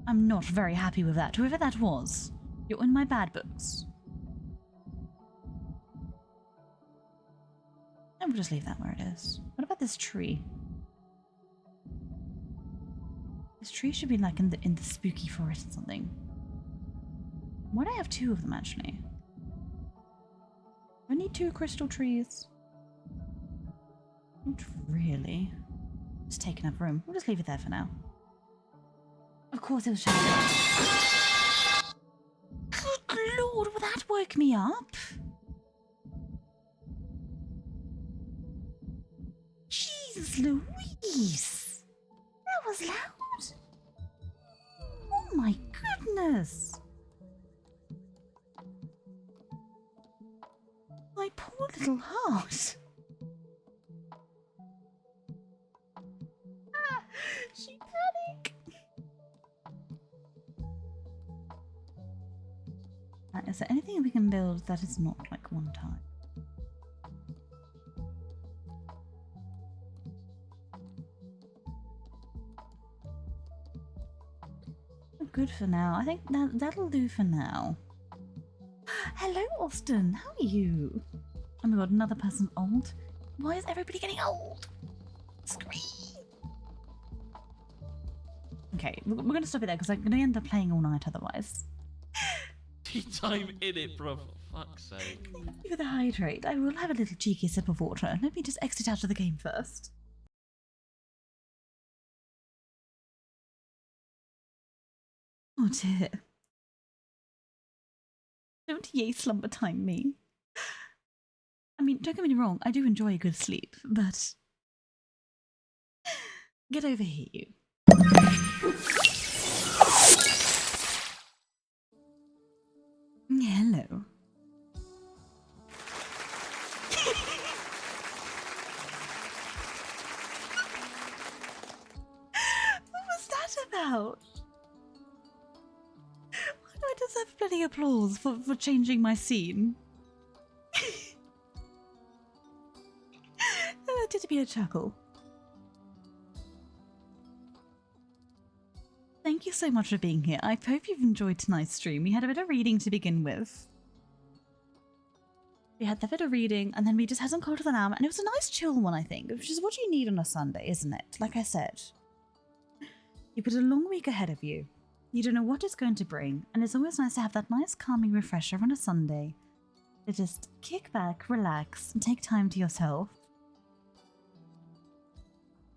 I'm not very happy with that. Whoever that was, you're in my bad books. And we'll just leave that where it is. What about this tree? This tree should be like in the spooky forest or something. Why do I have two of them actually? I need two crystal trees. Not really. It's taking up room. We'll just leave it there for now. Of course it was shadowed. Good lord, will that woke me up? Jesus Louise! That was loud! Oh my goodness! My poor little heart! She panicked! Is there anything we can build that is not like one time? good for now. I think that'll do for now. Hello, Austin. How are you? Oh my god, another person old. Why is everybody getting old? Scream. Okay, we're going to stop it there because I'm going to end up playing all night otherwise. Tea time in it, bro. For fuck's sake. Thank you for the hydrate. I will have a little cheeky sip of water. Let me just exit out of the game first. Oh dear. Don't yay slumber time me. I mean, don't get me wrong, I do enjoy a good sleep, but... Get over here, you. Hello. What was that about? Why do I deserve bloody applause for changing my scene? That did be a chuckle. Thank you so much for being here. I hope you've enjoyed tonight's stream. We had a bit of reading to begin with. We had the bit of reading, and then we just had some Cult of the Lamb, and it was a nice chill one, I think, which is what you need on a Sunday, isn't it? Like I said. You've got a long week ahead of you. You don't know what it's going to bring, and it's always nice to have that nice calming refresher on a Sunday. To just kick back, relax, and take time to yourself.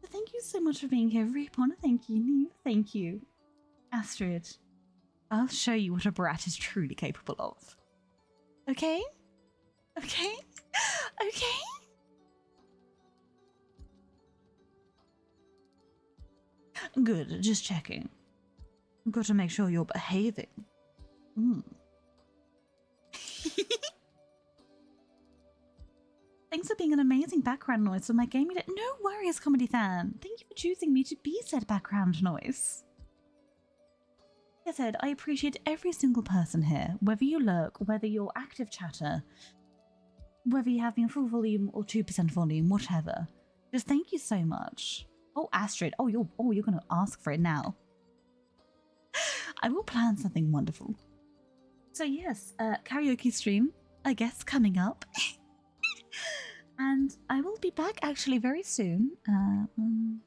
So thank you so much for being here, Reapon. Thank you, Neve. Thank you. Astrid, I'll show you what a brat is truly capable of. Okay? Okay? Okay? Good, just checking. I've got to make sure you're behaving. Thanks for being an amazing background noise for my gaming. No worries, Comedy Fan. Thank you for choosing me to be said background noise. Like I said, I appreciate every single person here, whether you lurk, whether you're active chatter, whether you have me on full volume or 2% volume, whatever. Just thank you so much. Oh, Astrid. Oh, you're going to ask for it now. I will plan something wonderful. So yes, karaoke stream, I guess, coming up. And I will be back actually very soon. 1,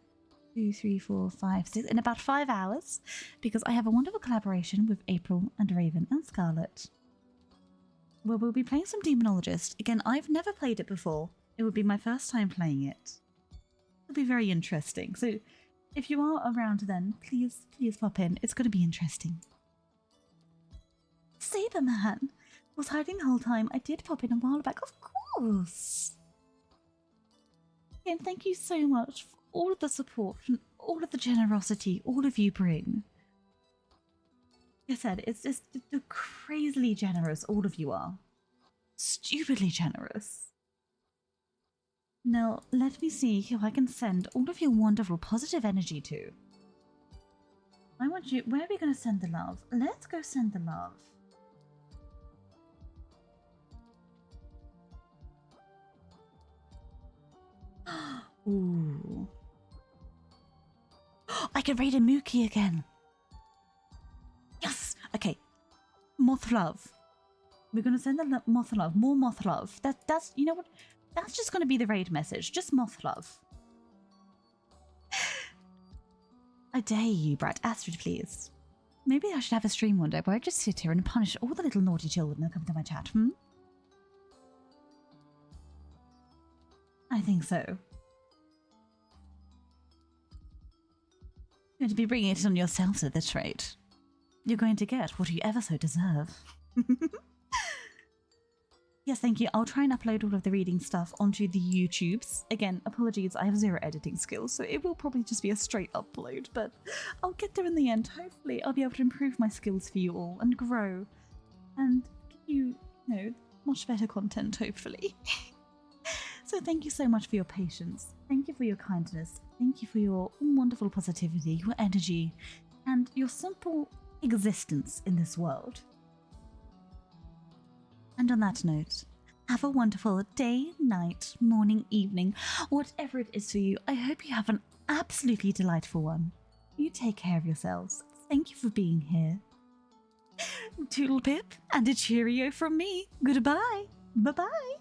2, 3, 4, 5, 6, in about 5 hours, because I have a wonderful collaboration with April and Raven and Scarlet, where we'll be playing some Demonologist. Again, I've never played it before. It would be my first time playing it. It'll be very interesting. So if you are around then, please pop in. It's going to be interesting. Saberman was hiding the whole time. I did pop in a while back, of course. Again, thank you so much for all of the support and all of the generosity all of you bring. Like I said, it's just crazily generous all of you are. Stupidly generous. Now, let me see who I can send all of your wonderful positive energy to. I want you... Where are we going to send the love? Let's go send the love. Ooh. I can raid a Mookie again. Yes! Okay. Moth love. We're going to send the moth love. More moth love. That's... You know what? That's just going to be the raid message. Just moth love. I dare you, Brat. Astrid, please. Maybe I should have a stream one day where I just sit here and punish all the little naughty children that come to my chat, I think so. You're going to be bringing it on yourselves at this rate. You're going to get what you ever so deserve. Yes, thank you. I'll try and upload all of the reading stuff onto the YouTubes. Again, apologies, I have 0 editing skills, so it will probably just be a straight upload, but I'll get there in the end. Hopefully, I'll be able to improve my skills for you all and grow and give you, much better content, hopefully. So thank you so much for your patience. Thank you for your kindness. Thank you for your wonderful positivity, your energy, and your simple existence in this world. And on that note, have a wonderful day, night, morning, evening, whatever it is for you. I hope you have an absolutely delightful one. You take care of yourselves. Thank you for being here. Toodle pip and a cheerio from me. Goodbye. Bye-bye.